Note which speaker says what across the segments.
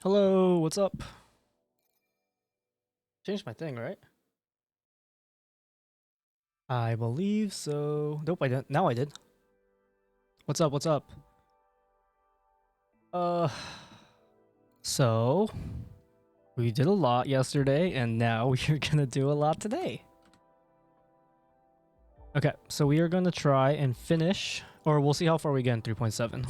Speaker 1: Hello, what's up? Changed my thing, right? I believe so. Nope, I didn't. Now I did. What's up? What's up? Uh, so we did a lot yesterday, and now we are gonna do a lot today. Okay, so we are gonna try and finish, or we'll see how far we get in 3.7.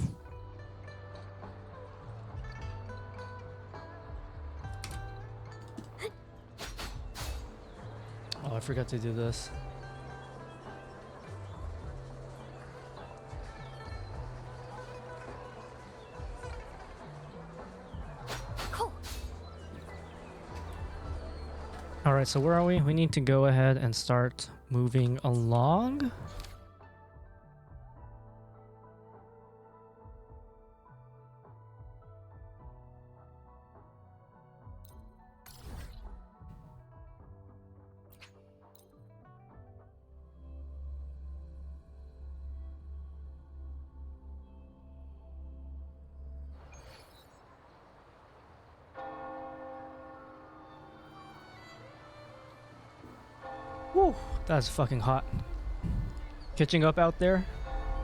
Speaker 1: Oh, I forgot to do this. All right, so where are we? We need to go ahead and start moving along. Whew, that's fucking hot. Catching up out there?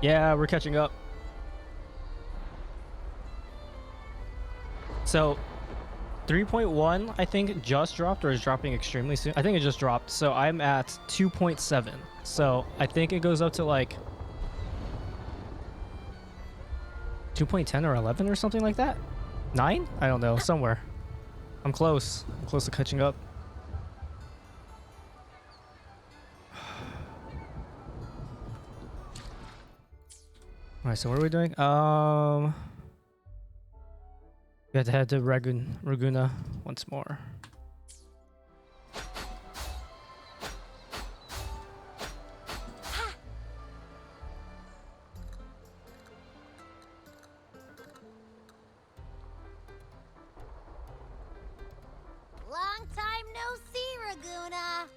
Speaker 1: Yeah, we're catching up. So 3.1 I think just dropped, or is dropping extremely soon. I think it just dropped. So I'm at 2.7. So I think it goes up to like 2.10 or 11 or something like that. 9? I don't know, somewhere. I'm close. I'm close to catching up. Alright, so what are we doing? We have to head to Raguna once more.
Speaker 2: Long time no see, Raguna.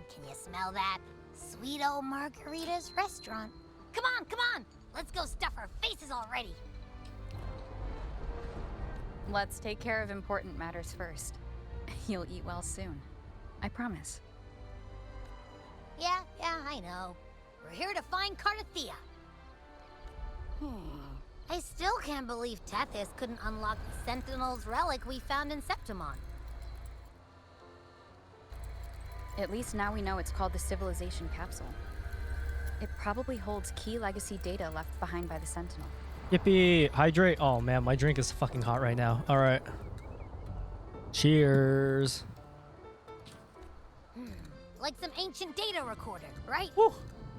Speaker 2: Can you smell that? Sweet old Margarita's restaurant. Come on! Let's go stuff our faces already.
Speaker 3: Let's take care of important matters first. You'll eat well soon. I promise.
Speaker 2: Yeah, I know. We're here to find Cardathea. I still can't believe Tethys couldn't unlock the Sentinel's relic we found in Septimon.
Speaker 3: At least now we know it's called the Civilization Capsule. It probably holds key legacy data left behind by the Sentinel.
Speaker 1: Yippee! Hydrate! Oh man, my drink is fucking hot right now. Alright. Cheers!
Speaker 2: Like some ancient data recorder, right?
Speaker 1: Woo!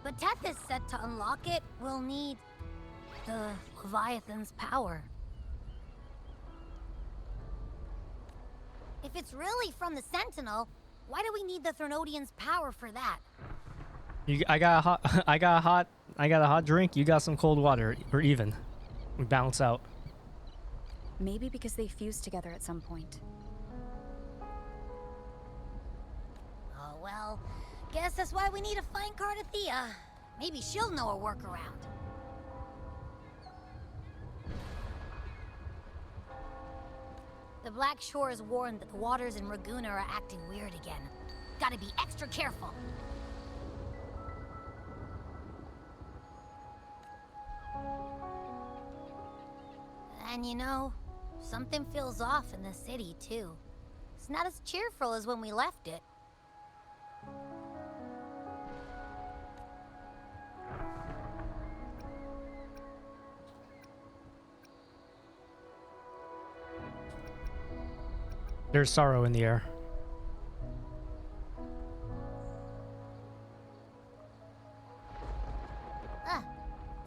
Speaker 2: But Tethys said to unlock it, we'll need the Leviathan's power. If it's really from the Sentinel, why do we need the Threnodian's power for that?
Speaker 1: I got a hot drink. You got some cold water, or even. We balance out.
Speaker 3: Maybe because they fused together at some point.
Speaker 2: Oh well, guess that's why we need to find Cardathea. Maybe she'll know a workaround. The Black Shore has warned that the waters in Raguna are acting weird again. Gotta be extra careful. And you know, something feels off in the city too. It's not as cheerful as when we left it.
Speaker 1: There's sorrow in the air.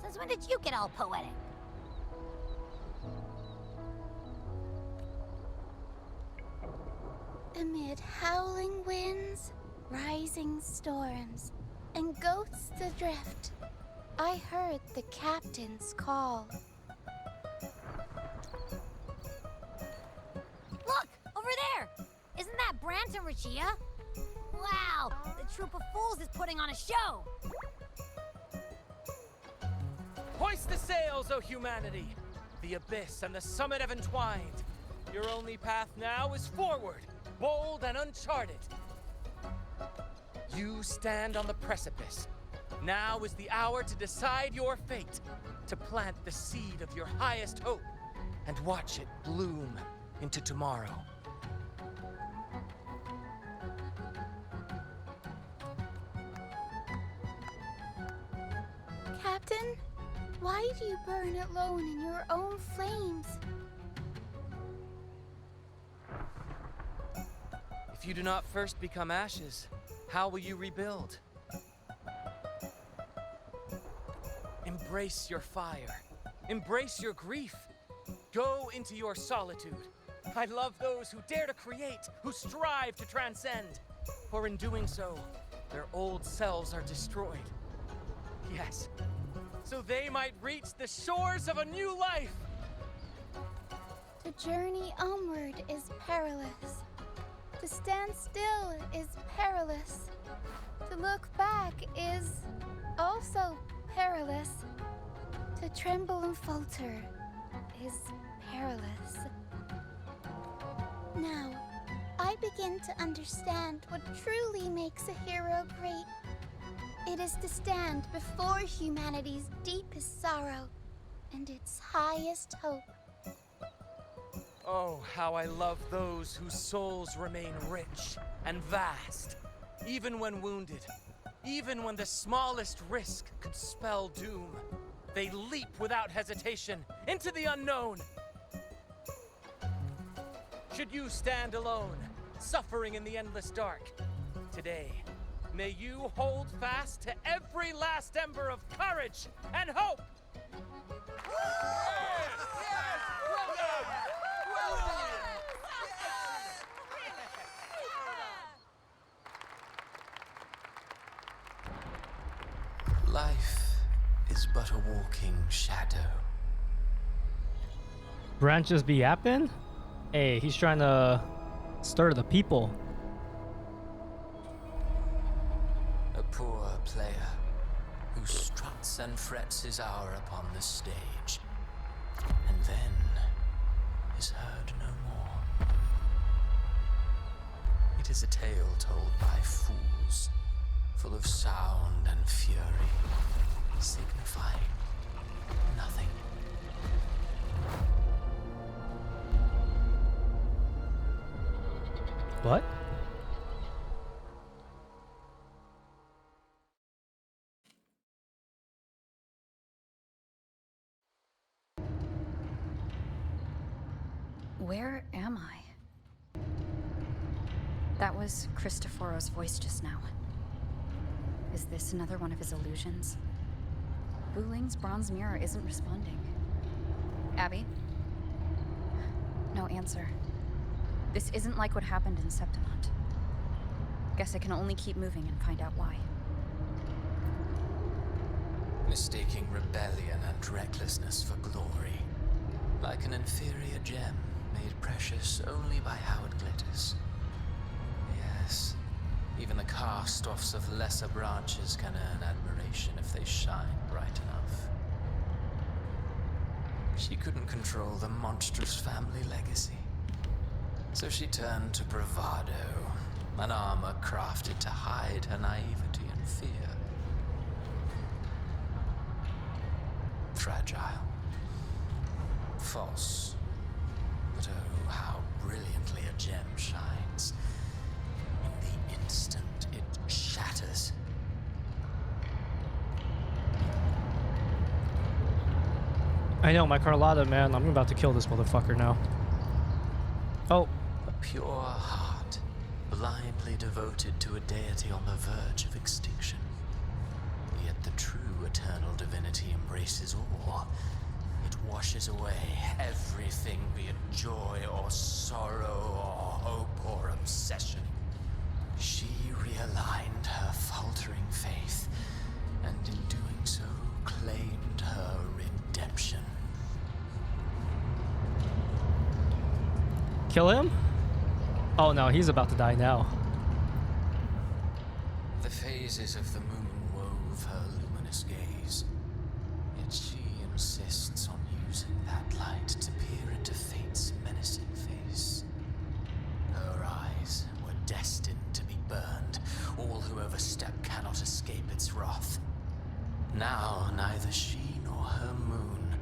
Speaker 2: Since when did you get all poetic?
Speaker 4: Amid howling winds, rising storms, and ghosts adrift, I heard the captain's call.
Speaker 2: Look! Over dancing, Rachia. Wow, the troop of fools is putting on a show.
Speaker 5: Hoist the sails, O humanity! The abyss and the summit have entwined. Your only path now is forward, bold and uncharted. You stand on the precipice. Now is the hour to decide your fate, to plant the seed of your highest hope, and watch it bloom into tomorrow.
Speaker 4: Captain, why do you burn alone in your own flames?
Speaker 5: If you do not first become ashes, how will you rebuild? Embrace your fire. Embrace your grief. Go into your solitude. I love those who dare to create, who strive to transcend. For in doing so, their old selves are destroyed. Yes, so they might reach the shores of a new life.
Speaker 4: To journey onward is perilous. To stand still is perilous. To look back is also perilous. To tremble and falter is perilous. Now, I begin to understand what truly makes a hero great. It is to stand before humanity's deepest sorrow and its highest hope.
Speaker 5: Oh, how I love those whose souls remain rich and vast, even when wounded, even when the smallest risk could spell doom. They leap without hesitation into the unknown. Should you stand alone, suffering in the endless dark, today, may you hold fast to every last ember of courage and hope!
Speaker 6: Life is but a walking shadow.
Speaker 1: Branches be yapping? Hey, he's trying to stir the people.
Speaker 6: A poor player who struts and frets his hour upon the stage, and then is heard no more. It is a tale told by fools, full of sound and fury, signifying nothing.
Speaker 1: What?
Speaker 3: Where am I? That was Cristoforo's voice just now. Is this another one of his illusions? Buling's bronze mirror isn't responding. Abby? No answer. This isn't like what happened in Septimont. Guess I can only keep moving and find out why.
Speaker 6: Mistaking rebellion and recklessness for glory, like an inferior gem made precious only by how it glitters. Yes, even the cast-offs of lesser branches can earn admiration if they shine bright enough. She couldn't control the monstrous family legacy, so she turned to bravado, an armor crafted to hide her naivety and fear. Fragile. False. But oh, how brilliantly a gem shines. In the instant it shatters.
Speaker 1: I know, my Carlotta, man. I'm about to kill this motherfucker now. Oh.
Speaker 6: A pure heart, blindly devoted to a deity on the verge of extinction. Yet the true eternal divinity embraces all. It washes away everything, be it joy or sorrow or hope or obsession. She realigned her faltering faith, and in doing so, claimed her redemption.
Speaker 1: Kill him? Oh no, he's about to die now.
Speaker 6: The phases of the moon wove her luminous gaze, yet she insists on using that light to peer into fate's menacing face. Her eyes were destined to be burned. All who overstep cannot escape its wrath. Now neither she nor her moon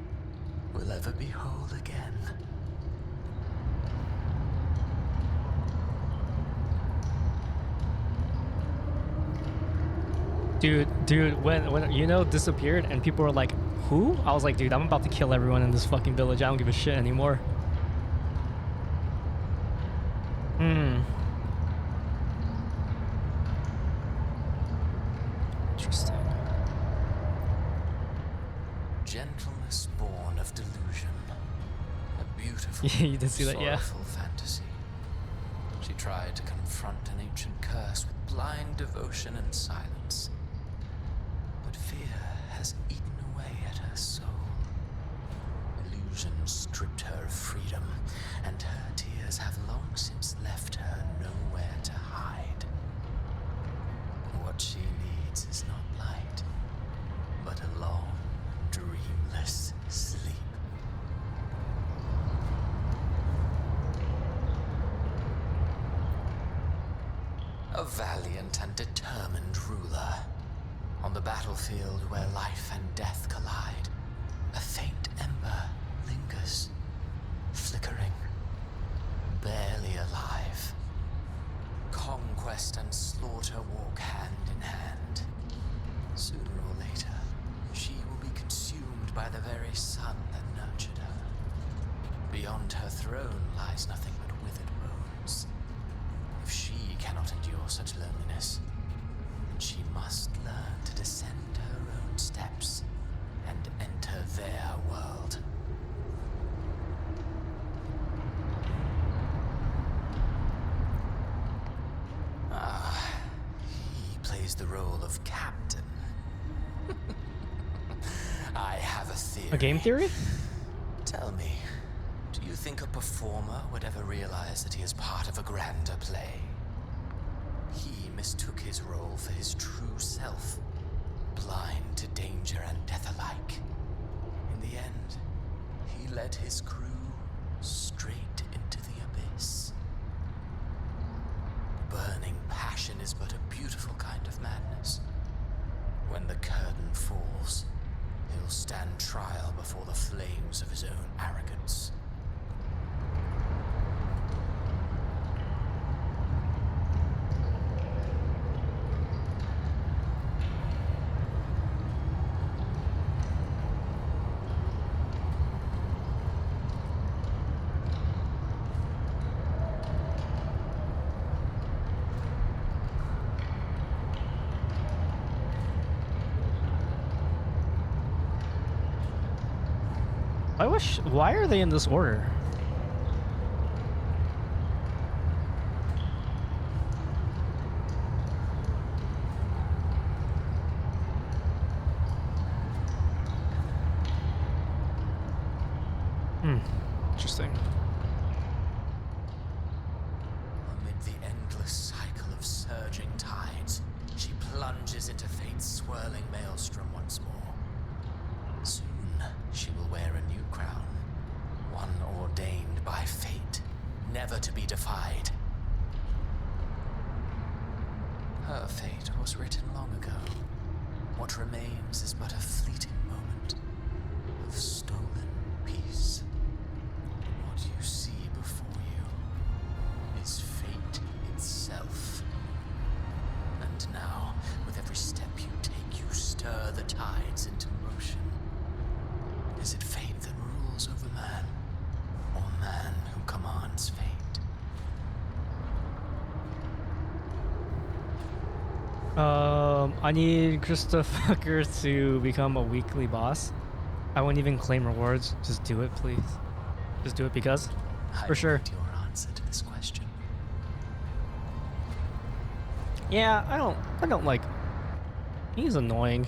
Speaker 6: will ever be whole again.
Speaker 1: Dude, when you know disappeared and people were like, who? I was like, dude, I'm about to kill everyone in this fucking village. I don't give a shit anymore. Hmm. Interesting.
Speaker 6: Gentleness born of delusion. A beautiful,
Speaker 1: Yeah, you did see that, yeah.
Speaker 6: sorrowful fantasy. She tried to confront an ancient curse with blind devotion and silence. But fear has eaten away at her soul. Illusion stripped her of freedom, and her tears have long since left her nowhere to hide. What she needs is not light, but a long, dreamless sleep. A valiant and determined ruler. On the battlefield where life and death collide, a faint ember lingers, flickering, barely alive. Conquest and slaughter walk hand in hand. Sooner or later, she will be consumed by the very sun that nurtured her. Beyond her throne lies nothing but withered bones. If she cannot endure such loneliness, she must learn to descend her own steps and enter their world. He plays the role of captain. I have a theory.
Speaker 1: A game theory?
Speaker 6: Tell me, do you think a performer would ever realize that he is part of a grander play? He mistook his role for his true self, blind to danger and death alike. In the end, he led his crew straight into the abyss. Burning passion is but a beautiful kind of madness. When the curtain falls, he'll stand trial before the flames of his own arrogance.
Speaker 1: Why are they in this order? Interesting.
Speaker 6: Amid the endless cycle of surging tides, she plunges into fate's swirling maelstrom once more. Soon, she will wear a new crown, one ordained by fate, never to be defied. Her fate was written long ago. What remains is but a fleeting moment of stolen peace. What you see before you is fate itself. And now, with every step you take, you stir the tides into motion. Is it fate that rules over man, or man who commands fate?
Speaker 1: I need Christopher to become a weekly boss. I won't even claim rewards. Just do it, please. Just do it because, for sure.
Speaker 6: I need your answer to this question.
Speaker 1: Yeah, I don't like. He's annoying.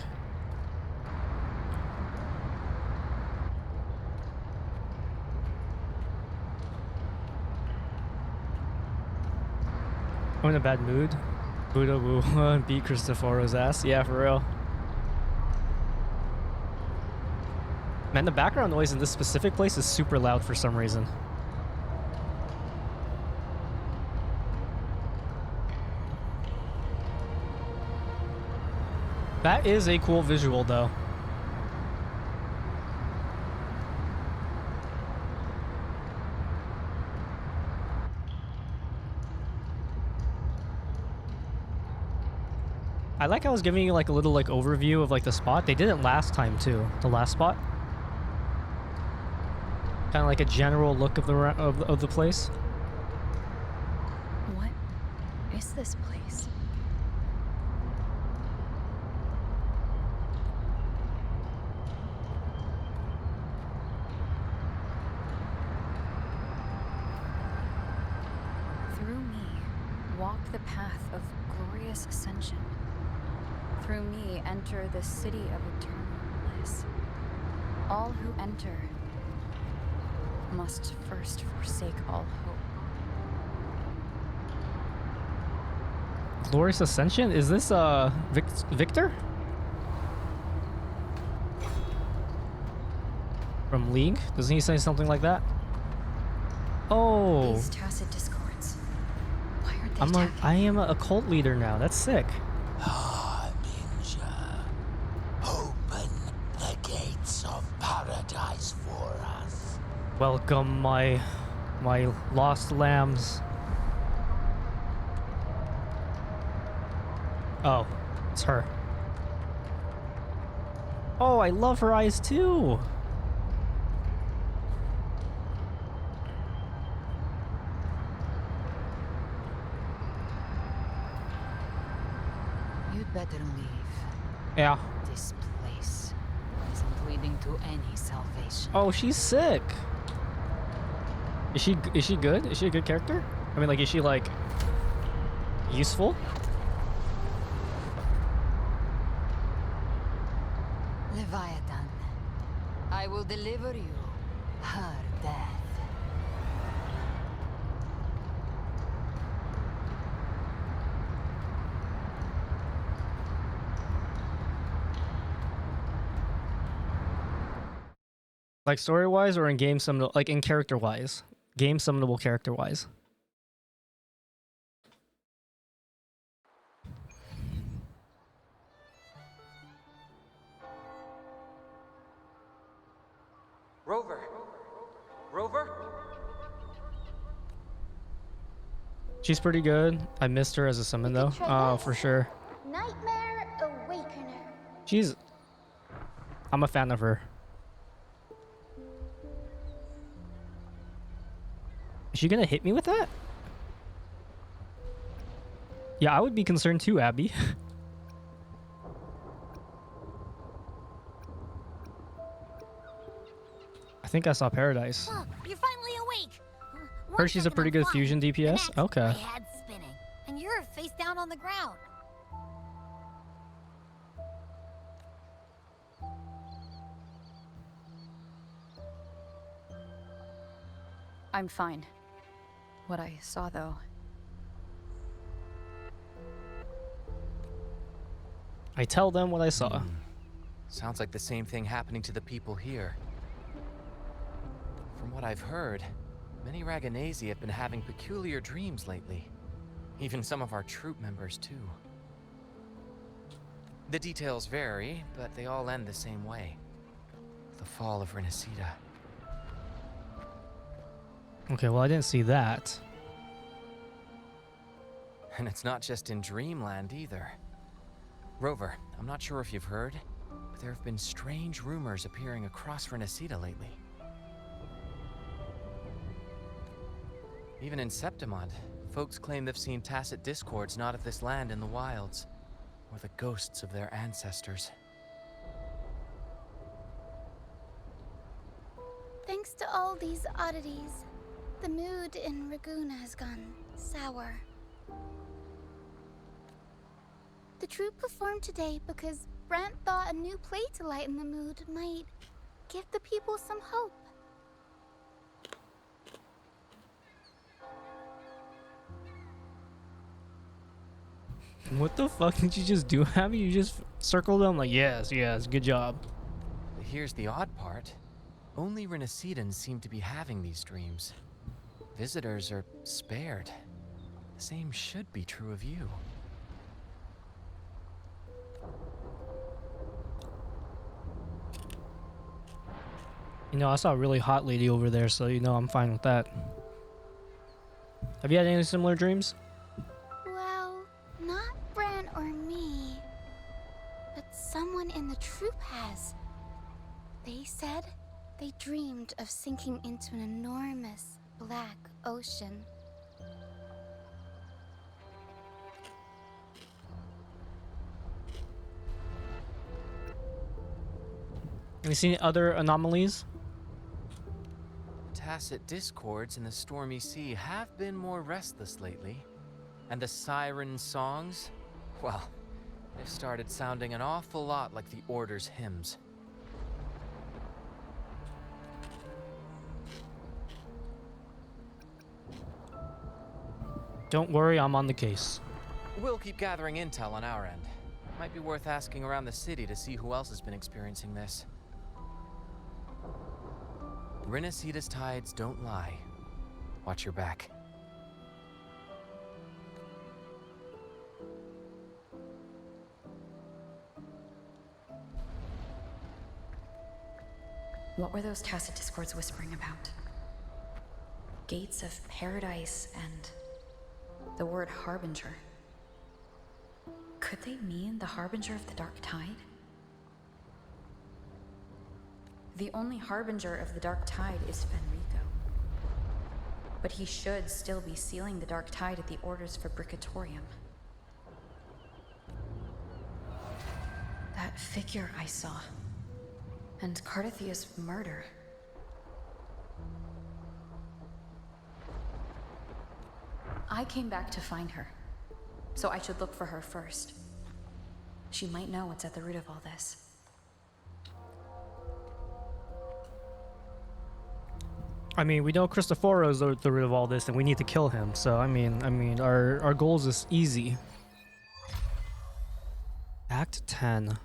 Speaker 1: I'm in a bad mood. Buddha will beat Cristoforo's ass. Yeah, for real. Man, the background noise in this specific place is super loud for some reason. That is a cool visual, though. I like I was giving you like a little like overview of like the spot. They did it last time too. The last spot. Kind of like a general look of the place.
Speaker 3: What is this place? Through me, walk the path of glorious ascension. Through me, enter the city of eternal bliss. All who enter must first forsake all hope.
Speaker 1: Glorious Ascension? Is this Victor? From League? Doesn't he say something like that? Oh.
Speaker 3: These tacit discords. Why aren't they
Speaker 1: I'm like,
Speaker 3: attacking?
Speaker 1: I am a cult leader now. That's sick.
Speaker 7: Harbinger, open the gates of paradise for us.
Speaker 1: Welcome, my lost lambs. Oh, it's her. Oh, I love her eyes too.
Speaker 8: You'd better leave.
Speaker 1: Yeah.
Speaker 8: This place isn't leading to any salvation.
Speaker 1: Oh, she's sick. Is she good? Is she a good character? I mean, like, is she like useful?
Speaker 8: Leviathan, I will deliver you her death.
Speaker 1: Like story wise or in game summonable, like in character wise? Game summonable character wise.
Speaker 5: Rover! Rover?
Speaker 1: She's pretty good. I missed her as a summon though. Oh, for sure.
Speaker 4: Nightmare Awakener.
Speaker 1: I'm a fan of her. Is she gonna hit me with that? Yeah, I would be concerned too, Abby. I think I saw Paradise.
Speaker 2: Look, you're finally awake.
Speaker 1: Heard she's a pretty good fusion DPS? Okay.
Speaker 2: My head's spinning, and you're face down on the ground.
Speaker 3: I'm fine. What I saw, though.
Speaker 1: I tell them what I saw.
Speaker 5: Sounds like the same thing happening to the people here. From what I've heard, many Raganesi have been having peculiar dreams lately. Even some of our troop members, too. The details vary, but they all end the same way. The fall of Renacida.
Speaker 1: Okay, well, I didn't see that.
Speaker 5: And it's not just in Dreamland either. Rover, I'm not sure if you've heard, but there have been strange rumors appearing across Renacida lately. Even in Septimond, folks claim they've seen tacit discords not of this land in the wilds, or the ghosts of their ancestors.
Speaker 4: Thanks to all these oddities, the mood in Raguna has gone sour. The troupe performed today because Brant thought a new play to lighten the mood might give the people some hope.
Speaker 1: What the fuck did you just do, Abby? You just circled them like, yes, yes, good job.
Speaker 5: Here's the odd part. Only Renacidans seem to be having these dreams. Visitors are spared. The same should be true of you.
Speaker 1: You know, I saw a really hot lady over there, so you know I'm fine with that. Have you had any similar dreams?
Speaker 4: Well, not Bran or me, but someone in the troop has. They said they dreamed of sinking into an enormous black ocean.
Speaker 1: Have you seen other anomalies?
Speaker 5: Tacit discords in the stormy sea have been more restless lately. And the siren songs? Well, they've started sounding an awful lot like the Order's hymns.
Speaker 1: Don't worry, I'm on the case.
Speaker 5: We'll keep gathering intel on our end. Might be worth asking around the city to see who else has been experiencing this. Renacida's tides don't lie. Watch your back.
Speaker 3: What were those tacit discords whispering about? Gates of paradise and the word harbinger. Could they mean the harbinger of the dark tide? The only harbinger of the dark tide is Fenrico. But he should still be sealing the dark tide at the Order's Fabricatorium. That figure I saw. And Cardathia's murder. I came back to find her, so I should look for her first. She might know what's at the root of all this.
Speaker 1: I mean, we know Cristoforo's the root of all this, and we need to kill him. So I mean, our goals is easy. Act 10.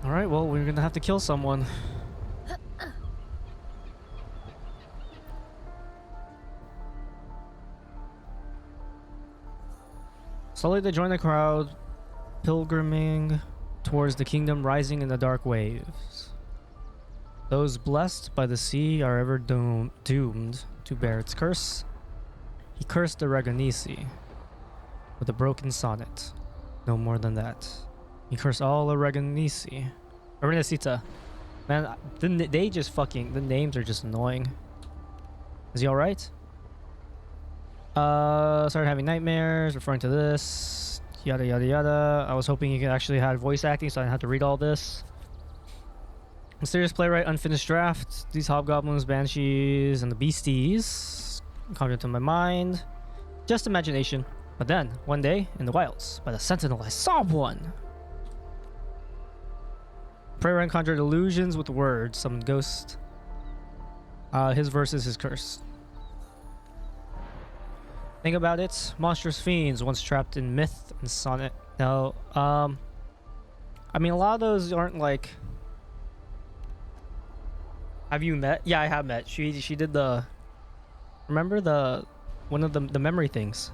Speaker 1: All right, well, we're gonna have to kill someone. Slowly they join the crowd, pilgriming towards the kingdom rising in the dark waves. Those blessed by the sea are ever doomed to bear its curse. He cursed the Reganisi with a broken sonnet. No more than that. He cursed all the Reganisi. Reganacita. Man, they just fucking... The names are just annoying. Is he alright? Started having nightmares, referring to this. Yada yada yada. I was hoping you could actually have voice acting so I didn't have to read all this. Mysterious playwright, unfinished draft. These hobgoblins, banshees, and the beasties conjured to my mind. Just imagination. But then, one day, in the wilds, by the sentinel, I saw one. Playwright conjured illusions with words, summoned ghost. His verse is his curse. Think about it. Monstrous fiends once trapped in myth and sonnet. No, I mean, a lot of those aren't like... Have you met? Yeah, I have met. She did the... Remember the... One of the memory things?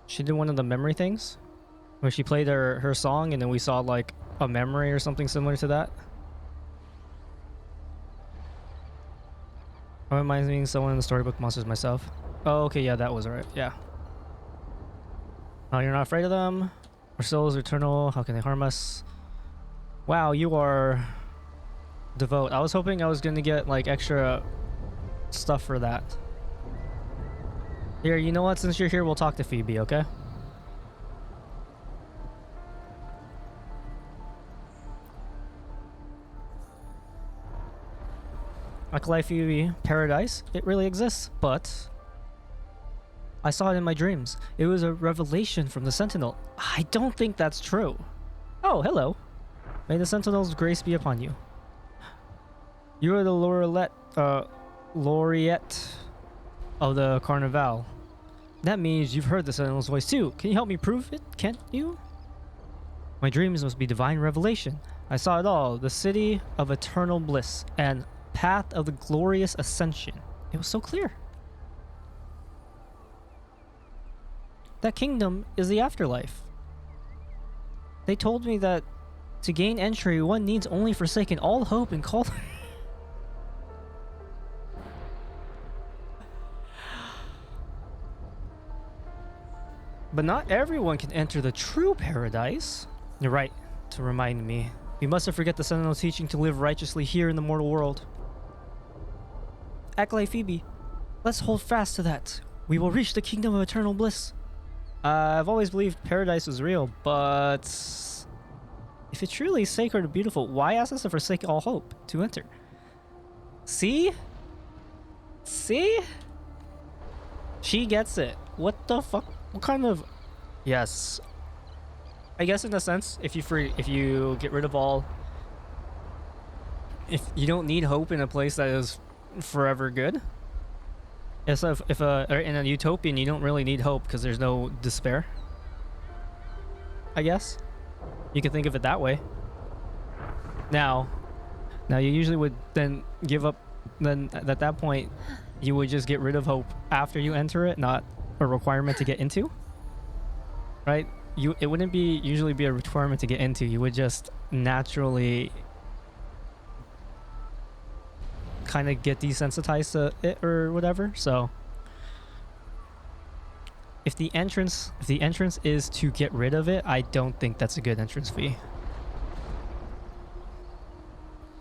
Speaker 1: She did one of the memory things? Where she played her song and then we saw like a memory or something similar to that? It reminds me of someone in the storybook Monsters myself. Oh, okay, yeah, that was right. Yeah. Oh, you're not afraid of them? Our souls are eternal. How can they harm us? Wow, you are devout. I was hoping I was going to get like extra stuff for that. Here, you know what? Since you're here, we'll talk to Phoebe, okay? Acolyte Phoebe, paradise, it really exists, but I saw it in my dreams. It was a revelation from the Sentinel. I don't think that's true. Oh, hello. May the Sentinel's grace be upon you. You are the laureate of the Carnival. That means you've heard the Sentinel's voice too. Can you help me prove it, can't you? My dreams must be divine revelation. I saw it all. The city of eternal bliss and path of the glorious ascension. It was so clear. That kingdom is the afterlife. They told me that to gain entry, one needs only forsaken all hope and call... But not everyone can enter the true paradise. You're right to remind me. We mustn't forget the Sentinel's teaching to live righteously here in the mortal world. Act like Phoebe. Let's hold fast to that. We will reach the kingdom of eternal bliss. I've always believed paradise was real, but if it's truly sacred and beautiful, why ask us to forsake all hope to enter? See? See? She gets it. What the fuck? What kind of... Yes. I guess in a sense, if you get rid of all... If you don't need hope in a place that is forever good. Yes, if in a utopian, you don't really need hope because there's no despair. I guess. You can think of it that way. Now you usually would then give up, then at that point, you would just get rid of hope after you enter it, not a requirement to get into. Right? It wouldn't usually be a requirement to get into. You would just naturally kind of get desensitized to it or whatever. So if the entrance is to get rid of it, I don't think that's a good entrance fee.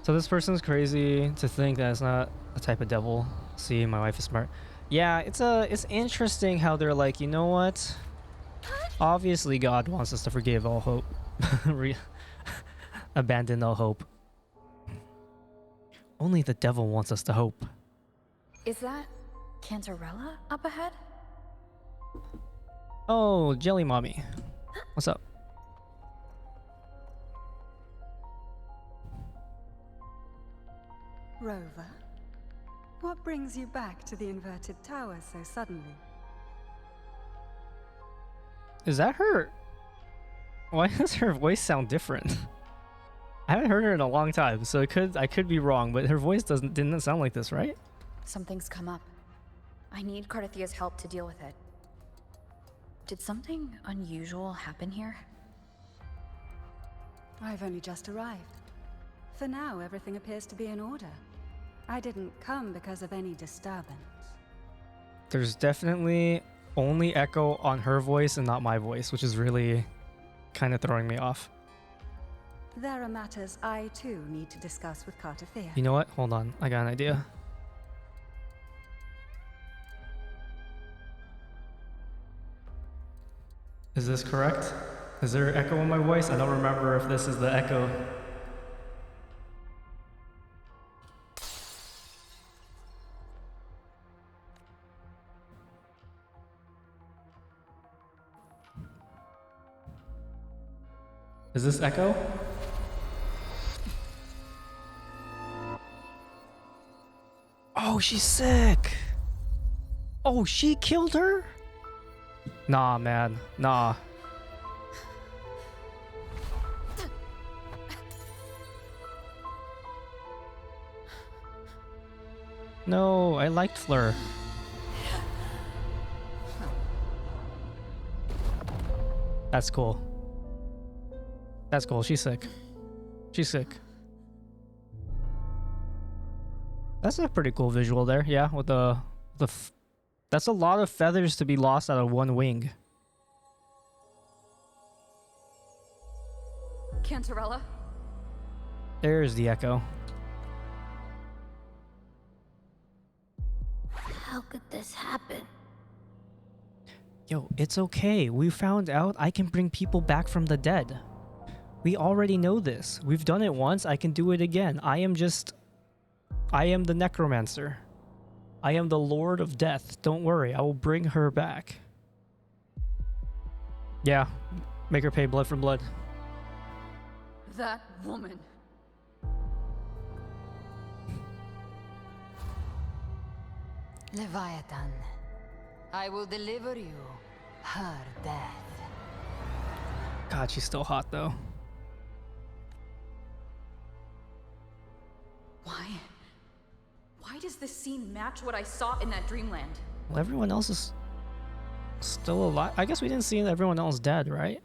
Speaker 1: So this person's crazy to think that it's not a type of devil. See, my wife is smart. Yeah, it's interesting how they're like, you know what? Obviously God wants us to forgive all hope. Abandon all hope. Only the devil wants us to hope.
Speaker 3: Is that Cantarella up ahead?
Speaker 1: Oh, Jelly Mommy. What's up?
Speaker 9: Rover, what brings you back to the inverted tower so suddenly?
Speaker 1: Is that her? Why does her voice sound different? I haven't heard her in a long time, so I could be wrong, but her voice didn't sound like this, right?
Speaker 3: Something's come up. I need Cardathia's help to deal with it. Did something unusual happen here?
Speaker 9: I've only just arrived. For now, everything appears to be in order. I didn't come because of any disturbance.
Speaker 1: There's definitely only echo on her voice and not my voice, which is really kind of throwing me off.
Speaker 9: There are matters I too need to discuss with Cardathia.
Speaker 1: You know what? Hold on. I got an idea. Is this correct? Is there echo in my voice? I don't remember if this is the echo. Is this echo? Oh, she's sick. Oh, she killed her? Nah, man. Nah. No, I liked Fleur. That's cool. That's cool. She's sick. She's sick. That's a pretty cool visual there. Yeah, with that's a lot of feathers to be lost out of one wing.
Speaker 3: Cantarella?
Speaker 1: There's the echo.
Speaker 2: How could this happen?
Speaker 1: Yo, it's okay. We found out I can bring people back from the dead. We already know this. We've done it once. I can do it again. I am the necromancer. I am the Lord of Death. Don't worry. I will bring her back. Yeah. Make her pay blood for blood.
Speaker 3: That woman.
Speaker 8: Leviathan, I will deliver you her death.
Speaker 1: God, she's still hot though.
Speaker 3: Why does this scene match what I saw in that dreamland?
Speaker 1: Well, everyone else is still alive. I guess we didn't see everyone else dead, right?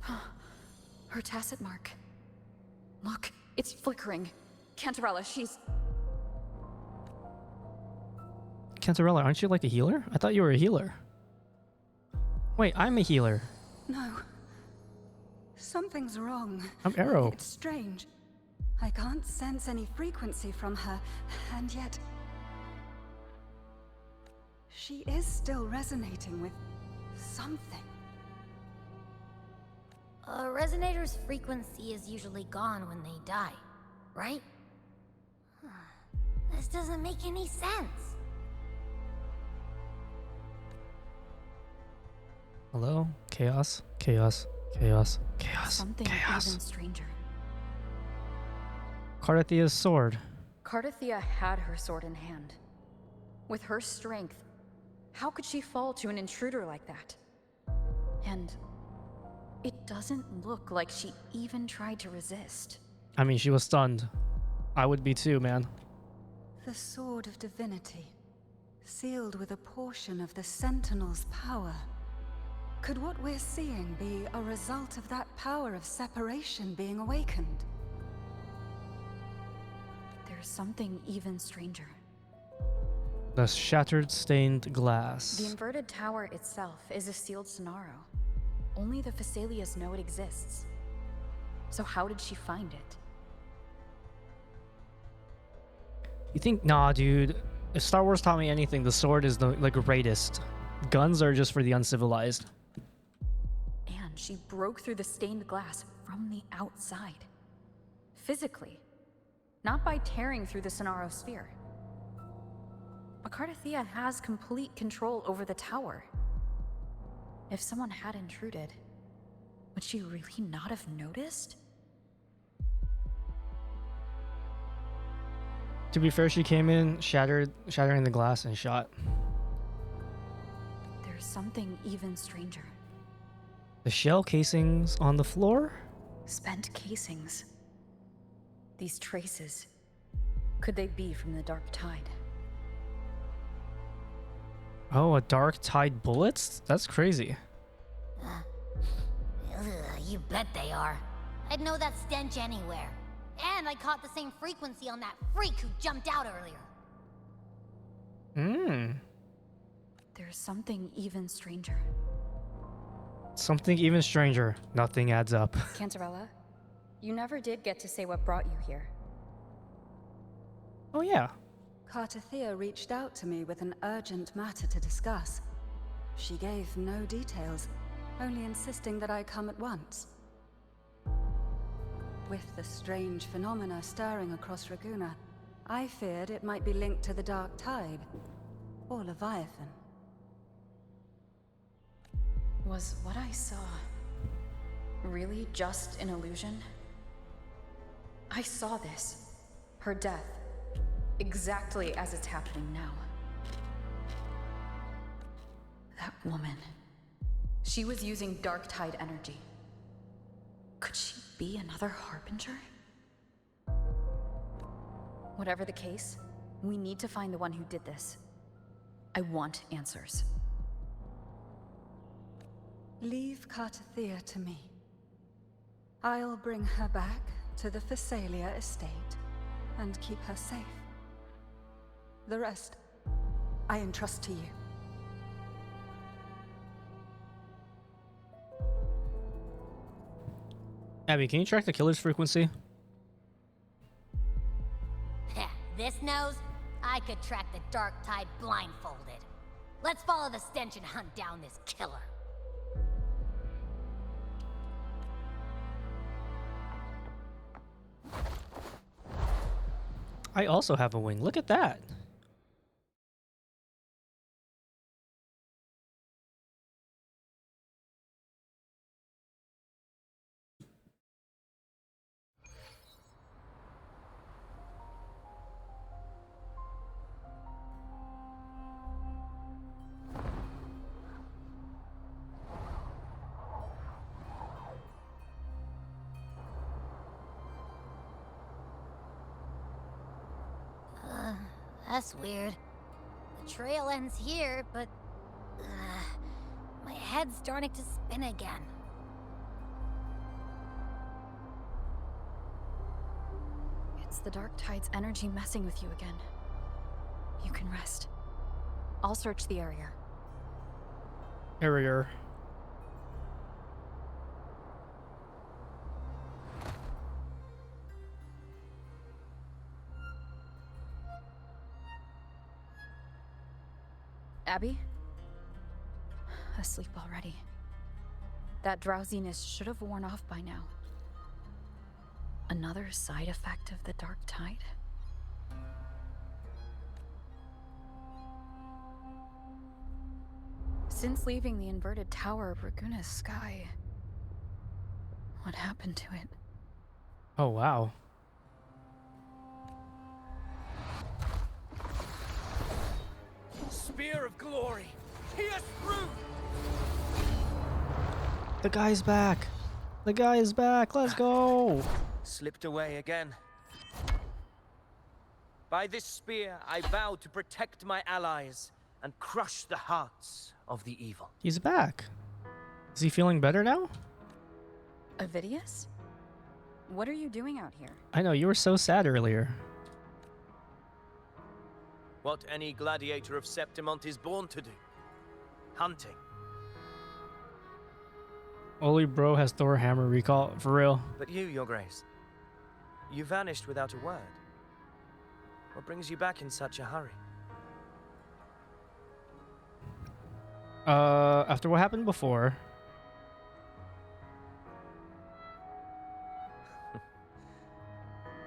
Speaker 3: Her tacit mark. Look, it's flickering. Cantarella, she's...
Speaker 1: Cantarella, aren't you like a healer? I thought you were a healer. Wait, I'm a healer.
Speaker 9: No. Something's wrong.
Speaker 1: I'm Arrow.
Speaker 9: It's strange. I can't sense any frequency from her, and yet... she is still resonating with something.
Speaker 2: A resonator's frequency is usually gone when they die, right? This doesn't make any sense.
Speaker 1: Hello? Chaos? Chaos? Chaos? Chaos?
Speaker 3: Something
Speaker 1: Chaos.
Speaker 3: even stranger.
Speaker 1: Cardathia's sword.
Speaker 3: Cardathia had her sword in hand. With her strength, how could she fall to an intruder like that? And it doesn't look like she even tried to resist.
Speaker 1: I mean, she was stunned. I would be too, man.
Speaker 9: The Sword of Divinity, sealed with a portion of the Sentinel's power. Could what we're seeing be a result of that power of separation being awakened?
Speaker 3: There's something even stranger.
Speaker 1: The shattered stained glass.
Speaker 3: The inverted tower itself is a sealed Sonaro. Only the Phasalias know it exists. So how did she find it?
Speaker 1: You think, nah, dude. If Star Wars taught me anything, the sword is the greatest. Guns are just for the uncivilized.
Speaker 3: And she broke through the stained glass from the outside. Physically. Not by tearing through the Sonaro sphere. But Cardathia has complete control over the tower. If someone had intruded, would she really not have noticed?
Speaker 1: To be fair, she came in, shattering the glass and shot.
Speaker 3: There's something even stranger.
Speaker 1: The shell casings on the floor?
Speaker 3: Spent casings. These traces. Could they be from the Dark Tide?
Speaker 1: Oh, a dark tide bullets? That's crazy.
Speaker 2: You bet they are. I'd know that stench anywhere. And I caught the same frequency on that freak who jumped out earlier.
Speaker 3: There's something even stranger.
Speaker 1: Something even stranger. Nothing adds up.
Speaker 3: Cantarella, you never did get to say what brought you here.
Speaker 1: Oh yeah.
Speaker 9: Cardathia reached out to me with an urgent matter to discuss. She gave no details, only insisting that I come at once. With the strange phenomena stirring across Raguna, I feared it might be linked to the Dark Tide, or Leviathan.
Speaker 3: Was what I saw really just an illusion? I saw this, her death, exactly as it's happening now. That woman, she was using Dark Tide energy. Could she be another Harbinger? Whatever the case, we need to find the one who did this. I want answers.
Speaker 9: Leave Cardathia to me. I'll bring her back to the Phasalia estate and keep her safe. The rest, I entrust to you.
Speaker 1: Abby, can you track the killer's frequency?
Speaker 2: This nose? I could track the Dark Tide blindfolded. Let's follow the stench and hunt down this killer.
Speaker 1: I also have a wing. Look at that.
Speaker 2: That's weird. The trail ends here, but my head's starting to spin again.
Speaker 3: It's the Dark Tide's energy messing with you again. You can rest. I'll search the area.
Speaker 1: Area.
Speaker 3: Abby? Asleep already. That drowsiness should have worn off by now. Another side effect of the Dark Tide? Since leaving the inverted tower of Raguna's sky, what happened to it?
Speaker 1: Oh, wow.
Speaker 5: Spear of glory, pierce through!
Speaker 1: The guy's back. The guy is back. Let's go.
Speaker 5: Slipped away again. By this spear, I vow to protect my allies and crush the hearts of the evil.
Speaker 1: He's back. Is he feeling better now?
Speaker 3: Avidius? What are you doing out here?
Speaker 1: I know, you were so sad earlier.
Speaker 5: What any gladiator of Septimont is born to do. Hunting.
Speaker 1: Oli bro has Thor hammer recall. For real.
Speaker 5: But you, Your Grace, you vanished without a word. What brings you back in such a hurry?
Speaker 1: After what happened before.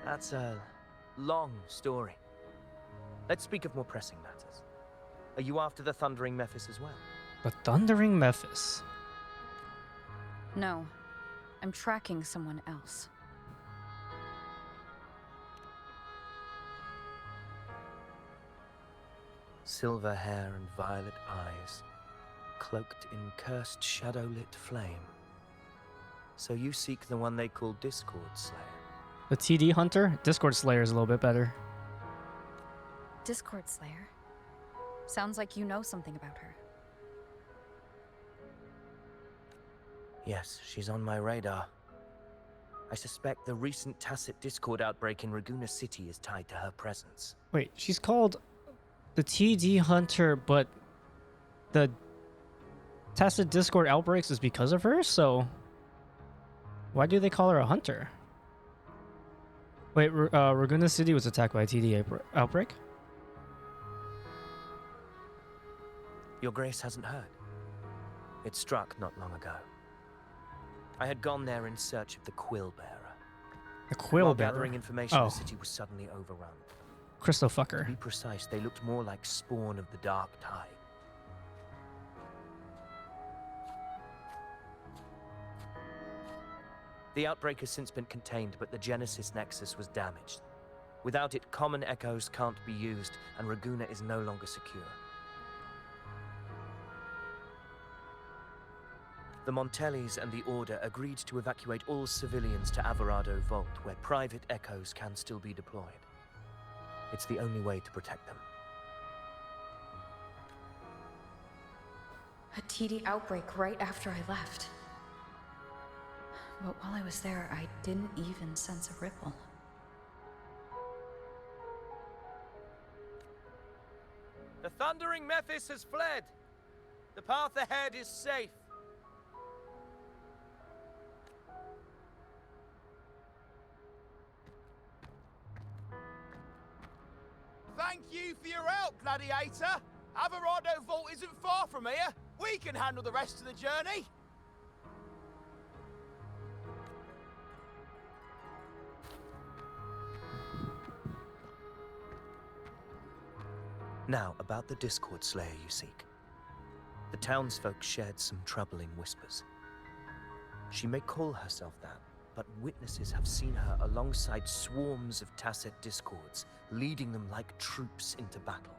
Speaker 5: That's a long story. Let's speak of more pressing matters. Are you after the Thundering Mephis as well?
Speaker 1: The Thundering Mephis.
Speaker 3: No. I'm tracking someone else.
Speaker 5: Silver hair and violet eyes, cloaked in cursed shadow-lit flame. So you seek the one they call Discord Slayer.
Speaker 1: The TD Hunter? Discord Slayer is a little bit better.
Speaker 3: Discord Slayer? Sounds like you know something about her.
Speaker 5: Yes, she's on my radar. I suspect the recent Tacit Discord outbreak in Raguna City is tied to her presence.
Speaker 1: Wait, she's called the TD Hunter, but the Tacit Discord outbreaks is because of her, so why do they call her a hunter? Wait, Raguna City was attacked by a TD outbreak?
Speaker 5: Your Grace hasn't heard. It struck not long ago. I had gone there in search of the Quill Bearer.
Speaker 1: The Quill
Speaker 5: While
Speaker 1: Bearer?
Speaker 5: gathering information,
Speaker 1: Oh.
Speaker 5: the city was suddenly overrun.
Speaker 1: Crystal
Speaker 5: To
Speaker 1: fucker.
Speaker 5: be precise, they looked more like spawn of the Dark Tide. The outbreak has since been contained, but the Genesis Nexus was damaged. Without it, common echoes can't be used, and Raguna is no longer secure. The Montellis and the Order agreed to evacuate all civilians to Averado Vault, where private echoes can still be deployed. It's the only way to protect them.
Speaker 3: A TD outbreak right after I left. But while I was there, I didn't even sense a ripple.
Speaker 5: The Thundering Mephis has fled. The path ahead is safe.
Speaker 10: Thank you for your help, Gladiator. Averado Vault isn't far from here. We can handle the rest of the journey.
Speaker 5: Now, about the Discord Slayer you seek. The townsfolk shared some troubling whispers. She may call herself that, but witnesses have seen her alongside swarms of Tacit Discords, leading them like troops into battle.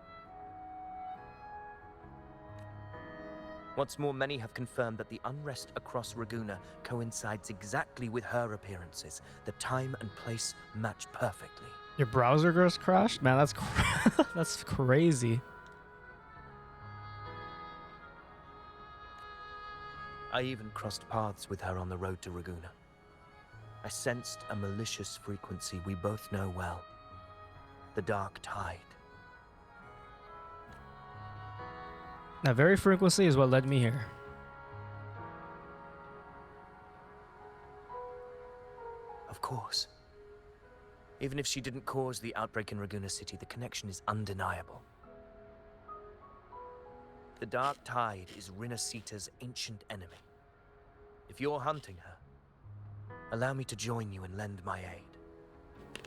Speaker 5: What's more, many have confirmed that the unrest across Raguna coincides exactly with her appearances. The time and place match perfectly.
Speaker 1: Your browser just crashed? Man, that's that's crazy.
Speaker 11: I even crossed paths with her on the road to Raguna. I sensed a malicious frequency we both know well. The Dark Tide.
Speaker 1: That very frequency is what led me here.
Speaker 11: Of course. Even if she didn't cause the outbreak in Raguna City, the connection is undeniable. The Dark Tide is Rinasita's ancient enemy. If you're hunting her, allow me to join you and lend my aid.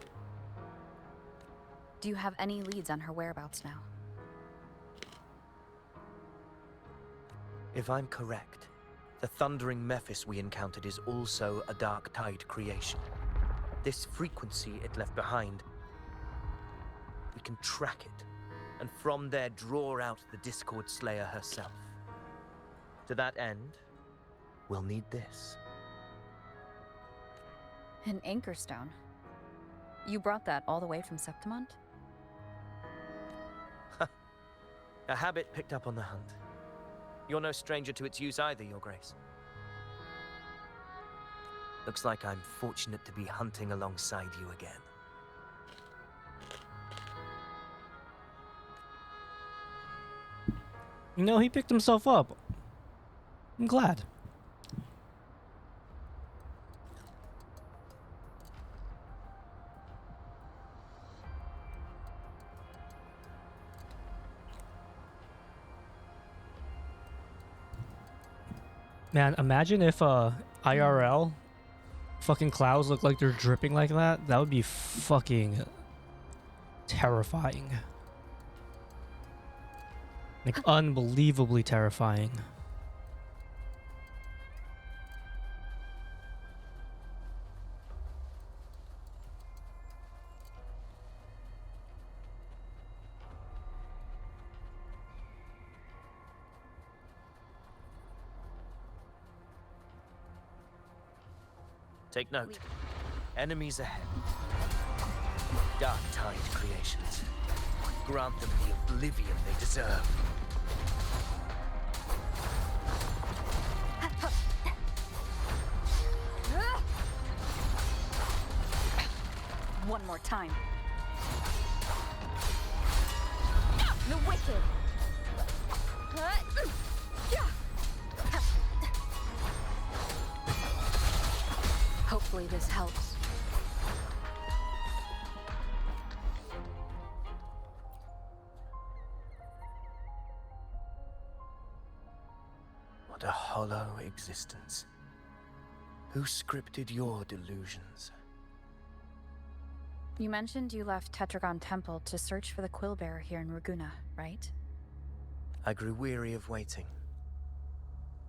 Speaker 3: Do you have any leads on her whereabouts now?
Speaker 11: If I'm correct, the thundering Mephis we encountered is also a Dark Tide creation. This frequency it left behind, we can track it, and from there draw out the Discord Slayer herself. To that end, we'll need this.
Speaker 3: An anchor stone? You brought that all the way from Septimont?
Speaker 11: A habit picked up on the hunt. You're no stranger to its use either, Your Grace. Looks like I'm fortunate to be hunting alongside you again.
Speaker 1: You know, he picked himself up. I'm glad. Man, imagine if IRL fucking clouds look like they're dripping like that. That would be fucking terrifying. Like unbelievably terrifying.
Speaker 11: Take note. Enemies ahead. Dark Tide creations. Grant them the oblivion they deserve.
Speaker 3: One more time. The wicked. Hopefully this helps.
Speaker 11: What a hollow existence. Who scripted your delusions?
Speaker 3: You mentioned you left Tetragon Temple to search for the Quillbearer here in Raguna, right?
Speaker 11: I grew weary of waiting.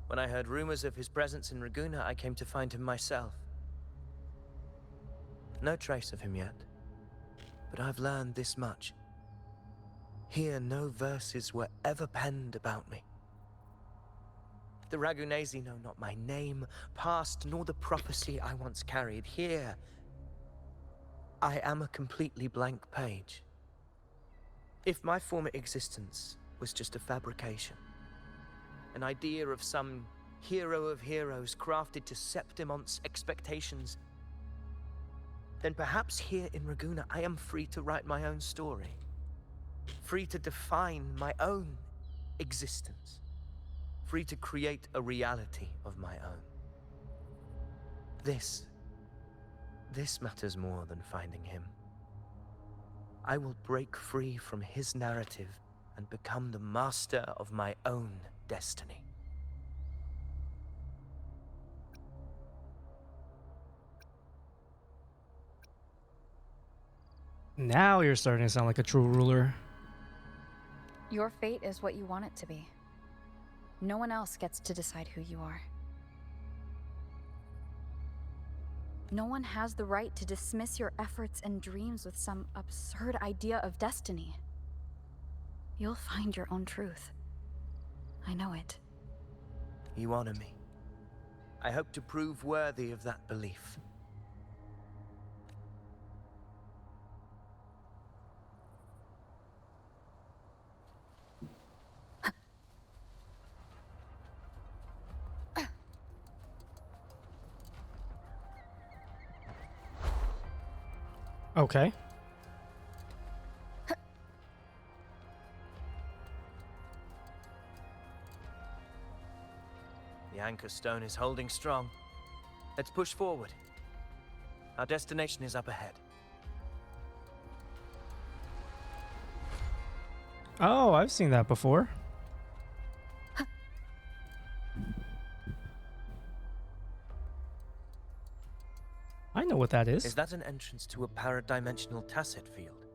Speaker 11: When I heard rumors of his presence in Raguna, I came to find him myself. No trace of him yet, but I've learned this much. Here, no verses were ever penned about me. The Ragunesi know not my name, past, nor the prophecy I once carried. Here, I am a completely blank page. If my former existence was just a fabrication, an idea of some hero of heroes crafted to Septimont's expectations, then perhaps here in Raguna I am free to write my own story. Free to define my own existence. Free to create a reality of my own. This matters more than finding him. I will break free from his narrative and become the master of my own destiny.
Speaker 1: Now you're starting to sound like a true ruler.
Speaker 3: Your fate is what you want it to be. No one else gets to decide who you are. No one has the right to dismiss your efforts and dreams with some absurd idea of destiny. You'll find your own truth. I know it.
Speaker 11: You honor me. I hope to prove worthy of that belief.
Speaker 1: Okay.
Speaker 11: The anchor stone is holding strong. Let's push forward. Our destination is up ahead.
Speaker 1: Oh, I've seen that before. I know what that is.
Speaker 11: Is that an entrance to a paradimensional tacit field?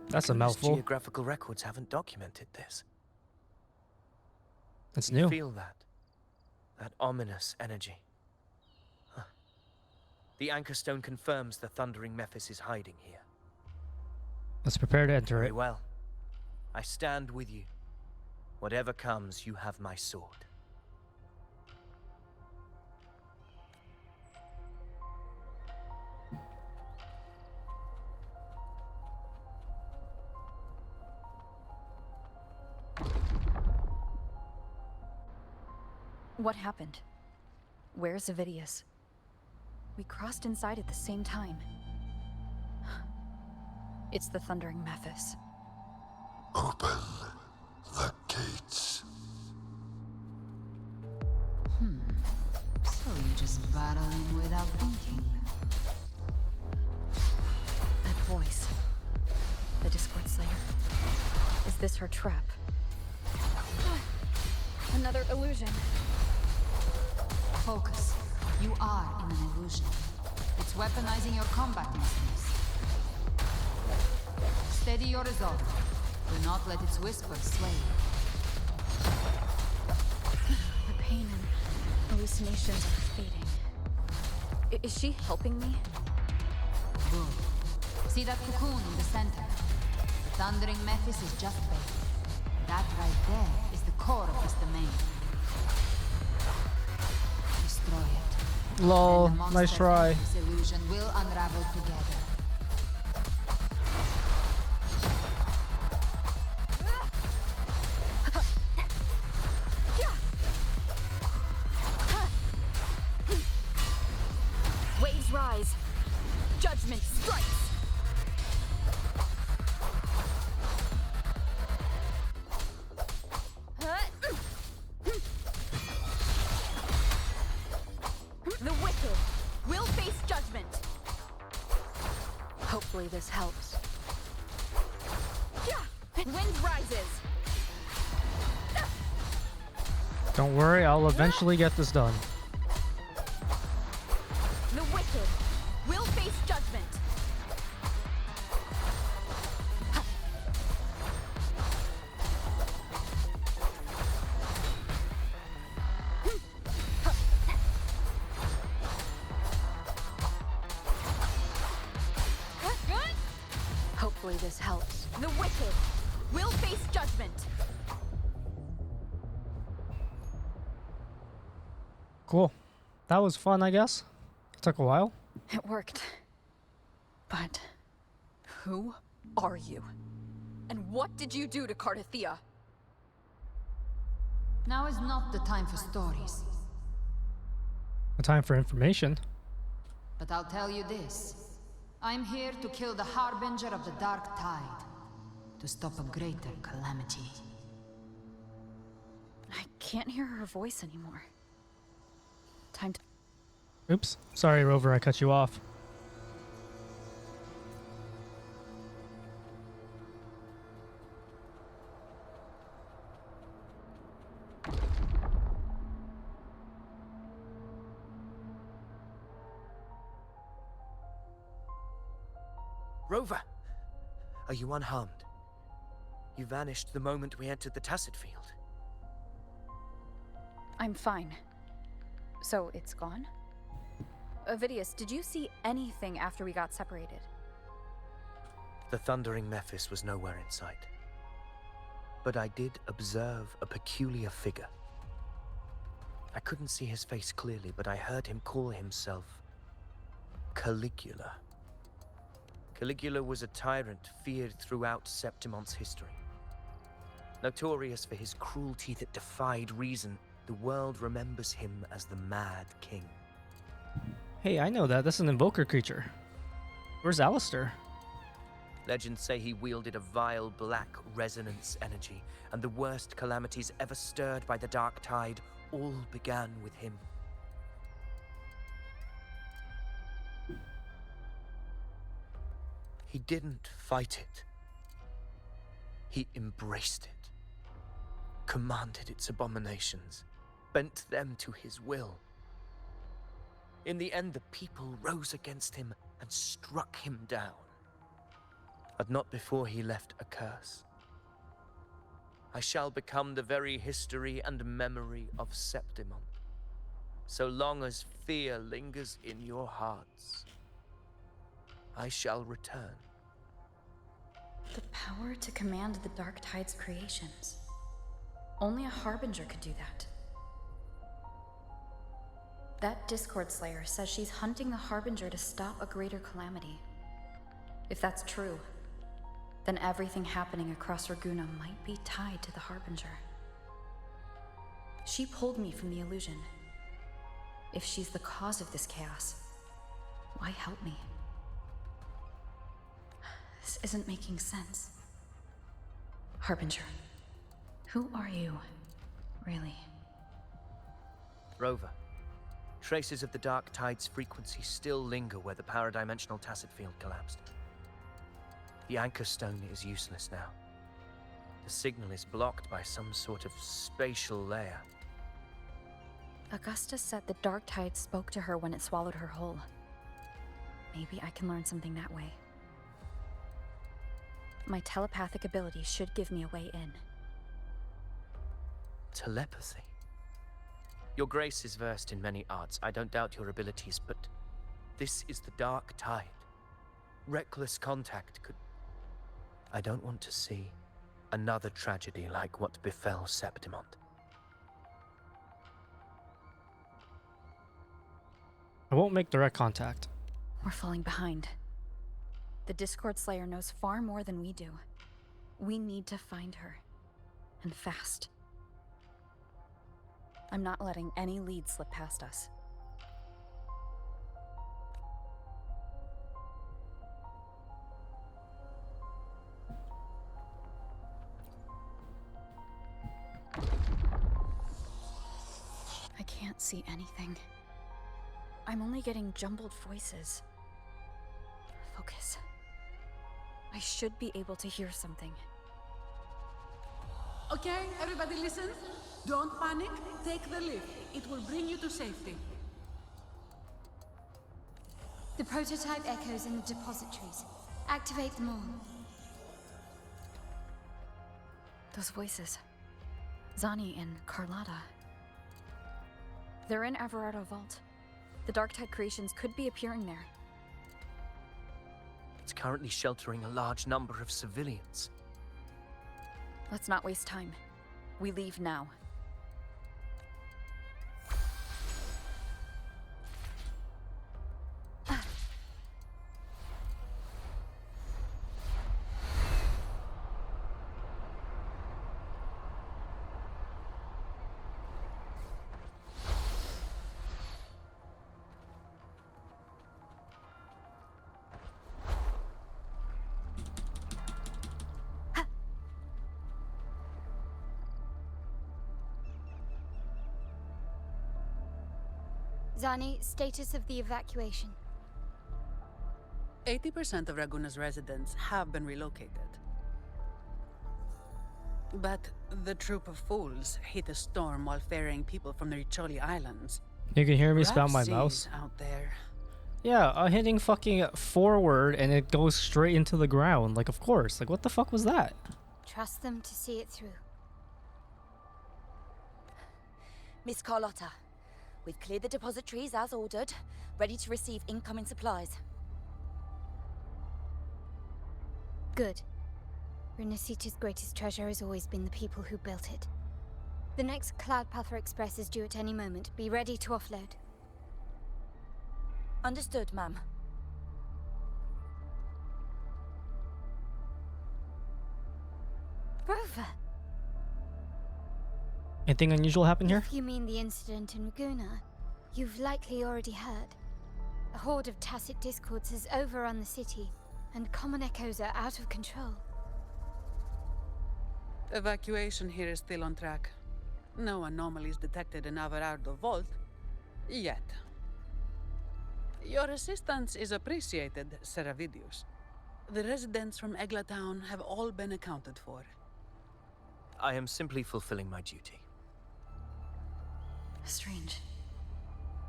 Speaker 1: That's a
Speaker 11: Clueless
Speaker 1: mouthful.
Speaker 11: Geographical records haven't documented this.
Speaker 1: That's
Speaker 11: You
Speaker 1: new.
Speaker 11: feel that? That ominous energy. Huh. The anchor stone confirms the thundering Mephis is hiding here.
Speaker 1: Let's prepare to enter
Speaker 11: Very
Speaker 1: it.
Speaker 11: well. I stand with you. Whatever comes, you have my sword.
Speaker 3: What happened? Where's Avidius? We crossed inside at the same time. It's the Thundering Mephis.
Speaker 7: Open the gates.
Speaker 8: So you just barrel in without thinking.
Speaker 3: That voice. The Discord Slayer. Is this her trap? Another illusion.
Speaker 8: Focus. You are in an illusion. It's weaponizing your combat instincts. Steady your resolve. Do not let its whispers sway you.
Speaker 3: The pain and hallucinations are fading. Is she helping me?
Speaker 8: Good. See that cocoon in the center? The Thundering Mephis is just bait. That right there is the core of this domain. Destroy it.
Speaker 1: Lol,
Speaker 8: And the
Speaker 1: nice
Speaker 8: monster
Speaker 1: try.
Speaker 8: of this illusion will unravel together.
Speaker 3: Waves rise. Judgment strikes. The wicked will face judgment. Hopefully this helps. Wind rises.
Speaker 1: Don't worry, I'll eventually get this done.
Speaker 3: The wicked will face judgment. Hopefully this helps. The wicked will face judgment.
Speaker 1: Cool. That was fun, I guess. Took a while.
Speaker 3: It worked. But who are you? And what did you do to Cardathea?
Speaker 8: Now is not the time for stories.
Speaker 1: A time for information.
Speaker 8: But I'll tell you this. I'm here to kill the Harbinger of the Dark Tide. To stop a greater calamity.
Speaker 3: I can't hear her voice anymore. Time to...
Speaker 1: Oops. Sorry, Rover, I cut you off.
Speaker 11: Rover! Are you unharmed? You vanished the moment we entered the tacit field.
Speaker 3: I'm fine. So it's gone? Avidius, did you see anything after we got separated?
Speaker 11: The thundering Mephis was nowhere in sight. But I did observe a peculiar figure. I couldn't see his face clearly, but I heard him call himself Caligula. Caligula was a tyrant feared throughout Septimon's history. Notorious for his cruelty that defied reason, the world remembers him as the Mad King.
Speaker 1: Hey, I know that. That's an invoker creature. Where's Alistair?
Speaker 11: Legends say he wielded a vile black resonance energy, and the worst calamities ever stirred by the Dark Tide all began with him. He didn't fight it. He embraced it, commanded its abominations, bent them to his will. In the end, the people rose against him and struck him down. But not before he left a curse. I shall become the very history and memory of Septimont, so long as fear lingers in your hearts. I shall return.
Speaker 3: The power to command the Dark Tide's creations. Only a Harbinger could do that. That Discord Slayer says she's hunting the Harbinger to stop a greater calamity. If that's true, then everything happening across Raguna might be tied to the Harbinger. She pulled me from the illusion. If she's the cause of this chaos, why help me? This isn't making sense. Harbinger, who are you, really?
Speaker 11: Rover, traces of the Dark Tide's frequency still linger where the paradimensional tacit field collapsed. The anchor stone is useless now. The signal is blocked by some sort of spatial layer.
Speaker 3: Augusta said the Dark Tide spoke to her when it swallowed her whole. Maybe I can learn something that way. My telepathic ability should give me a way in.
Speaker 11: Telepathy? Your Grace is versed in many arts. I don't doubt your abilities, but this is the Dark Tide. Reckless contact could... I don't want to see another tragedy like what befell Septimont.
Speaker 1: I won't make direct contact.
Speaker 3: We're falling behind. The Discord Slayer knows far more than we do. We need to find her. And fast. I'm not letting any lead slip past us. I can't see anything. I'm only getting jumbled voices. Focus. I should be able to hear something.
Speaker 12: Okay, everybody listen. Don't panic. Take the lift. It will bring you to safety.
Speaker 4: The prototype echoes in the depositories. Activate them all.
Speaker 3: Those voices. Zani and Carlotta. They're in Everardo Vault. The Dark Tide creations could be appearing there.
Speaker 11: It's currently sheltering a large number of civilians.
Speaker 3: Let's not waste time. We leave now.
Speaker 4: Zani, status of the evacuation.
Speaker 12: 80% of Raguna's residents have been relocated. But the troop of fools hit a storm while ferrying people from the Riccioli Islands.
Speaker 1: You can hear me spam
Speaker 12: Rough
Speaker 1: my
Speaker 12: seas
Speaker 1: mouse.
Speaker 12: out there.
Speaker 1: Yeah, I'm hitting fucking forward and it goes straight into the ground. Like, of course. Like, what the fuck was that?
Speaker 4: Trust them to see it through.
Speaker 13: Miss Carlotta, we've cleared the depositories as ordered, ready to receive incoming supplies.
Speaker 4: Good. Renacita's greatest treasure has always been the people who built it. The next Cloudpather Express is due at any moment. Be ready to offload.
Speaker 13: Understood, ma'am.
Speaker 4: Rover!
Speaker 1: Anything unusual happened here?
Speaker 4: If you mean the incident in Raguna, you've likely already heard. A horde of tacit discords has overrun the city, and common echoes are out of control.
Speaker 12: Evacuation here is still on track. No anomalies detected in Averardo Vault. Yet. Your assistance is appreciated, Seravidius. The residents from Eglatown have all been accounted for.
Speaker 11: I am simply fulfilling my duty.
Speaker 3: Strange.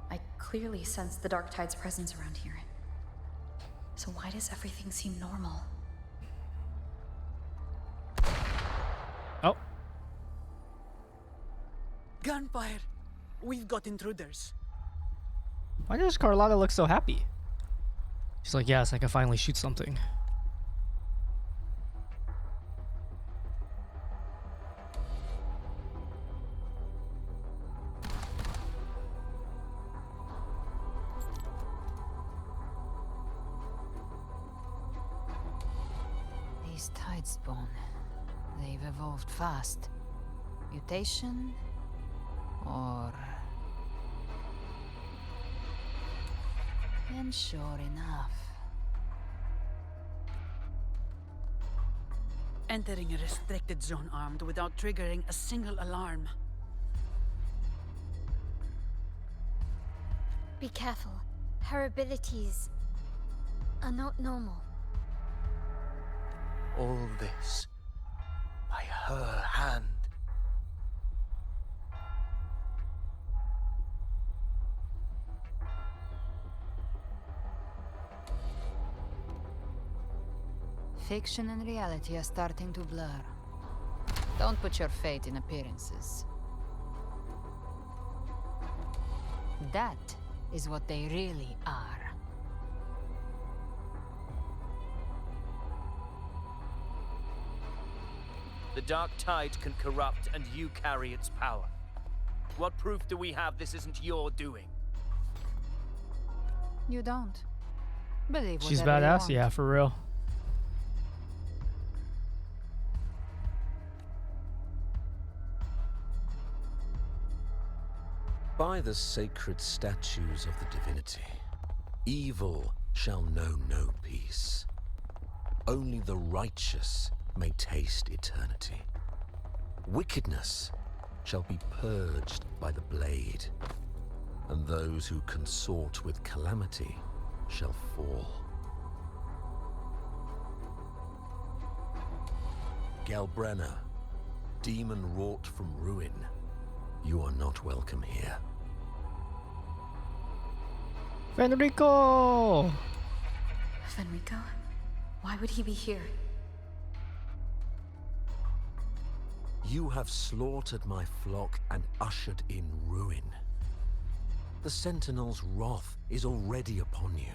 Speaker 3: I clearly sense the Dark Tide's presence around here. So why does everything seem normal?
Speaker 1: Oh.
Speaker 12: Gunfire! We've got intruders.
Speaker 1: Why does Carlotta look so happy? She's like, yes, I can finally shoot something.
Speaker 8: These Tidespawn, they've evolved fast. Mutation? Or... And sure enough.
Speaker 12: Entering a restricted zone armed without triggering a single alarm.
Speaker 4: Be careful. Her abilities are not normal.
Speaker 11: All this by her hand.
Speaker 8: Fiction and reality are starting to blur. Don't put your fate in appearances. That is what they really are.
Speaker 11: The Dark Tide can corrupt, and you carry its power. What proof do we have this isn't your doing?
Speaker 8: You don't. Believe
Speaker 1: She's
Speaker 8: whatever you
Speaker 1: badass?
Speaker 8: want.
Speaker 1: Yeah, for real.
Speaker 14: By the sacred statues of the divinity, evil shall know no peace. Only the righteous may taste eternity. Wickedness shall be purged by the blade, and those who consort with calamity shall fall. Galbrenna, demon wrought from ruin, you are not welcome here.
Speaker 1: Fenrico!
Speaker 3: Fenrico? Why would he be here?
Speaker 14: You have slaughtered my flock and ushered in ruin. The Sentinel's wrath is already upon you.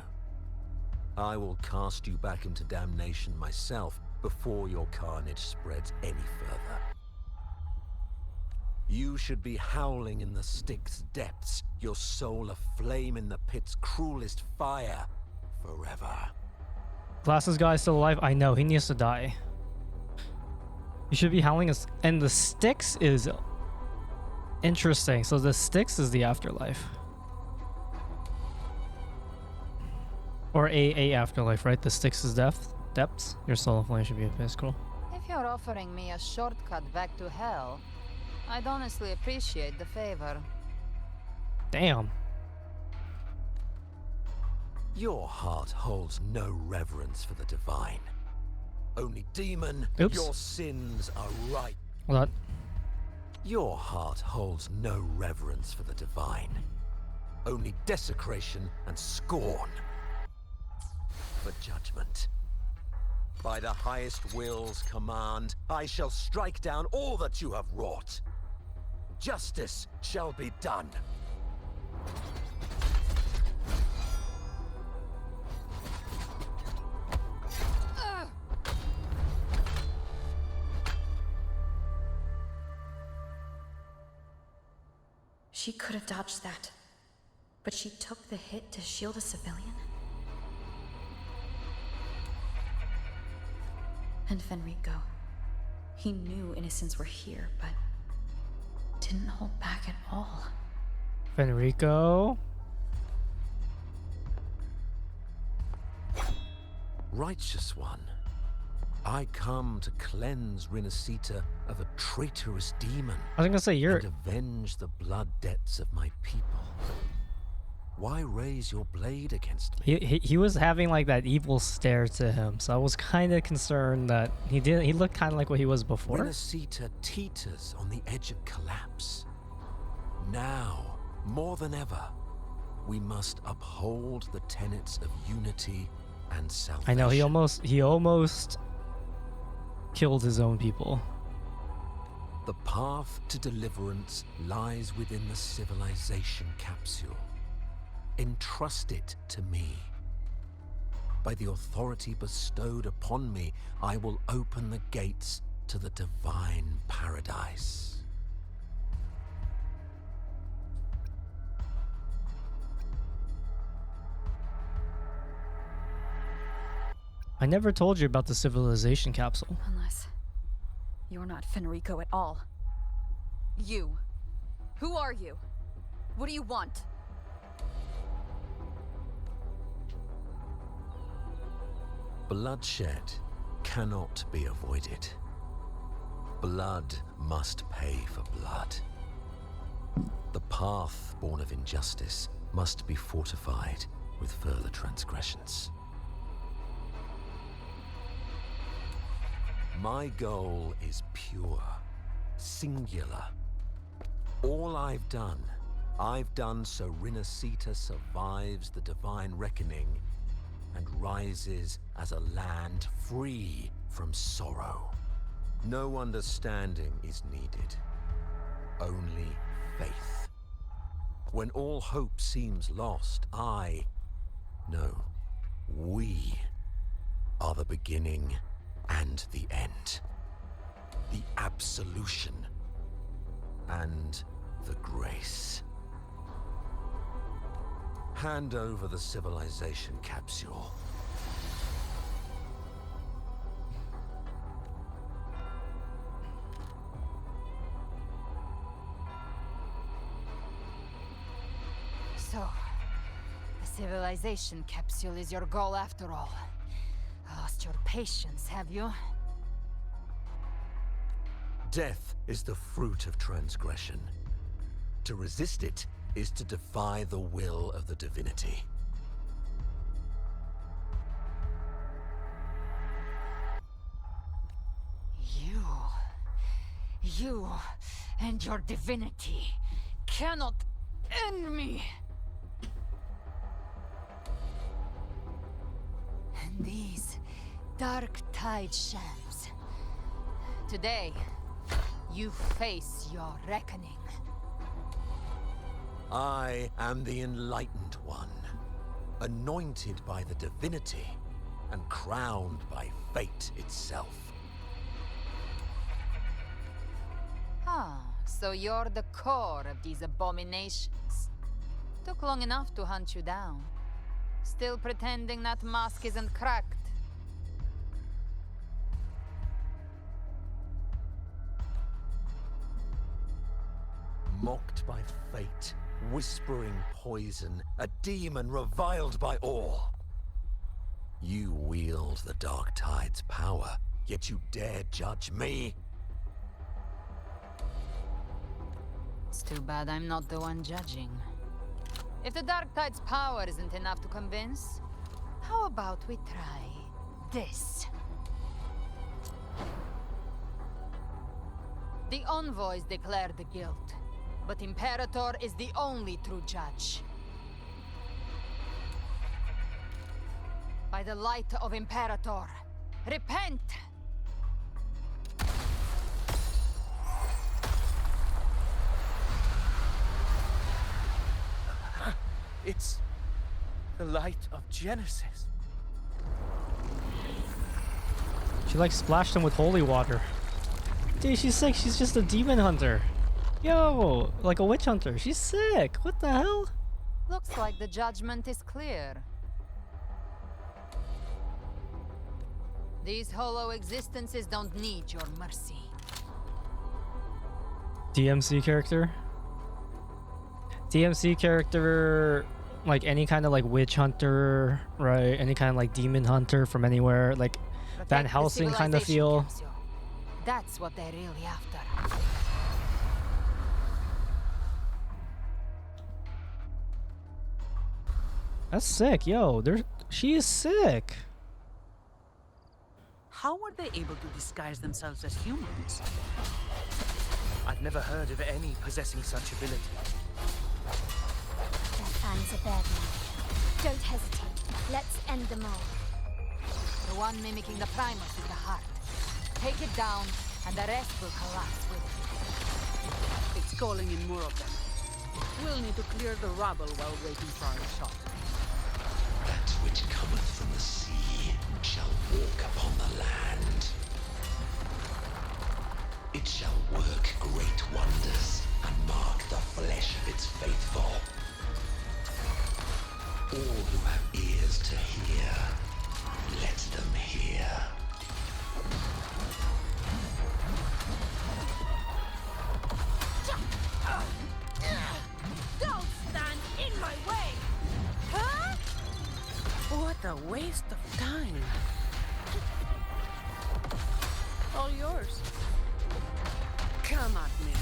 Speaker 14: I will cast you back into damnation myself before your carnage spreads any further. You should be howling in the Styx depths, your soul aflame in the pit's cruelest fire, forever.
Speaker 1: Glasses guy is still alive? I know, he needs to die. You should be howling us. And the Styx is interesting. So the Styx is the afterlife. Or a afterlife, right? The Styx is depths. Your soul of flame should be a physical.
Speaker 8: If you're offering me a shortcut back to hell, I'd honestly appreciate the favor.
Speaker 1: Damn.
Speaker 14: Your heart holds no reverence for the divine. Only demon,
Speaker 1: Oops.
Speaker 14: your sins are right.
Speaker 1: Hold on.
Speaker 14: Your heart holds no reverence for the divine. Only desecration and scorn. For judgment. By the highest will's command, I shall strike down all that you have wrought. Justice shall be done.
Speaker 3: She could have dodged that, but she took the hit to shield a civilian? And Fenrico, he knew innocents were here, but didn't hold back at all.
Speaker 1: Fenrico.
Speaker 14: Righteous one, I come to cleanse Rinasita of a traitorous demon.
Speaker 1: I was gonna say you're.
Speaker 14: And avenge the blood debts of my people. Why raise your blade against me?
Speaker 1: He was having like that evil stare to him, so I was kind of concerned that he looked kind of like what he was before.
Speaker 14: Rinasita teeters on the edge of collapse. Now, more than ever, we must uphold the tenets of unity and salvation.
Speaker 1: I know he almost killed his own people.
Speaker 14: The path to deliverance lies within the civilization capsule. Entrust it to me. By the authority bestowed upon me, I will open the gates to the divine paradise.
Speaker 1: I never told you about the civilization capsule.
Speaker 3: Unless you're not Fenrico at all. You. Who are you? What do you want?
Speaker 14: Bloodshed cannot be avoided. Blood must pay for blood. The path born of injustice must be fortified with further transgressions. My goal is pure, singular. All I've done so Rinasita survives the divine reckoning and rises as a land free from sorrow. No understanding is needed, only faith. When all hope seems lost, we are the beginning and the end. The absolution and the grace. Hand over the civilization capsule.
Speaker 8: So, the civilization capsule is your goal after all. Lost your patience, have you?
Speaker 14: Death is the fruit of transgression. To resist it is to defy the will of the divinity.
Speaker 8: You and your divinity cannot end me. And these dark tide shams. Today, you face your reckoning.
Speaker 14: I am the Enlightened One, anointed by the divinity and crowned by fate itself.
Speaker 8: Ah, so you're the core of these abominations. Took long enough to hunt you down. Still pretending that mask isn't cracked.
Speaker 14: Mocked by fate, whispering poison, a demon reviled by all. You wield the Dark Tide's power, yet you dare judge me?
Speaker 8: It's too bad I'm not the one judging. If the Dark Tide's power isn't enough to convince, how about we try this? The envoys declare the guilt, but Imperator is the only true judge. By the light of Imperator, repent!
Speaker 10: It's the light of Genesis.
Speaker 1: She like splashed him with holy water. Dude, she's sick. She's just a demon hunter. Yo, like a witch hunter. She's sick. What the hell?
Speaker 8: Looks like the judgment is clear. These hollow existences don't need your mercy.
Speaker 1: DMC character? DMC character like any kind of like witch hunter, right? Any kind of like demon hunter from anywhere, like Van
Speaker 8: Protect the
Speaker 1: Helsing kind of
Speaker 8: civilization,
Speaker 1: feel.
Speaker 8: Capsule. That's what they're really after.
Speaker 1: That's sick, yo. She is sick.
Speaker 12: How were they able to disguise themselves as humans?
Speaker 11: I've never heard of any possessing such ability.
Speaker 4: Their plans are bad now. Don't hesitate. Let's end them all.
Speaker 8: The one mimicking the Primus is the heart. Take it down, and the rest will collapse with it.
Speaker 12: It's calling in more of them. We'll need to clear the rubble while waiting for our shot.
Speaker 14: That which cometh from the sea shall walk upon the land. It shall work great wonders and mark the flesh of its faithful. All who have ears to hear, let them hear.
Speaker 13: Don't stand in my way! Huh?
Speaker 12: What a waste of time. All yours. Come at me.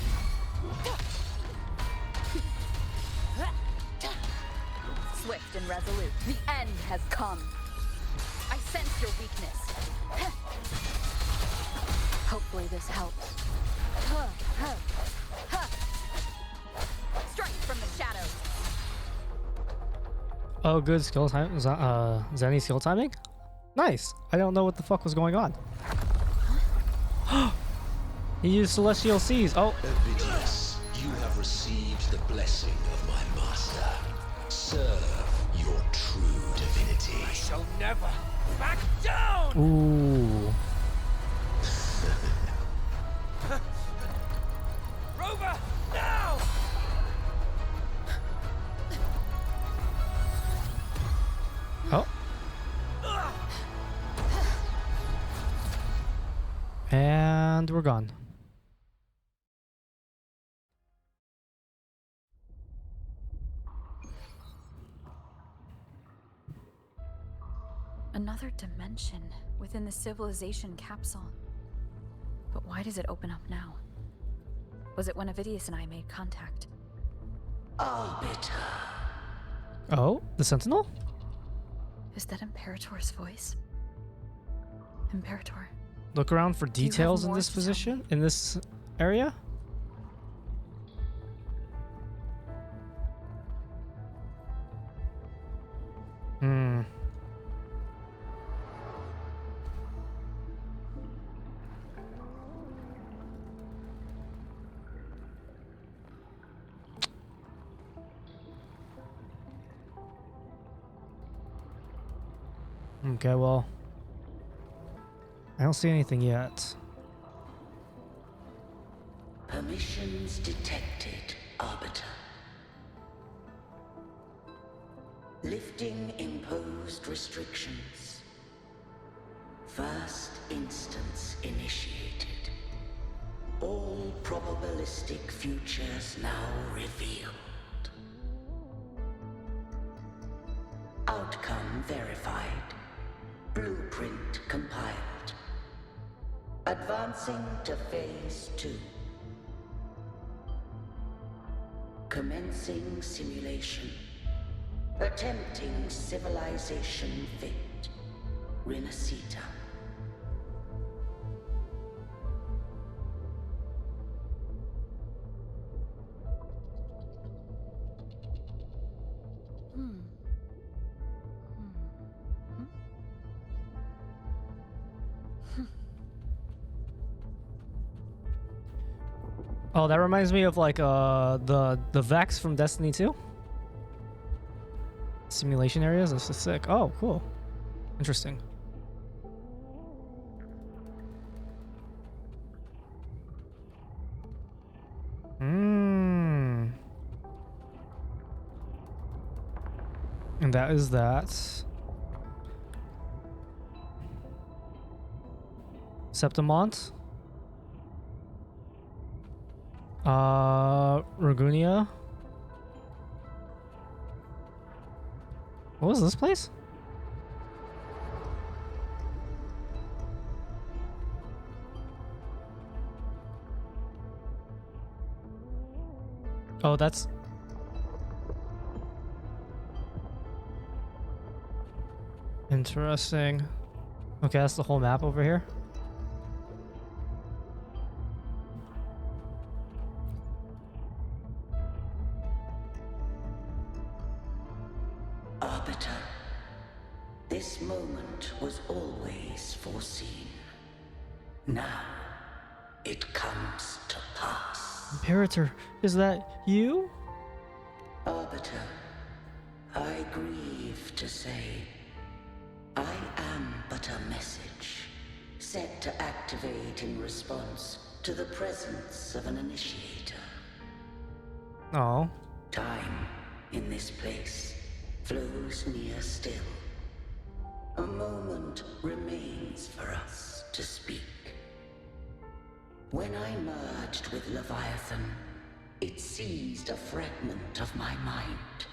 Speaker 13: Swift and resolute. The end has come. I sense your weakness. Hopefully this helps. Strike from the shadows.
Speaker 1: Oh, good skill time. Zenny skill timing? Nice. I don't know what the fuck was going on. He used Celestial Seas. Oh.
Speaker 14: Ovidius, you have received the blessing of my master. Serve your true divinity.
Speaker 10: I shall never back down!
Speaker 1: Ooh.
Speaker 10: Rover, now!
Speaker 1: Oh. And we're gone.
Speaker 3: Another dimension within the civilization capsule. But why does it open up now? Was it when Ovidius and I made contact?
Speaker 14: Arbiter.
Speaker 1: Oh, the Sentinel?
Speaker 3: Is that Imperator's voice? Imperator.
Speaker 1: Look around for
Speaker 3: you have
Speaker 1: details in
Speaker 3: more
Speaker 1: this
Speaker 3: to tell
Speaker 1: position, in this area. Hmm. Okay, well, I don't see anything yet.
Speaker 15: Permissions detected, Arbiter. Lifting imposed restrictions. First instance initiated. All probabilistic futures now revealed. Outcome verified. Blueprint compiled. Advancing to Phase 2. Commencing simulation. Attempting civilization fit. Renacita.
Speaker 1: Oh, that reminds me of like the Vex from Destiny 2. Simulation areas. This is sick. Oh, cool. Interesting. Hmm. And that is that. Septimont. Ragunia. What was this place? Oh, that's... Interesting. Okay, that's the whole map over here.
Speaker 15: Arbiter, this moment was always foreseen. Now, it comes to pass.
Speaker 1: Imperator, is that you?
Speaker 15: Arbiter, I grieve to say, I am but a message, set to activate in response to the presence of an initiator.
Speaker 1: Oh.
Speaker 15: Time, in this place, flows near still. A moment remains for us to speak. When I merged with Leviathan, it seized a fragment of my mind,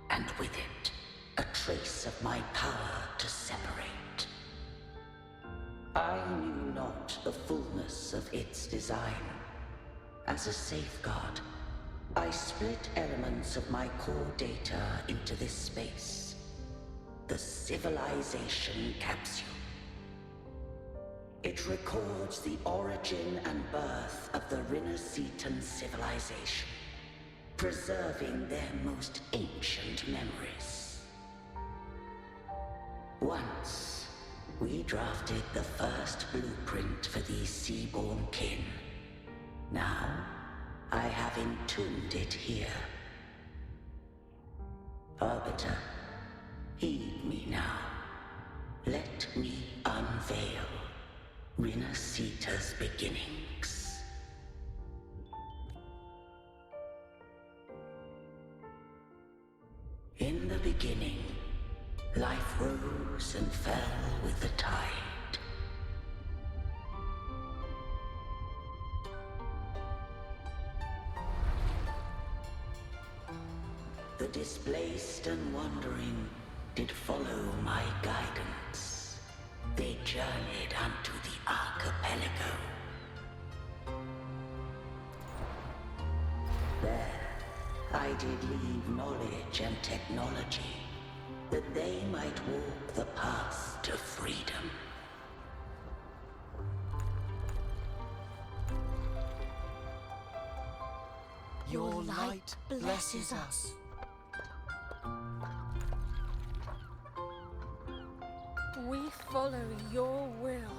Speaker 15: and with it, a trace of my power to separate. I knew not the fullness of its design. As a safeguard, I split elements of my core data into this space. The civilization capsule. It records the origin and birth of the Rinnesetan civilization, preserving their most ancient memories. Once, we drafted the first blueprint for these seaborn kin. Now, I have entombed it here. Arbiter, heed me now. Let me unveil Rinneseta's beginnings. In the beginning, life rose and fell with the tide. The displaced and wandering did follow my guidance. They journeyed unto the archipelago. There, I did leave knowledge and technology, that they might walk the path to freedom.
Speaker 10: Your light blesses us.
Speaker 16: We follow your will.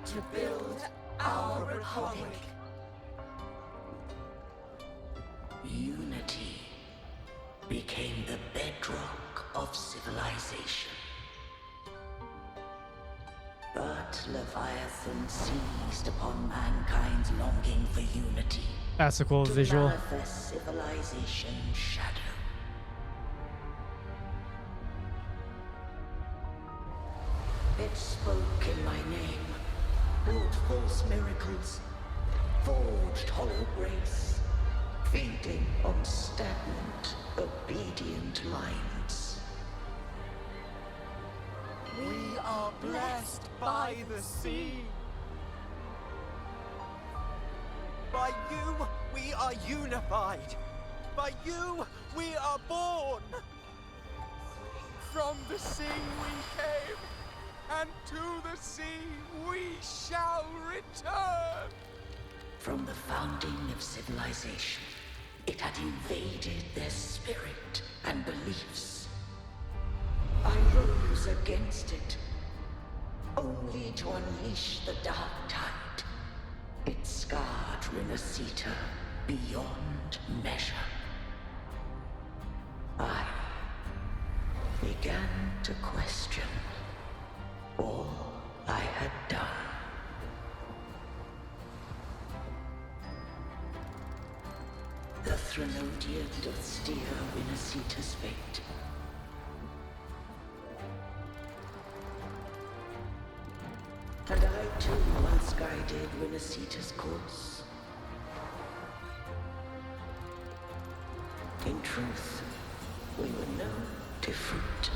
Speaker 15: To build our republic. Unity became the bedrock of civilization. But Leviathan seized upon mankind's longing for unity.
Speaker 1: That's a cool
Speaker 15: to
Speaker 1: visual.
Speaker 15: manifest civilization's shadow. It spoke in my name, wrought false miracles, forged hollow grace, feeding on stagnant, obedient minds.
Speaker 10: We are blessed by the sea. By you, we are unified. By you, we are born. From the sea we came, and to the sea we shall return.
Speaker 15: From the founding of civilization, it had invaded their spirit and beliefs. I rose against it, only to unleash the dark tide. It scarred Rinneseta beyond measure. I began to question all I had done. The Threnodian doth steer Rinneseta's fate. And I too once guided Rinneseta's course. In truth, we were no different.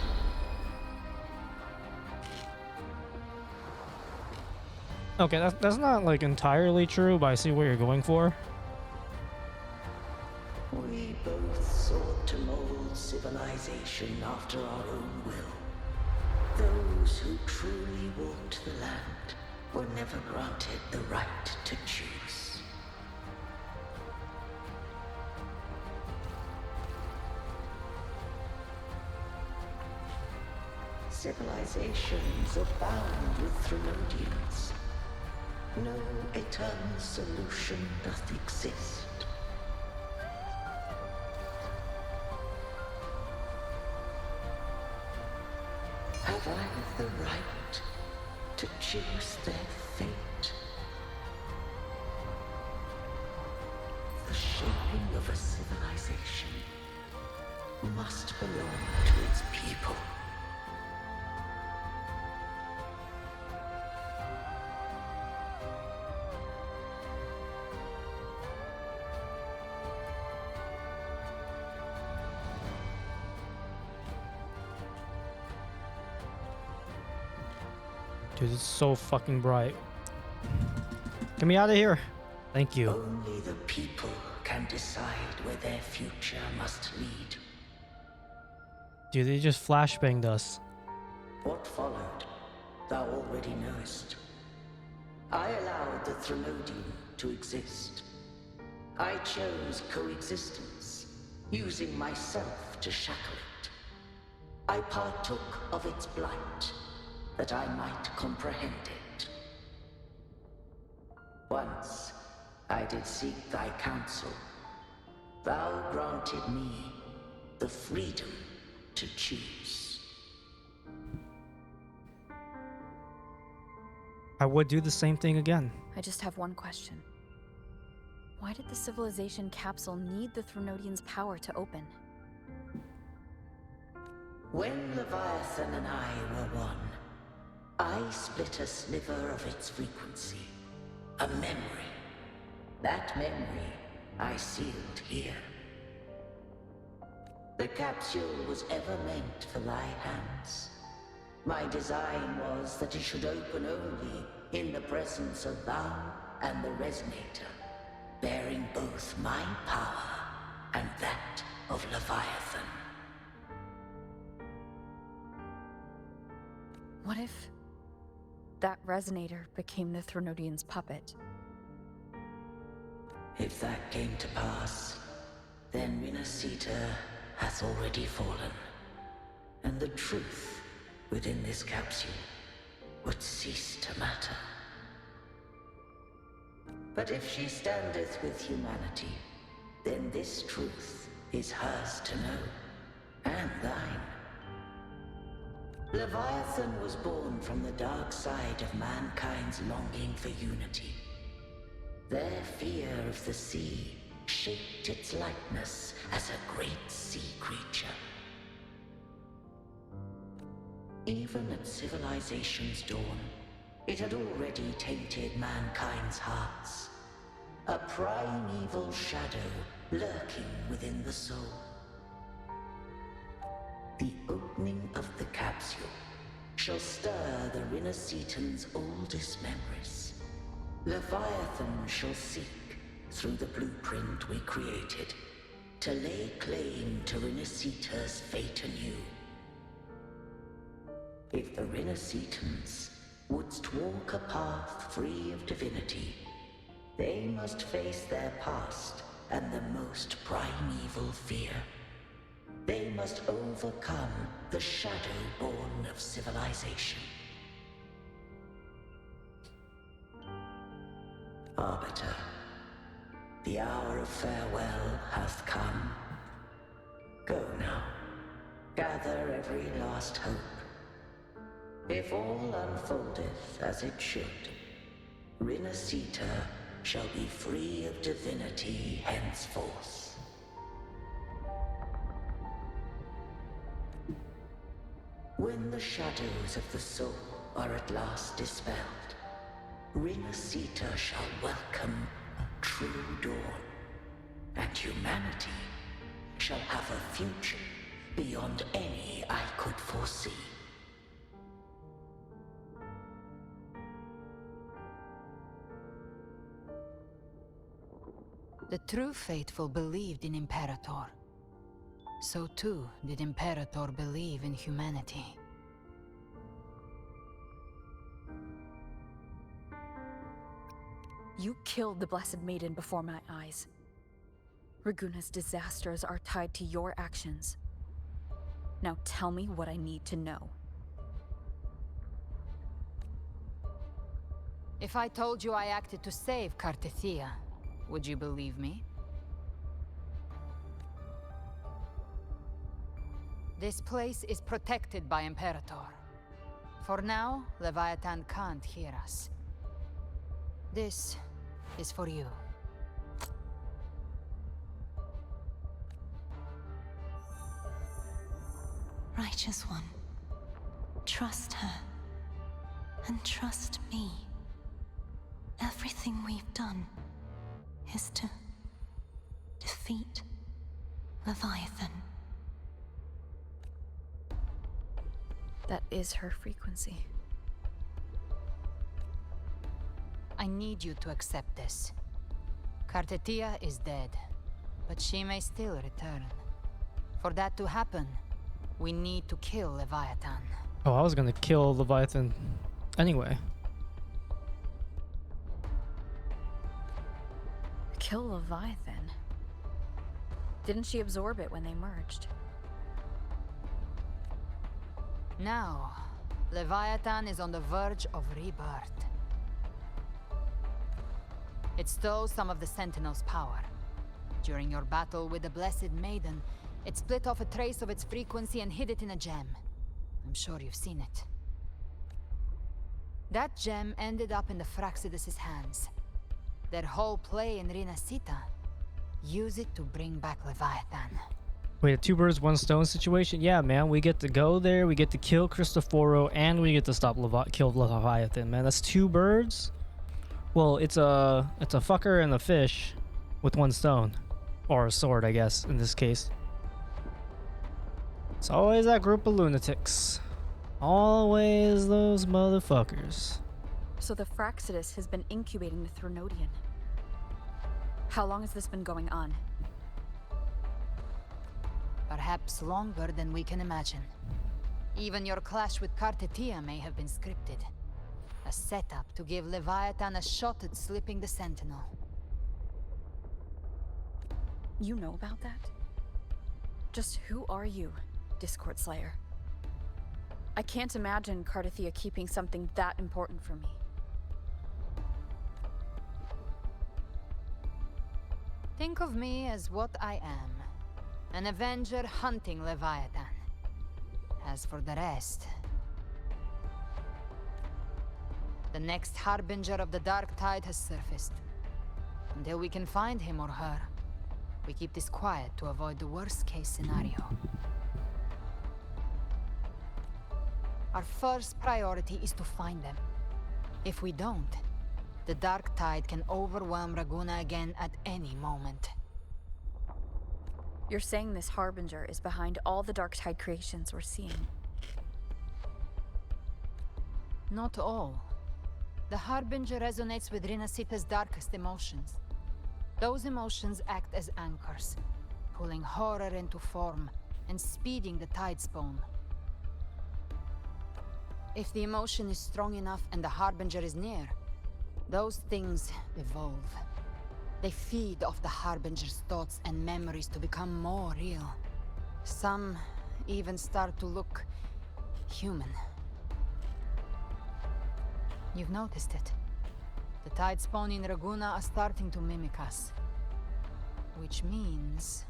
Speaker 1: Okay, that's not like entirely true, but I see what you're going for.
Speaker 15: We both sought to mold civilization after our own will. Those who truly walked the land were never granted the right to choose. Civilizations abound with Thrunodians. No eternal solution doth exist. Have I the right to choose their fate? The shaping of a civilization must belong to its people.
Speaker 1: Dude, it's so fucking bright. Get me out of here. Thank you.
Speaker 15: Only the people can decide where their future must lead.
Speaker 1: Dude, they just flashbanged us.
Speaker 15: What followed, thou already knowest. I allowed the Thrunodian to exist. I chose coexistence, using myself to shackle it. I partook of its blight, that I might comprehend it. Once, I did seek thy counsel. Thou granted me the freedom to choose.
Speaker 1: I would do the same thing again.
Speaker 3: I just have one question. Why did the civilization capsule need the Thrunodian's power to open?
Speaker 15: When Leviathan and I were one, I split a sliver of its frequency. A memory. That memory I sealed here. The capsule was ever meant for thy hands. My design was that it should open only in the presence of thou and the Resonator, bearing both my power and that of Leviathan.
Speaker 3: What if that Resonator became the Thrunodian's puppet?
Speaker 15: If that came to pass, then Renacita hath already fallen, and the truth within this capsule would cease to matter. But if she standeth with humanity, then this truth is hers to know, and thine. Leviathan was born from the dark side of mankind's longing for unity. Their fear of the sea shaped its likeness as a great sea creature. Even at civilization's dawn, it had already tainted mankind's hearts. A primeval shadow lurking within the soul. The opening of the capsule shall stir the Renacetan's oldest memories. Leviathan shall seek, through the blueprint we created, to lay claim to Renacita's fate anew. If the Renacitans wouldst walk a path free of divinity, they must face their past and the most primeval fear. They must overcome the shadow born of civilization. Arbiter, the hour of farewell hath come. Go now, gather every last hope. If all unfoldeth as it should, Renacita shall be free of divinity henceforth. When the shadows of the soul are at last dispelled, Renacita shall welcome a true dawn, and humanity shall have a future beyond any I could foresee.
Speaker 8: The true faithful believed in Imperator. So too did Imperator believe in humanity.
Speaker 3: You killed the Blessed Maiden before my eyes. Raguna's disasters are tied to your actions. Now tell me what I need to know.
Speaker 8: If I told you I acted to save Cartethia, would you believe me? This place is protected by Imperator. For now, Leviathan can't hear us. This is for you.
Speaker 17: Righteous One, trust her, and trust me. Everything we've done is to defeat Leviathan.
Speaker 3: That is her frequency.
Speaker 8: I need you to accept this. Cartethia is dead, but she may still return. For that to happen, we need to kill Leviathan.
Speaker 1: Oh, I was gonna kill Leviathan anyway.
Speaker 3: Kill Leviathan? Didn't she absorb it when they merged?
Speaker 8: Now, Leviathan is on the verge of rebirth. It stole some of the Sentinel's power. During your battle with the Blessed Maiden, it split off a trace of its frequency and hid it in a gem. I'm sure you've seen it. That gem ended up in the Fraxidus' hands. Their whole play in Rinasita, use it to bring back Leviathan.
Speaker 1: Wait, a two birds, one stone situation? Yeah, man, we get to go there, we get to kill Cristoforo, and we get to stop kill Leviathan, man. That's two birds? Well, it's a fucker and a fish with one stone. Or a sword, I guess, in this case. It's always that group of lunatics. Always those motherfuckers.
Speaker 3: So the Fraxidus has been incubating the Thronodian. How long has this been going on?
Speaker 8: Perhaps longer than we can imagine. Even your clash with Cartethia may have been scripted. A setup to give Leviathan a shot at slipping the Sentinel.
Speaker 3: You know about that? Just who are you, Discord Slayer? I can't imagine Cartethia keeping something that important from me.
Speaker 8: Think of me as what I am. An Avenger hunting Leviathan. As for the rest... The next Harbinger of the Dark Tide has surfaced. Until we can find him or her, we keep this quiet to avoid the worst-case scenario. Our first priority is to find them. If we don't, the Dark Tide can overwhelm Raguna again at any moment.
Speaker 3: You're saying this Harbinger is behind all the Dark Tide creations we're seeing?
Speaker 8: Not all. The Harbinger resonates with Rinasita's darkest emotions. Those emotions act as anchors, pulling horror into form and speeding the Tidespawn. If the emotion is strong enough and the Harbinger is near, those things evolve. They feed off the Harbinger's thoughts and memories to become more real. Some even start to look human. You've noticed it. The Tidespawn in Raguna are starting to mimic us. Which means...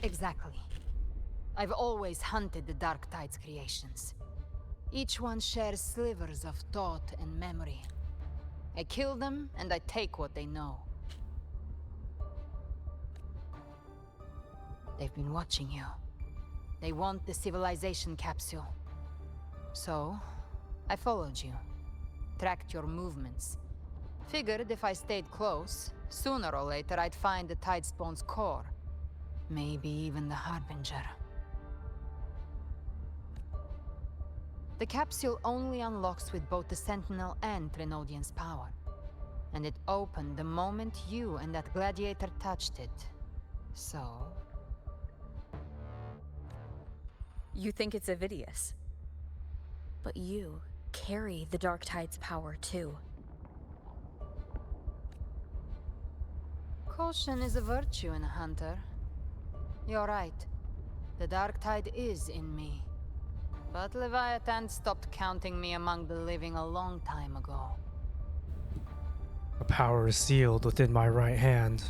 Speaker 8: Exactly. I've always hunted the Dark Tide's creations. Each one shares slivers of thought and memory. I kill them, and I take what they know. They've been watching you. They want the civilization capsule. So, I followed you, tracked your movements, Figured if I stayed close, sooner or later I'd find the Tidespawn's core. Maybe even the Harbinger. The capsule only unlocks with both the Sentinel and Trinodian's power. And it opened the moment you and that gladiator touched it. So...
Speaker 3: You think it's Avidius. But you carry the Dark Tide's power too.
Speaker 8: Caution is a virtue in a hunter. You're right. The Dark Tide is in me. But Leviathan stopped counting me among the living a long time ago.
Speaker 1: The power is sealed within my right hand.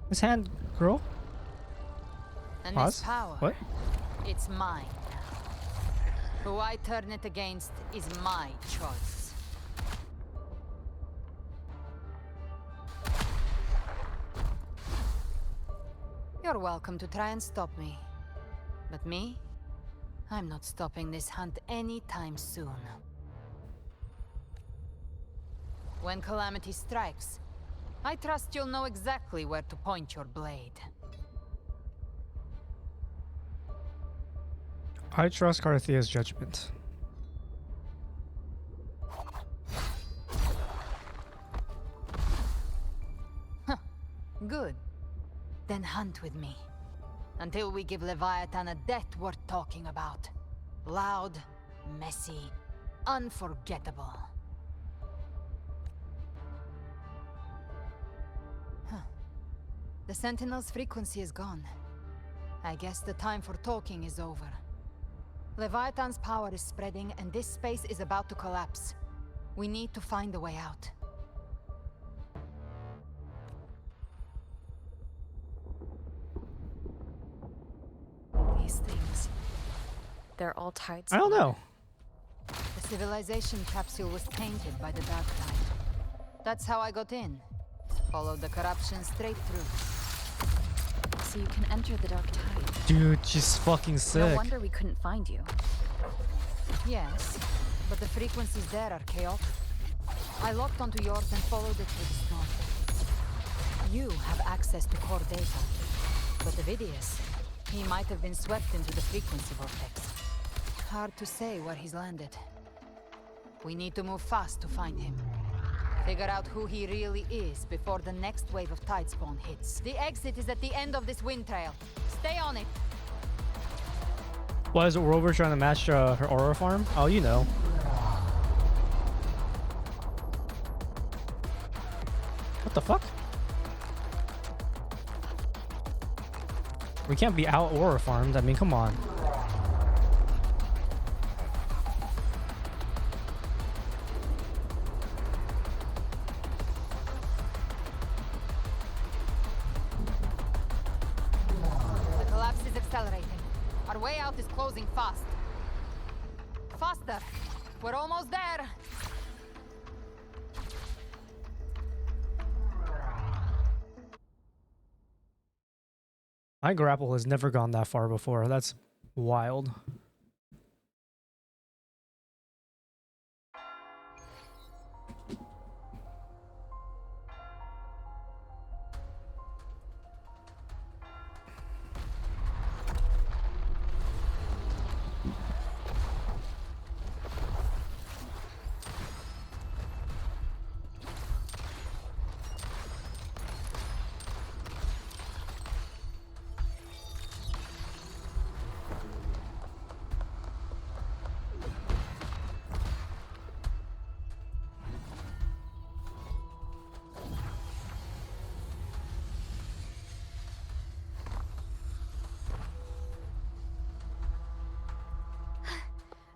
Speaker 1: This hand, girl?
Speaker 8: And
Speaker 1: Pause?
Speaker 8: this power,
Speaker 1: What?
Speaker 8: it's mine now. Who I turn it against is my choice. You're welcome to try and stop me. But me? I'm not stopping this hunt anytime soon. When calamity strikes, I trust you'll know exactly where to point your blade.
Speaker 1: I trust Carthia's judgment.
Speaker 8: Huh. Good. Then hunt with me. Until we give Leviathan a death worth talking about. Loud, messy, unforgettable. Huh. The Sentinel's frequency is gone. I guess the time for talking is over. Leviathan's power is spreading, and this space is about to collapse. We need to find a way out.
Speaker 3: These things. They're all tides.
Speaker 1: I don't know.
Speaker 8: The civilization capsule was tainted by the Dark Tide. That's how I got in. Followed the corruption straight through.
Speaker 3: So you can enter the Dark Tide.
Speaker 1: Dude, she's fucking sick.
Speaker 3: No wonder we couldn't find you.
Speaker 8: Yes, but the frequencies there are chaotic. I locked onto yours and followed it through the storm. You have access to core data, but Avidius, he might have been swept into the frequency vortex. Hard to say where he's landed. We need to move fast to find him. Figure out who he really is before the next wave of Tidespawn hits. The exit is at the end of this wind trail. Stay on it.
Speaker 1: Why is it Rover trying to match her aura farm? Oh, you know. What the fuck? We can't be out aura farmed. I mean, come on.
Speaker 8: The collapse is accelerating. Our way out is closing fast. Faster! We're almost there!
Speaker 1: My grapple has never gone that far before. That's wild.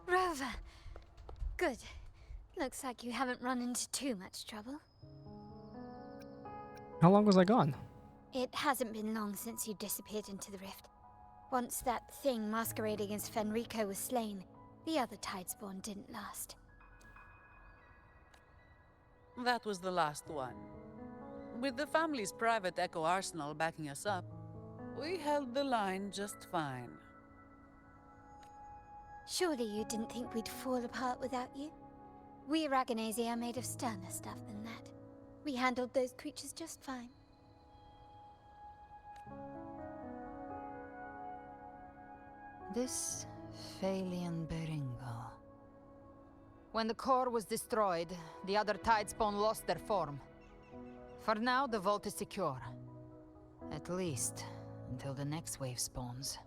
Speaker 2: Rover. Good. Looks like you haven't run into too much trouble.
Speaker 1: How long was I gone?
Speaker 2: It hasn't been long since you disappeared into the rift. Once that thing masquerading as Fenrico was slain, the other Tidespawn didn't last.
Speaker 12: That was the last one. With the family's private Echo Arsenal backing us up, we held the line just fine.
Speaker 2: Surely you didn't think we'd fall apart without you? We Raganesi are made of sterner stuff than that. We handled those creatures just fine.
Speaker 8: This Phalian Beringo. When the core was destroyed, the other Tidespawn lost their form. For now, the vault is secure. At least, until the next wave spawns.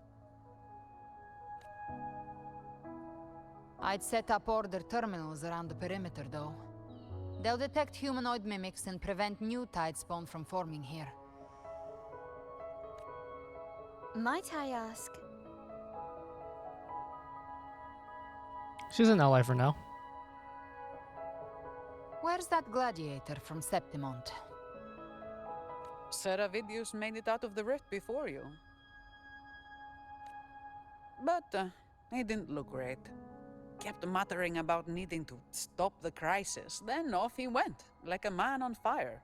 Speaker 8: I'd set up order terminals around the perimeter, though. They'll detect humanoid mimics and prevent new Tidespawn from forming here.
Speaker 2: Might I ask?
Speaker 1: She's an ally for now.
Speaker 8: Where's that gladiator from Septimont?
Speaker 12: Seravidius made it out of the rift before you. But he didn't look great. Kept muttering about needing to stop the crisis, then off he went, like a man on fire.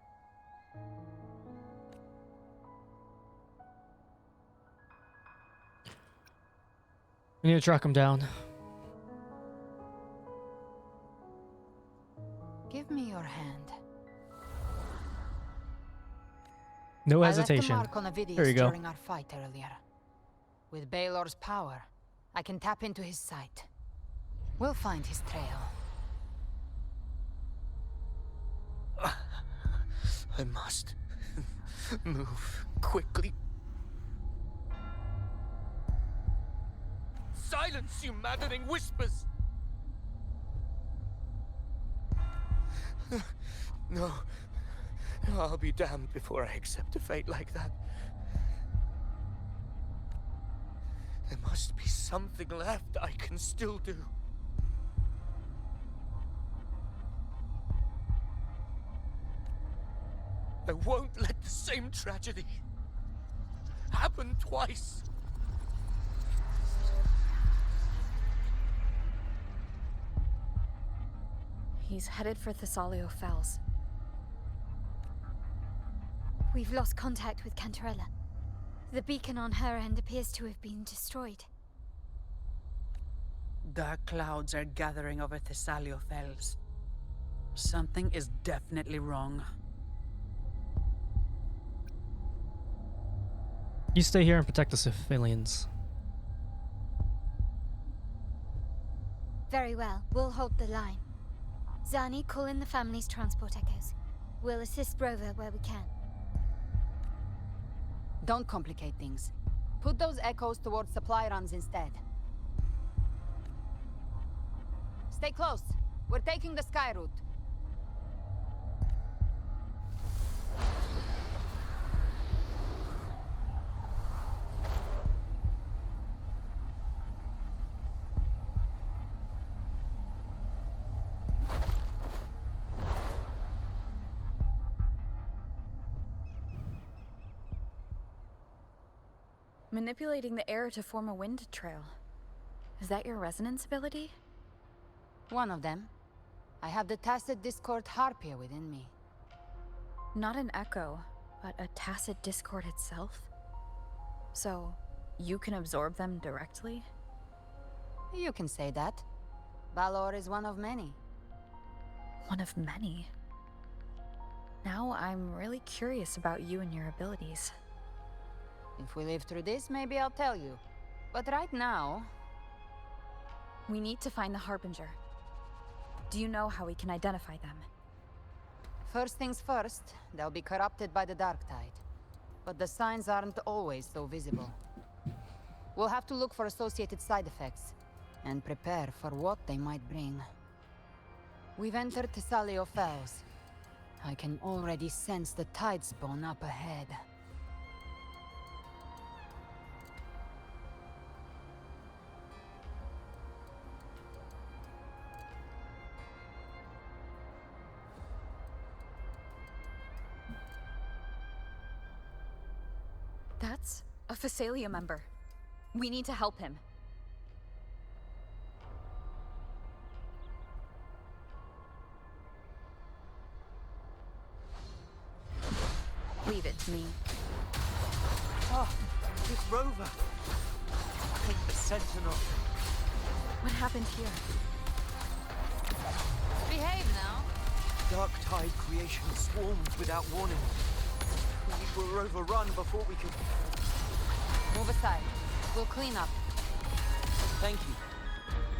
Speaker 1: We need to track him down.
Speaker 8: Give me your hand.
Speaker 1: No
Speaker 8: I
Speaker 1: hesitation.
Speaker 8: left a mark on Avidius
Speaker 1: There you go.
Speaker 8: during our fight earlier. With Baelor's power, I can tap into his sight. We'll find his trail.
Speaker 11: I must move quickly. Silence, you maddening whispers! No. I'll be damned before I accept a fate like that. There must be something left I can still do. I won't let the same tragedy happen twice.
Speaker 3: He's headed for Thessalio Fells.
Speaker 2: We've lost contact with Cantarella. The beacon on her end appears to have been destroyed.
Speaker 12: Dark clouds are gathering over Thessalio Fells. Something is definitely wrong.
Speaker 1: You stay here and protect the civilians.
Speaker 2: Very well, we'll hold the line. Zani, call in the family's transport echoes. We'll assist Rover where we can.
Speaker 8: Don't complicate things. Put those echoes towards supply runs instead. Stay close. We're taking the sky route.
Speaker 3: Manipulating the air to form a wind trail. Is that your resonance ability?
Speaker 8: One of them. I have the Tacit Discord Harpia within me.
Speaker 3: Not an echo, but a tacit discord itself? So, you can absorb them directly?
Speaker 8: You can say that. Balor is one of many.
Speaker 3: One of many? Now I'm really curious about you and your abilities.
Speaker 8: If we live through this, maybe I'll tell you. But right now...
Speaker 3: We need to find the Harbinger. Do you know how we can identify them?
Speaker 8: First things first, they'll be corrupted by the Dark Tide. But the signs aren't always so visible. We'll have to look for associated side effects, and prepare for what they might bring. We've entered Thessalio Fells. I can already sense the Tidespawn up ahead.
Speaker 3: That's a Phasalia member. We need to help him. Leave it to me.
Speaker 11: Ah, it's Rover. I think the Sentinel.
Speaker 3: What happened here?
Speaker 8: Behave now.
Speaker 11: Dark tide creation swarmed without warning. We were overrun before we could...
Speaker 8: Move aside. We'll clean up.
Speaker 11: Thank you.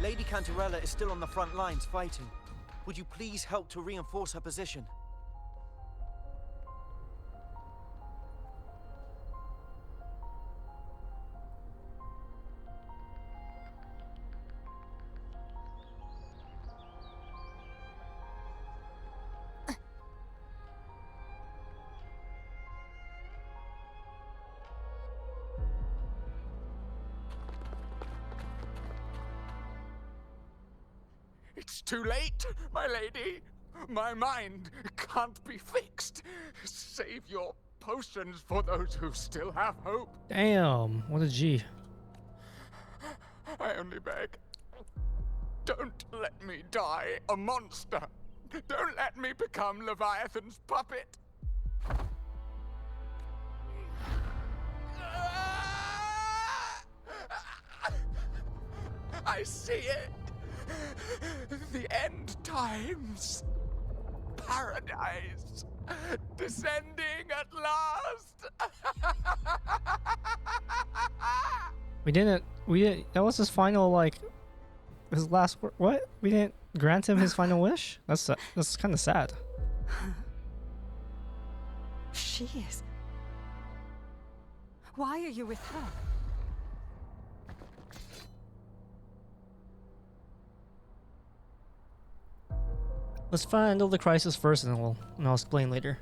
Speaker 11: Lady Cantarella is still on the front lines fighting. Would you please help to reinforce her position?
Speaker 10: It's too late, my lady. My mind can't be fixed. Save your potions for those who still have hope.
Speaker 1: Damn, what a G.
Speaker 10: I only beg. Don't let me die a monster. Don't let me become Leviathan's puppet. I see it. The end times. Paradise. Descending at last.
Speaker 1: We didn't, that was his final, like, his last, what? We didn't grant him his final wish? That's kind of sad.
Speaker 9: She is. Why are you with her?
Speaker 1: Let's handle the crisis first, and I'll explain later.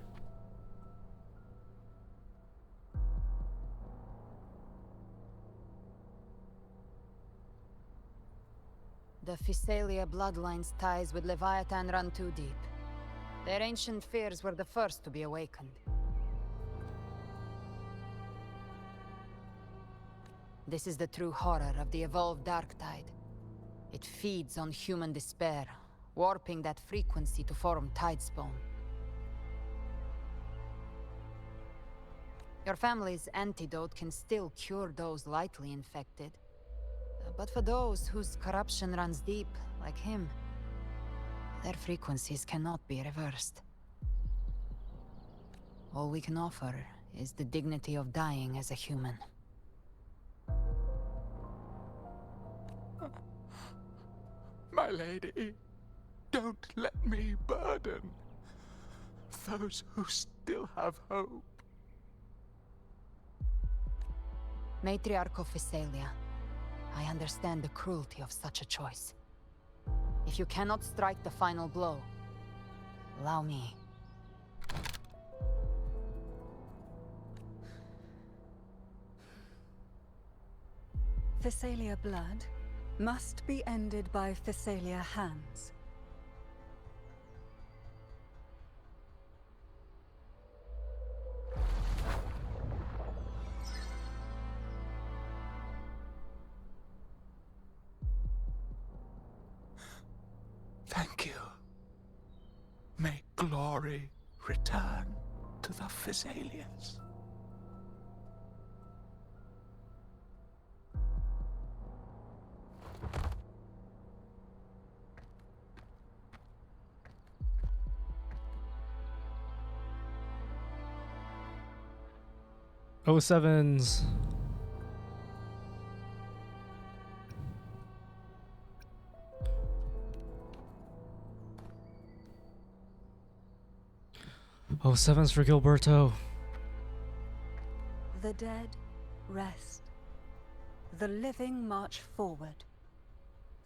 Speaker 8: The Physalia bloodline's ties with Leviathan run too deep. Their ancient fears were the first to be awakened. This is the true horror of the evolved Dark Tide. It feeds on human despair, warping that frequency to form Tidespawn. Your family's antidote can still cure those lightly infected. But for those whose corruption runs deep, like him, their frequencies cannot be reversed. All we can offer is the dignity of dying as a human.
Speaker 10: My lady, don't let me burden those who still have hope.
Speaker 8: Matriarch of Physalia, I understand the cruelty of such a choice. If you cannot strike the final blow, allow me.
Speaker 9: Physalia blood must be ended by Physalia hands.
Speaker 10: Thank you. May glory return to the Physalians.
Speaker 1: Oh, sevens. Oh, sevens for Gilberto.
Speaker 9: The dead rest. The living march forward.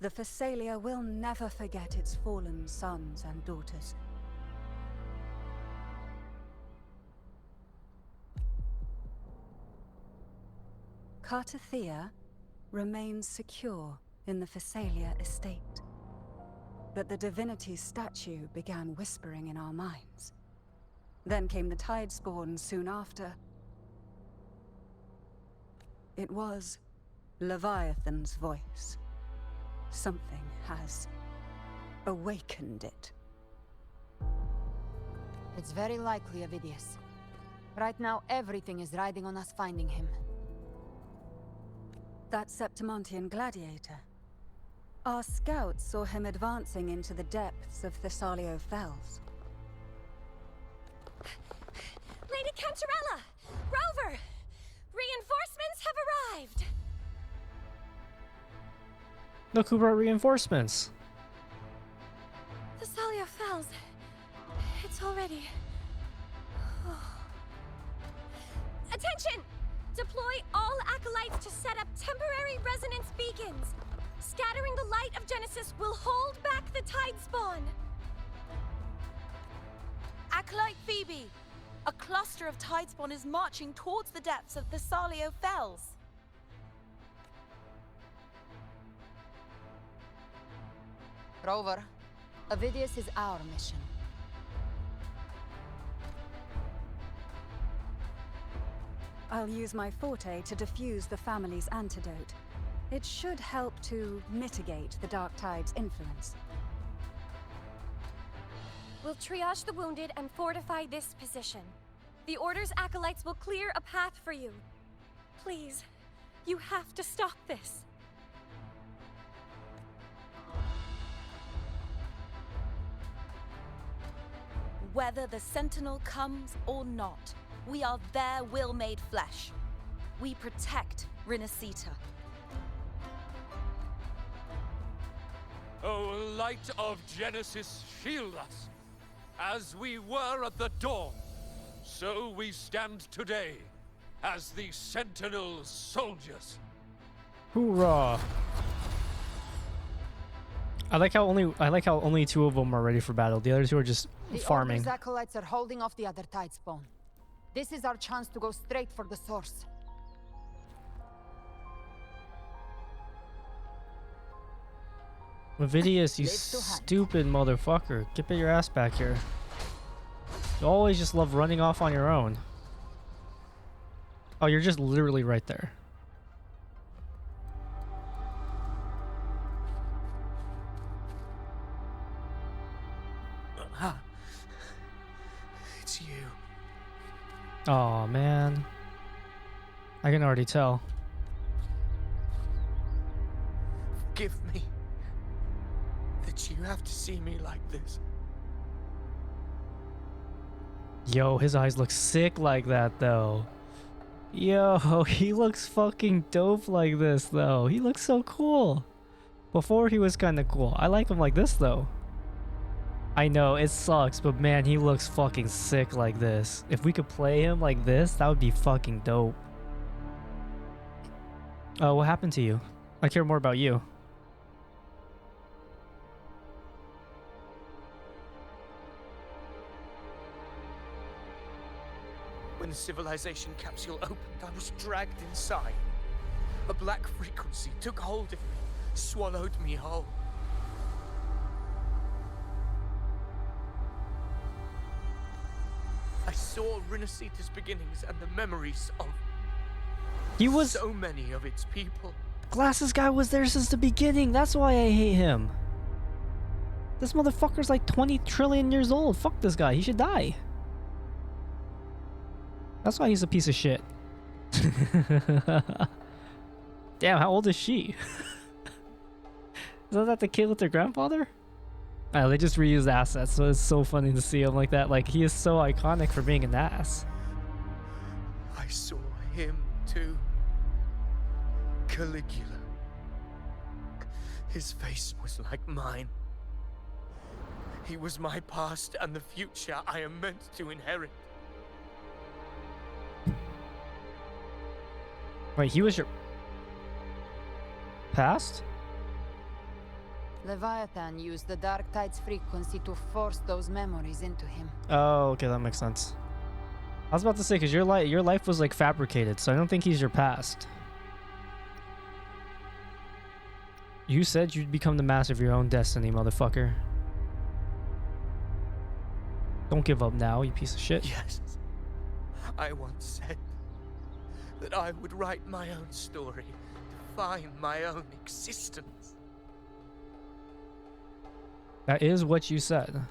Speaker 9: The Physalia will never forget its fallen sons and daughters. Cartathea remains secure in the Physalia estate. But the divinity's statue began whispering in our minds. Then came the Tidespawn soon after. It was Leviathan's voice. Something has awakened it.
Speaker 8: It's very likely, Avidius. Right now, everything is riding on us finding him.
Speaker 9: That Septimontian gladiator. Our scouts saw him advancing into the depths of Thessalio Fells.
Speaker 18: Lady Cantarella! Rover! Reinforcements have arrived!
Speaker 1: Look who brought reinforcements.
Speaker 18: Thessalio Fells. It's already... Attention! Deploy all acolytes to set up temporary resonance beacons. Scattering the light of Genesis will hold back the tide spawn.
Speaker 13: Acolyte Phoebe, a cluster of tidespawn is marching towards the depths of Thessalio Fells.
Speaker 8: Rover, Avidius is our mission.
Speaker 9: I'll use my forte to defuse the family's antidote. It should help to mitigate the Dark Tide's influence.
Speaker 18: We'll triage the wounded and fortify this position. The Order's acolytes will clear a path for you. Please, you have to stop this.
Speaker 13: Whether the Sentinel comes or not, we are their will made flesh. We protect Rinasita.
Speaker 10: O light of Genesis, shield us. As we were at the dawn, so we stand today, as the Sentinel soldiers.
Speaker 1: Hoorah! I like how only 2 of them are ready for battle. The other 2 are just farming.
Speaker 8: The Order's acolytes are holding off the other tidespawn. This is our chance to go straight for the source.
Speaker 1: Avidius, you stupid motherfucker. Get your ass back here. You always just love running off on your own. Oh, you're just literally right there.
Speaker 11: It's you.
Speaker 1: Oh man. I can already tell.
Speaker 11: Forgive me that you have to see me like this.
Speaker 1: Yo, his eyes look sick like that though. Yo, he looks fucking dope like this though. He looks so cool. Before he was kind of cool. I like him like this though. I know, it sucks, but man, he looks fucking sick like this. If we could play him like this, that would be fucking dope. Oh, what happened to you? I care more about you.
Speaker 11: When the civilization capsule opened, I was dragged inside. A black frequency took hold of me, swallowed me whole. I saw Rinasita's beginnings and the memories of so many of its people.
Speaker 1: Glasses guy was there since the beginning. That's why I hate him. This motherfucker's like 20 trillion years old. Fuck this guy. He should die. That's why he's a piece of shit. Damn, how old is she? Isn't that the kid with their grandfather? Oh, they just reused assets, so it's so funny to see him like that. Like, he is so iconic for being an ass.
Speaker 11: I saw him too. Caligula. His face was like mine. He was my past and the future I am meant to inherit.
Speaker 1: Wait, he was your past?
Speaker 8: Leviathan used the Dark Tide's frequency to force those memories into him.
Speaker 1: Oh, okay, that makes sense. I was about to say, because your life was like fabricated, so I don't think he's your past. You said you'd become the master of your own destiny, motherfucker. Don't give up now, you piece of shit.
Speaker 11: Yes. I once said that I would write my own story, define my own existence.
Speaker 1: That is what you said.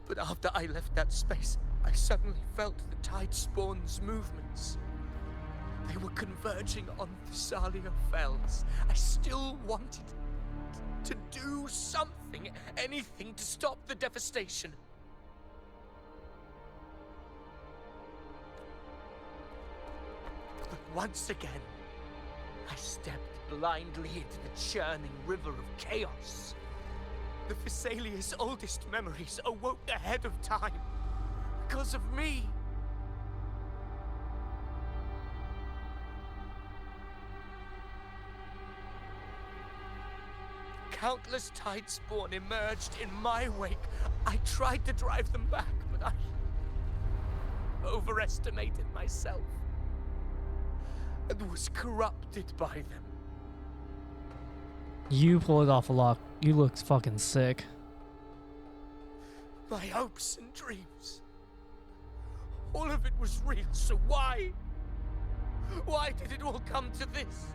Speaker 11: But after I left that space, I suddenly felt the tide spawn's movements. They were converging on Thessalio Fells. I still wanted it. to do something, anything to stop the devastation. But once again, I stepped blindly into the churning river of chaos. The Thessalia's oldest memories awoke ahead of time. Because of me. Countless Tidespawn emerged in my wake. I tried to drive them back, but I overestimated myself and was corrupted by them.
Speaker 1: You pull it off a lot. You look fucking sick.
Speaker 11: My hopes and dreams. All of it was real, so why? Why did it all come to this?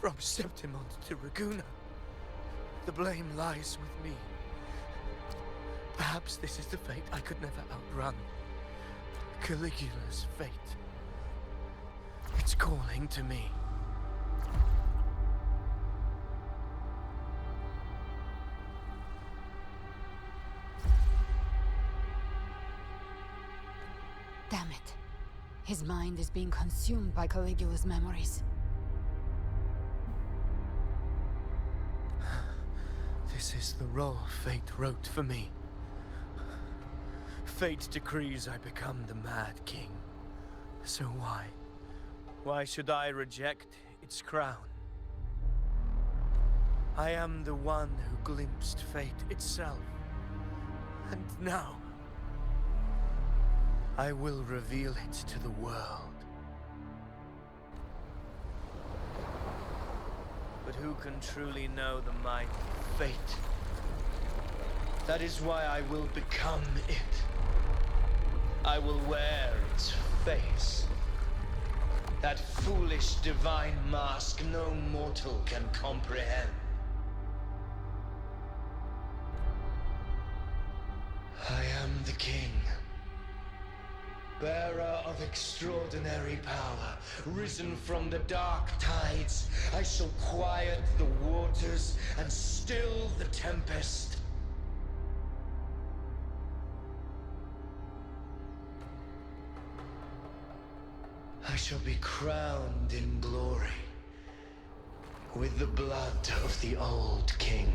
Speaker 11: From Septimont to Raguna, the blame lies with me. Perhaps this is the fate I could never outrun. Caligula's fate. It's calling to me.
Speaker 8: Damn it. His mind is being consumed by Caligula's memories.
Speaker 11: This is the role fate wrote for me. Fate decrees I become the Mad King. So why? Why should I reject its crown? I am the one who glimpsed fate itself. And now, I will reveal it to the world. But who can truly know the might of fate? That is why I will become it. I will wear its face. That foolish divine mask no mortal can comprehend. I am the king. Bearer of extraordinary power, risen from the dark tides, I shall quiet the waters and still the tempest. I shall be crowned in glory with the blood of the old king.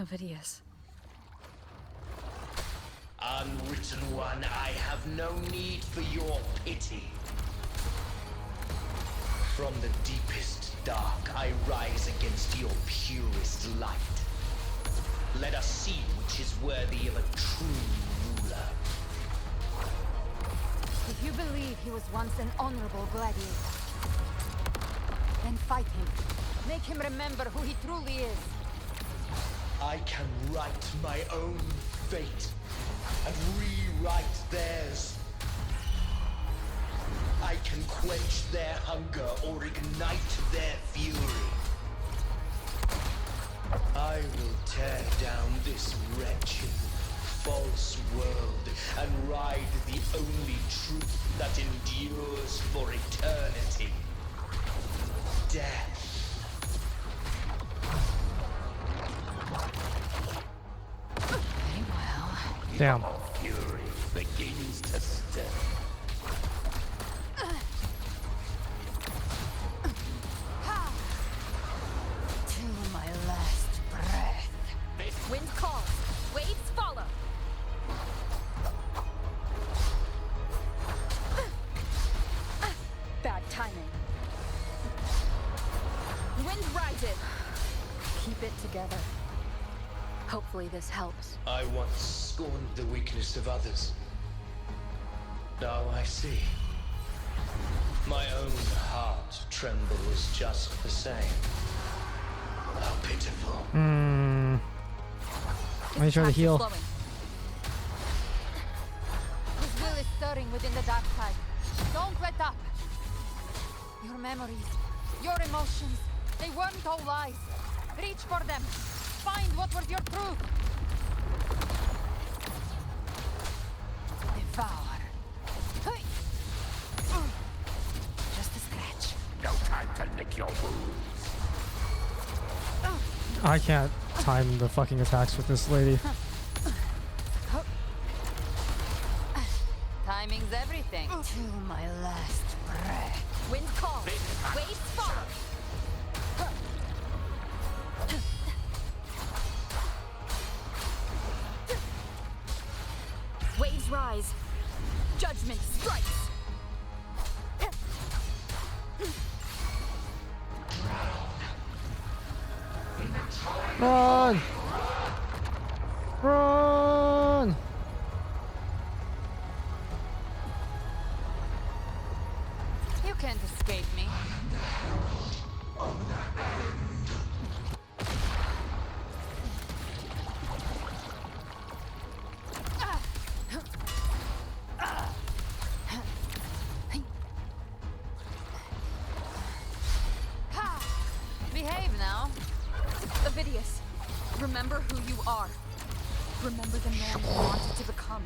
Speaker 3: Ovidius.
Speaker 11: Unwritten one, I have no need for your pity. From the deepest dark, I rise against your purest light. Let us see which is worthy of a true ruler.
Speaker 8: If you believe he was once an honorable gladiator, then fight him. Make him remember who he truly is.
Speaker 11: I can write my own fate and rewrite theirs. I can quench their hunger or ignite their fury. I will tear down this wretched, false world and ride the only truth that endures for eternity. Death.
Speaker 8: Very well.
Speaker 1: Damn.
Speaker 15: Fury begins to stir.
Speaker 8: Till my last breath.
Speaker 18: Wind calls, waves follow. Bad timing. Wind rises. Keep it together. Hopefully this helps.
Speaker 11: I once scorned the weakness of others. Now I see. My own heart trembles just the same. How pitiful.
Speaker 1: Let me try to heal.
Speaker 8: His will is stirring within the dark side. Don't let up. Your memories, your emotions, they weren't all lies. Reach for them. find what was your truth. Devour. Hey. Just a scratch.
Speaker 10: No time to lick your wounds.
Speaker 1: I can't time the fucking attacks with this lady.
Speaker 8: Timing's everything. To my last breath.
Speaker 13: Wind call. Waves follow. Waves rise. Judgment strikes.
Speaker 1: Run! Run!
Speaker 8: You can't escape me. Behave now.
Speaker 13: Ovidius, remember who you are. Remember the man you wanted to become.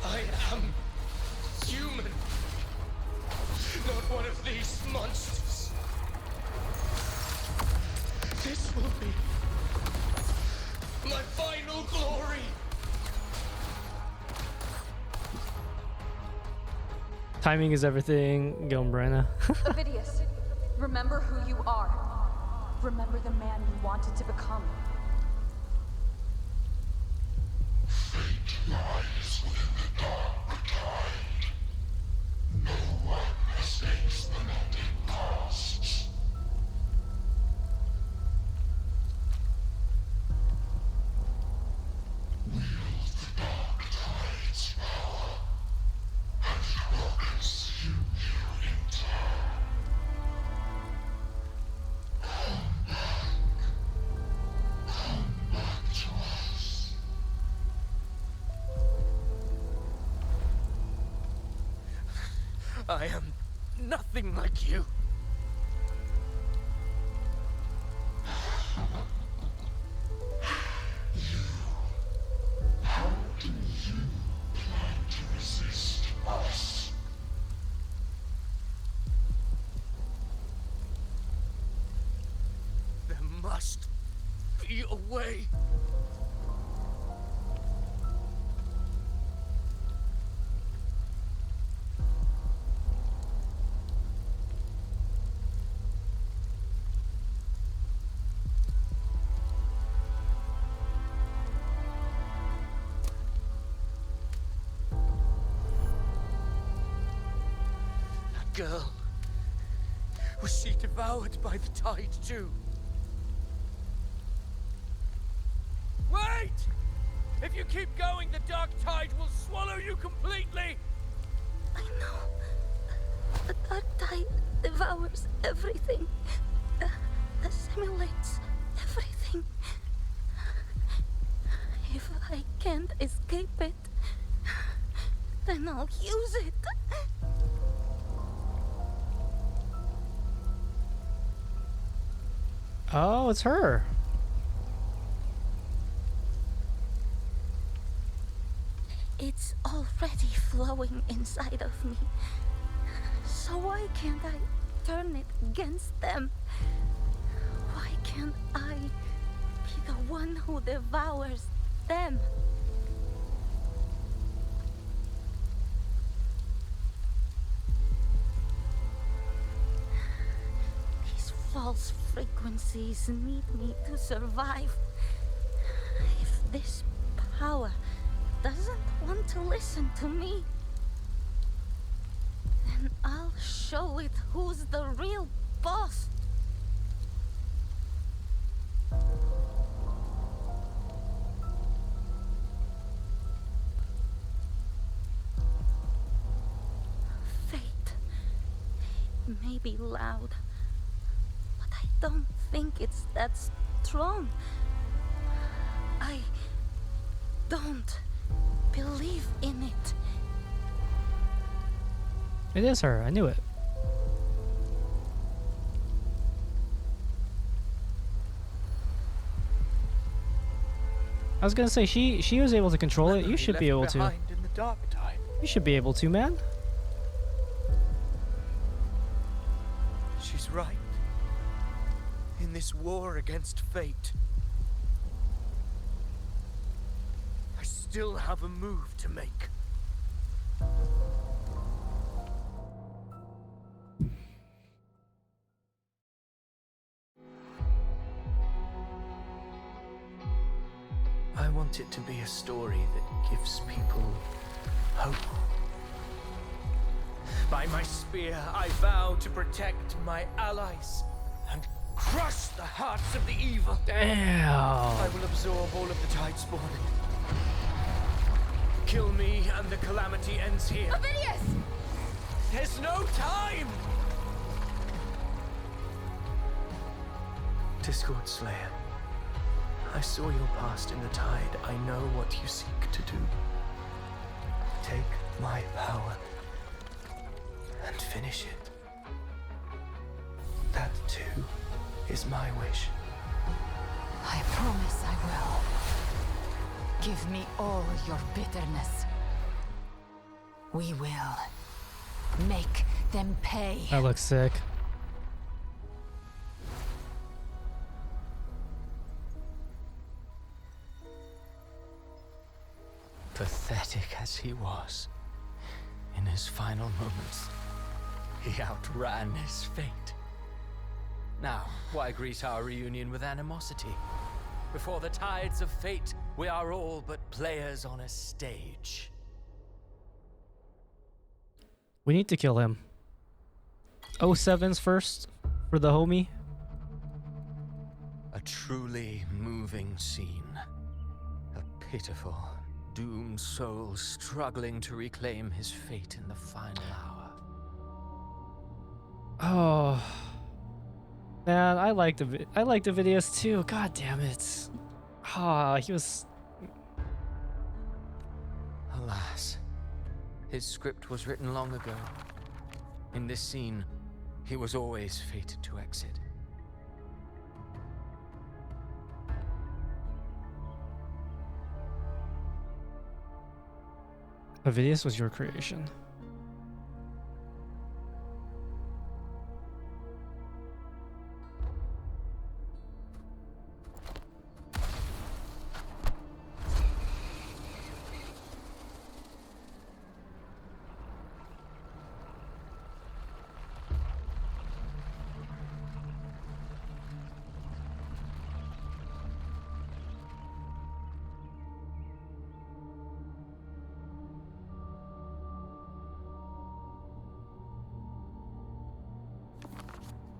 Speaker 19: I am human. Not one of these monsters. This will be my final glory.
Speaker 1: Timing is everything, Gilmbrana.
Speaker 13: Ovidius, remember who you are. Remember the man you wanted to become.
Speaker 7: Fate lies within the dark tide. No one escapes the mending past. Wield the dark tide's power, and it will consume you in turn. Come back to us.
Speaker 19: I am nothing like you. How do you plan to resist us? There must be a way. That girl. Was she devoured by the tide too? Wait! If you keep going, the dark tide will swallow you completely!
Speaker 16: I know. The dark tide devours everything. Assimilates everything. If I can't escape it, then I'll use it.
Speaker 1: Oh, it's her.
Speaker 16: It's already flowing inside of me. So why can't I turn it against them? Why can't I be the one who devours them? These false frequencies need me to survive. If this power doesn't want to listen to me, then I'll show it who's the real boss. Fate may be loud, but I don't think it's that strong. I don't believe in it.
Speaker 1: It is her. I knew it. I was gonna say she was able to control it. You should be able to.
Speaker 19: Behind in the dark tide.
Speaker 1: You should be able to, man.
Speaker 19: She's right. In this war against fate, I still have a move to make. I want it to be a story that gives people hope. By my spear, I vow to protect my allies and crush the hearts of the evil.
Speaker 1: Damn.
Speaker 19: I will absorb all of the Tidespawn. Kill me and the calamity ends here.
Speaker 18: Ovidius!
Speaker 19: There's no time! Discord Slayer, I saw your past in the tide. I know what you seek to do. Take my power and finish it. That too is my wish.
Speaker 8: I promise I will. Give me all your bitterness. We will make them pay.
Speaker 1: That looks sick.
Speaker 6: Pathetic as he was, in his final moments, he outran his fate. Now, why greet our reunion with animosity? Before the tides of fate, we are all but players on a stage.
Speaker 1: We need to kill him. 07's first for the homie.
Speaker 6: A truly moving scene. A pitiful, doomed soul struggling to reclaim his fate in the final hour.
Speaker 1: Oh man, I like the videos too. God damn it. Ah, he was.
Speaker 6: Alas, his script was written long ago. In this scene, he was always fated to exit.
Speaker 1: Ovidius was your creation.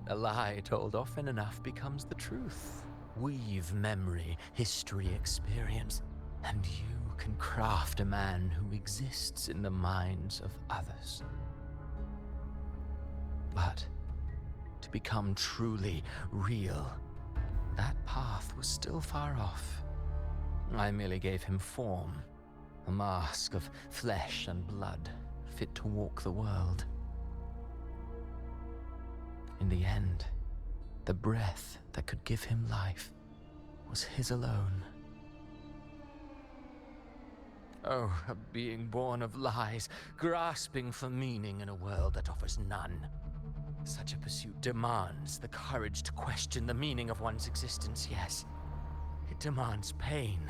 Speaker 6: A lie told often enough becomes the truth. Weave memory, history, experience, and you can craft a man who exists in the minds of others. But to become truly real, that path was still far off. I merely gave him form, a mask of flesh and blood, fit to walk the world. In the end, the breath that could give him life was his alone. Oh, a being born of lies, grasping for meaning in a world that offers none. Such a pursuit demands the courage to question the meaning of one's existence, yes. It demands pain.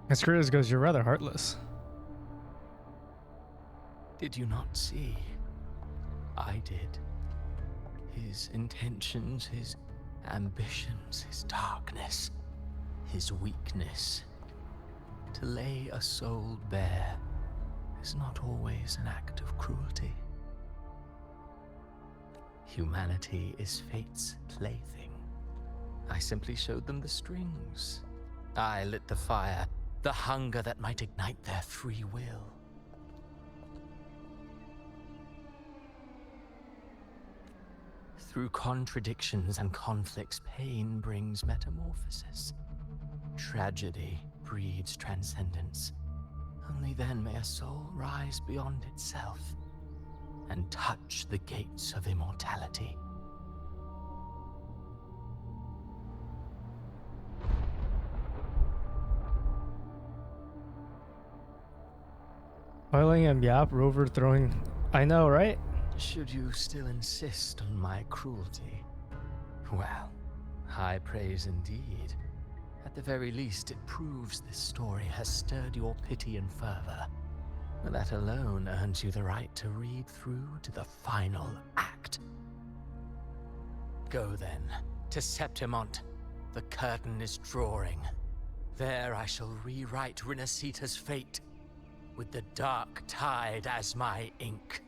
Speaker 1: As Curtis goes, you're rather heartless.
Speaker 6: Did you not see? I did. His intentions, his ambitions, his darkness, his weakness. To lay a soul bare is not always an act of cruelty. Humanity is fate's plaything. I simply showed them the strings. I lit the fire, the hunger that might ignite their free will. Through contradictions and conflicts, pain brings metamorphosis. Tragedy breeds transcendence. Only then may a soul rise beyond itself and touch the gates of immortality.
Speaker 1: Toiling and Yap, Rover throwing. I know, right?
Speaker 6: Should you still insist on my cruelty? Well, high praise indeed. At the very least, it proves this story has stirred your pity and fervor. That alone earns you the right to read through to the final act. Go then, to Septimont. The curtain is drawing. There I shall rewrite Rinasita's fate, with the dark tide as my ink.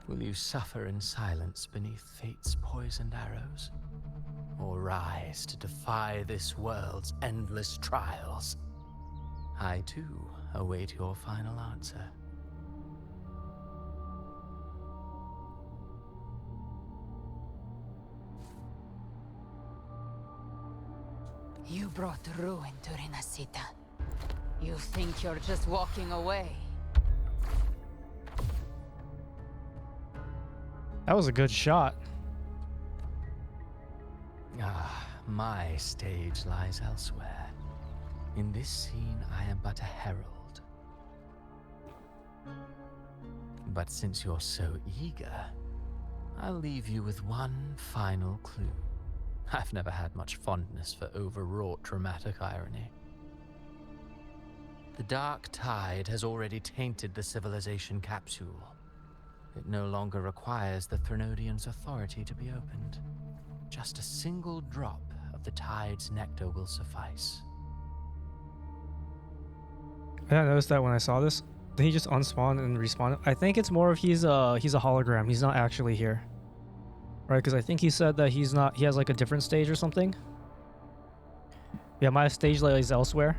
Speaker 6: Will you suffer in silence beneath fate's poisoned arrows? Or rise to defy this world's endless trials? I too await your final answer.
Speaker 8: You brought ruin to Rinasita. You think you're just walking away?
Speaker 1: That was a good shot.
Speaker 6: Ah, my stage lies elsewhere. In this scene, I am but a herald. But since you're so eager, I'll leave you with one final clue. I've never had much fondness for overwrought dramatic irony. The dark tide has already tainted the civilization capsule. It no longer requires the Threnodian's authority to be opened. Just a single drop of the tide's nectar will suffice.
Speaker 1: Yeah, I noticed that when I saw this. Did he just unspawn and respawn? I think it's more of he's a hologram. He's not actually here. Right, because I think he said that he's not, he has like a different stage or something. Yeah, my stage lies elsewhere.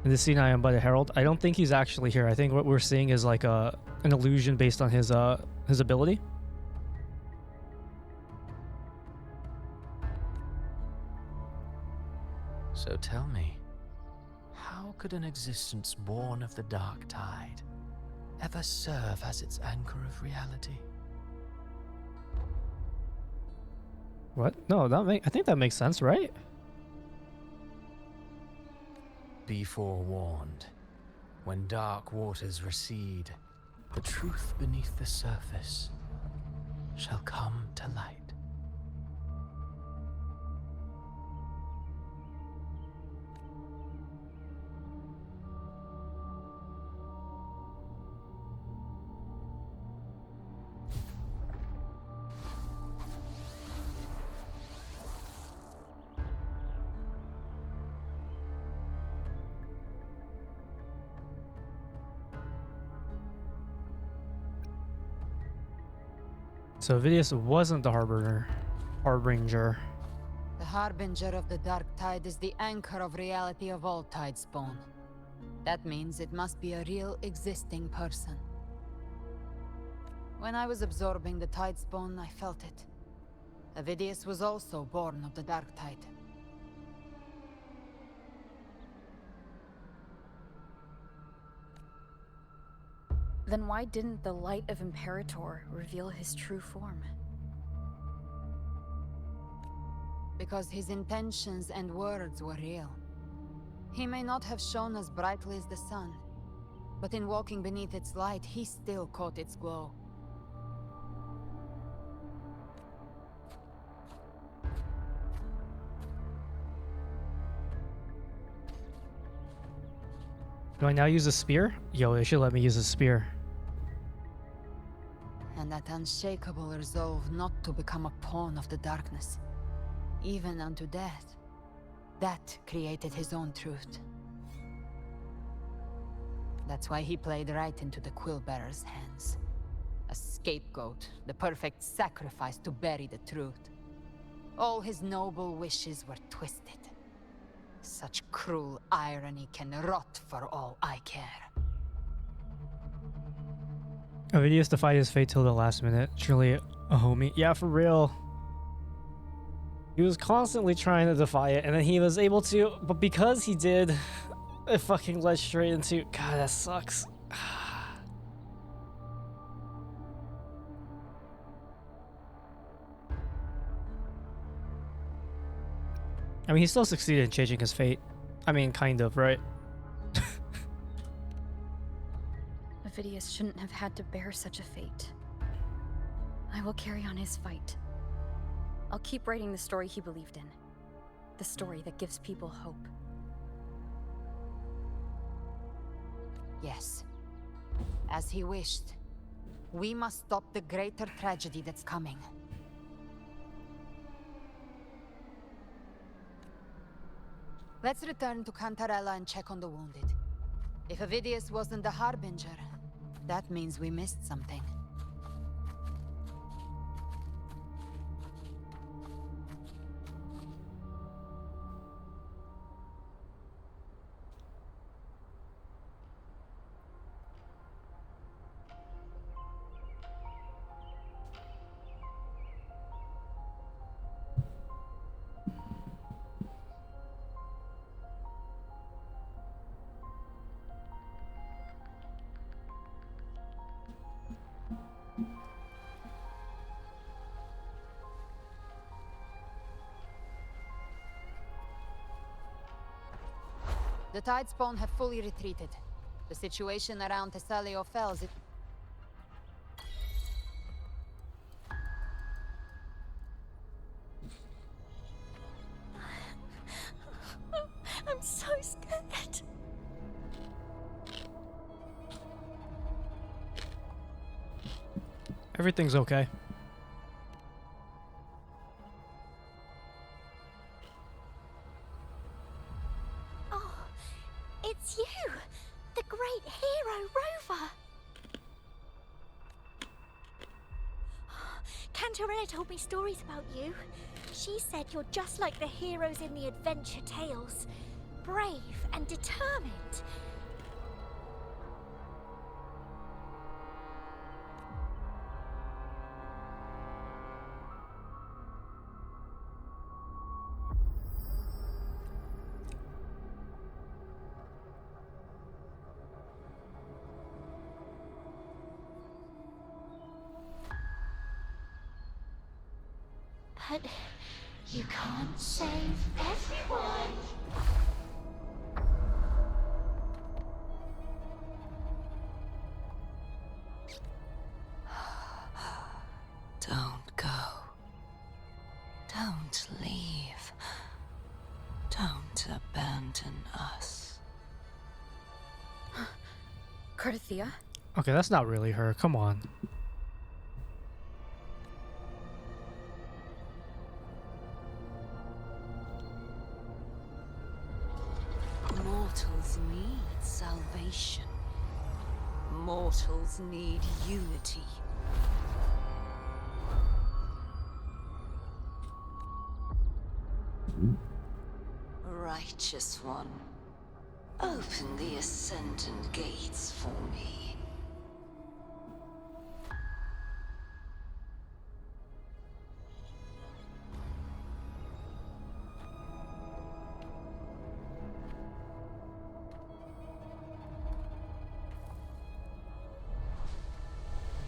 Speaker 1: In this scene, I am but a herald. I don't think he's actually here. I think what we're seeing is like an illusion based on his ability.
Speaker 6: So tell me, how could an existence born of the dark tide ever serve as its anchor of reality?
Speaker 1: What? No, I think that makes sense, right?
Speaker 6: Be forewarned. When dark waters recede, the truth beneath the surface shall come to light.
Speaker 1: So Vidius wasn't the harbinger.
Speaker 8: The Harbinger of the Dark Tide is the anchor of reality of all Tidespawn. That means it must be a real existing person. When I was absorbing the Tidespawn, I felt it. Avidius was also born of the Dark Tide.
Speaker 3: Then why didn't the light of Imperator reveal his true form?
Speaker 8: Because his intentions and words were real. He may not have shone as brightly as the sun, but in walking beneath its light, he still caught its glow.
Speaker 1: Do I now use a spear? Yo, it should let me use a spear.
Speaker 8: And that unshakable resolve not to become a pawn of the darkness, even unto death, that created his own truth. That's why he played right into the Quillbearer's hands. A scapegoat, the perfect sacrifice to bury the truth. All his noble wishes were twisted. Such cruel irony can rot for all I care.
Speaker 1: Avidius defied his fate till the last minute. Truly a homie. Yeah, for real. He was constantly trying to defy it, and then he was able to, but because he did, it fucking led straight into... God, that sucks. I mean, he still succeeded in changing his fate. I mean, kind of, right?
Speaker 3: Avidius shouldn't have had to bear such a fate. I will carry on his fight. I'll keep writing the story he believed in. The story that gives people hope.
Speaker 8: Yes. As he wished. We must stop the greater tragedy that's coming. Let's return to Cantarella and check on the wounded. If Avidius wasn't the Harbinger, that means we missed something. The Tidespawn have fully retreated. The situation around Thessalio Fells is...
Speaker 18: I'm so scared.
Speaker 1: Everything's okay.
Speaker 2: Oh, it's you! The great hero, Rover! Cantarella told me stories about you. She said you're just like the heroes in the adventure tales. Brave and determined. But you can't save everyone.
Speaker 17: Don't go. Don't leave. Don't abandon us.
Speaker 3: Cardathea?
Speaker 1: Okay, that's not really her. Come on.
Speaker 17: Mortals need salvation. Mortals need unity. Righteous One, open the Ascendant gates for me.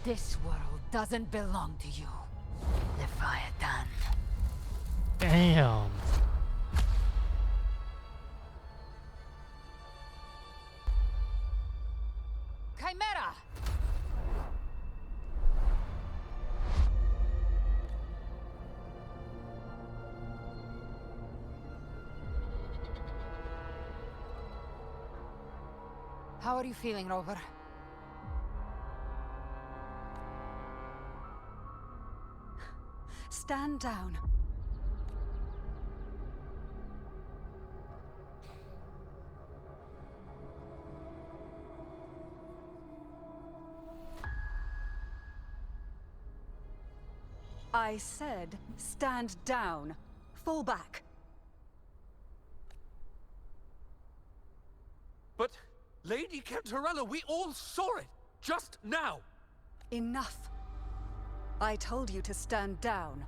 Speaker 8: This world doesn't belong to you, Leviathan.
Speaker 1: Damn.
Speaker 8: Chimera! How are you feeling, Rover?
Speaker 9: Stand down. I said, stand down. Fall back.
Speaker 10: But, Lady Cantarella, we all saw it! Just now!
Speaker 9: Enough. I told you to stand down.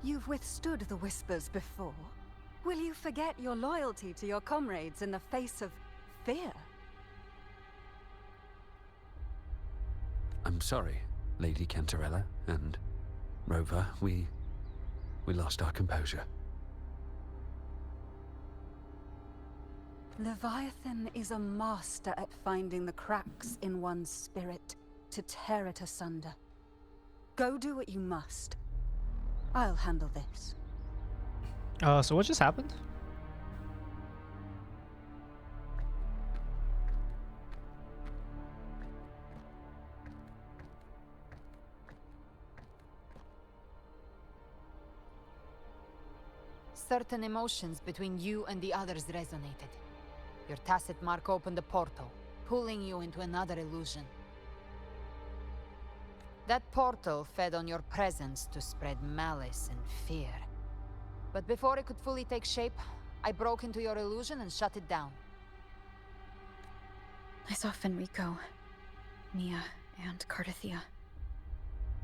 Speaker 9: You've withstood the whispers before. Will you forget your loyalty to your comrades in the face of fear?
Speaker 20: I'm sorry, Lady Cantarella and Rover. We lost our composure.
Speaker 9: Leviathan is a master at finding the cracks in one's spirit to tear it asunder. Go do what you must. I'll handle this.
Speaker 1: So what just happened?
Speaker 8: Certain emotions between you and the others resonated. Your tacit mark opened a portal, pulling you into another illusion. That portal fed on your presence to spread malice and fear. But before it could fully take shape, I broke into your illusion and shut it down.
Speaker 3: I saw Fenrico, Mia, and Cardathia.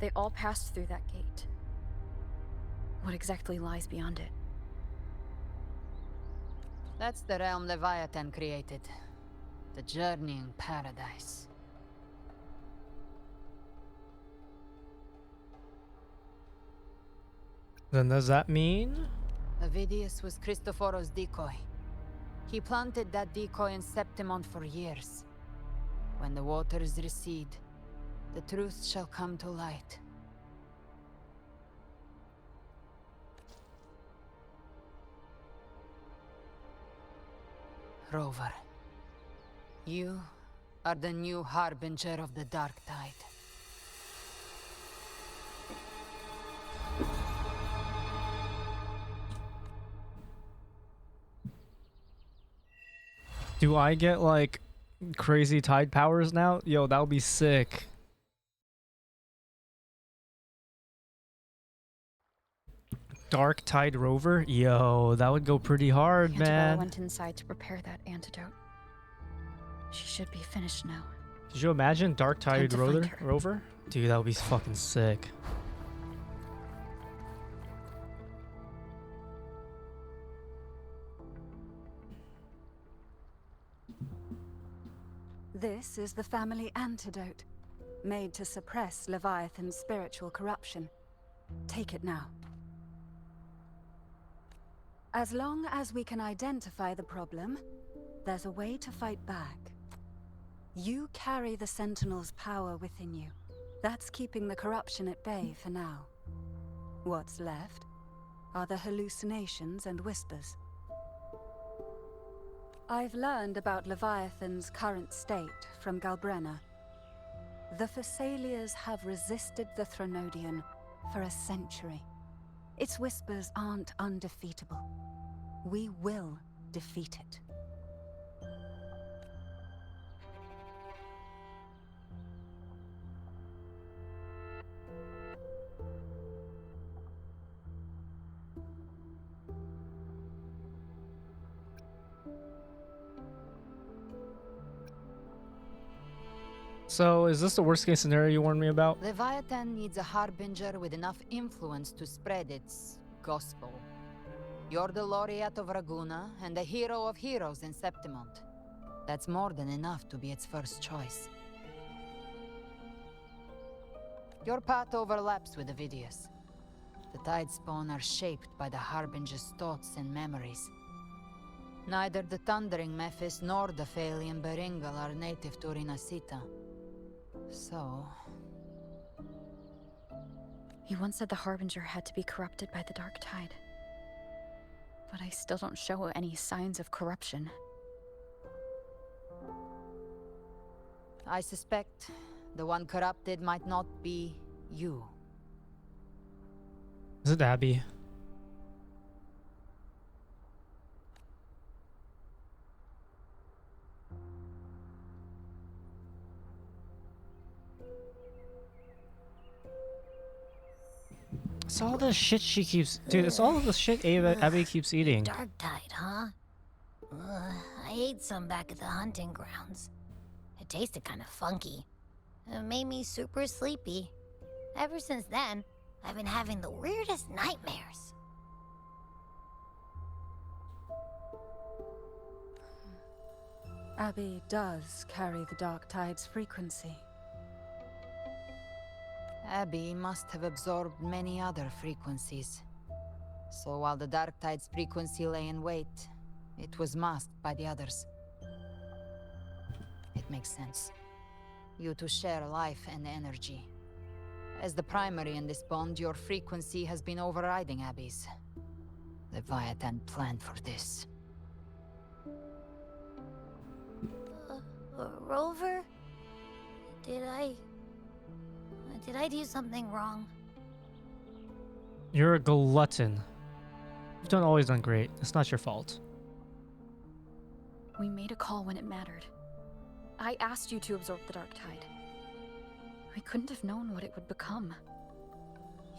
Speaker 3: They all passed through that gate. What exactly lies beyond it?
Speaker 8: That's the realm Leviathan created. The journeying paradise.
Speaker 1: Then does that mean?
Speaker 8: Avidius was Cristoforo's decoy. He planted that decoy in Septimont for years. When the waters recede, the truth shall come to light. Rover, you are the new harbinger of the Dark Tide.
Speaker 1: Do I get like crazy tide powers now? Yo, that would be sick. Dark Tide Rover? Yo, that would go pretty hard,
Speaker 3: Cantarella
Speaker 1: man.
Speaker 3: went inside to prepare that antidote. She should be finished now.
Speaker 1: Could you imagine Dark
Speaker 3: Time
Speaker 1: Tide
Speaker 3: to find
Speaker 1: Rover? Dude, that would be fucking sick.
Speaker 9: This is the family antidote, made to suppress Leviathan's spiritual corruption. Take it now. As long as we can identify the problem, there's a way to fight back. You carry the Sentinel's power within you. That's keeping the corruption at bay for now. What's left are the hallucinations and whispers. I've learned about Leviathan's current state from Galbrenna. The Thessalias have resisted the Thronodian for a century. Its whispers aren't undefeatable. We will defeat it.
Speaker 1: So, is this the worst case scenario you warned me about?
Speaker 8: Leviathan needs a harbinger with enough influence to spread its gospel. You're the laureate of Raguna and the hero of heroes in Septimont. That's more than enough to be its first choice. Your path overlaps with Avidius. The Tidespawn are shaped by the Harbinger's thoughts and memories. Neither the Thundering Mephis nor the Phalian Beringal are native to Rinasita. So...
Speaker 3: You once said the Harbinger had to be corrupted by the Dark Tide. But I still don't show any signs of corruption.
Speaker 8: I suspect the one corrupted might not be you.
Speaker 1: Is it Abby? It's all the shit she keeps... Dude, it's all the shit Abby keeps eating.
Speaker 2: Dark Tide, huh? I ate some back at the hunting grounds. It tasted kind of funky. It made me super sleepy. Ever since then, I've been having the weirdest nightmares.
Speaker 9: Abby does carry the Dark Tide's frequency.
Speaker 8: Abby must have absorbed many other frequencies. So while the Dark Tide's frequency lay in wait, It was masked by the others. It makes sense. You two share life and energy. As the primary in this bond, your frequency has been overriding Abby's. Leviathan planned for this.
Speaker 2: Rover? Did I do something wrong?
Speaker 1: You're a glutton. You've always done great. It's not your fault.
Speaker 3: We made a call when it mattered. I asked you to absorb the Dark Tide. I couldn't have known what it would become.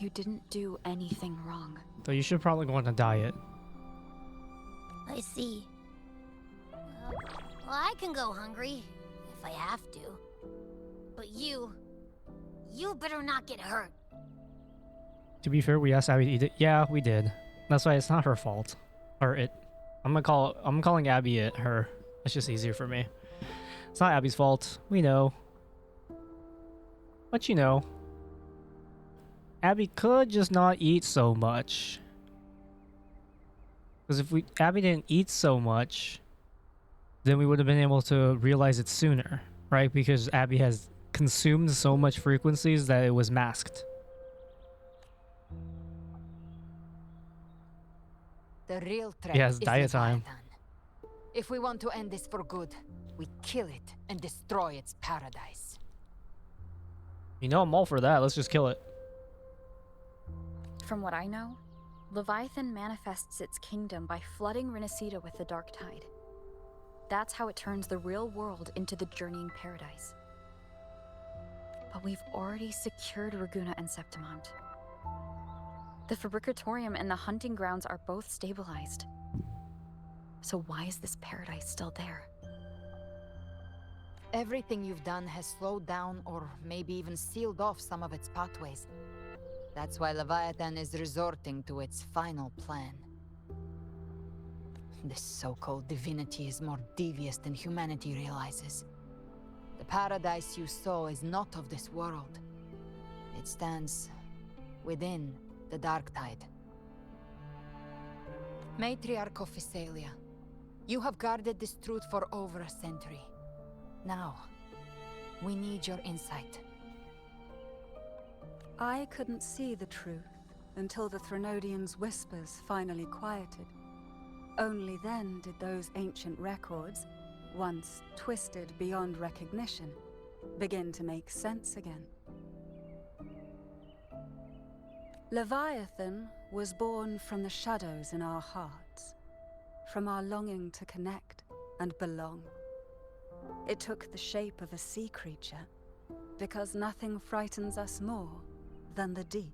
Speaker 3: You didn't do anything wrong.
Speaker 1: Though you should probably go on a diet.
Speaker 2: I see. Well, I can go hungry if I have to. But you better not get hurt.
Speaker 1: To be fair, we asked Abby to eat it. Yeah, we did. That's why it's not her fault. Or it. I'm calling Abby it her. It's just easier for me. It's not Abby's fault. We know. But you know, Abby could just not eat so much. Because if Abby didn't eat so much, then we would have been able to realize it sooner, right? Because Abby has consumed so much frequencies that it was masked.
Speaker 8: The real threat
Speaker 1: Yes,
Speaker 8: is
Speaker 1: diet time.
Speaker 8: Leviathan. If we want to end this for good, we kill it and destroy its paradise.
Speaker 1: You know I'm all for that. Let's just kill it.
Speaker 3: From what I know, Leviathan manifests its kingdom by flooding Renacita with the Dark Tide. That's how it turns the real world into the journeying paradise. But we've already secured Raguna and Septimont. The Fabricatorium and the hunting grounds are both stabilized. So why is this paradise still there?
Speaker 8: Everything you've done has slowed down or maybe even sealed off some of its pathways. That's why Leviathan is resorting to its final plan. This so-called divinity is more devious than humanity realizes. The paradise you saw is not of this world. It stands within the Dark Tide. Matriarch of Physalia, you have guarded this truth for over a century. Now, we need your insight.
Speaker 9: I couldn't see the truth until the Threnodians' whispers finally quieted. Only then did those ancient records, once twisted beyond recognition, begin to make sense again. Leviathan was born from the shadows in our hearts, from our longing to connect and belong. It took the shape of a sea creature, because nothing frightens us more than the deep.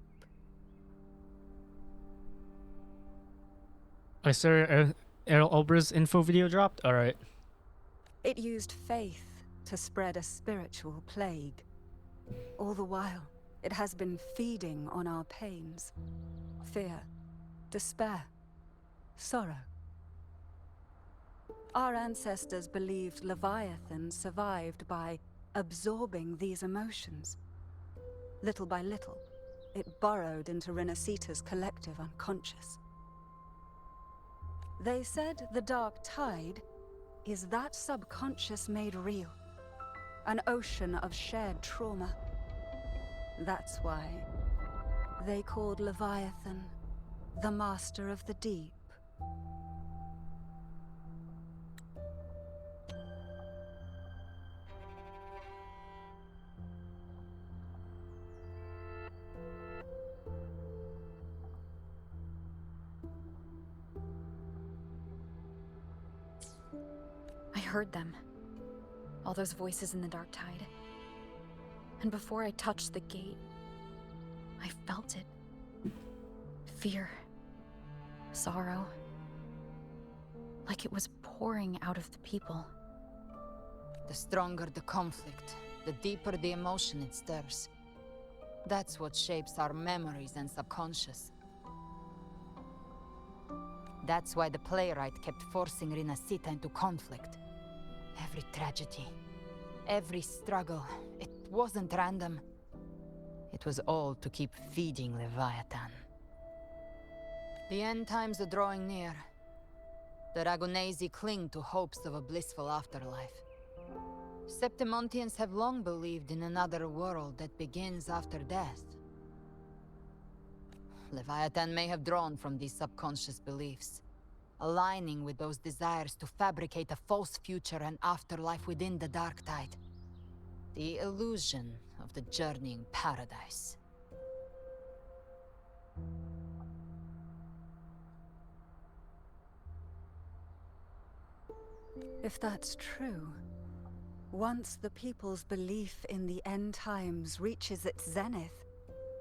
Speaker 1: I saw Errol Obra's info video dropped? Alright.
Speaker 9: It used faith to spread a spiritual plague. All the while, it has been feeding on our pains. Fear, despair, sorrow. Our ancestors believed Leviathan survived by absorbing these emotions. Little by little, it burrowed into Renacita's collective unconscious. They said the Dark Tide is that subconscious made real, an ocean of shared trauma. That's why they called Leviathan the Master of the Deep.
Speaker 3: I heard them. All those voices in the Dark Tide. And before I touched the gate, I felt it. Fear. Sorrow. Like it was pouring out of the people.
Speaker 8: The stronger the conflict, the deeper the emotion it stirs. That's what shapes our memories and subconscious. That's why the playwright kept forcing Renacita into conflict. Every tragedy, every struggle, it wasn't random. It was all to keep feeding Leviathan. The end times are drawing near. The Ragunesi cling to hopes of a blissful afterlife. Septimontians have long believed in another world that begins after death. Leviathan may have drawn from these subconscious beliefs, aligning with those desires to fabricate a false future and afterlife within the Dark Tide. The illusion of the journeying paradise.
Speaker 9: If that's true, once the people's belief in the end times reaches its zenith,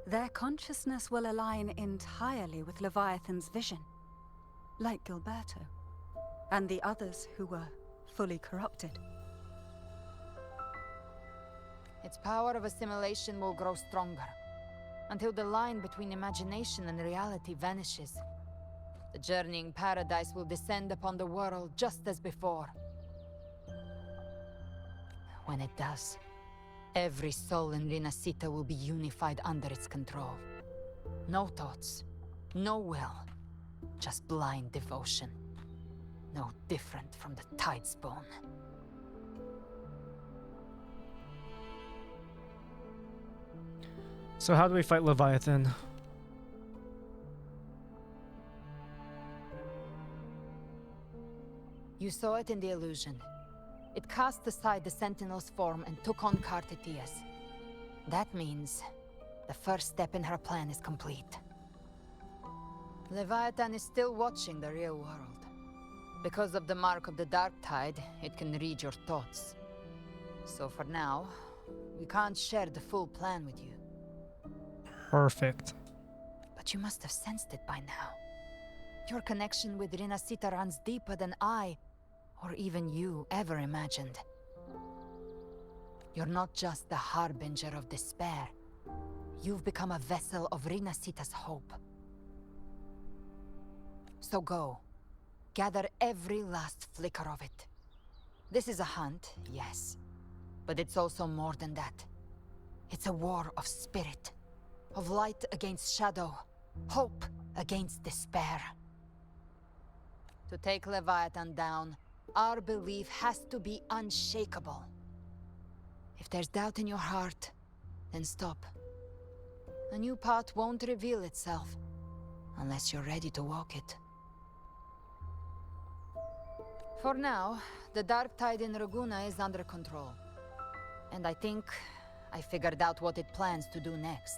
Speaker 9: their consciousness will align entirely with Leviathan's vision, like Gilberto, and the others who were fully corrupted.
Speaker 8: Its power of assimilation will grow stronger, until the line between imagination and reality vanishes. The journeying paradise will descend upon the world just as before. When it does, every soul in Rinascita will be unified under its control. No thoughts, no will, just blind devotion. No different from the Tidespawn.
Speaker 1: So how do we fight Leviathan?
Speaker 8: You saw it in the illusion. It cast aside the Sentinel's form and took on Cartetias. That means the first step in her plan is complete. Leviathan is still watching the real world. Because of the mark of the Dark Tide, it can read your thoughts. So for now, we can't share the full plan with you.
Speaker 1: Perfect.
Speaker 8: But you must have sensed it by now. Your connection with Rinascita runs deeper than I, or even you, ever imagined. You're not just the harbinger of despair. You've become a vessel of Rinascita's hope. So go. Gather every last flicker of it. This is a hunt, yes. But it's also more than that. It's a war of spirit. Of light against shadow. Hope against despair. To take Leviathan down, our belief has to be unshakable. If there's doubt in your heart, then stop. A new path won't reveal itself, unless you're ready to walk it. For now, the Dark Tide in Raguna is under control. And I think I figured out what it plans to do next.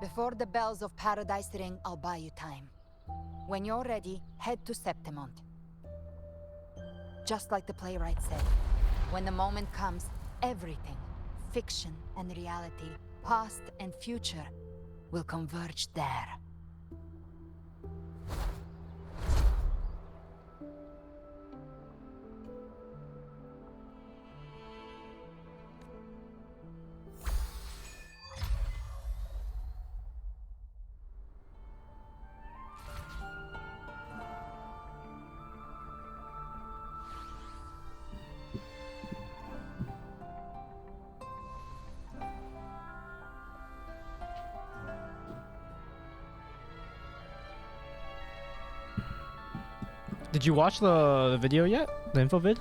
Speaker 8: Before the bells of Paradise ring, I'll buy you time. When you're ready, head to Septimont. Just like the playwright said, when the moment comes, everything, fiction and reality, past and future, will converge there.
Speaker 1: Did you watch the video yet? The info vid?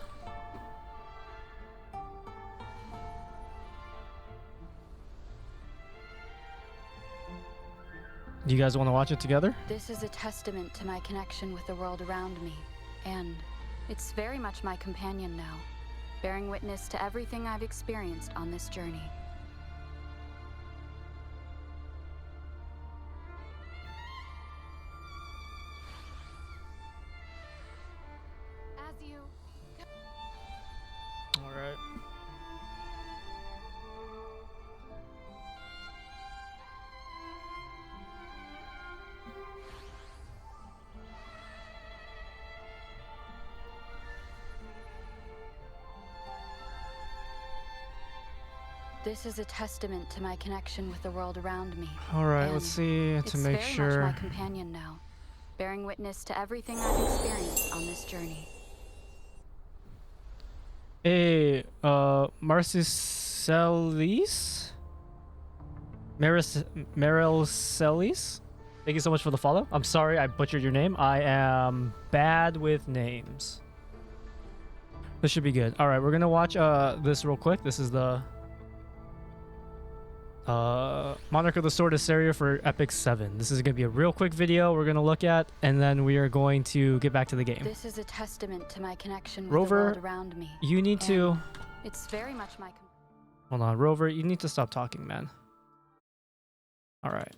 Speaker 1: Do you guys want to watch it together?
Speaker 3: This is a testament to my connection with the world around me, and it's very much my companion now, bearing witness to everything I've experienced on this journey.
Speaker 2: As you...
Speaker 1: All right.
Speaker 3: This is a testament to my connection with the world around me.
Speaker 1: All right,
Speaker 3: and
Speaker 1: let's see to make
Speaker 3: it's
Speaker 1: sure.
Speaker 3: very much my companion now, bearing witness to everything I've experienced on this journey.
Speaker 1: Hey, Marcicelis? Maricelis? Thank you so much for the follow. I'm sorry I butchered your name. I am bad with names. This should be good. All right, we're gonna watch this real quick. This is the Monarch of the Sword Assyria for Epic 7. This is gonna be a real quick video we're gonna look at, and then we are going to get back to the game.
Speaker 3: This is a testament to my connection with
Speaker 1: Rover,
Speaker 3: the world around me.
Speaker 1: you need to...
Speaker 3: It's very much my...
Speaker 1: Hold on, Rover, you need to stop talking, man. All right.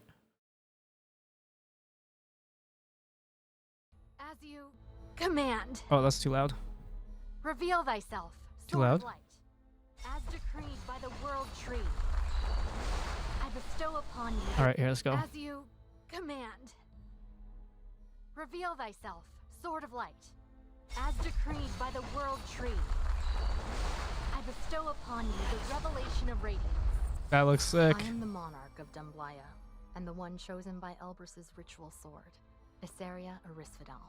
Speaker 21: As you command.
Speaker 1: Oh, that's too loud.
Speaker 21: Reveal thyself.
Speaker 1: Too loud?
Speaker 21: Light, as decreed by the world tree. I bestow upon you.
Speaker 1: All right, here, let's go.
Speaker 21: As you command. Reveal thyself, sword of light. As decreed by the world tree. I bestow upon you the revelation of radiance.
Speaker 1: That looks sick.
Speaker 21: I am the monarch of Dumblaya, and the one chosen by Elbrus's ritual sword, Issaria Arisfidal.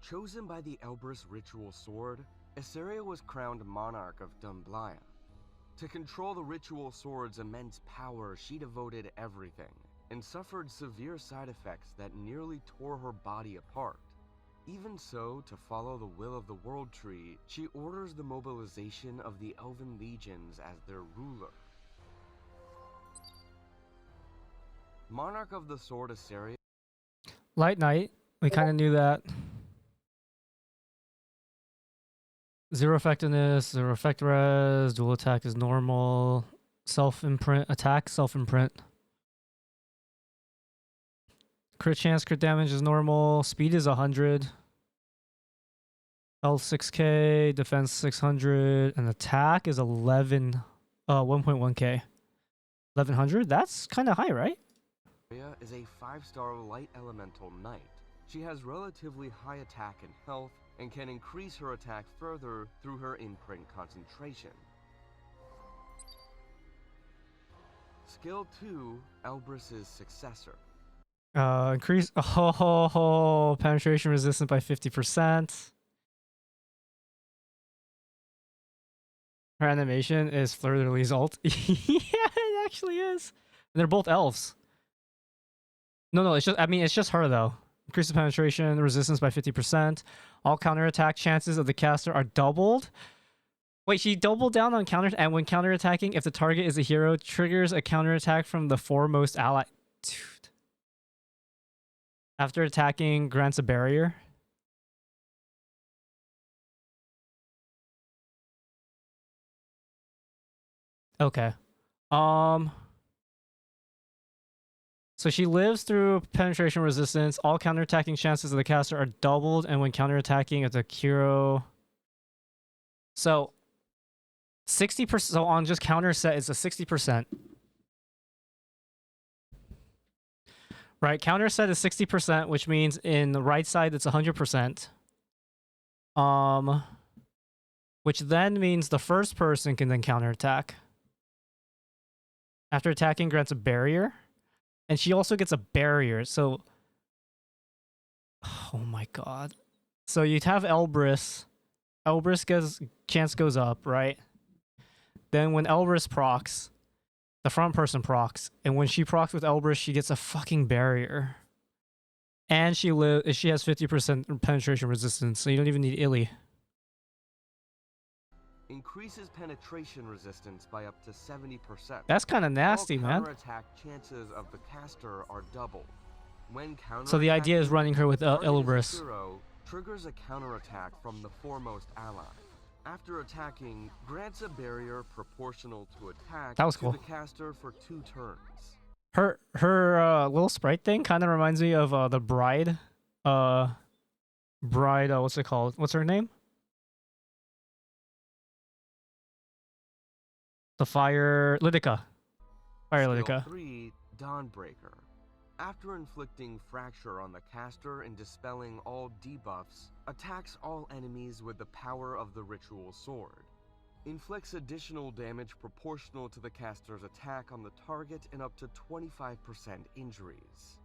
Speaker 22: Chosen by the Elbrus ritual sword, Issaria was crowned monarch of Dumblaya. To control the ritual sword's immense power, she devoted everything, and suffered severe side effects that nearly tore her body apart. Even so, to follow the will of the World Tree, she orders the mobilization of the Elven Legions as their ruler. Monarch of the Sword Assyria.
Speaker 1: Light Knight, we kind of knew that. Zero effectiveness, zero effect res, dual attack is normal, self-imprint, attack, self-imprint. Crit chance, crit damage is normal, speed is 100. Health 6k, defense 600, and attack is 1.1k. 1100? That's kind of high, right?
Speaker 22: Issaria is a 5-star light elemental knight. She has relatively high attack and health, and can increase her attack further through her imprint concentration. Skill 2, Elbrus's successor.
Speaker 1: Increase penetration resistance by 50%. Her animation is Fleur de Lis's ult. Yeah, it actually is. And they're both elves. No, it's just, I mean, it's just her though. Increases penetration resistance by 50%. All counterattack chances of the caster are doubled. Wait, she doubled down on counter, and when counterattacking, if the target is a hero, triggers a counterattack from the foremost ally. Dude. After attacking, grants a barrier. Okay. So she lives through penetration resistance. All counterattacking chances of the caster are doubled, and when counterattacking, it's a hero. So 60%. So on just counter set, it's a 60%. Right, counter set is 60%, which means in the right side it's 100%. Which then means the first person can then counterattack. After attacking, grants a barrier. And she also gets a barrier, so... Oh my god. So you'd have Elbrus. Elbrus chance goes up, right? Then when Elbrus procs, the front person procs. And when she procs with Elbrus, she gets a fucking barrier. And she has 50% penetration resistance, so you don't even need Illy.
Speaker 22: Increases penetration resistance by up to 70%.
Speaker 1: That's kind of nasty, man.
Speaker 22: Counterattack chances of the caster are doubled. When
Speaker 1: So the idea is running her with Elbrus.
Speaker 22: Triggers a counterattack from the foremost ally. After attacking, grants a barrier proportional to attack
Speaker 1: That was cool.
Speaker 22: to the caster for 2 turns.
Speaker 1: Her little sprite thing kind of reminds me of the bride. What's it called? What's her name? The Fire Lydica. Fire Lydica.
Speaker 22: 3, Dawnbreaker. After inflicting fracture on the caster and dispelling all debuffs, attacks all enemies with the power of the ritual sword. Inflicts additional damage proportional to the caster's attack on the target and up to 25% injuries.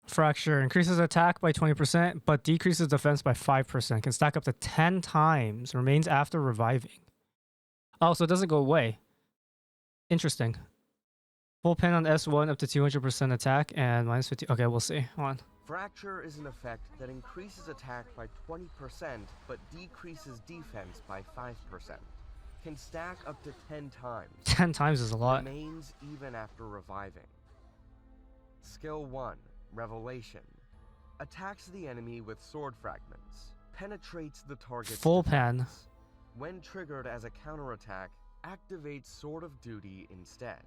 Speaker 1: Fracture increases attack by 20%, but decreases defense by 5%. Can stack up to 10 times. Remains after reviving. Oh, so it doesn't go away. Interesting. Full pen on S1 up to 200% attack and minus 50. Okay, we'll see. Hold on.
Speaker 22: Fracture is an effect that increases attack by 20% but decreases defense by 5%. Can stack up to 10 times.
Speaker 1: 10 times is a lot.
Speaker 22: Remains even after reviving. Skill 1, Revelation. Attacks the enemy with sword fragments. Penetrates the target's
Speaker 1: Full
Speaker 22: defense.
Speaker 1: pen.
Speaker 22: When triggered as a counterattack, activates Sword of Duty instead.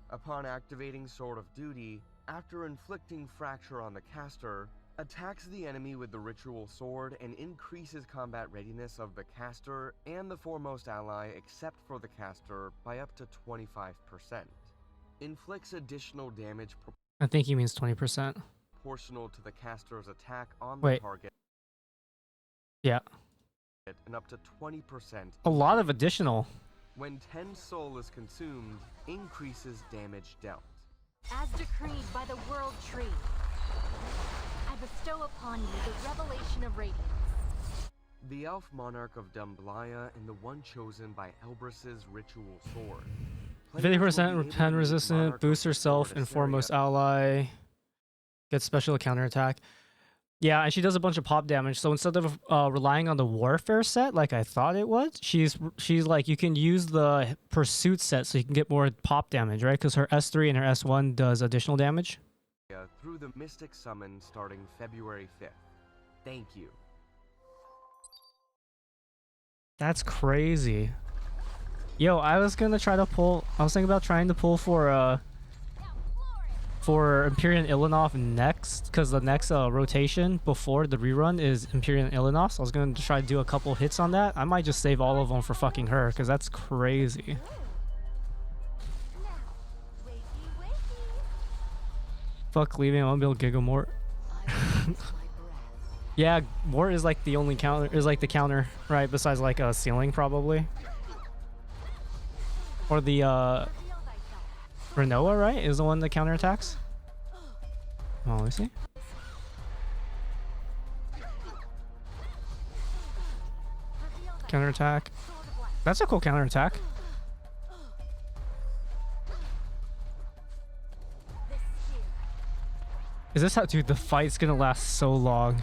Speaker 22: Upon activating Sword of Duty, after inflicting fracture on the caster, attacks the enemy with the ritual sword and increases combat readiness of the caster and the foremost ally except for the caster by up to 25%. Inflicts additional damage
Speaker 1: I think he means 20%.
Speaker 22: proportional to the caster's attack on the
Speaker 1: Wait.
Speaker 22: target.
Speaker 1: Yeah.
Speaker 22: And up to 20%.
Speaker 1: A lot of additional.
Speaker 22: When 10 soul is consumed, increases damage dealt.
Speaker 21: As decreed by the World Tree, I bestow upon you the revelation of radiance.
Speaker 22: The elf monarch of Dumblaya and the one chosen by Elbrus's ritual sword.
Speaker 1: 50% pen resistant, boost herself and foremost ally. Gets special counterattack. Yeah, and she does a bunch of pop damage. So instead of relying on the warfare set like I thought it was, she's like, you can use the pursuit set so you can get more pop damage, right? Because her S3 and her S1 does additional damage.
Speaker 22: Through the Mystic Summon starting February 5th. Thank you.
Speaker 1: That's crazy. Yo, I was thinking about trying to pull for Imperial Illinov next, because the next rotation before the rerun is Imperial Illinov. So I was gonna try to do a couple hits on that. I might just save all of them for fucking her, because that's crazy. Fuck leaving, I won't be able to Giga Mort. Yeah, Mort is like the only counter, is like the counter, right? Besides like a ceiling probably. Or the Renoa, right? Is the one that counterattacks? Oh, let me see. Counterattack. That's a cool counterattack. Is this how, dude, the fight's gonna last so long.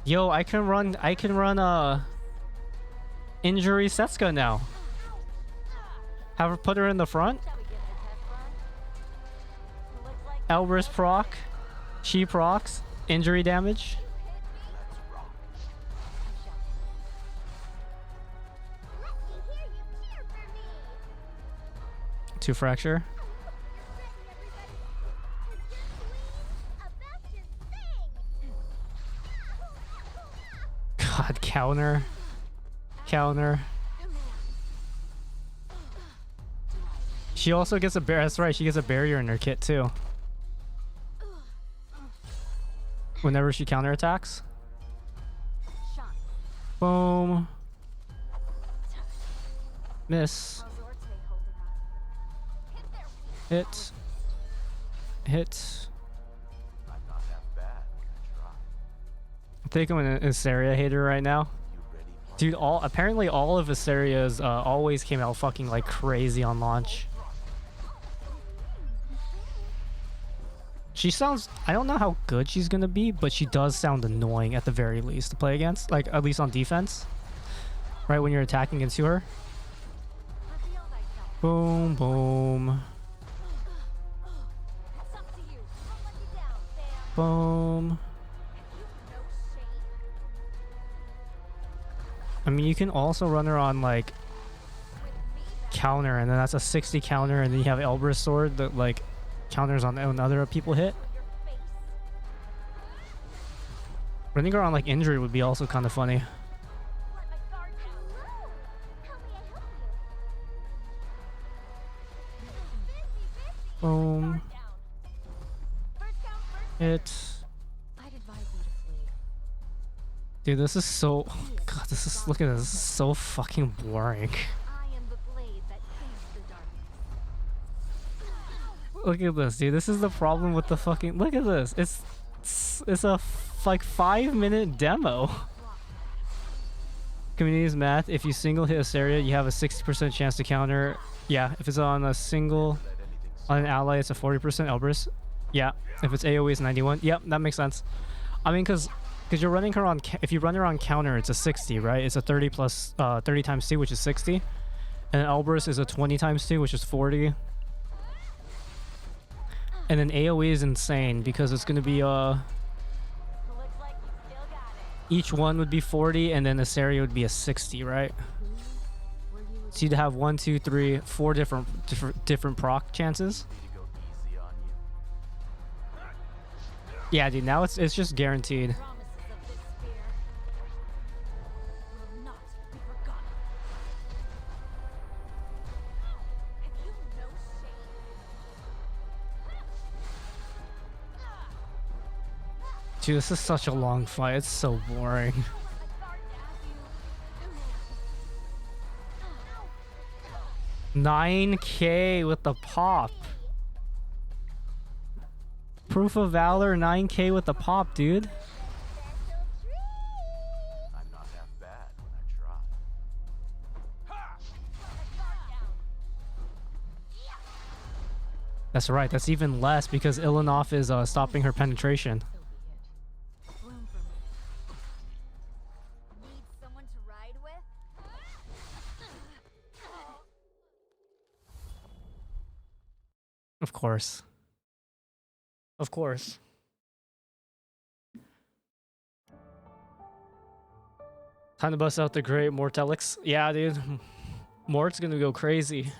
Speaker 1: Yo, I can run injury Setsuka now. Have her put her in the front. Elbrus proc. She procs. Injury damage. Two fracture. God, counter. She also gets a that's right, she gets a barrier in her kit too. Whenever she counterattacks. Boom. Miss. Hit. I think I'm an Asteria hater right now. Dude, apparently all of Asteria's always came out fucking like crazy on launch. She sounds, I don't know how good she's gonna be, but she does sound annoying at the very least to play against, like at least on defense. Right when you're attacking into her. Boom, boom. Boom. I mean, you can also run her on like counter, and then that's a 60 counter, and then you have Elbrus sword that like counters on other people hit. Running her on like injury would be also kind of funny. Boom. Hit. Dude, this is so... God, this is... Look at this. This is so fucking boring. Look at this, dude. This is the problem with the fucking... Look at this. It's... It's a like 5-minute demo. Community's math. If you single hit Asteria, you have a 60% chance to counter. Yeah, if it's on a single on an ally, it's a 40% Elbrus. Yeah, if it's AoE, it's 91. Yep, that makes sense. I mean, because you're running her on. If you run her on counter, it's a 60, right? It's a 30 plus 30 times 2, which is 60, and Elbrus is a 20 times 2, which is 40. And then AoE is insane because it's going to be each one would be 40, and then this area would be a 60, right? So you'd have 1, 2, 3, 4 different proc chances. Yeah, dude. Now it's just guaranteed. Dude, this is such a long fight. It's so boring. $9K with the pop. Proof of Valor, 9K with the pop, dude.
Speaker 6: I'm not half bad when I try.
Speaker 1: That's right. That's even less because Ilanov is stopping her penetration. Of course. Of course. Time to bust out the great Mortelix. Yeah, dude. Mort's gonna go crazy.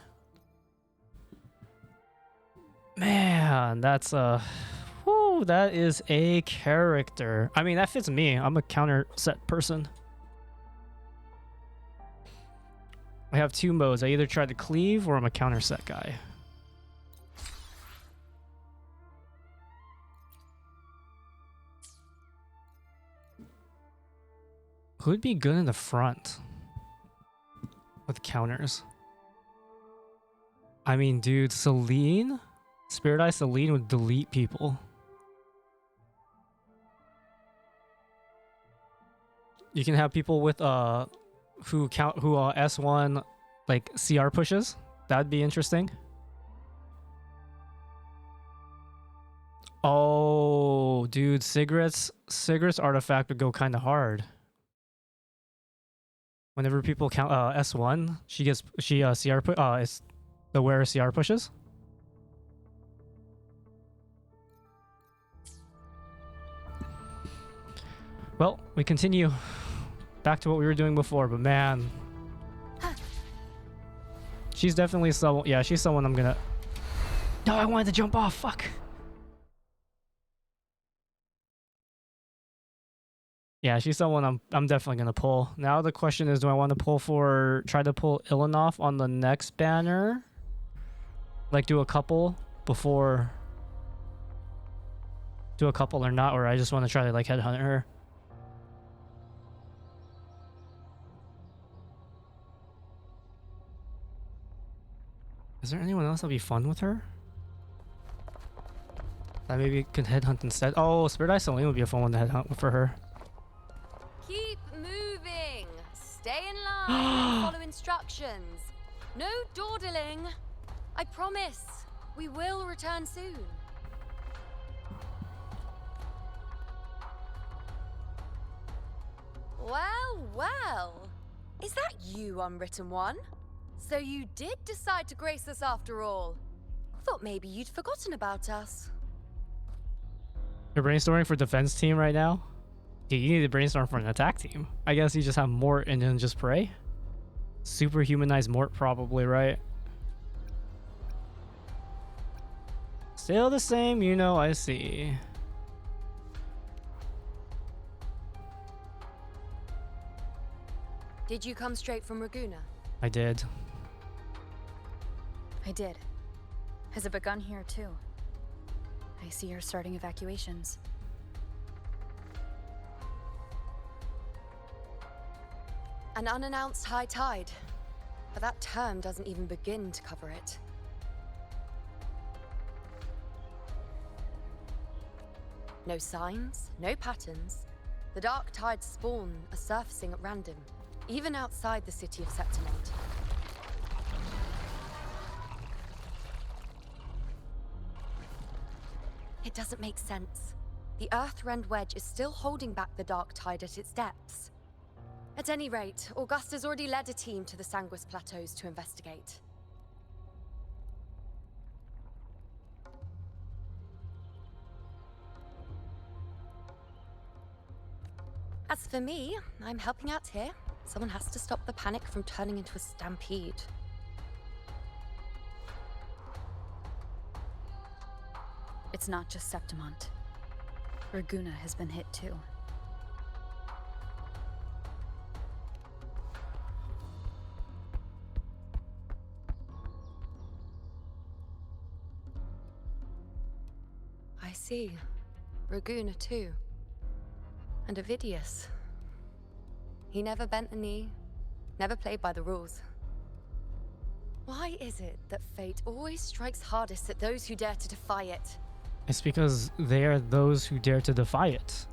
Speaker 1: Man, that's whew, that is a character. I mean, that fits me. I'm a counter set person. I have 2 modes. I either try to cleave or I'm a counter set guy. Who'd be good in the front with counters? I mean, dude, Celine? Spirit Eye Celine would delete people. You can have people with who S1 like CR pushes. That'd be interesting. Oh, dude, cigarettes artifact would go kind of hard. Whenever people count S1, she CR is the wearer CR pushes. Well, we continue back to what we were doing before, but man, she's definitely someone. Yeah, she's someone I'm gonna. No, I wanted to jump off. Fuck. Yeah, she's someone I'm definitely gonna pull. Now the question is, do I want to try to pull Ilanov on the next banner? Like do a couple before, do a couple or not, or I just want to try to like headhunt her. Is there anyone else that'll be fun with her? That maybe can headhunt instead. Oh, Spirit Eye Celine would be a fun one to headhunt for her.
Speaker 13: Keep moving. Stay in line. Follow instructions. No dawdling. I promise. We will return soon. Well, well. Is that you, Unwritten One? So you did decide to grace us after all. Thought maybe you'd forgotten about us.
Speaker 1: You're brainstorming for defense team right now? Dude, you need to brainstorm for an attack team. I guess you just have Mort and then just Prey. Super humanized Mort probably, right? Still the same, you know, I see.
Speaker 13: Did you come straight from Raguna?
Speaker 1: I did.
Speaker 3: I did. Has it begun here too? I see you're starting evacuations.
Speaker 13: An unannounced high tide. But that term doesn't even begin to cover it. No signs, no patterns. The dark tide's spawn are surfacing at random, even outside the city of Septimont. It doesn't make sense. The Earthrend Wedge is still holding back the dark tide at its depths. At any rate, Augusta's already led a team to the Sanguis Plateaus to investigate. As for me, I'm helping out here. Someone has to stop the panic from turning into a stampede.
Speaker 3: It's not just Septimont. Raguna has been hit too.
Speaker 13: I see. Raguna too. And Ovidius. He never bent the knee, never played by the rules. Why is it that fate always strikes hardest at those who dare to defy it?
Speaker 1: It's because they are those who dare to defy it.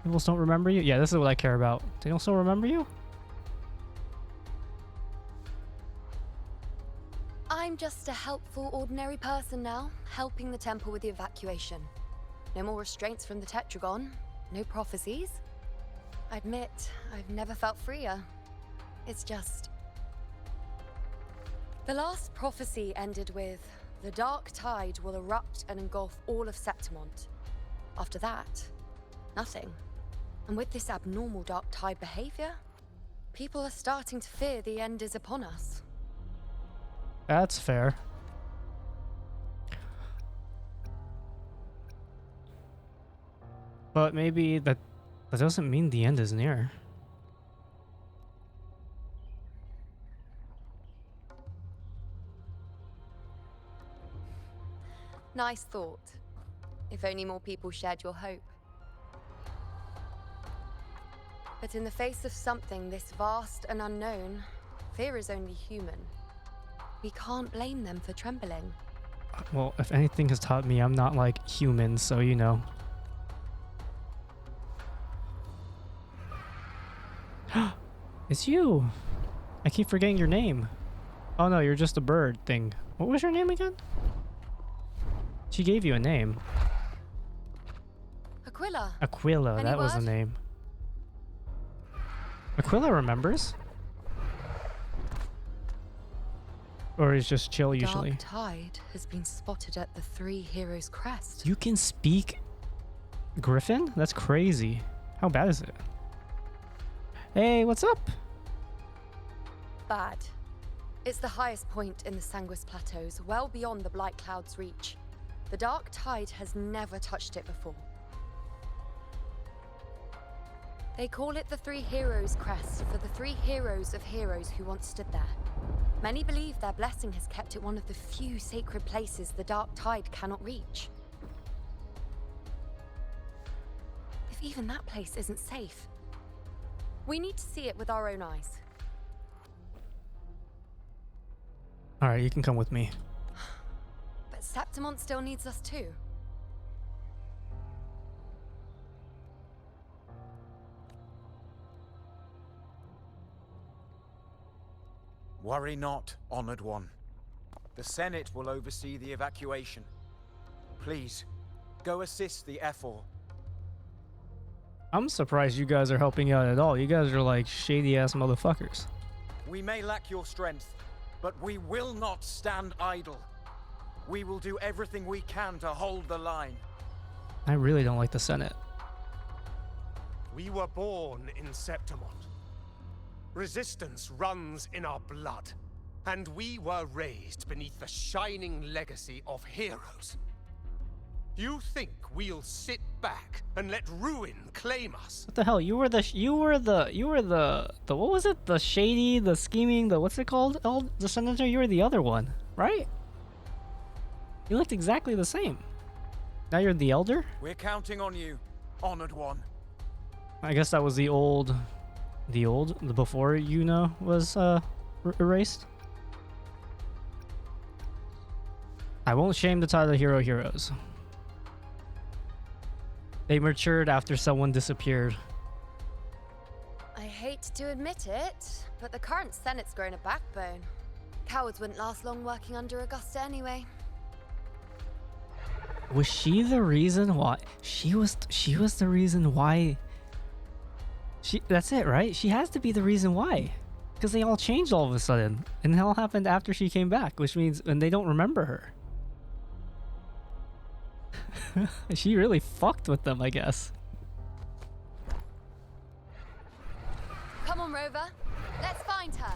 Speaker 1: People still don't remember you? Yeah, this is what I care about. They don't still remember you?
Speaker 13: I'm just a helpful, ordinary person now, helping the temple with the evacuation. No more restraints from the Tetragon, no prophecies. I admit, I've never felt freer. It's just... The last prophecy ended with, the dark tide will erupt and engulf all of Septimont. After that, nothing. And with this abnormal dark tide behavior, people are starting to fear the end is upon us.
Speaker 1: That's fair. But maybe that doesn't mean the end is near.
Speaker 13: Nice thought. If only more people shared your hope. But in the face of something this vast and unknown, fear is only human. We can't blame them for trembling.
Speaker 1: Well, if anything has taught me, I'm not like human, so you know. It's you! I keep forgetting your name. Oh no, you're just a bird thing. What was your name again? She gave you a name.
Speaker 13: Aquila.
Speaker 1: Aquila,
Speaker 13: Any
Speaker 1: that was the
Speaker 13: word?
Speaker 1: name. Aquila remembers. Or is just chill usually.
Speaker 13: Dark tide has been spotted at the Three Heroes Crest.
Speaker 1: You can speak Griffin? That's crazy. How bad is it? Hey, what's up?
Speaker 13: Bad. It's the highest point in the Sanguis Plateaus, well beyond the Blight Cloud's reach. The dark tide has never touched it before. They call it the Three Heroes Crest for the three heroes of heroes who once stood there. Many believe their blessing has kept it one of the few sacred places the dark tide cannot reach. If even that place isn't safe, we need to see it with our own eyes.
Speaker 1: Alright, you can come with me.
Speaker 13: But Septimont still needs us too.
Speaker 4: Worry not, Honored One. The Senate will oversee the evacuation. Please, go assist the Ephor.
Speaker 1: I'm surprised you guys are helping out at all. You guys are like shady ass motherfuckers.
Speaker 4: We may lack your strength, but we will not stand idle. We will do everything we can to hold the line.
Speaker 1: I really don't like the Senate.
Speaker 5: We were born in Septimont. Resistance runs in our blood, and we were raised beneath the shining legacy of heroes. You think we'll sit back and let ruin claim us?
Speaker 1: What the hell? You were the what was it? The shady, the scheming, the what's it called? The senator. You were the other one, right? You looked exactly the same. Now you're the elder?
Speaker 4: We're counting on you, Honored One.
Speaker 1: I guess that was the before was erased. I won't shame the title heroes. They matured after someone disappeared.
Speaker 13: I hate to admit it, but the current Senate's grown a backbone. Cowards wouldn't last long working under Augusta anyway.
Speaker 1: Was she the reason why? She was the reason why. That's it, right? She has to be the reason why. Because they all changed all of a sudden. And it all happened after she came back, which means, and they don't remember her. She really fucked with them, I guess.
Speaker 13: Come on, Rover. Let's find her.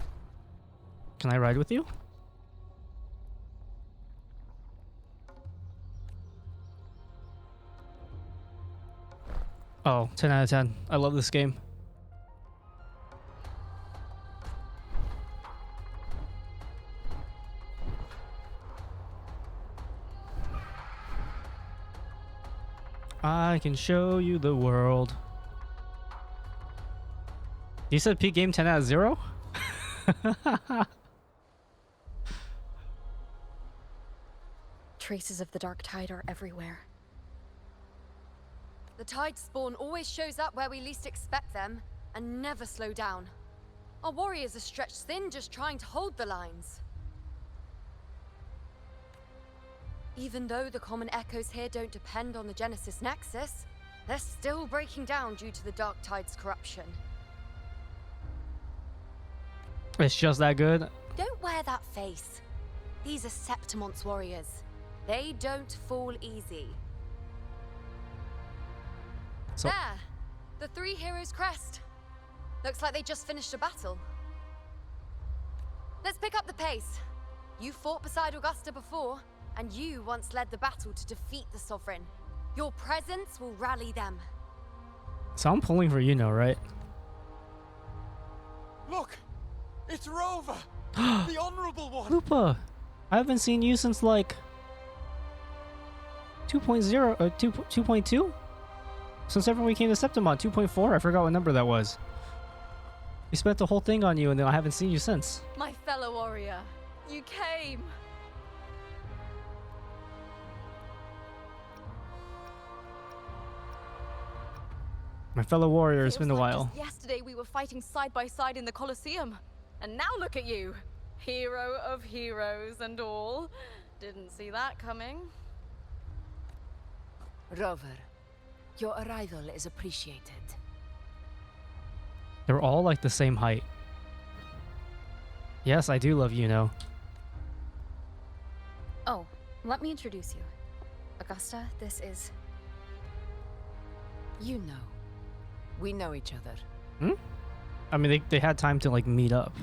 Speaker 1: Can I ride with you? Oh, 10 out of 10. I love this game. I can show you the world. You said peak game 10 out of 0?
Speaker 3: Traces of the dark tide are everywhere.
Speaker 13: The tide spawn always shows up where we least expect them, and never slow down. Our warriors are stretched thin just trying to hold the lines. Even though the common echoes here don't depend on the Genesis Nexus, they're still breaking down due to the dark tide's corruption.
Speaker 1: It's just that good.
Speaker 13: Don't wear that face. These are Septimon's warriors. They don't fall easy.
Speaker 1: So
Speaker 13: there! The three heroes' crest. Looks like they just finished a battle. Let's pick up the pace. You fought beside Augusta before, and you once led the battle to defeat the Sovereign. Your presence will rally them.
Speaker 1: So I'm pulling for right?
Speaker 5: Look! It's Rover! The Honorable One!
Speaker 1: Lupa! I haven't seen you since like 2.0 or 2.2? Since ever we came to Septimon, 2.4? I forgot what number that was. We spent the whole thing on you and then I haven't seen you since.
Speaker 12: My fellow warrior, you came!
Speaker 1: My fellow warrior, it's been a while.
Speaker 12: Just yesterday we were fighting side by side in the Colosseum. And now look at you! Hero of heroes and all. Didn't see that coming.
Speaker 8: Rover, your arrival is appreciated.
Speaker 1: They're all like the same height. Yes, I do love Yuno.
Speaker 3: Oh, let me introduce you. Augusta, this is...
Speaker 8: You know. We know each other.
Speaker 1: Hmm? I mean, they had time to like meet up.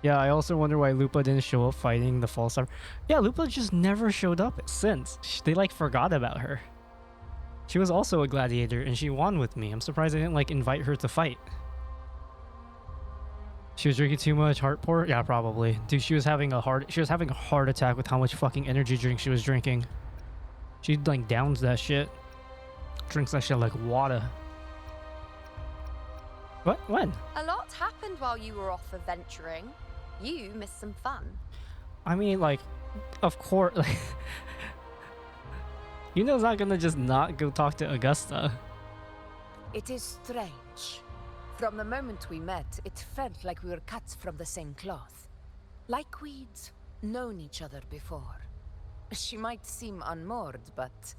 Speaker 1: Yeah, I also wonder why Lupa didn't show up fighting the false star. Yeah, Lupa just never showed up since. They like forgot about her. She was also a gladiator and she won with me. I'm surprised I didn't like invite her to fight. She was drinking too much, heart poor? Yeah, probably. Dude, she was having a heart attack with how much fucking energy drink she was drinking. She like downs that shit. Drinks that shit like water. What? When?
Speaker 13: A lot happened while you were off adventuring. You missed some fun.
Speaker 1: I mean, like, of course, like, Yuno's not gonna just not go talk to Augusta.
Speaker 8: It is strange. From the moment we met, it felt like we were cut from the same cloth. Like we'd known each other before. She might seem unmoored, but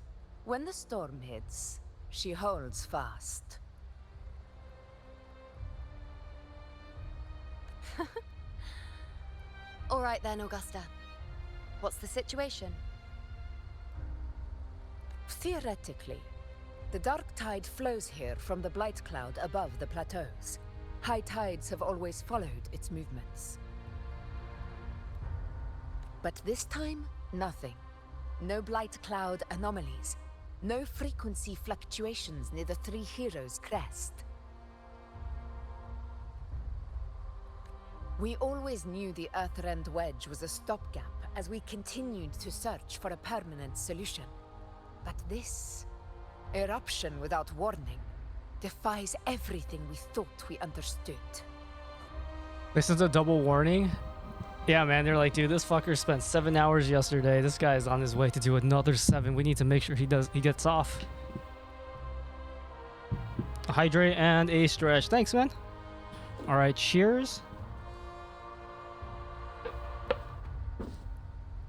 Speaker 8: when the storm hits, she holds fast.
Speaker 13: All right then, Augusta. What's the situation?
Speaker 8: Theoretically, the dark tide flows here from the blight cloud above the plateaus. High tides have always followed its movements. But this time, nothing. No blight cloud anomalies. No frequency fluctuations near the three heroes' crest. We always knew the Earthrend Wedge was a stopgap as we continued to search for a permanent solution. But this eruption without warning defies everything we thought we understood.
Speaker 1: This is a double warning. Yeah, man, they're like, dude, this fucker spent 7 hours yesterday. This guy's on his way to do another 7. We need to make sure he gets off. A hydrate and a stretch. Thanks, man. All right, cheers.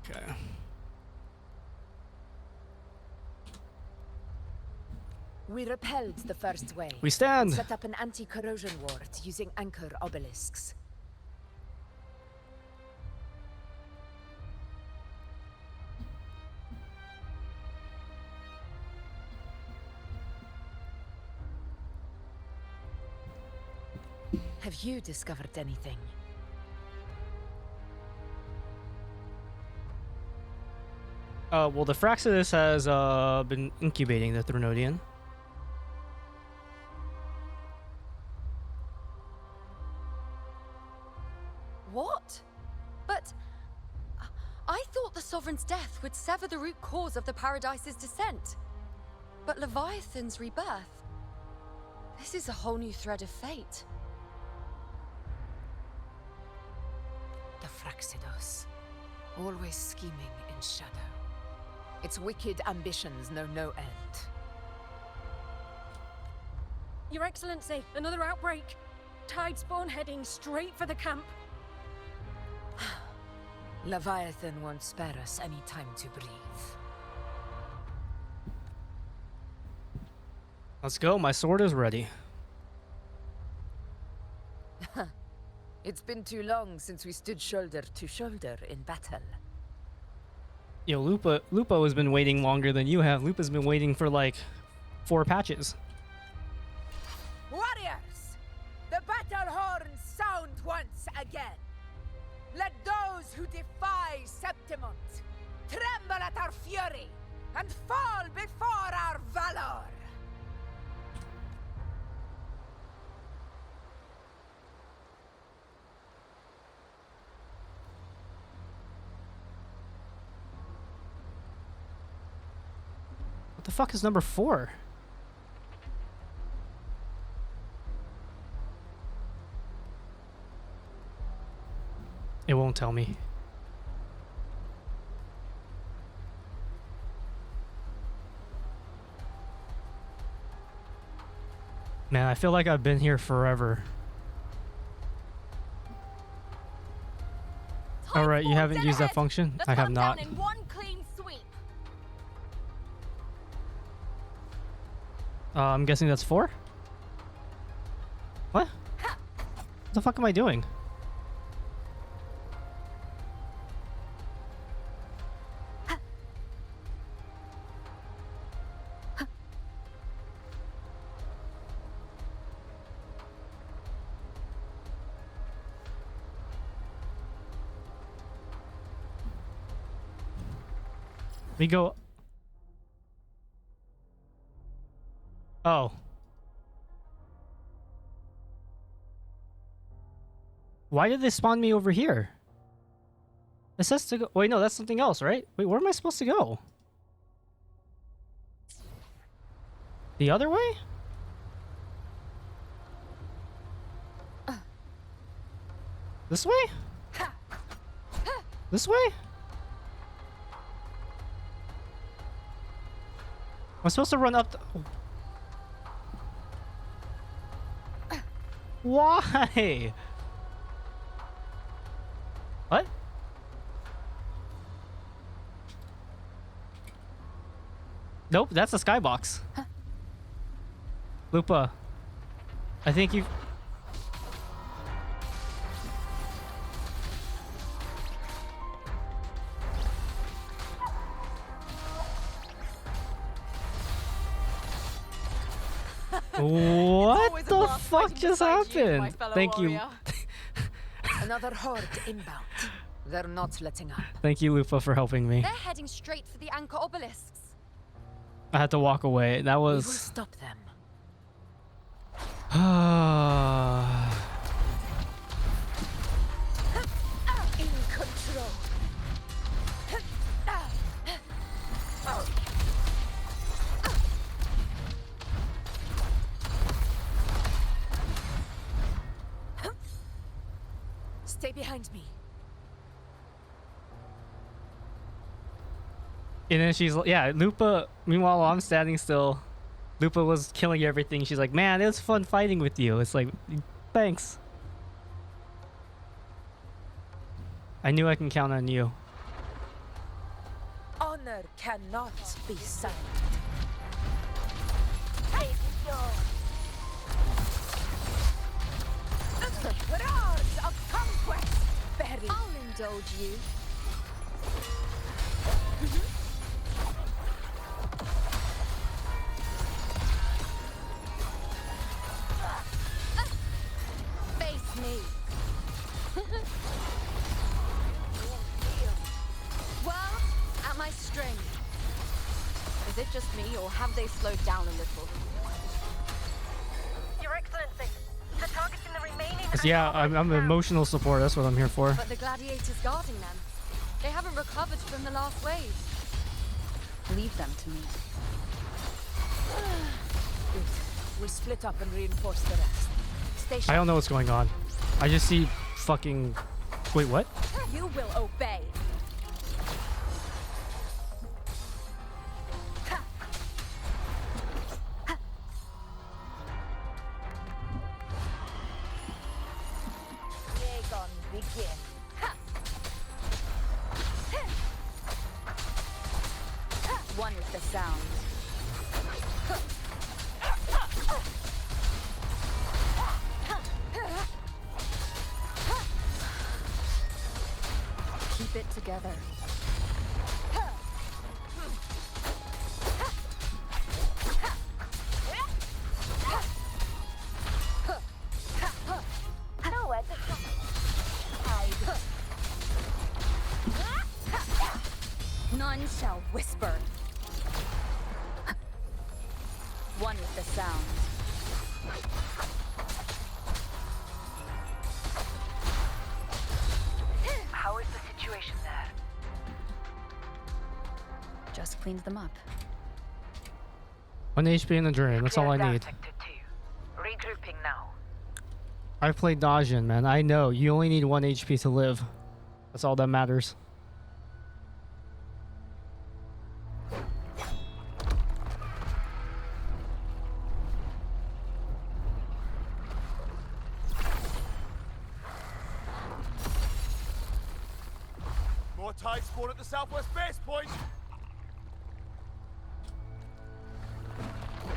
Speaker 1: Okay.
Speaker 8: We repelled the first wave.
Speaker 1: We stand.
Speaker 8: And set up an anti-corrosion ward using anchor obelisks. Have you discovered anything?
Speaker 1: Well, the Fraxidus has been incubating the Threnodian.
Speaker 13: What? But I thought the Sovereign's death would sever the root cause of the Paradise's descent. But Leviathan's rebirth. This is a whole new thread of fate.
Speaker 8: The Fraxidus. Always scheming in shadow. Its wicked ambitions know no end.
Speaker 18: Your Excellency, another outbreak. Tide spawn heading straight for the camp.
Speaker 8: Leviathan won't spare us any time to breathe.
Speaker 1: Let's go. My sword is ready.
Speaker 8: It's been too long since we stood shoulder to shoulder in battle.
Speaker 1: Yo, Lupo has been waiting longer than you have. Lupa's been waiting for like 4 patches.
Speaker 8: Warriors! The battle horns sound once again. Let those who defy Septimont tremble at our fury and fall before our valor!
Speaker 1: What the fuck is number 4? It won't tell me. Man, I feel like I've been here forever. Alright, you haven't used that function? I have not.
Speaker 18: In one clean sweep.
Speaker 1: I'm guessing that's 4? What? What the fuck am I doing? We go. Oh. Why did they spawn me over here? It says to go. Wait, no, that's something else, right? Wait, where am I supposed to go? The other way? This way? This way? I'm supposed to run up the... Why? What? Nope, that's a skybox. Lupa, I think you... What the fuck just happened? Thank you.
Speaker 8: Another horde inbound. They're not letting up.
Speaker 1: Thank you, Lupa, for helping me.
Speaker 13: They're heading straight for the anchor obelisks.
Speaker 1: I had to walk away. That was...
Speaker 8: We will stop them. In control. Stay behind me.
Speaker 1: And then she's yeah, Lupa. Meanwhile, while I'm standing still, Lupa was killing everything. She's like, man, it was fun fighting with you. It's like, thanks. I knew I can count on you.
Speaker 14: Honor cannot be silenced. The crowds of conquest, Berry.
Speaker 13: I'll indulge you. Face me. Well, at my strength.
Speaker 12: Is it just me, or have they slowed down a little?
Speaker 18: Your Excellency, the targets in the remaining...
Speaker 1: Yeah, I'm emotional support. That's what I'm here for.
Speaker 13: But the gladiators guarding them, they haven't recovered from the last wave.
Speaker 3: Leave them to me.
Speaker 14: Good. We'll split up and reinforce the rest. Stay sharp.
Speaker 1: I don't know what's going on. I just see fucking... Wait, what?
Speaker 14: You will obey. Dagon, begin.
Speaker 3: One with the sound. Keep it together.
Speaker 18: Nowhere to hide.
Speaker 3: None shall whisper. One with the sound.
Speaker 18: How is the situation there?
Speaker 3: Just cleaned them up.
Speaker 1: 1 HP in the drain. That's all I need.
Speaker 18: Regrouping now.
Speaker 1: I've played Dajin, man. I know. You only need 1 HP to live. That's all that matters.
Speaker 5: More tide spawn at the southwest base point.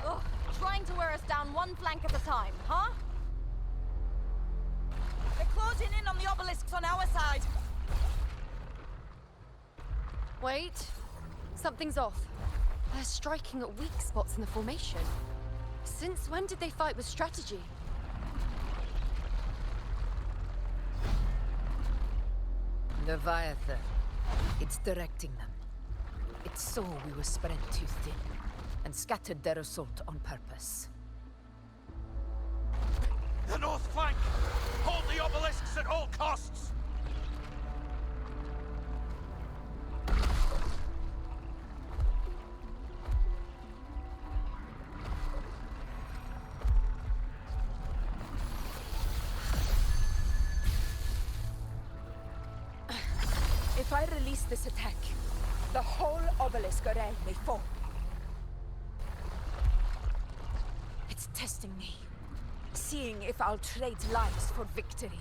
Speaker 12: Ugh, trying to wear us down one flank at a time, huh?
Speaker 14: They're closing in on the obelisks on our side.
Speaker 13: Wait. Something's off. They're striking at weak spots in the formation. Since when did they fight with strategy?
Speaker 14: Leviathan. It's directing them. It saw we were spread too thin and scattered their assault on purpose.
Speaker 5: The north flank! Hold the obelisks at all costs!
Speaker 14: If I release this attack, the whole obelisk array may fall. It's testing me, seeing if I'll trade lives for victory.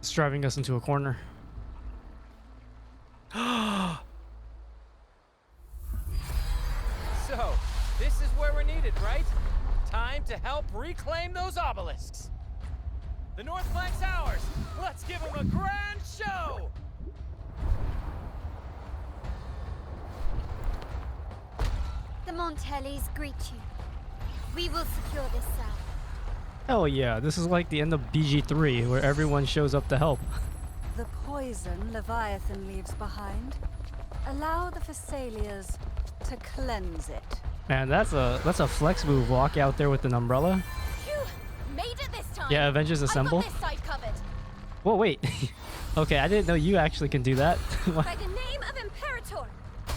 Speaker 1: It's driving us into a corner.
Speaker 15: So, this is where we're needed, right? Time to help reclaim those obelisks. The north flank's ours. Let's give them a grand show!
Speaker 18: The Montellis greet you. We will secure this cell.
Speaker 1: Hell yeah, this is like the end of BG3 where everyone shows up to help.
Speaker 9: The poison Leviathan leaves behind Allow the Thessalias to cleanse it.
Speaker 1: Man, that's a flex move. Walk out there with an umbrella.
Speaker 18: Phew! Made it this time.
Speaker 1: Yeah, Avengers Assemble.
Speaker 18: I've got this side covered.
Speaker 1: Whoa, wait. Okay, I didn't know you actually can do that.
Speaker 18: By the name of Imperator,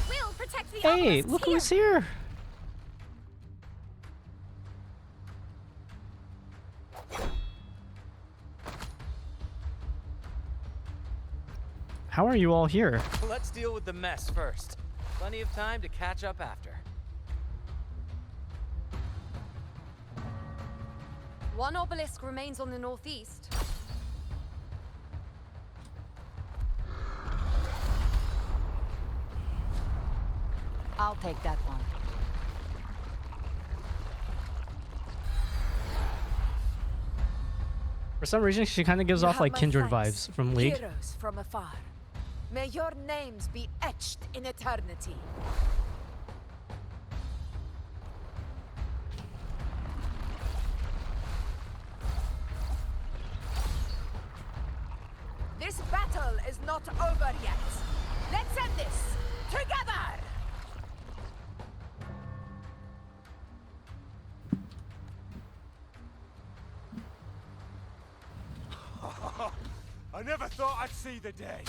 Speaker 18: we'll protect the
Speaker 1: Hey,
Speaker 18: obelisks
Speaker 1: look
Speaker 18: here.
Speaker 1: who's here. How are you all here?
Speaker 15: Let's deal with the mess first. Plenty of time to catch up after.
Speaker 13: One obelisk remains on the northeast.
Speaker 8: I'll take that one.
Speaker 1: For some reason, she kind of gives
Speaker 14: You
Speaker 1: off
Speaker 14: have
Speaker 1: like
Speaker 14: my
Speaker 1: Kindred
Speaker 14: thanks,
Speaker 1: vibes from League.
Speaker 14: Heroes from afar. May your names be etched in eternity. This battle is not over yet. Let's end this together!
Speaker 5: I never thought I'd see the day.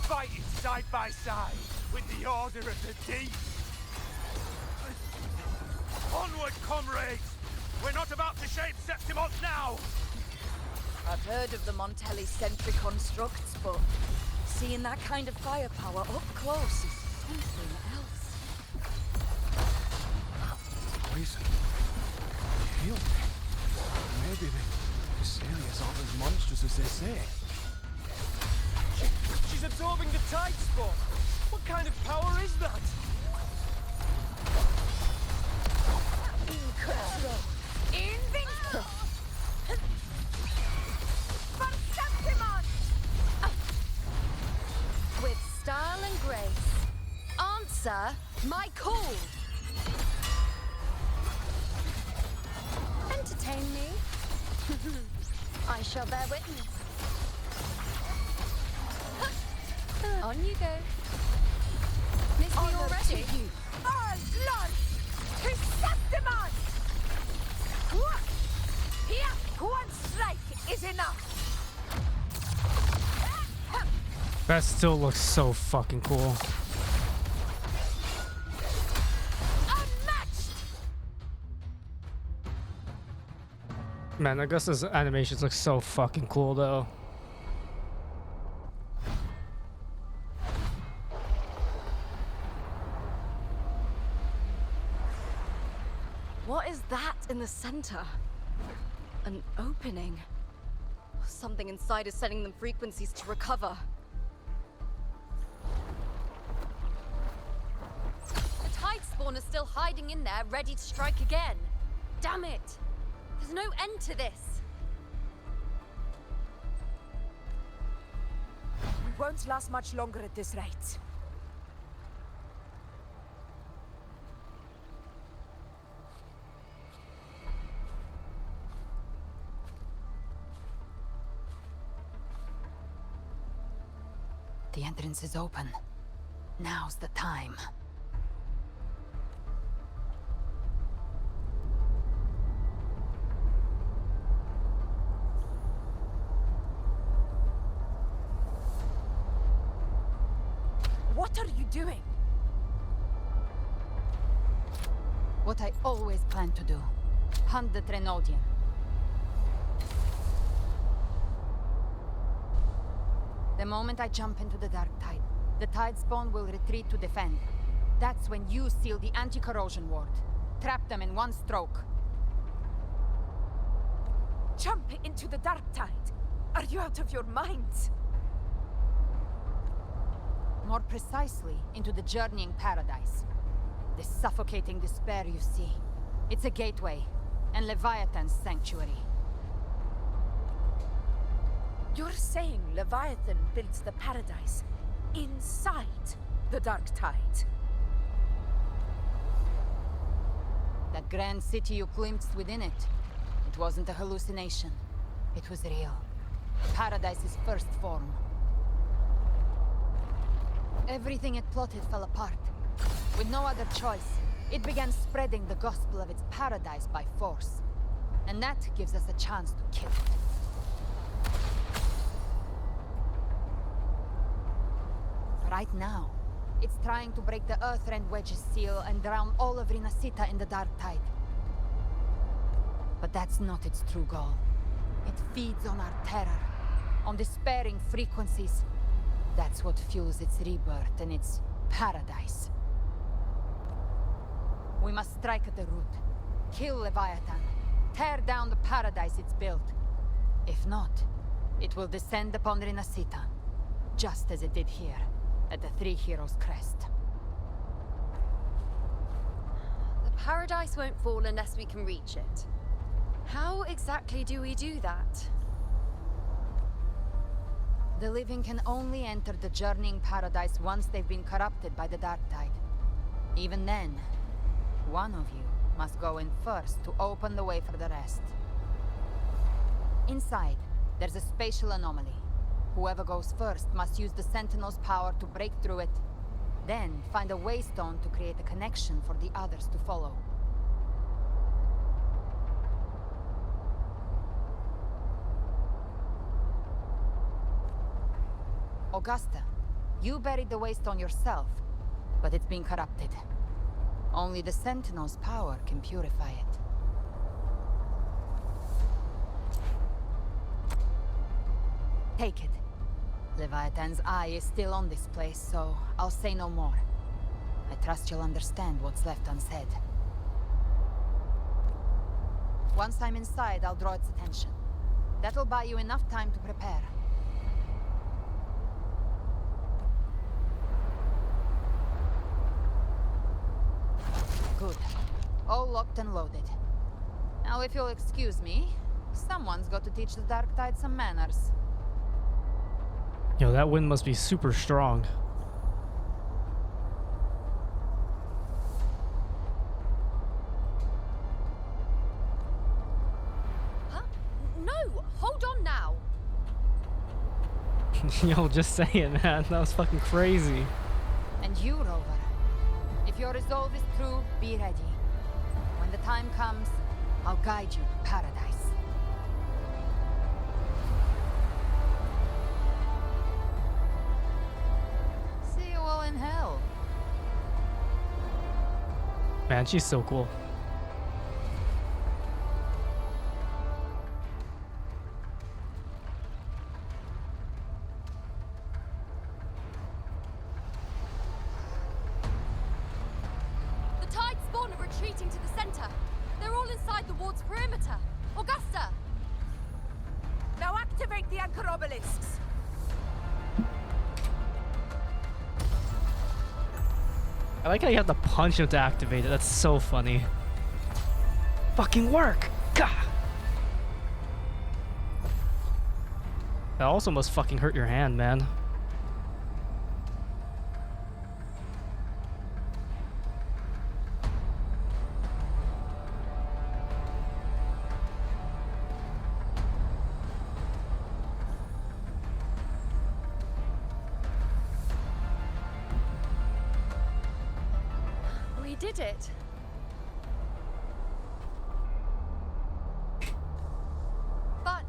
Speaker 5: Fighting side by side with the Order of the Deep. Onward, comrades! We're not about to shape Septimont now!
Speaker 14: I've heard of the Montelli sentry constructs, but seeing that kind of firepower up close is something else.
Speaker 7: Poison. Heal me. Maybe the Cecilia's aren't as monstrous as they say.
Speaker 15: She's absorbing the tide spawn. What kind of power is that?
Speaker 14: Incredible! Invincible! For Septimont!
Speaker 13: With style and grace, answer my call. Entertain me. I shall bear witness. On you go. Miss me already?
Speaker 14: To you. All glory to Septimont! Here, one strike is enough!
Speaker 1: That still looks so fucking cool.
Speaker 14: Unmatched!
Speaker 1: Man, Augusta's animations look so fucking cool though.
Speaker 12: What is that in the center? An opening. Something inside is sending them frequencies to recover.
Speaker 13: The tide spawn is still hiding in there, ready to strike again. Damn it! There's no end to this.
Speaker 14: We won't last much longer at this rate.
Speaker 8: The entrance is open. Now's the time.
Speaker 14: What are you doing?
Speaker 8: What I always planned to do. Hunt the Trenodian. The moment I jump into the dark tide, the tide spawn will retreat to defend. That's when you seal the anti-corrosion ward. Trap them in one stroke.
Speaker 14: Jump into the dark tide. Are you out of your minds?
Speaker 8: More precisely, into the journeying paradise. The suffocating despair you see. It's a gateway, and Leviathan's sanctuary.
Speaker 14: You're saying Leviathan builds the paradise inside the dark tide?
Speaker 8: That grand city you glimpsed within it, it wasn't a hallucination. It was real. Paradise's first form. Everything it plotted fell apart. With no other choice, it began spreading the gospel of its paradise by force. And that gives us a chance to kill it. Right now, it's trying to break the Earthrend Wedge's seal and drown all of Rinasita in the Dark Tide. But that's not its true goal. It feeds on our terror, on despairing frequencies. That's what fuels its rebirth and its paradise. We must strike at the root, kill Leviathan, tear down the paradise it's built. If not, it will descend upon Rinasita, just as it did here, at the Three Heroes' Crest.
Speaker 13: The paradise won't fall unless we can reach it. How exactly do we do that?
Speaker 8: The living can only enter the journeying paradise once they've been corrupted by the Dark Tide. Even then, one of you must go in first to open the way for the rest. Inside, there's a spatial anomaly. Whoever goes first must use the Sentinel's power to break through it, then find a waystone to create a connection for the others to follow. Augusta, you buried the waystone yourself, but it's been corrupted. Only the Sentinel's power can purify it. Take it. Leviathan's eye is still on this place, so I'll say no more. I trust you'll understand what's left unsaid. Once I'm inside, I'll draw its attention. That'll buy you enough time to prepare. Good. All locked and loaded. Now, if you'll excuse me, someone's got to teach the Dark Tide some manners.
Speaker 1: Yo, that wind must be super strong.
Speaker 13: Huh? No! Hold on now!
Speaker 1: Yo, just saying, man. That was fucking crazy.
Speaker 8: And you, Rover. If your resolve is true, be ready. When the time comes, I'll guide you to paradise. See you all in hell.
Speaker 1: Man, she's so cool.
Speaker 18: Retreating to the center. They're all inside the ward's perimeter. Augusta!
Speaker 14: Now activate the anchor obelisks.
Speaker 1: I like how you have to punch him to activate it. That's so funny. Fucking work! Gah! That also must fucking hurt your hand, man.
Speaker 13: Did it? But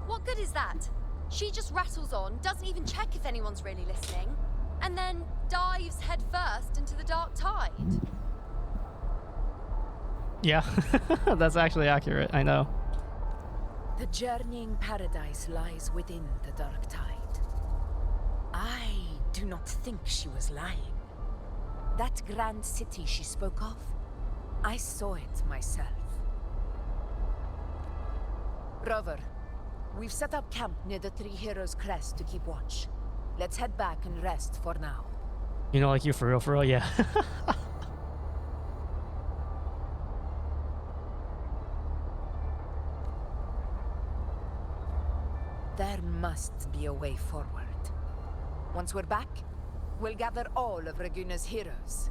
Speaker 13: what good is that? She just rattles on, doesn't even check if anyone's really listening, and then dives headfirst into the Dark Tide.
Speaker 1: Yeah, that's actually accurate, I know.
Speaker 11: The journeying paradise lies within the Dark Tide. I do not think she was lying. That grand city she spoke of, I saw it myself. Rover, we've set up camp near the Three Heroes' Crest to keep watch. Let's head back and rest for now.
Speaker 1: You know, like you for real, yeah.
Speaker 11: There must be a way forward. Once we're back, we'll gather all of Raguna's heroes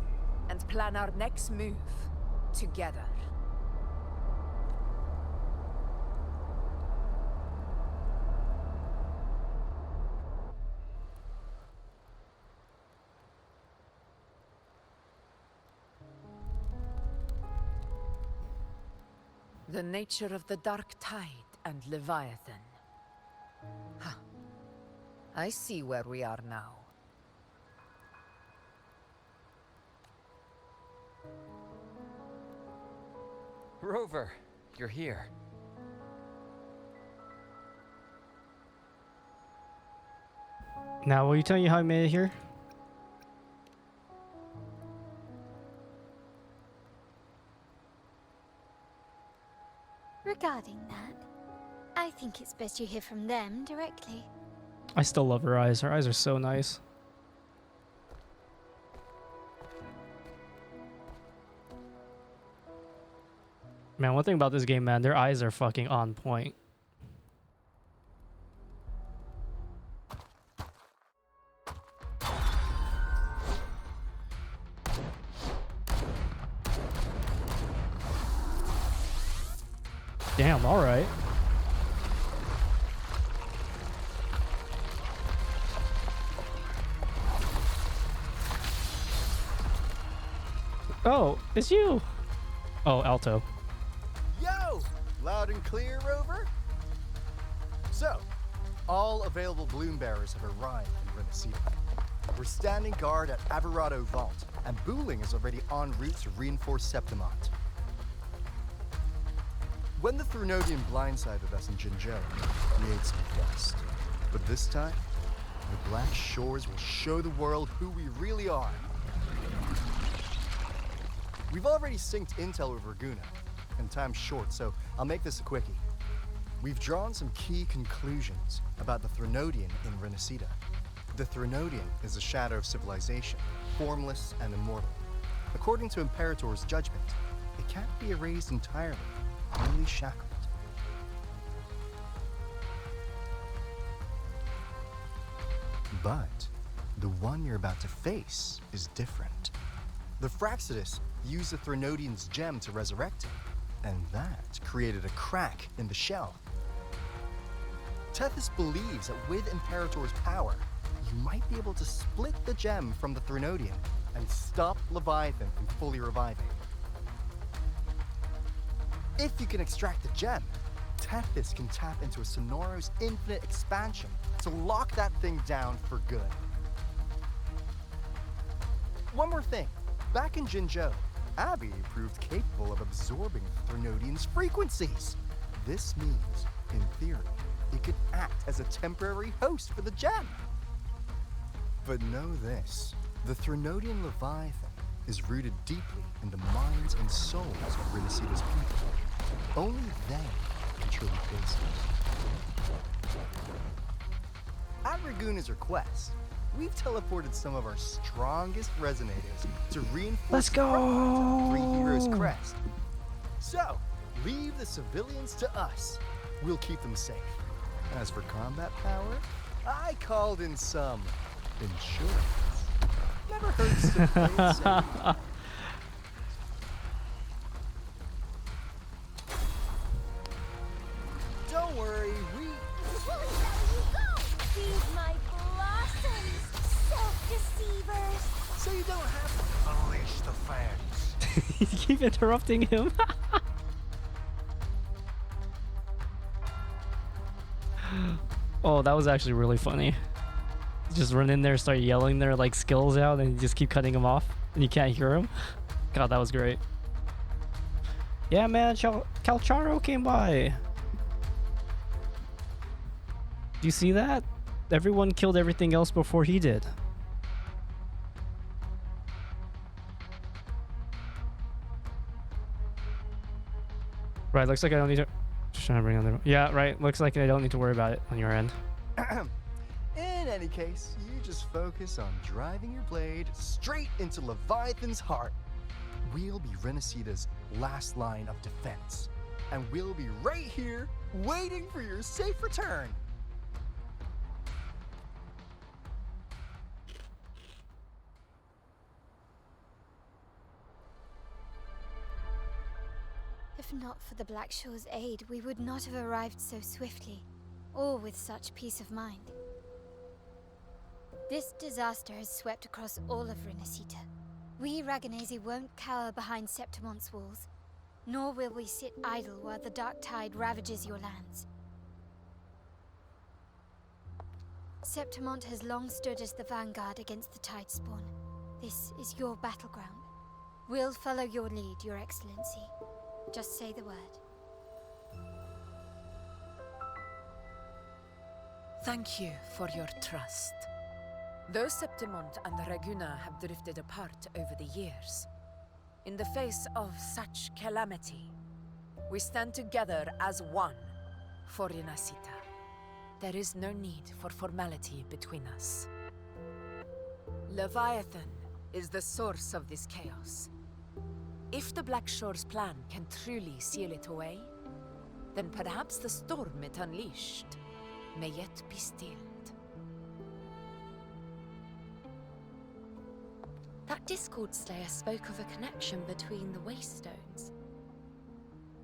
Speaker 11: and plan our next move together. The nature of the Dark Tide and Leviathan. Huh. I see where we are now.
Speaker 15: Rover, you're here.
Speaker 1: Now, will you tell you how I made it here?
Speaker 2: Regarding that, I think it's best you hear from them directly.
Speaker 1: I still love her eyes. Her eyes are so nice. Man, one thing about this game, man, their eyes are fucking on point. Damn, alright. Oh, it's you! Oh, Alto.
Speaker 16: Yo! Loud and clear, Rover? So, all available bloom bearers have arrived in Renacida. We're standing guard at Averado Vault, and Booling is already en route to reinforce Septimont. When the Threnodian blindsided us in Jinzhou, we ate some dust. But this time, the Black Shores will show the world who we really are. We've already synced intel with Raguna, and time's short, so I'll make this a quickie. We've drawn some key conclusions about the Threnodian in Renacida. The Threnodian is a shadow of civilization, formless and immortal. According to Imperator's judgment, it can't be erased entirely, only shackled. But the one you're about to face is different. The Fraxidus used the Threnodian's gem to resurrect him, and that created a crack in the shell. Tethys believes that with Imperator's power, you might be able to split the gem from the Threnodian and stop Leviathan from fully reviving. If you can extract the gem, Tethys can tap into a Sonoro's infinite expansion to lock that thing down for good. One more thing. Back in Jinzhou, Abby proved capable of absorbing Threnodian's frequencies. This means, in theory, it could act as a temporary host for the gem. But know this, the Threnodian Leviathan is rooted deeply in the minds and souls of Renacida's people. Only they can truly face it. At Raguna's request, we've teleported some of our strongest resonators to reinforce the front lines of Three Heroes Crest. So, leave the civilians to us. We'll keep them safe. As for combat power, I called in some insurance. Never hurts to play it safe. Don't worry, we...
Speaker 18: Feed my blossoms, self-deceivers!
Speaker 16: So you don't have to unleash the fangs.
Speaker 1: You keep interrupting him. Oh, that was actually really funny. Just run in there, start yelling their like skills out, and you just keep cutting them off, and you can't hear them. God, that was great. Yeah, man, Calcharo came by. Do you see that? Everyone killed everything else before he did. Right, looks like I don't need to... Just trying to bring on the... Yeah, right, looks like I don't need to worry about it on your end.
Speaker 16: In any case, you just focus on driving your blade straight into Leviathan's heart. We'll be Renacida's last line of defense. And we'll be right here, waiting for your safe return.
Speaker 2: If not for the Black Shore's aid, we would not have arrived so swiftly, or with such peace of mind. This disaster has swept across all of Renacita. We Raganese won't cower behind Septimont's walls.
Speaker 18: Nor will we sit idle while the dark tide ravages your lands. Septimont has long stood as the vanguard against the tide spawn. This is your battleground. We'll follow your lead, Your Excellency. Just say the word.
Speaker 11: Thank you for your trust. Though Septimont and Raguna have drifted apart over the years, in the face of such calamity, we stand together as one for Renacita. There is no need for formality between us. Leviathan is the source of this chaos. If the Black Shore's plan can truly seal it away, then perhaps the storm it unleashed may yet be stilled.
Speaker 13: That Discord Slayer spoke of a connection between the Wastestones.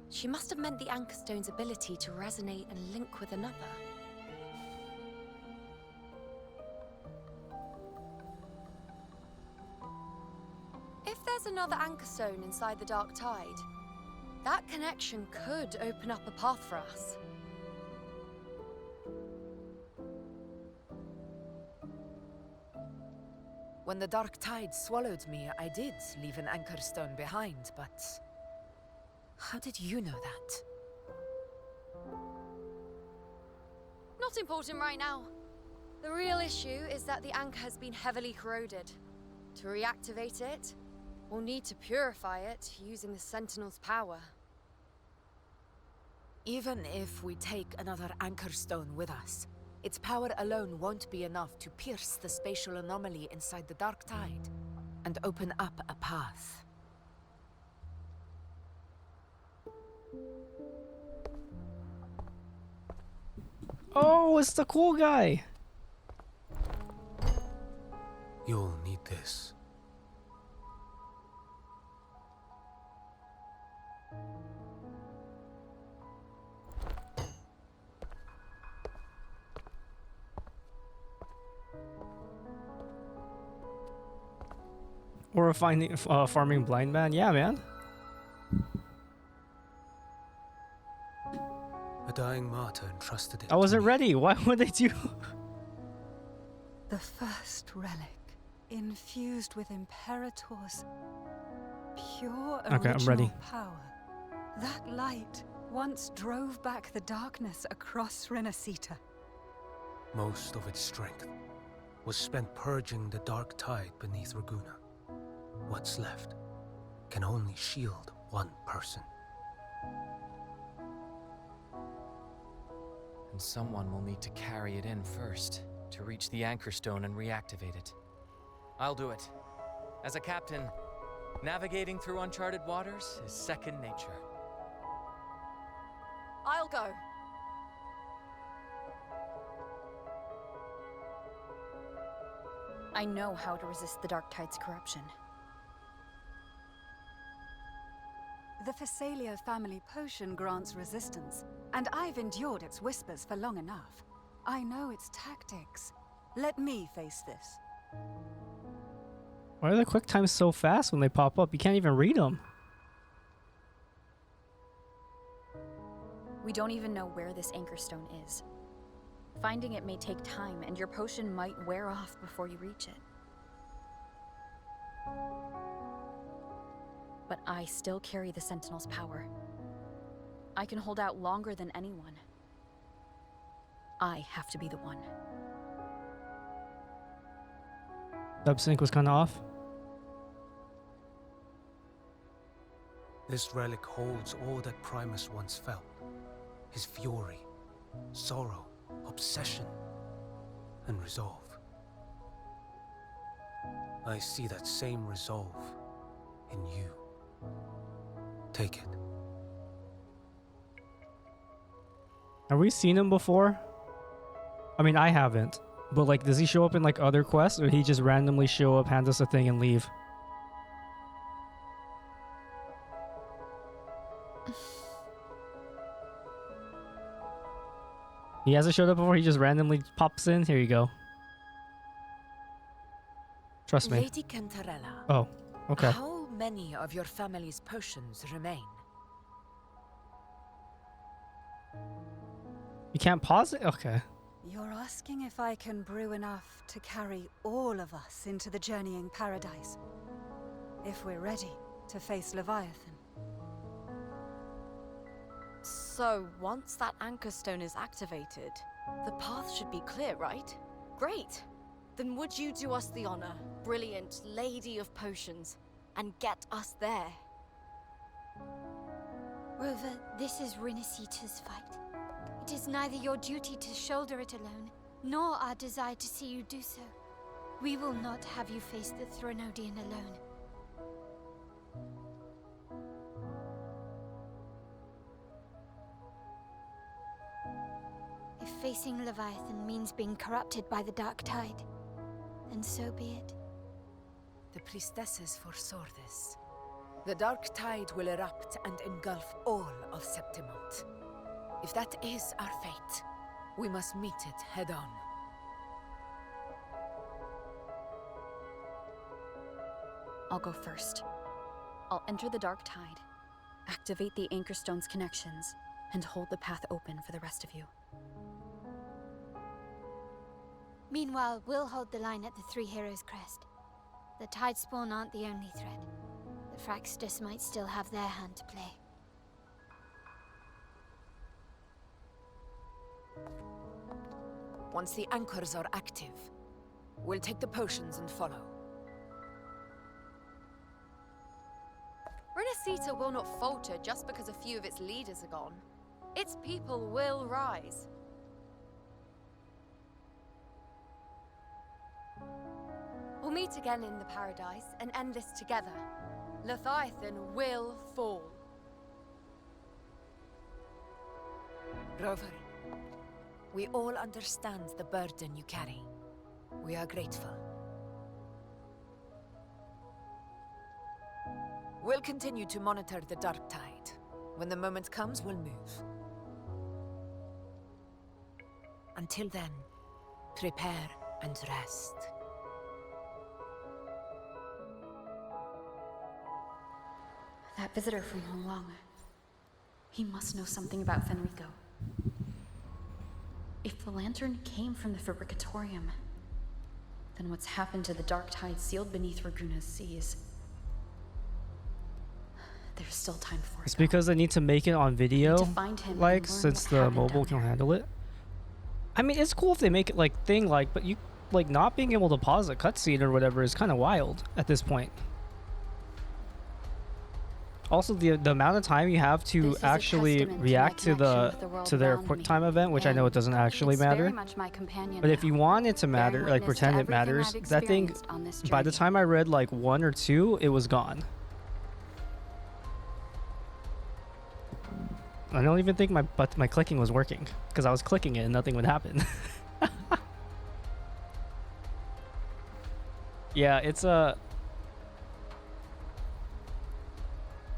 Speaker 13: She must have meant the Anchorstone's ability to resonate and link with another. If there's another Anchorstone inside the Dark Tide, that connection could open up a path for us.
Speaker 11: When the Dark Tide swallowed me, I did leave an Anchorstone behind, but how did you know that?
Speaker 13: Not important right now. The real issue is that the anchor has been heavily corroded. To reactivate it, we'll need to purify it using the Sentinel's power.
Speaker 11: Even if we take another Anchorstone with us, its power alone won't be enough to pierce the spatial anomaly inside the Dark Tide and open up a path.
Speaker 1: Oh, it's the cool guy.
Speaker 7: You'll need this.
Speaker 1: Or a farming blind man. Yeah, man.
Speaker 7: A dying martyr entrusted it.
Speaker 1: I wasn't ready. Why would they do?
Speaker 9: The first relic, infused with Imperator's pure
Speaker 1: Okay, I'm ready.
Speaker 9: power. That light once drove back the darkness across Renacita.
Speaker 7: Most of its strength was spent purging the dark tide beneath Raguna. What's left can only shield one person.
Speaker 15: And someone will need to carry it in first, to reach the Anchorstone and reactivate it. I'll do it. As a captain, navigating through uncharted waters is second nature.
Speaker 12: I'll go.
Speaker 3: I know how to resist the Dark Tide's corruption.
Speaker 9: The Phasalia family potion grants resistance, and I've endured its whispers for long enough. I know its tactics. Let me face this.
Speaker 1: Why are the quick times so fast when they pop up? You can't even read them.
Speaker 3: We don't even know where this Anchorstone is. Finding it may take time, and your potion might wear off before you reach it. But I still carry the Sentinel's power. I can hold out longer than anyone. I have to be the one.
Speaker 1: Dub sync was kind of off.
Speaker 7: This relic holds all that Primus once felt. His fury, sorrow, obsession, and resolve. I see that same resolve in you. Take it.
Speaker 1: Have we seen him before? I mean, I haven't. But like, does he show up in like other quests, or he just randomly show up, hand us a thing, and leave? He hasn't showed up before. He just randomly pops in. Here you go. Trust me.
Speaker 11: Lady Cantarella.
Speaker 1: Oh, okay.
Speaker 11: How many of your family's potions remain?
Speaker 1: You can't pause it? Okay.
Speaker 9: You're asking if I can brew enough to carry all of us into the journeying paradise. If we're ready to face Leviathan.
Speaker 12: So, once that anchor stone is activated, the path should be clear, right? Great! Then would you do us the honor, brilliant lady of potions, and get us there?
Speaker 2: Rover, this is Rinasita's fight. It is neither your duty to shoulder it alone, nor our desire to see you do so. We will not have you face the Threnodian alone. If facing Leviathan means being corrupted by the Dark Tide, then so be it.
Speaker 11: The priestesses foresaw this. The Dark Tide will erupt and engulf all of Septimont. If that is our fate, we must meet it head-on.
Speaker 3: I'll go first. I'll enter the Dark Tide, activate the Anchor Stone's connections, and hold the path open for the rest of you.
Speaker 2: Meanwhile, we'll hold the line at the Three Heroes Crest. The Tidespawn aren't the only threat. The Fraxtus might still have their hand to play.
Speaker 11: Once the anchors are active, we'll take the potions and follow.
Speaker 12: Renacita will not falter just because a few of its leaders are gone. Its people will rise.
Speaker 13: We'll meet again in the paradise and end this together. Leviathan will fall.
Speaker 11: Rover, we all understand the burden you carry. We are grateful. We'll continue to monitor the Dark Tide. When the moment comes, we'll move. Until then, prepare and rest.
Speaker 3: That visitor from Honglong. He must know something about Fenrico. If the lantern came from the Fabricatorium, then what's happened to the Dark Tide sealed beneath Raguna's seas? There's still time for it.
Speaker 1: It's because they need to make it on video,
Speaker 3: to find him
Speaker 1: like,
Speaker 3: and learn
Speaker 1: since
Speaker 3: what
Speaker 1: the
Speaker 3: happened
Speaker 1: mobile
Speaker 3: down
Speaker 1: can
Speaker 3: there.
Speaker 1: handle it. I mean, it's cool if they make it like thing, like, but you, like, not being able to pause a cutscene or whatever is kind of wild at this point. Also, the amount of time you have to
Speaker 3: This is a
Speaker 1: actually
Speaker 3: testament to my
Speaker 1: react to
Speaker 3: connection with the world
Speaker 1: their
Speaker 3: around
Speaker 1: quick
Speaker 3: me.
Speaker 1: time event, which I know it doesn't actually
Speaker 3: It's
Speaker 1: matter.
Speaker 3: very much my companion
Speaker 1: But if
Speaker 3: now.
Speaker 1: you want it to
Speaker 3: Bearing
Speaker 1: matter, like
Speaker 3: witness to
Speaker 1: pretend it
Speaker 3: everything
Speaker 1: matters,
Speaker 3: I've
Speaker 1: that thing,
Speaker 3: experienced on this
Speaker 1: by the
Speaker 3: journey.
Speaker 1: time I read like 1 or 2, it was gone. I don't even think my clicking was working, because I was clicking it and nothing would happen. Yeah, it's a.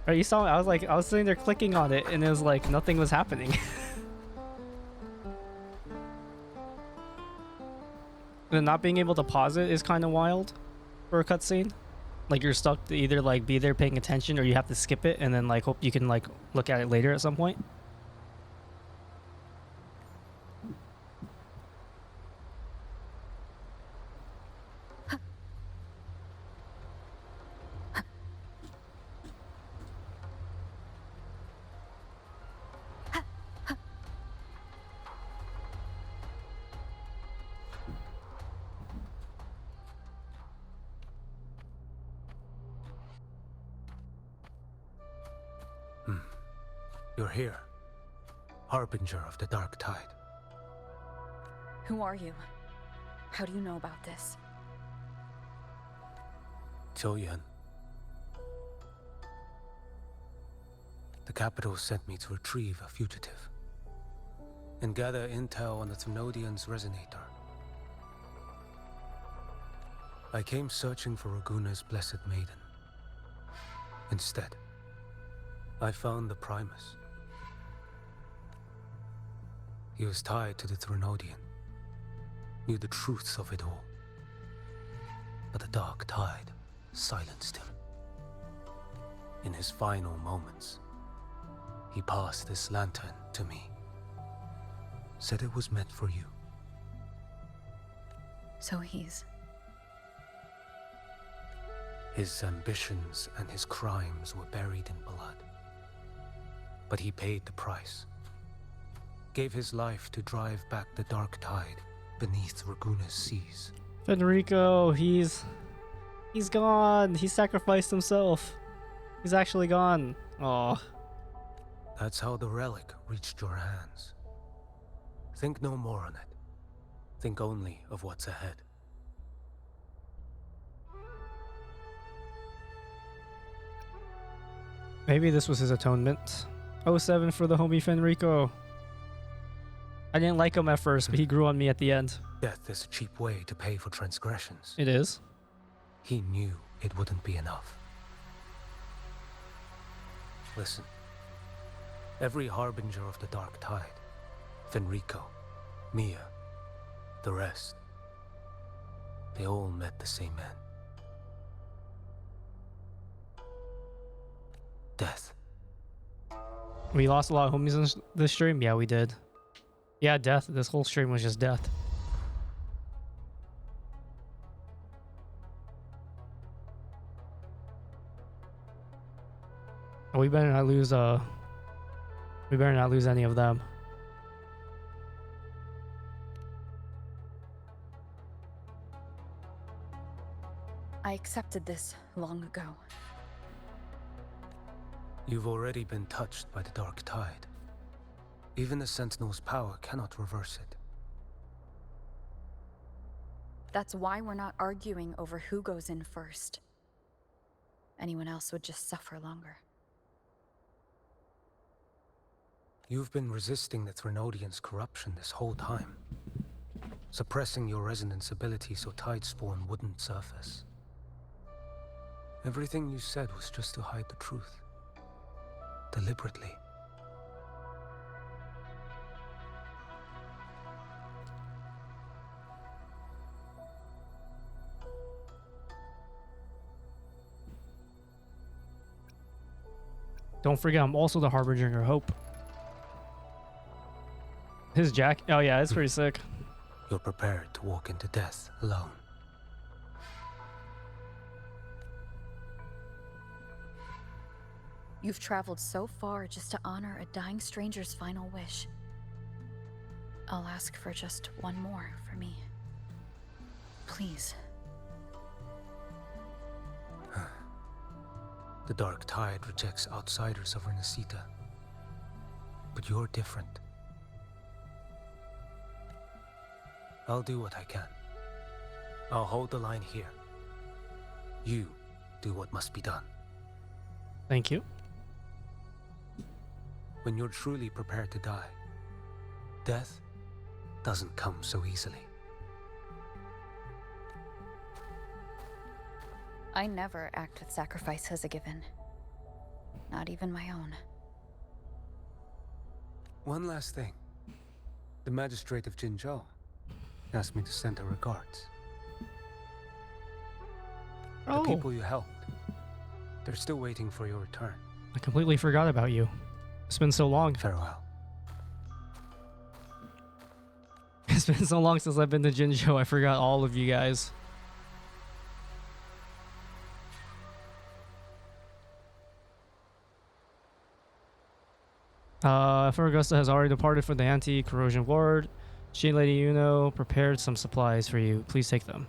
Speaker 1: Or you saw, I was sitting there clicking on it, and it was like nothing was happening. And not being able to pause it is kind of wild for a cutscene. Like you're stuck to either like be there paying attention, or you have to skip it and then like hope you can like look at it later at some point.
Speaker 7: You're here, Harbinger of the Dark Tide.
Speaker 3: Who are you? How do you know about this?
Speaker 7: Choyan. The capital sent me to retrieve a fugitive and gather intel on the Thenodian's resonator. I came searching for Raguna's Blessed Maiden. Instead, I found the Primus. He was tied to the Thenodian, knew the truths of it all. But the Dark Tide silenced him. In his final moments, he passed this lantern to me. said it was meant for you.
Speaker 3: So he's...
Speaker 7: His ambitions and his crimes were buried in blood. But he paid the price. Gave his life to drive back the dark tide beneath Raguna's seas.
Speaker 1: Federico, he's gone. He sacrificed himself. He's actually gone. Aw.
Speaker 7: That's how the relic reached your hands. Think no more on it. Think only of what's ahead.
Speaker 1: Maybe this was his atonement. 07 for the homie Fenrico. I didn't like him at first, but he grew on me at the end.
Speaker 7: Death is a cheap way to pay for transgressions.
Speaker 1: It is.
Speaker 7: He knew it wouldn't be enough. Listen. Every harbinger of the dark tide, Fenrico, Mia, the rest, they all met the same end. Death.
Speaker 1: We lost a lot of homies in this stream? Yeah, we did. Yeah, death. This whole stream was just death. We better not lose, we better not lose any of them.
Speaker 3: I accepted this long ago.
Speaker 7: You've already been touched by the dark tide. Even the Sentinel's power cannot reverse it.
Speaker 3: That's why we're not arguing over who goes in first. Anyone else would just suffer longer.
Speaker 7: You've been resisting the Threnodians' corruption this whole time. Suppressing your resonance ability so Tidespawn wouldn't surface. Everything you said was just to hide the truth. Deliberately.
Speaker 1: Don't forget, I'm also the Harbinger of Hope. His jack. Oh yeah, it's pretty sick.
Speaker 7: You're prepared to walk into death alone.
Speaker 3: You've traveled so far just to honor a dying stranger's final wish. I'll ask for just one more for me. Please.
Speaker 7: The dark tide rejects outsiders of Renacita. But you're different. I'll do what I can. I'll hold the line here. You do what must be done.
Speaker 1: Thank you.
Speaker 7: When you're truly prepared to die, death doesn't come so easily.
Speaker 3: I never act with sacrifice as a given. Not even my own.
Speaker 7: One last thing. The magistrate of Jinzhou asked me to send her regards.
Speaker 1: Oh.
Speaker 7: The people you helped, they're still waiting for your return.
Speaker 1: I completely forgot about you. It's been so long.
Speaker 7: Farewell.
Speaker 1: It's been so long since I've been to Jinzhou, I forgot all of you guys. Fergusta has already departed for the anti-corrosion ward. She and Lady Uno prepared some supplies for you. Please take them.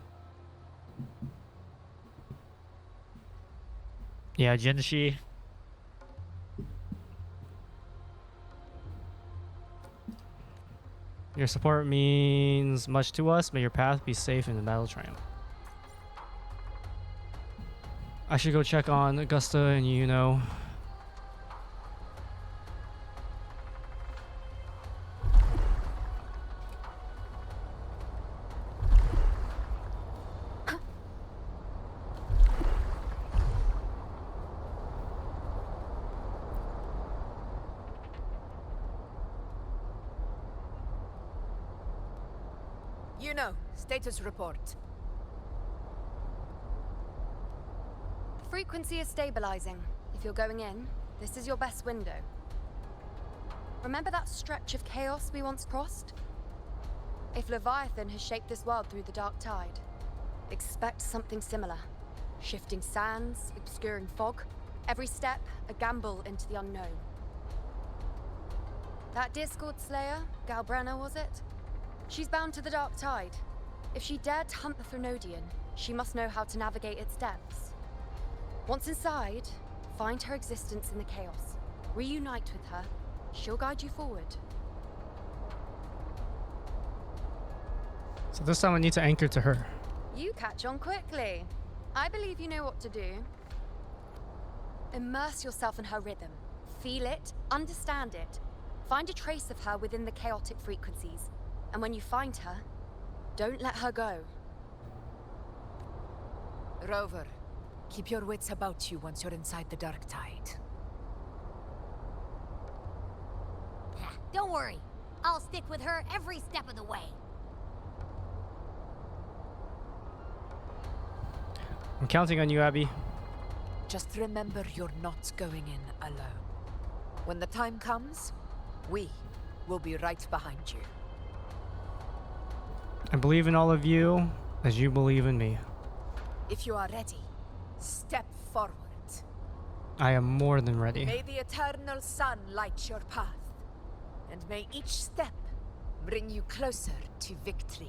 Speaker 1: Yeah, Jinshi. Your support means much to us. May your path be safe in the battle triumph. I should go check on Augusta and Uno.
Speaker 13: Status report.
Speaker 8: Frequency is stabilizing. If you're going in, this is your best window.
Speaker 13: Remember that stretch of chaos we once crossed? If Leviathan has shaped this world through the dark tide, expect something similar. Shifting sands, obscuring fog, every step a gamble into the unknown. That Discord Slayer, Galbrenna was it? She's bound to the dark tide. If she dared to hunt the Threnodian, she must know how to navigate its depths. Once inside, find her existence in the chaos. Reunite with her. She'll guide you forward.
Speaker 1: So this time I need to anchor to her.
Speaker 13: You catch on quickly. I believe you know what to do. Immerse yourself in her rhythm. Feel it, understand it. Find a trace of her within the chaotic frequencies. And when you find her, don't let her go.
Speaker 11: Rover, keep your wits about you once you're inside the dark tide.
Speaker 2: Don't worry. I'll stick with her every step of the way.
Speaker 1: I'm counting on you, Abby.
Speaker 11: Just remember you're not going in alone. When the time comes, we will be right behind you.
Speaker 1: I believe in all of you as you believe in me.
Speaker 11: If you are ready, step forward.
Speaker 1: I am more than ready.
Speaker 11: May the eternal sun light your path, and may each step bring you closer to victory.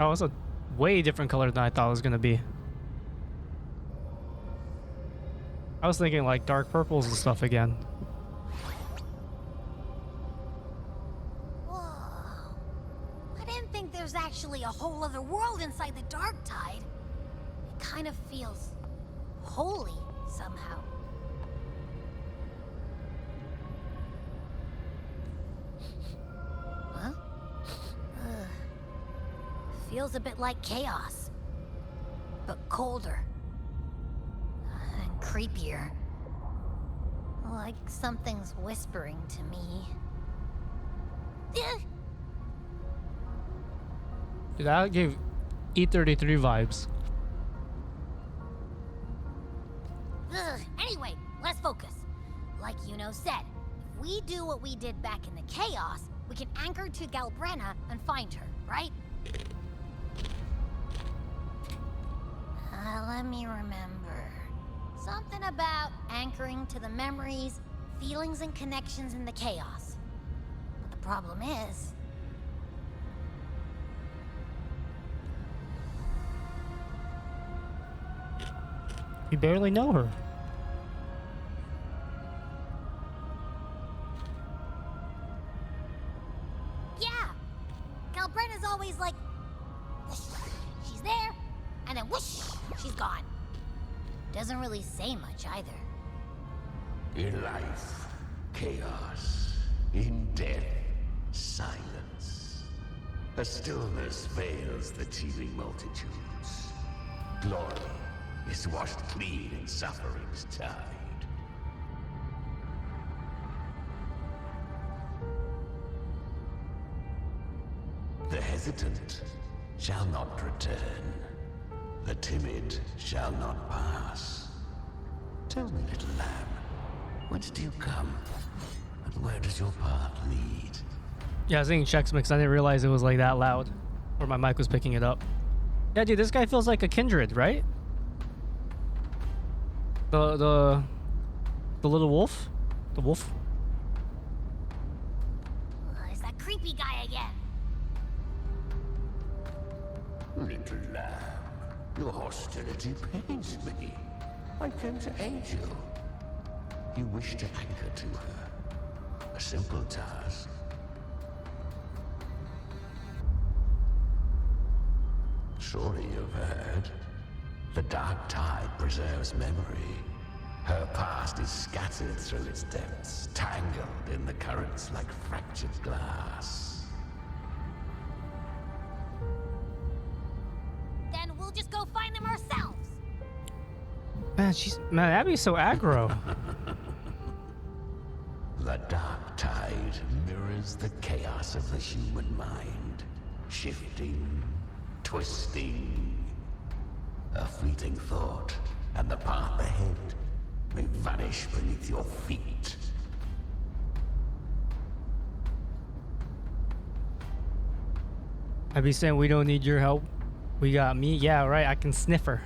Speaker 1: Oh, it's a way different color than I thought it was gonna be. I was thinking like dark purples and stuff again.
Speaker 2: Whoa. I didn't think there's actually a whole other world inside the dark tide. It kind of feels holy somehow. Huh? Feels a bit like chaos, but colder and creepier. Like something's whispering to me.
Speaker 1: Dude, that gave E33 vibes.
Speaker 2: Anyway, let's focus. Like Yuno said, if we do what we did back in the chaos, we can anchor to Galbrenna and find her, right? Let me remember. Something about anchoring to the memories, feelings, and connections in the chaos. But the problem is...
Speaker 1: You barely know her.
Speaker 2: Yeah! Galbrenna's always like... whoosh, she's there, and then whoosh, she's gone. Doesn't really say much either.
Speaker 17: In life, chaos. In death, silence. A stillness veils the teeming multitudes. Glory is washed clean in suffering's tide. The hesitant shall not return. The timid shall not pass. Tell me, little lamb, whence do you come? And where does your path lead?
Speaker 1: Yeah, I was thinking Chex Mix. I didn't realize it was like that loud, or my mic was picking it up. Yeah, dude, this guy feels like a kindred, right? The little wolf, the wolf.
Speaker 2: It's that creepy guy again.
Speaker 17: Little lamb, your hostility pains me. I came to aid you. You wish to anchor to her. A simple task. Surely you've heard. The dark tide preserves memory. Her past is scattered through its depths, tangled in the currents like fractured glass.
Speaker 2: Then we'll just go find them ourselves.
Speaker 1: Man, Abby's so aggro.
Speaker 17: The dark tide mirrors the chaos of the human mind, shifting, twisting. A fleeting thought, and the path ahead may vanish beneath your feet.
Speaker 1: I be saying we don't need your help. We got me. Yeah, right. I can sniff her.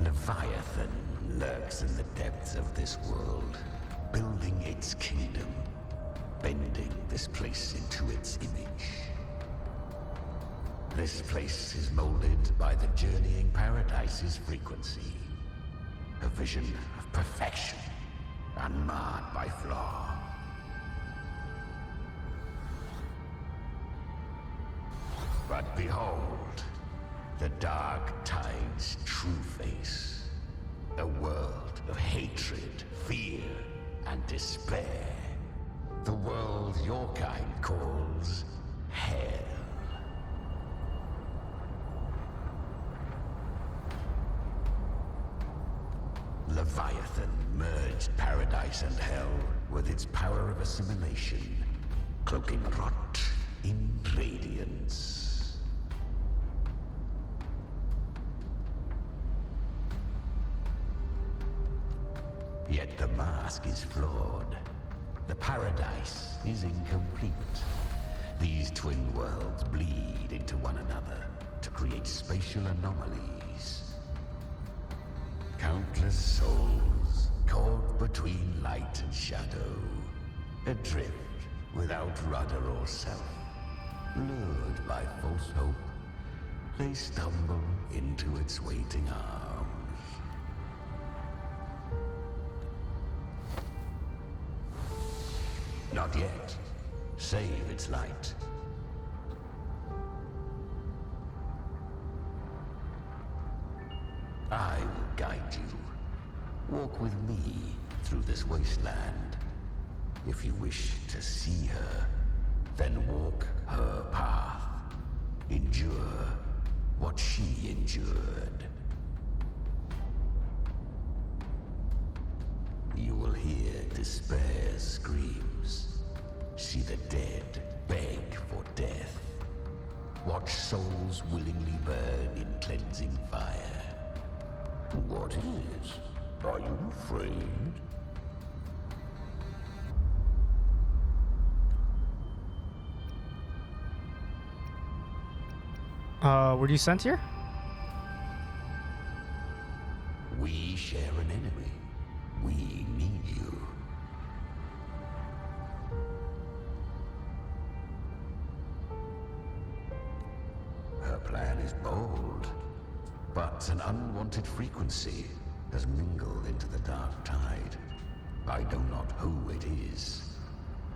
Speaker 17: Leviathan lurks in the depths of this world, building its kingdom, bending this place into its image. This place is molded by the journeying paradise's frequency, a vision of perfection, unmarred by flaw. But behold, the dark tide's true face. A world of hatred, fear, and despair. The world your kind calls hell. Leviathan merged paradise and hell with its power of assimilation, cloaking rot in radiance. Yet the mask is flawed. The paradise is incomplete. These twin worlds bleed into one another to create spatial anomalies. Countless souls caught between light and shadow, adrift without rudder or self. Lured by false hope, they stumble into its waiting arms. Not yet. Save its light. I will guide you. Walk with me through this wasteland. If you wish to see her, then walk her path. Endure what she endured. You will hear despair's screams. See the dead beg for death. Watch souls willingly burn in cleansing fire. What is? Are you afraid?
Speaker 1: Were you sent here?
Speaker 17: We share an enemy. We need you. Her plan is bold, but an unwanted frequency has mingled into the dark tide. I know not who it is.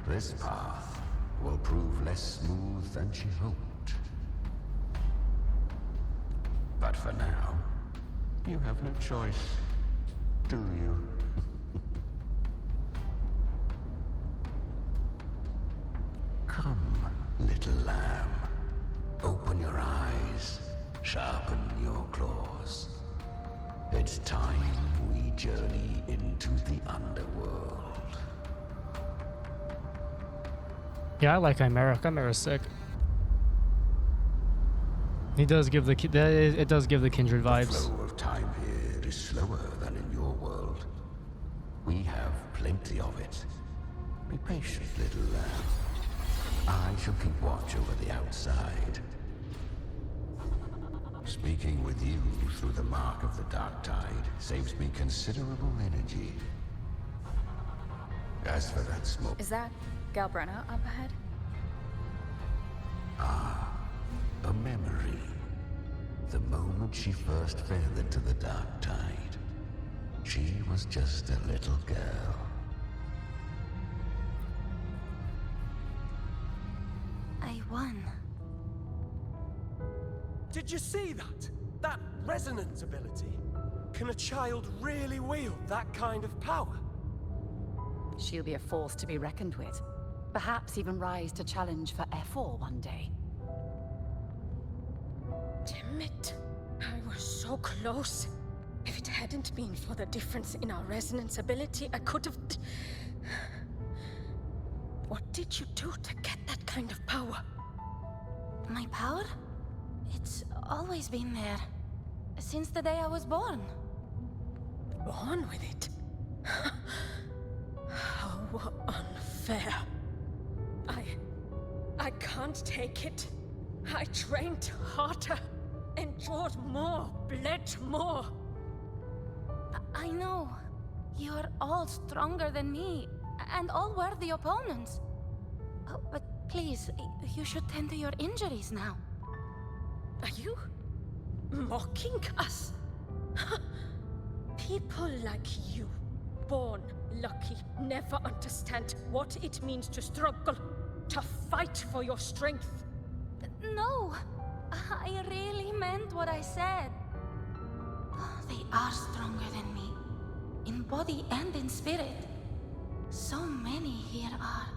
Speaker 17: This path will prove less smooth than she hoped. But for now, you have no choice, do you? Come, little lamb. Open your eyes, sharpen your claws. It's time we journey into the underworld.
Speaker 1: Yeah, I like Chimera. Chimera's sick. He does give the it does give the Kindred vibes.
Speaker 17: The flow of time here is slower than in your world. We have plenty of it. Be patient, little lamb. I shall keep watch over the outside. Speaking with you through the mark of the dark tide saves me considerable energy. As for that smoke...
Speaker 3: Is that Galbrenna up ahead?
Speaker 17: Ah, a memory. The moment she first fell into the dark tide. She was just a little girl.
Speaker 2: I won.
Speaker 5: Did you see that? That resonance ability? Can a child really wield that kind of power?
Speaker 8: She'll be a force to be reckoned with. Perhaps even rise to challenge for F4 one day.
Speaker 11: Damn it. I was so close.
Speaker 18: If it hadn't been for the difference in our resonance ability, I could have... What did you do to get that kind of power?
Speaker 2: My power? It's always been there. Since the day I was born.
Speaker 18: Born with it? How unfair. I can't take it. I trained harder, endured more, bled more.
Speaker 2: I know. You're all stronger than me, and all worthy opponents. Oh, but please, you should tend to your injuries now.
Speaker 18: Are you mocking us? People like you, born lucky, never understand what it means to struggle, to fight for your strength.
Speaker 2: No, I really meant what I said. They are stronger than me, in body and in spirit. So many here are.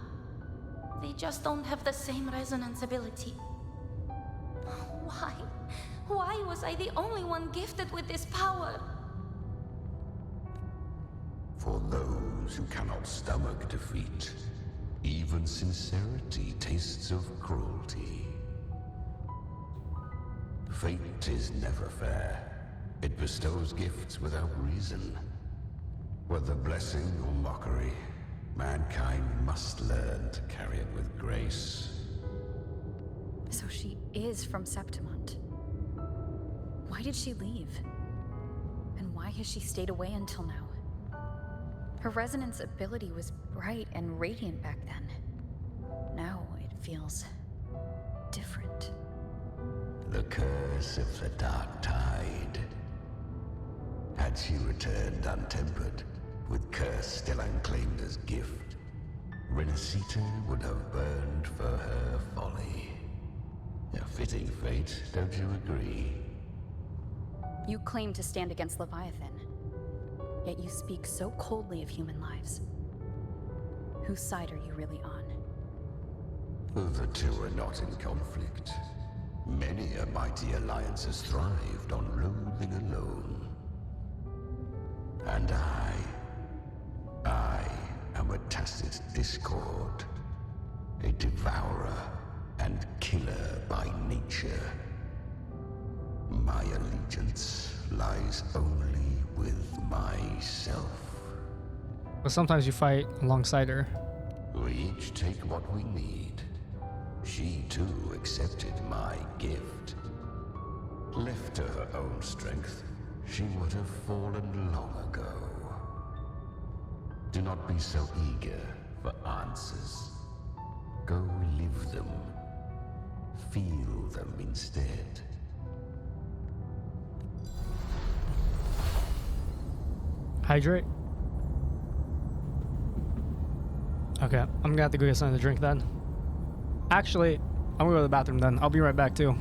Speaker 2: They just don't have the same resonance ability. Why? Why was I the only one gifted with this power?
Speaker 17: For those who cannot stomach defeat, even sincerity tastes of cruelty. Fate is never fair. It bestows gifts without reason. Whether blessing or mockery, mankind must learn to carry it with grace.
Speaker 3: So she is from Septimont. Why did she leave? And why has she stayed away until now? Her resonance ability was bright and radiant back then. Now it feels different.
Speaker 17: The curse of the Dark Tide. Had she returned untempered, with curse still unclaimed as gift, Renacita would have burned for her folly. A fitting fate, don't you agree?
Speaker 3: You claim to stand against Leviathan, yet you speak so coldly of human lives. Whose side are you really on?
Speaker 17: The two are not in conflict. Many a mighty alliance has thrived on loathing alone. And I am a tacit discord, a devourer and killer by nature. My allegiance lies only with myself.
Speaker 1: But sometimes you fight alongside her.
Speaker 17: We each take what we need. She too accepted my gift. Left to her own strength, she would have fallen long ago. Do not be so eager for answers. Go live them. Feel them instead.
Speaker 1: Hydrate. Okay, I'm gonna have to go get something to drink then. Actually, I'm gonna go to the bathroom then. I'll be right back too.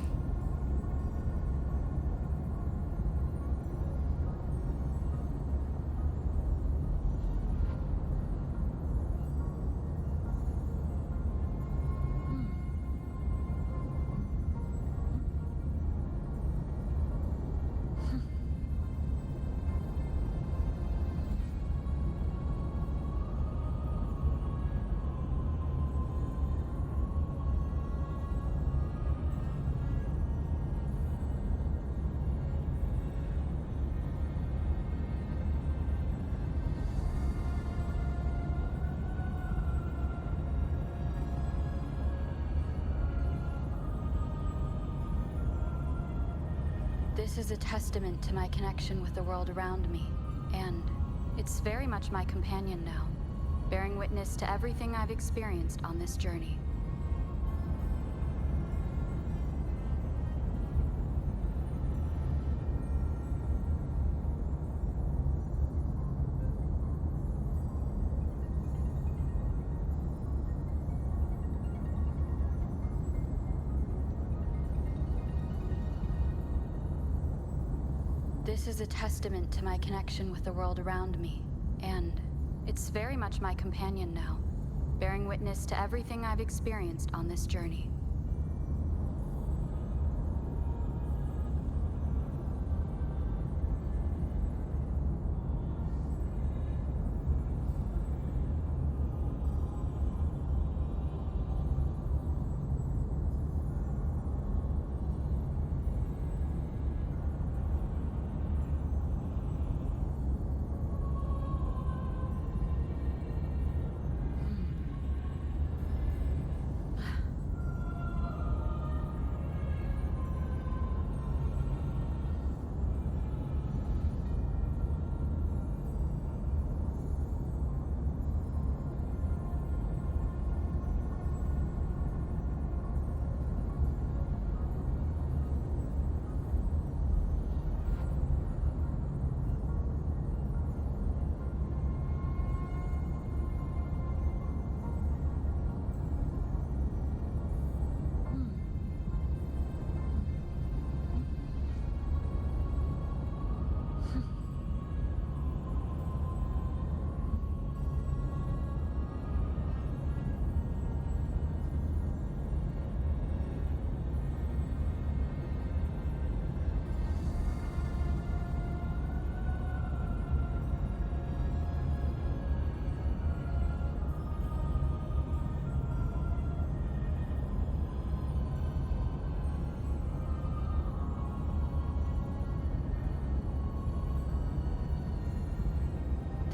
Speaker 3: This is a testament to my connection with the world around me, and it's very much my companion now, bearing witness to everything I've experienced on this journey. This is a testament to my connection with the world around me, and it's very much my companion now, bearing witness to everything I've experienced on this journey.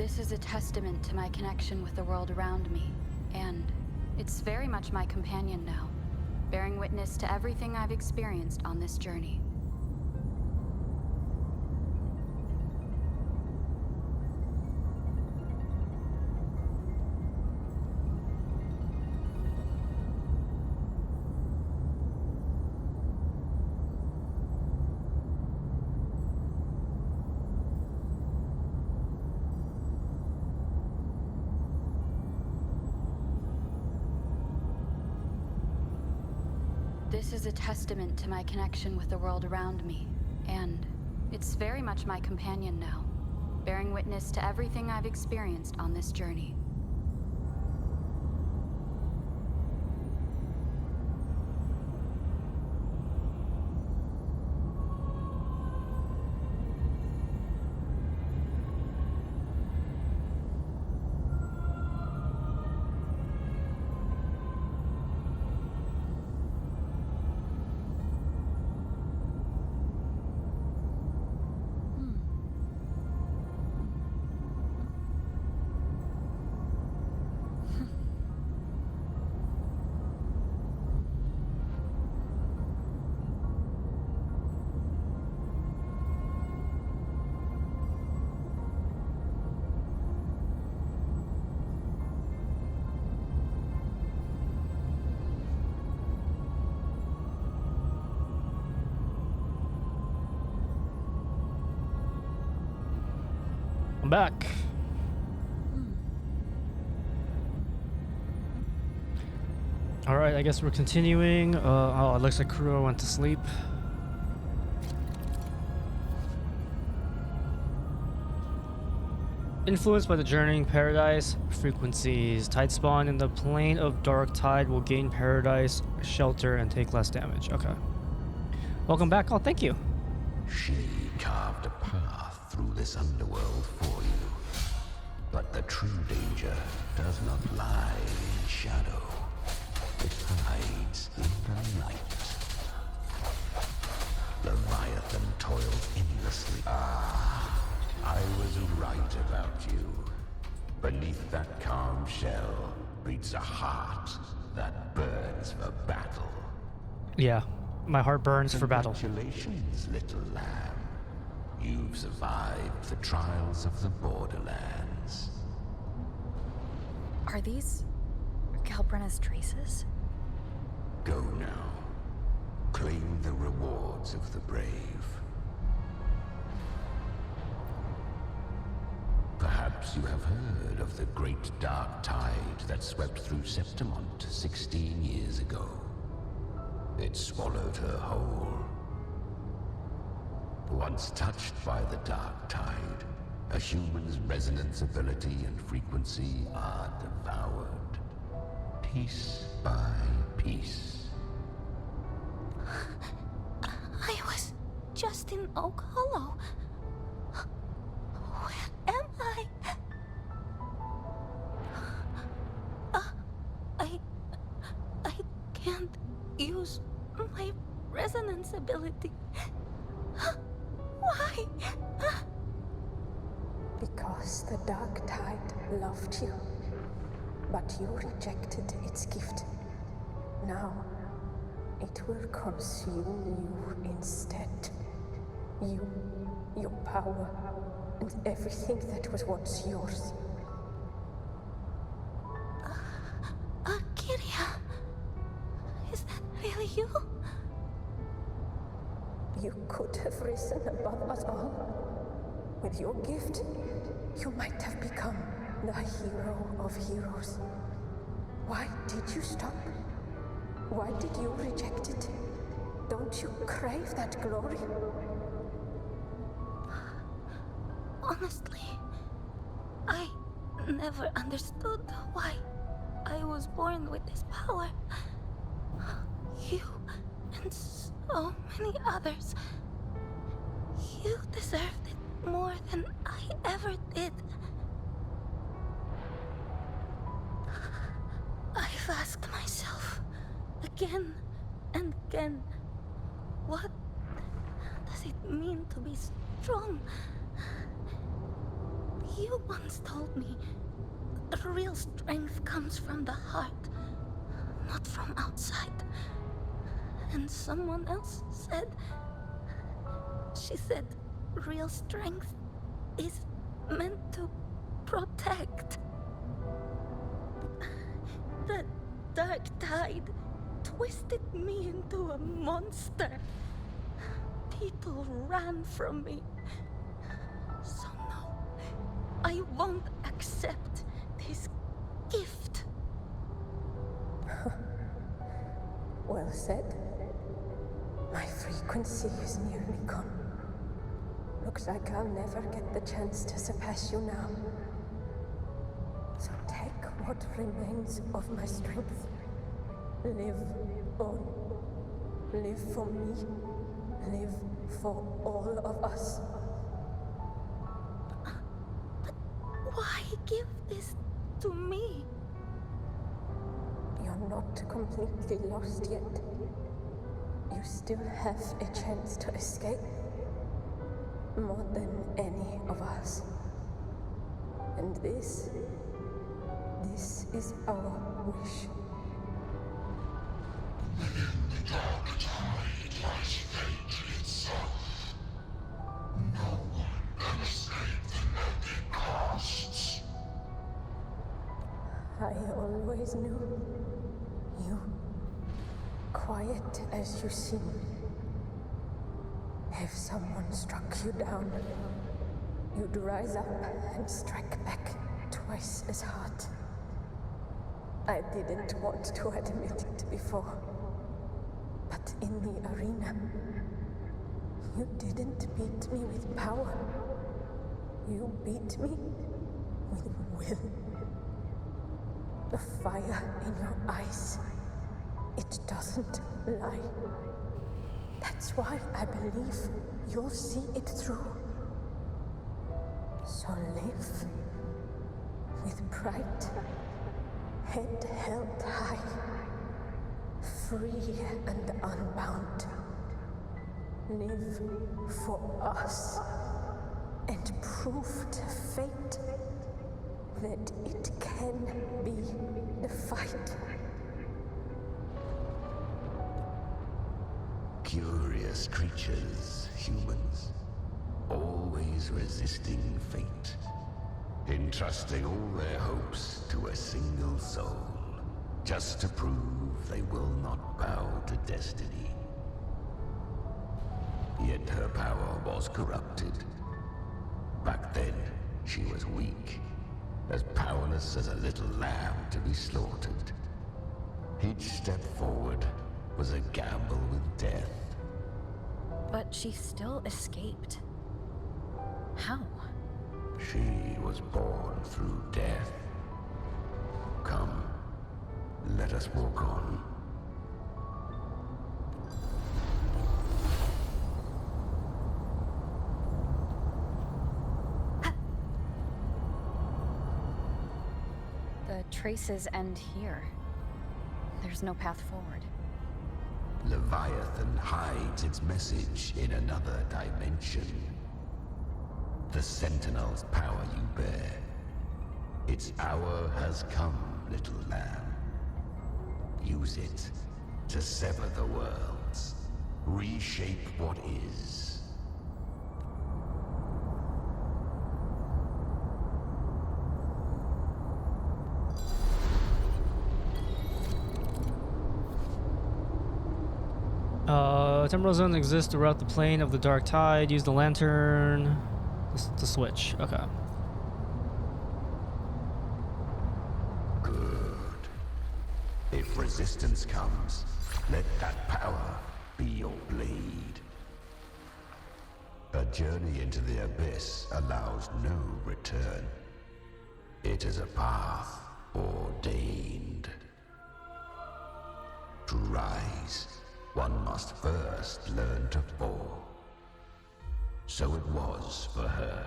Speaker 3: This is a testament to my connection with the world around me, and it's very much my companion now, bearing witness to everything I've experienced on this journey. This is a testament to my connection with the world around me, and it's very much my companion now, bearing witness to everything I've experienced on this journey.
Speaker 1: I'm back. Alright, I guess we're continuing. Oh, it looks like Kuro went to sleep. Influenced by the journeying paradise frequencies, tide spawn in the plane of dark tide will gain paradise shelter and take less damage. Okay. Welcome back. Oh, thank you.
Speaker 17: She carved a path through this underworld for you. But the true danger does not lie in shadow. It hides in the light. Leviathan toils endlessly. I was right about you. Beneath that calm shell beats a heart that burns for battle.
Speaker 1: Yeah, my heart burns for battle.
Speaker 17: Congratulations, little lamb. You've survived the trials of the borderlands.
Speaker 3: Are these Galbrenna's traces?
Speaker 17: Go now. Claim the rewards of the brave. Perhaps you have heard of the great dark tide that swept through Septimont 16 years ago. It swallowed her whole. Once touched by the dark tide, a human's resonance ability and frequency are devoured, piece by piece.
Speaker 2: I was just in Oak Hollow. Where am I? I can't use my resonance ability. Why?
Speaker 10: Because the dark tide loved you, but you rejected its gift. Now, it will consume you instead. You, your power, and everything that was once yours.
Speaker 2: Kiria, is that really you?
Speaker 10: You could have risen above us all. With your gift, you might have become the hero of heroes. Why did you stop? Why did you reject it? Don't you crave that glory?
Speaker 2: Honestly, I never understood why I was born with this power. You and so many others. You deserved it more than I ever did. I've asked myself again and again, what does it mean to be strong?
Speaker 19: You once told me real strength comes from the heart, not from outside. And someone else said... She said real strength is meant to protect. The dark tide twisted me into a monster. People ran from me. So no, I won't accept this gift.
Speaker 10: Well said. My frequency is nearly gone. Looks like I'll never get the chance to surpass you now. So take what remains of my strength. Live on. Live for me. Live for all of us.
Speaker 19: But why give this to me?
Speaker 10: You're not completely lost yet. You still have a chance to escape. More than any of us. And this is our wish.
Speaker 17: Within the dark tide lies fate itself. No one can escape the net it casts.
Speaker 10: I always knew you, quiet as you seem. If someone struck you down, you'd rise up and strike back twice as hard. I didn't want to admit it before, but in the arena, you didn't beat me with power. You beat me with will. The fire in your eyes, it doesn't lie. That's why I believe you'll see it through. So live with pride, head held high, free and unbound. Live for us and prove to fate that it can be the fight.
Speaker 17: Curious creatures, humans, always resisting fate, entrusting all their hopes to a single soul, just to prove they will not bow to destiny. Yet her power was corrupted. Back then, she was weak, as powerless as a little lamb to be slaughtered. Each step forward was a gamble with death.
Speaker 3: But she still escaped. How?
Speaker 17: She was born through death. Come, let us walk on.
Speaker 3: The traces end here. There's no path forward.
Speaker 17: Leviathan hides its message in another dimension. The Sentinel's power you bear. Its hour has come, little lamb. Use it to sever the worlds. Reshape what is.
Speaker 1: Temporal zones exist throughout the plane of the dark tide. Use the lantern to switch. Okay.
Speaker 17: Good. If resistance comes, let that power be your blade. A journey into the abyss allows no return. It is a path ordained. To rise, one must first learn to fall. So it was for her.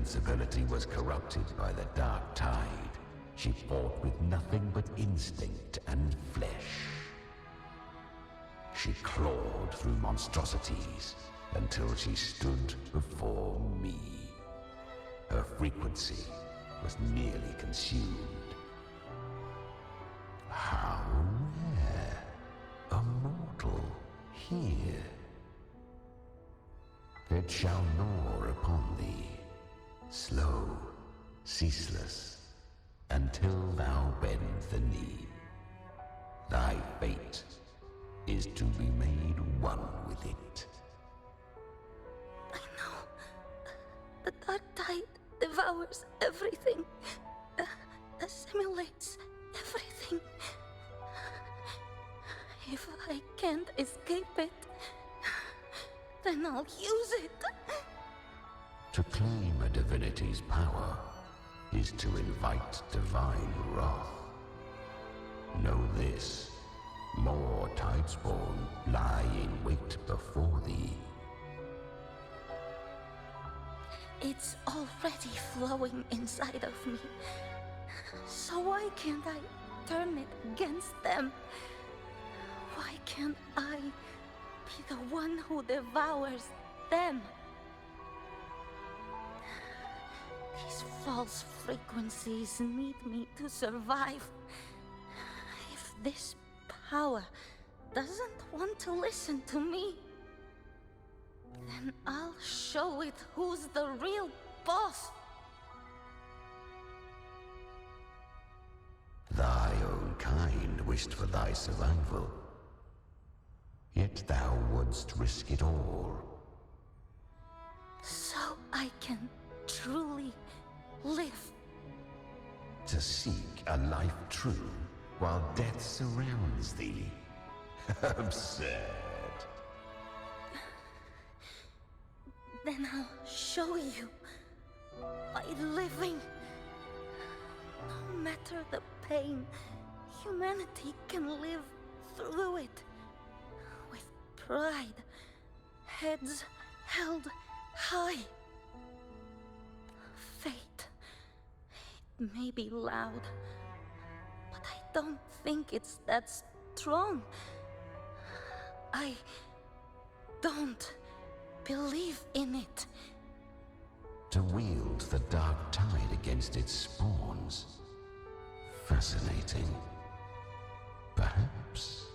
Speaker 17: invincibility was corrupted by the dark tide, she fought with nothing but instinct and flesh. She clawed through monstrosities until she stood before me. Her frequency was nearly consumed. How rare a mortal here. It shall gnaw upon thee, slow, ceaseless, until thou bend the knee. Thy fate is to be made one with it.
Speaker 19: I know. The dark tide devours everything, assimilates everything. If I can't escape it, then I'll use it.
Speaker 17: To claim a divinity's power is to invite divine wrath. Know this, more Tidespawn lie in wait before thee.
Speaker 19: It's already flowing inside of me. So why can't I turn it against them? Why can't I be the one who devours them? These false frequencies need me to survive. If this power doesn't want to listen to me, then I'll show it who's the real boss.
Speaker 17: Thy own kind wished for thy survival, yet thou wouldst risk it all.
Speaker 19: So I can truly live.
Speaker 17: To seek a life true while death surrounds thee. Absurd.
Speaker 19: Then I'll show you by living. No matter the pain, humanity can live through it with pride, heads held high. Fate, it may be loud, but I don't think it's that strong. I don't believe in it.
Speaker 17: To wield the dark tide against its spawns. Fascinating. Perhaps.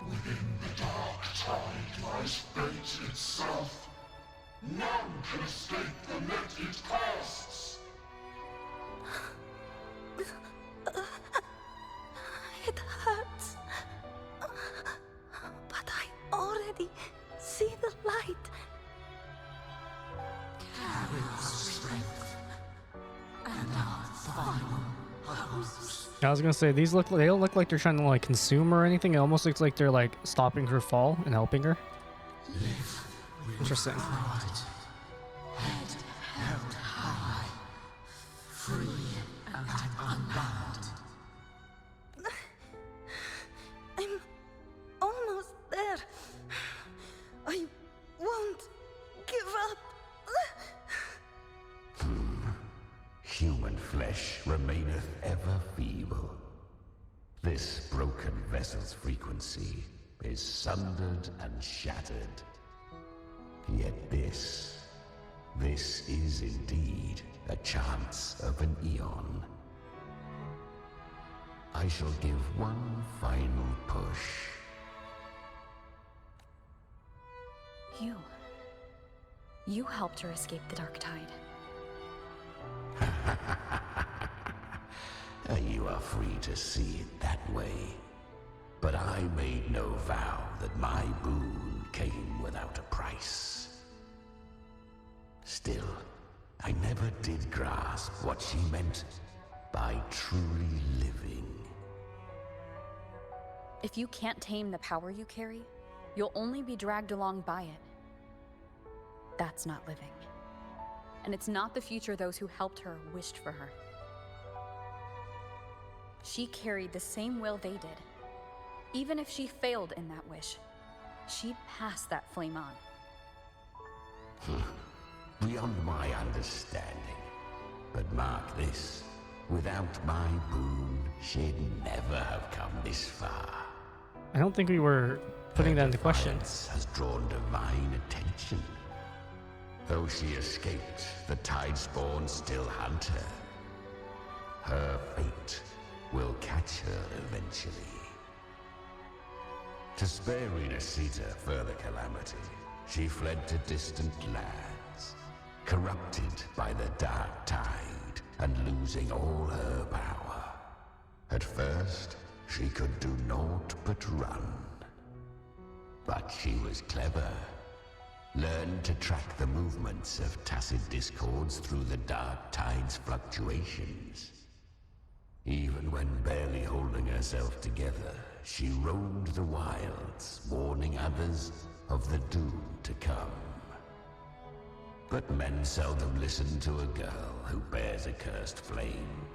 Speaker 20: Within the dark tide lies fate itself. None can escape the net it casts.
Speaker 19: It hurts. But I already see the light.
Speaker 20: Carry the strength and our final hopes.
Speaker 1: I was gonna say they don't look like they're trying to like consume her or anything. It almost looks like they're like stopping her fall and helping her. Interesting.
Speaker 20: Head held high, free and unbound.
Speaker 19: I'm almost there. I won't give up.
Speaker 17: Human flesh remaineth ever feeble. This broken vessel's frequency is sundered and shattered. Yet this is indeed a chance of an eon. I shall give one final push.
Speaker 3: You helped her escape the dark tide.
Speaker 17: You are free to see it that way. But I made no vow that my boon came without a price. Still, I never did grasp what she meant by truly living.
Speaker 3: If you can't tame the power you carry, you'll only be dragged along by it. That's not living. And it's not the future those who helped her wished for her. She carried the same will they did. Even if she failed in that wish, she'd pass that flame on.
Speaker 17: beyond my understanding. But mark this, without my boon, she'd never have come this far.
Speaker 1: I don't think we were putting that into question.
Speaker 17: Defiance has drawn divine attention. Though she escaped, the Tidespawn still hunt her. Her fate will catch her eventually. To spare Renacita further calamity, she fled to distant lands, corrupted by the dark tide and losing all her power. At first, she could do naught but run. But she was clever. Learned to track the movements of tacit discords through the dark tide's fluctuations. Even when barely holding herself together, she roamed the wilds, warning others of the doom to come. But men seldom listen to a girl who bears a cursed flame.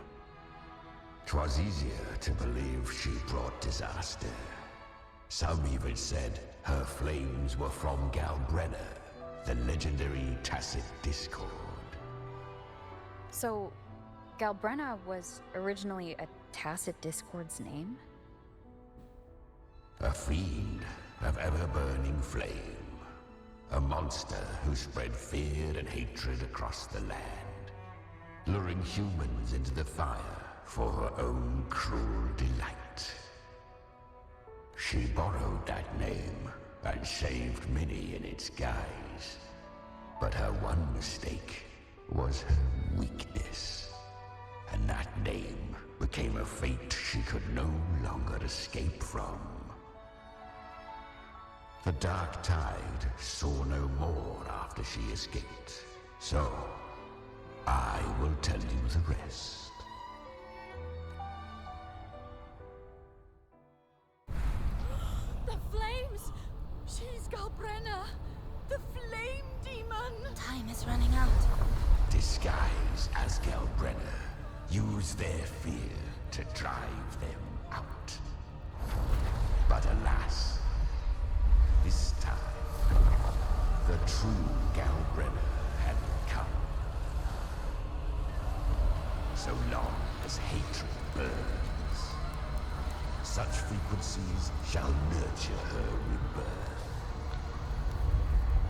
Speaker 17: 'Twas easier to believe she brought disaster. Some even said her flames were from Galbrenna, the legendary tacit discord.
Speaker 3: So, Galbrenna was originally a tacit discord's name?
Speaker 17: A fiend of ever-burning flame. A monster who spread fear and hatred across the land, luring humans into the fire for her own cruel delight. She borrowed that name and saved many in its guise. But her one mistake was her weakness. And that name became a fate she could no longer escape from. The Dark Tide saw no more after she escaped. So, I will tell you the rest.
Speaker 14: The flames! She's Galbrenna! The flame demon!
Speaker 8: Time is running out.
Speaker 17: Disguised as Galbrenna, use their fear to drive them out. But alas, this time, the true Galbrenna had come. So long as hatred burns, such frequencies shall nurture her rebirth.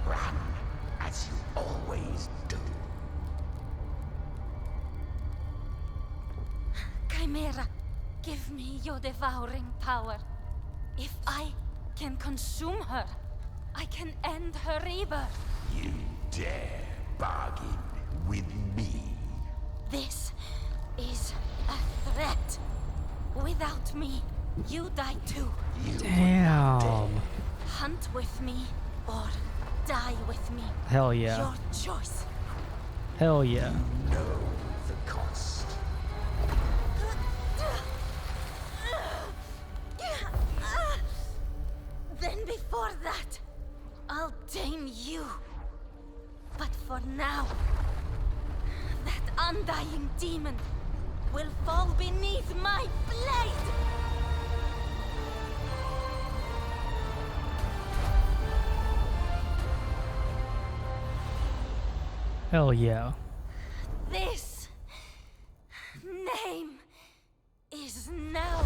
Speaker 17: Run as you always do.
Speaker 19: Chimera, give me your devouring power. If I can consume her, I can end her rebirth.
Speaker 17: You dare bargain with me?
Speaker 19: This is a threat. Without me, you die too.
Speaker 1: Damn.
Speaker 19: Hunt with me or die with me.
Speaker 1: Hell yeah.
Speaker 19: Your choice.
Speaker 1: Hell yeah.
Speaker 17: Know the cost.
Speaker 19: Then before that, I'll tame you. But for now, that undying demon will fall beneath my blade!
Speaker 1: Hell yeah.
Speaker 19: This name is now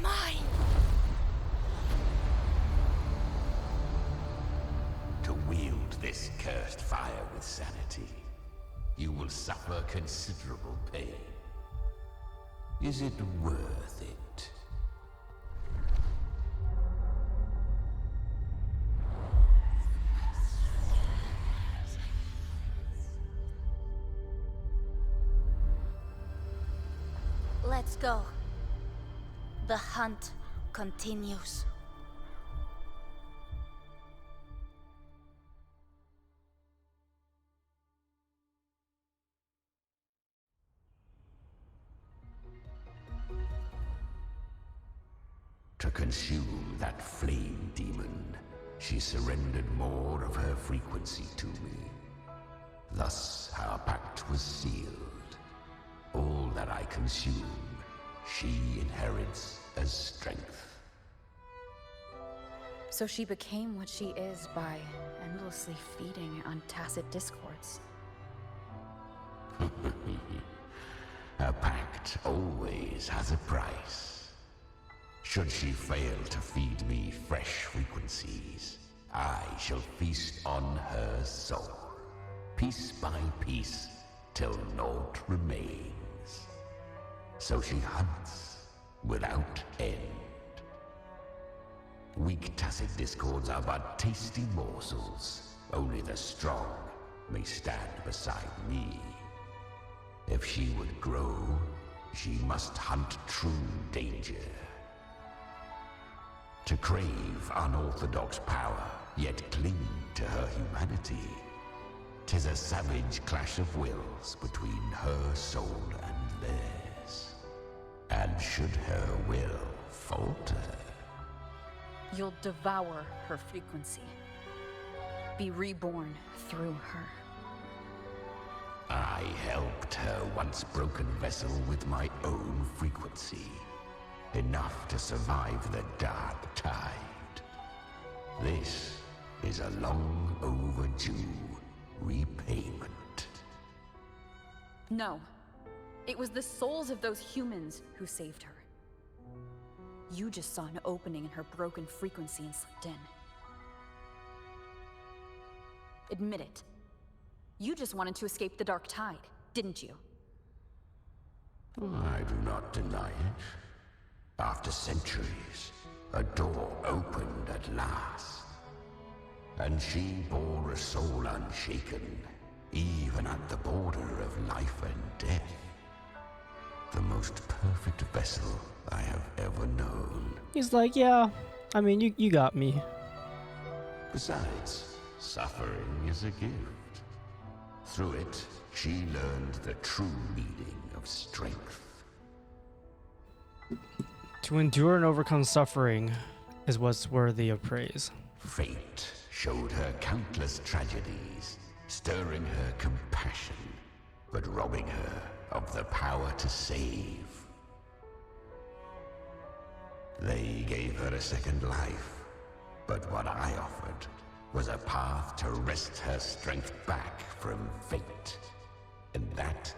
Speaker 19: mine.
Speaker 17: To wield this cursed fire with sanity, you will suffer considerable pain. Is it worth it?
Speaker 19: Let's go. The hunt continues.
Speaker 17: To consume that flame demon, she surrendered more of her frequency to me. Thus, our pact was sealed. All that I consume, she inherits as strength.
Speaker 3: So she became what she is by endlessly feeding on tacit discords.
Speaker 17: A pact always has a price. Should she fail to feed me fresh frequencies, I shall feast on her soul, piece by piece, till naught remains. So she hunts without end. Weak tacit discords are but tasty morsels. Only the strong may stand beside me. If she would grow, she must hunt true danger. To crave unorthodox power, yet cling to her humanity, 'tis a savage clash of wills between her soul and theirs. And should her will falter,
Speaker 3: You'll devour her frequency. Be reborn through her.
Speaker 17: I helped her once broken vessel with my own frequency. Enough to survive the dark tide. This is a long overdue repayment.
Speaker 3: No. It was the souls of those humans who saved her. You just saw an opening in her broken frequency and slipped in. Admit it. You just wanted to escape the dark tide, didn't you?
Speaker 17: I do not deny it. After centuries, a door opened at last. And she bore a soul unshaken, even at the border of life and death. The most perfect vessel I have ever known.
Speaker 1: He's like, yeah, I mean, you got me.
Speaker 17: Besides, suffering is a gift. Through it, she learned the true meaning of strength.
Speaker 1: To endure and overcome suffering is what's worthy of praise.
Speaker 17: Fate showed her countless tragedies, stirring her compassion, but robbing her of the power to save. They gave her a second life, but what I offered was a path to wrest her strength back from fate. And that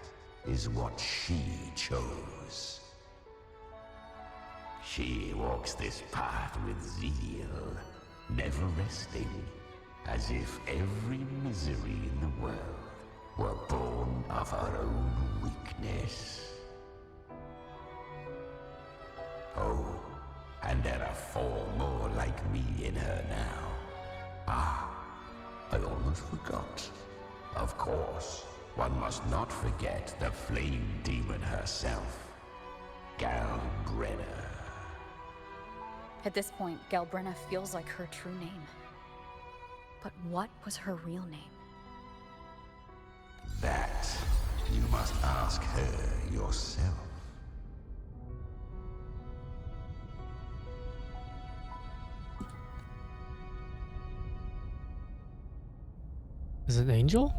Speaker 17: is what she chose. She walks this path with zeal, never resting, as if every misery in the world were born of her own weakness. Oh, and there are 4 more like me in her now. Ah, I almost forgot. Of course, one must not forget the flame demon herself, Galbrenna.
Speaker 3: At this point, Galbrenna feels like her true name. But what was her real name?
Speaker 17: That you must ask her yourself.
Speaker 1: Is it Angel?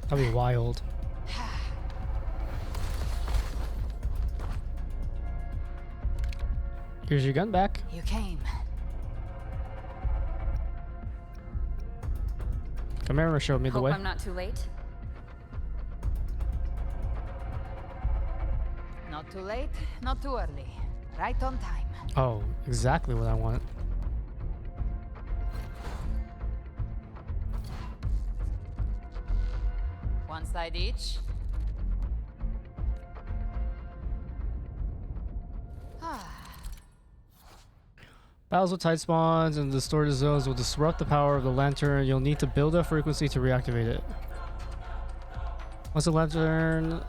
Speaker 1: That'd be wild. Here's your gun back.
Speaker 8: You came.
Speaker 1: Chimera showed me the
Speaker 3: Hope
Speaker 1: way.
Speaker 3: I'm not too late.
Speaker 8: Not too late, not too early. Right on time.
Speaker 1: Oh, exactly what I want.
Speaker 8: One side each.
Speaker 1: Battles with tight spawns and distorted zones will disrupt the power of the lantern. You'll need to build a frequency to reactivate it. Once the lantern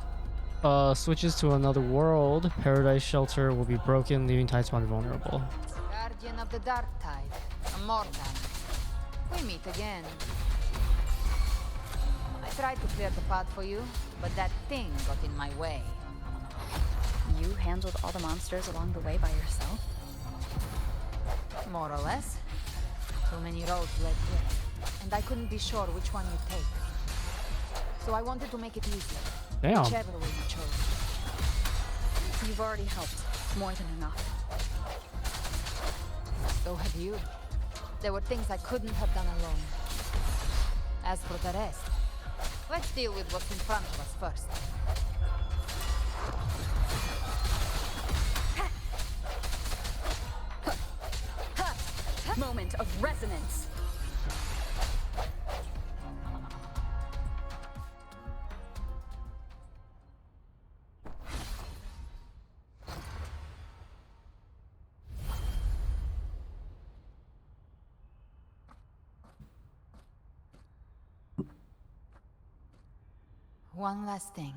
Speaker 1: switches to another world, Paradise Shelter will be broken, leaving tight spawn vulnerable.
Speaker 8: Guardian of the Dark Tide, Morgan. We meet again. I tried to clear the path for you, but that thing got in my way.
Speaker 3: You handled all the monsters along the way by yourself?
Speaker 8: More or less. Too many roads led here, and I couldn't be sure which one you'd take. So I wanted to make it easier.
Speaker 1: Damn.
Speaker 8: Whichever way you chose.
Speaker 3: You've already helped. More than enough.
Speaker 8: So have you. There were things I couldn't have done alone. As for the rest, let's deal with what's in front of us first.
Speaker 3: Moment of resonance.
Speaker 8: One last thing.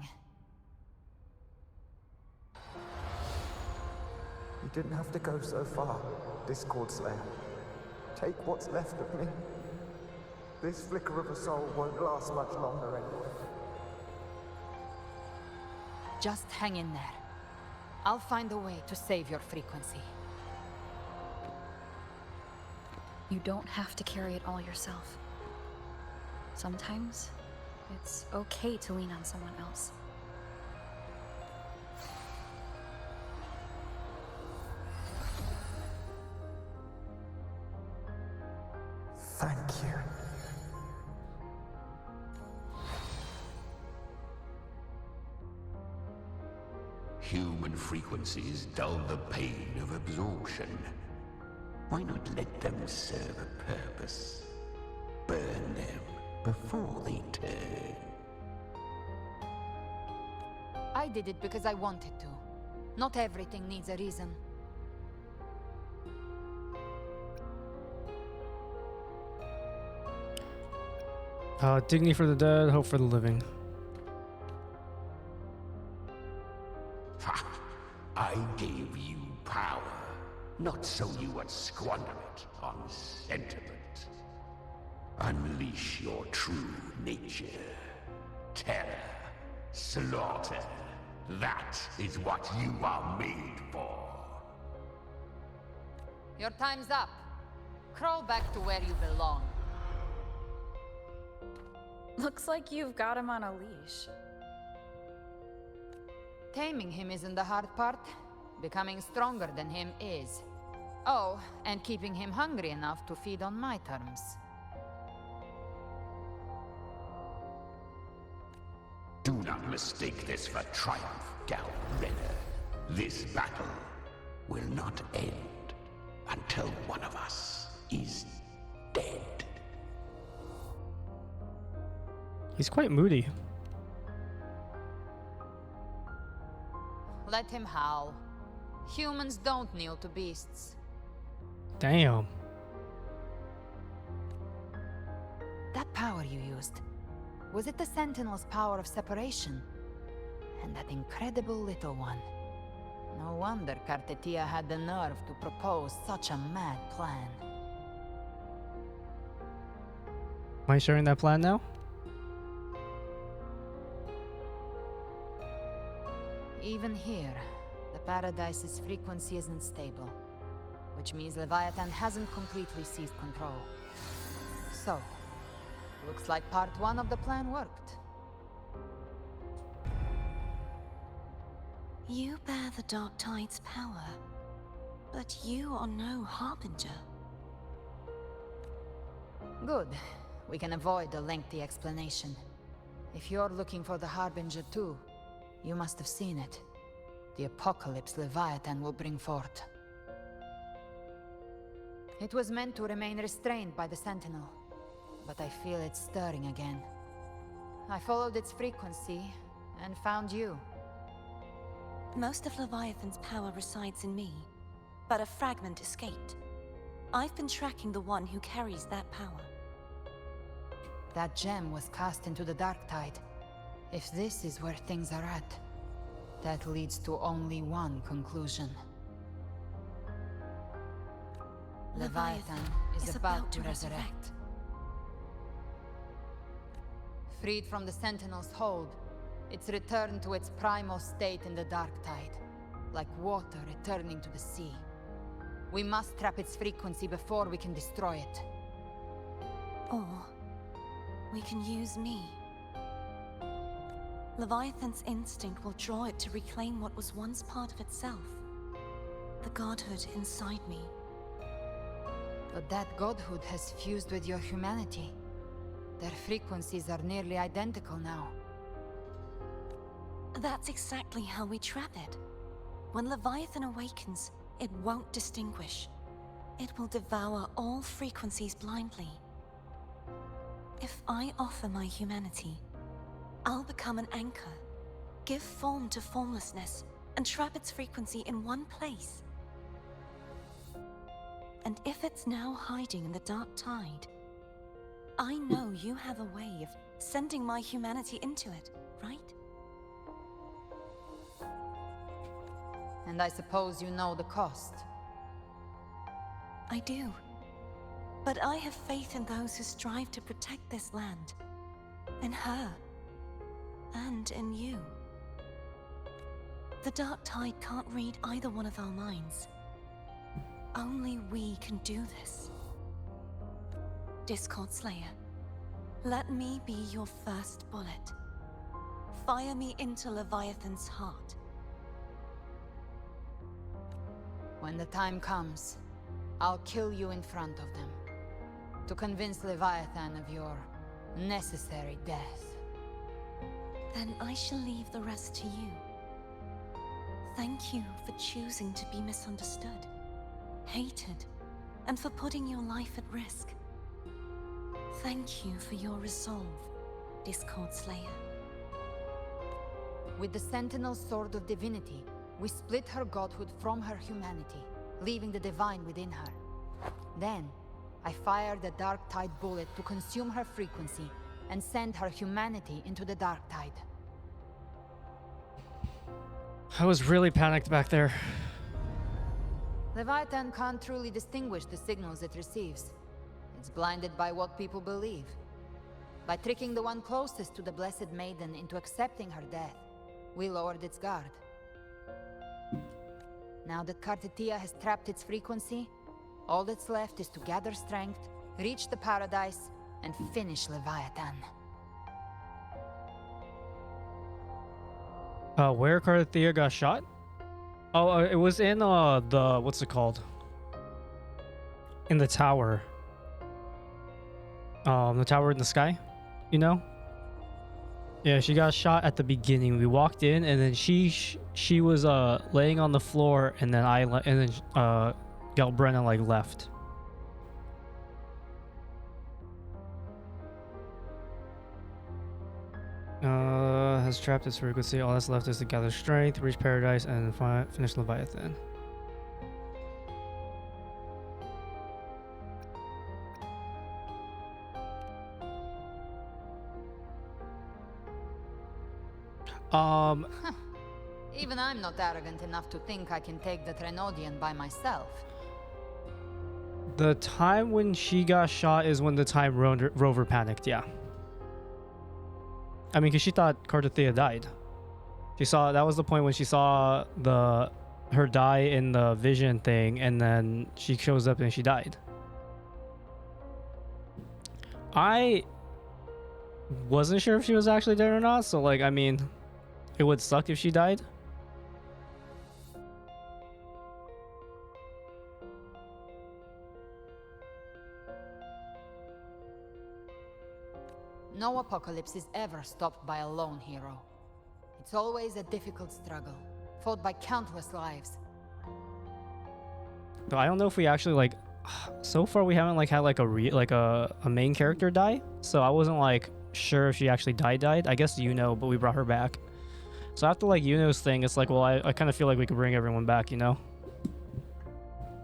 Speaker 21: You didn't have to go so far, Discord Slayer. Take what's left of me. This flicker of a soul won't last much longer anyway.
Speaker 8: Just hang in there. I'll find a way to save your frequency.
Speaker 3: You don't have to carry it all yourself. Sometimes, it's okay to lean on someone else.
Speaker 21: Thank you.
Speaker 17: Human frequencies dull the pain of absorption. Why not let them serve a purpose? Burn them before they turn.
Speaker 8: I did it because I wanted to. Not everything needs a reason.
Speaker 1: Dignity for the dead, hope for the living.
Speaker 17: Ha! I gave you power, not so you would squander it on sentiment. Unleash your true nature. Terror, slaughter. That is what you are made for.
Speaker 8: Your time's up. Crawl back to where you belong.
Speaker 3: Looks like you've got him on a leash.
Speaker 8: Taming him isn't the hard part. Becoming stronger than him is. Oh, and keeping him hungry enough to feed on my terms.
Speaker 17: Do not mistake this for triumph, Gal Redder. This battle will not end until one of us is dead.
Speaker 1: He's quite moody.
Speaker 8: Let him howl. Humans don't kneel to beasts.
Speaker 1: Damn.
Speaker 8: That power you used, was it the Sentinel's power of separation? And that incredible little one. No wonder Kartetia had the nerve to propose such a mad plan.
Speaker 1: Am I sharing that plan now?
Speaker 8: Even here, the Paradise's frequency isn't stable, which means Leviathan hasn't completely seized control. So, looks like part one of the plan worked.
Speaker 18: You bear the Dark Tide's power, but you are no Harbinger.
Speaker 8: Good. We can avoid a lengthy explanation. If you're looking for the Harbinger too, you must have seen it. The apocalypse Leviathan will bring forth. It was meant to remain restrained by the Sentinel, but I feel it stirring again. I followed its frequency and found you.
Speaker 18: Most of Leviathan's power resides in me, but a fragment escaped. I've been tracking the one who carries that power.
Speaker 8: That gem was cast into the Dark Tide. If this is where things are at, that leads to only one conclusion. Leviathan is about to resurrect. Freed from the Sentinel's hold, it's returned to its primal state in the Dark Tide, like water returning to the sea. We must trap its frequency before we can destroy it.
Speaker 18: Or we can use me.
Speaker 6: Leviathan's instinct will draw it to reclaim what was once part of itself. The godhood inside me.
Speaker 8: But that godhood has fused with your humanity. Their frequencies are nearly identical now.
Speaker 6: That's exactly how we trap it. When Leviathan awakens, it won't distinguish. It will devour all frequencies blindly. If I offer my humanity, I'll become an anchor, give form to formlessness, and trap its frequency in one place. And if it's now hiding in the dark tide, I know you have a way of sending my humanity into it, right?
Speaker 8: And I suppose you know the cost.
Speaker 6: I do. But I have faith in those who strive to protect this land. In her. And in you. The dark tide can't read either one of our minds. Only we can do this. Discord Slayer, let me be your first bullet. Fire me into Leviathan's heart.
Speaker 8: When the time comes, I'll kill you in front of them. To convince Leviathan of your necessary death.
Speaker 6: Then I shall leave the rest to you. Thank you for choosing to be misunderstood, hated, and for putting your life at risk. Thank you for your resolve, Discord Slayer.
Speaker 8: With the Sentinel Sword of Divinity, we split her godhood from her humanity, leaving the divine within her. Then, I fired the Dark Tide bullet to consume her frequency and send her humanity into the Dark Tide.
Speaker 1: I was really panicked back there.
Speaker 8: Leviathan can't truly distinguish the signals it receives. It's blinded by what people believe. By tricking the one closest to the Blessed Maiden into accepting her death, we lowered its guard. Now that Kartetia has trapped its frequency, all that's left is to gather strength, reach the paradise, and finish Leviathan.
Speaker 1: Where Karthia got shot? Oh, it was in the what's it called? In the tower. The tower in the sky, you know? Yeah, she got shot at the beginning. We walked in, and then she was laying on the floor, and then Galbrenna like left. Has trapped its frequency. All that's left is to gather strength, reach paradise, and finish Leviathan.
Speaker 8: Even I'm not arrogant enough to think I can take the Trenodian by myself.
Speaker 1: The time when she got shot is when the time Rover panicked, yeah. I mean, because she thought Karthia died. That was the point when she saw her die in the vision thing, and then she shows up and she died. I wasn't sure if she was actually dead or not, so like, I mean, it would suck if she died.
Speaker 8: No apocalypse is ever stopped by a lone hero. It's always a difficult struggle, fought by countless lives.
Speaker 1: But I don't know if we actually like. So far, we haven't like had like a main character die. So I wasn't like sure if she actually died. I guess but we brought her back. So after like Yuno's thing, it's like, well, I kind of feel like we could bring everyone back, you know?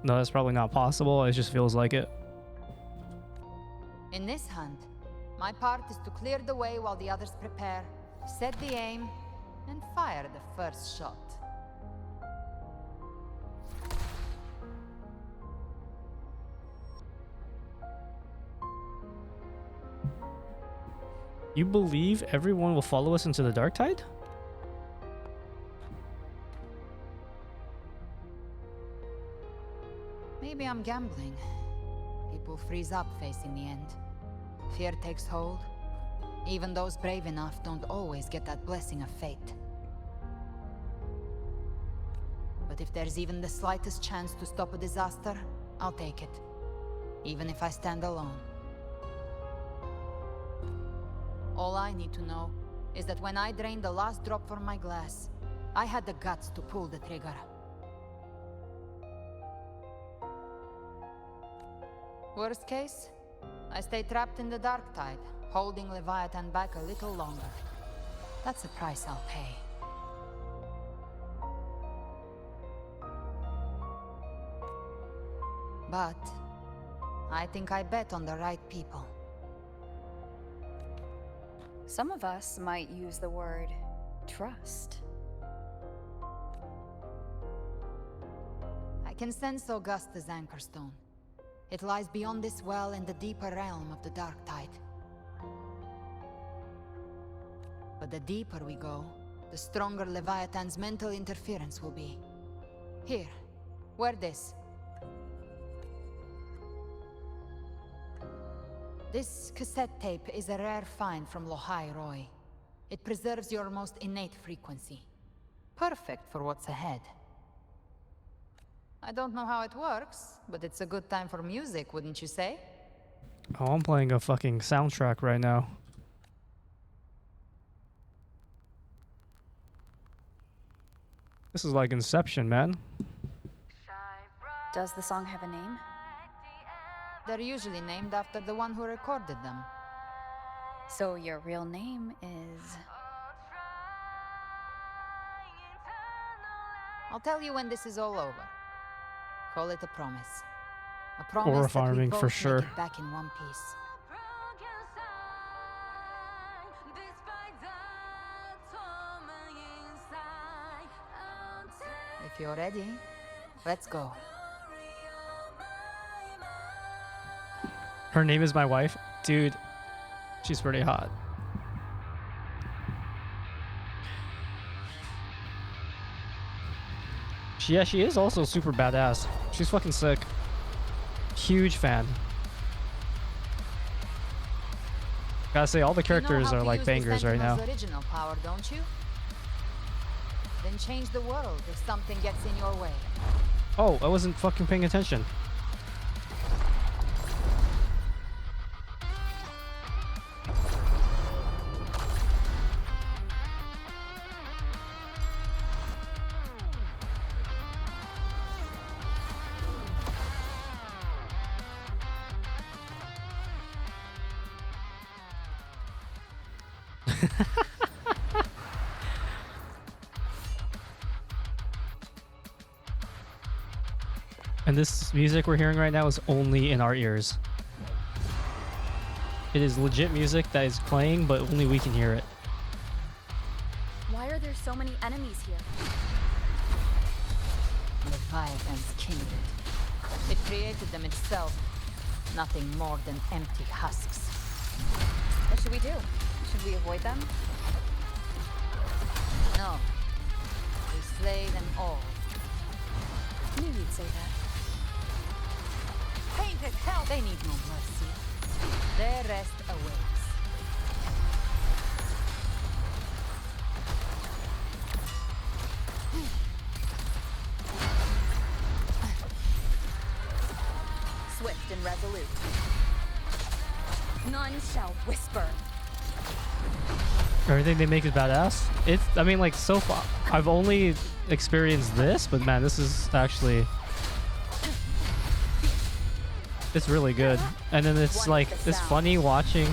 Speaker 1: No, that's probably not possible. It just feels like it.
Speaker 8: In this hunt, my part is to clear the way while the others prepare, set the aim, and fire the first shot.
Speaker 1: You believe everyone will follow us into the dark tide?
Speaker 8: Maybe I'm gambling. People freeze up facing the end. Fear takes hold. Even those brave enough don't always get that blessing of fate. But if there's even the slightest chance to stop a disaster, I'll take it. Even if I stand alone. All I need to know is that when I drained the last drop from my glass, I had the guts to pull the trigger. Worst case, I stay trapped in the dark tide, holding Leviathan back a little longer. That's the price I'll pay. But I think I bet on the right people.
Speaker 3: Some of us might use the word trust.
Speaker 8: I can sense Augusta's Anchorstone. It lies beyond this well in the deeper realm of the Dark Tide. But the deeper we go, the stronger Leviathan's mental interference will be. Here, wear this. This cassette tape is a rare find from Lohai Roy. It preserves your most innate frequency. Perfect for what's ahead. I don't know how it works, but it's a good time for music, wouldn't you say?
Speaker 1: Oh, I'm playing a fucking soundtrack right now. This is like Inception, man.
Speaker 3: Does the song have a name?
Speaker 8: They're usually named after the one who recorded them.
Speaker 3: So your real name is...
Speaker 8: I'll tell you when this is all over. Call it a promise. A promise
Speaker 1: Horror
Speaker 8: that we
Speaker 1: farming
Speaker 8: both
Speaker 1: for
Speaker 8: make
Speaker 1: sure.
Speaker 8: it back in one piece. If you're ready, let's go.
Speaker 1: Her name is my wife. Dude, she's pretty hot. Yeah, she is also super badass. She's fucking sick. Huge fan. Gotta say, all the characters are like bangers right now.
Speaker 8: Original power, don't you? Then change the world if something gets in your way.
Speaker 1: Oh, I wasn't fucking paying attention. And this music we're hearing right now is only in our ears. It is legit music that is playing, but only we can hear it.
Speaker 12: Why are there so many enemies here?
Speaker 8: Leviathan's kindred. It created them itself. Nothing more than empty husks.
Speaker 3: What should we do? Should we avoid them?
Speaker 8: No. We slay them all.
Speaker 3: I knew you'd say that.
Speaker 8: Painted hell! They need no mercy. Their rest awaits.
Speaker 3: Swift and resolute. None shall whisper.
Speaker 1: Everything they make is badass. It's, I mean, like, so far, I've only experienced this, but man, this is actually... It's really good. And then it's like, it's funny watching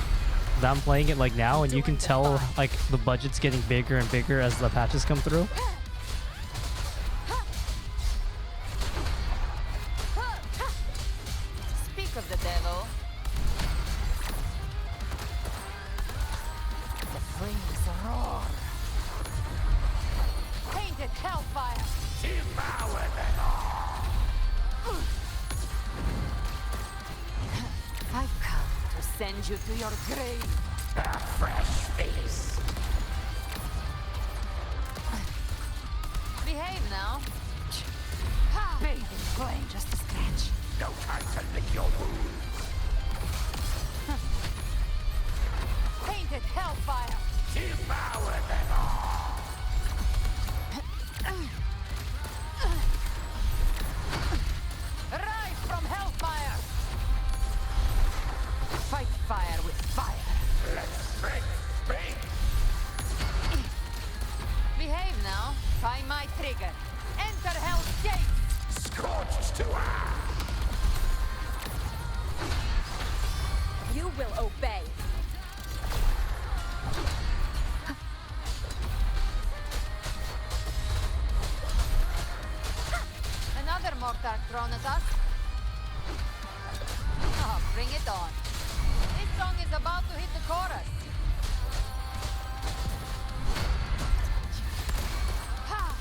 Speaker 1: them playing it like now, and you can tell like the budget's getting bigger and bigger as the patches come through.
Speaker 8: Speak of the devil. The flames roar. Painted hellfire.
Speaker 20: Devour them all.
Speaker 8: I've come to send you to your grave.
Speaker 20: A fresh face.
Speaker 8: Behave now. Bathe in flame, just a scratch.
Speaker 20: No time to lick your wounds.
Speaker 8: Painted hell.
Speaker 14: will obey.
Speaker 8: Another mortar thrown at us. Oh, bring it on. This song is about to hit the chorus. Ha!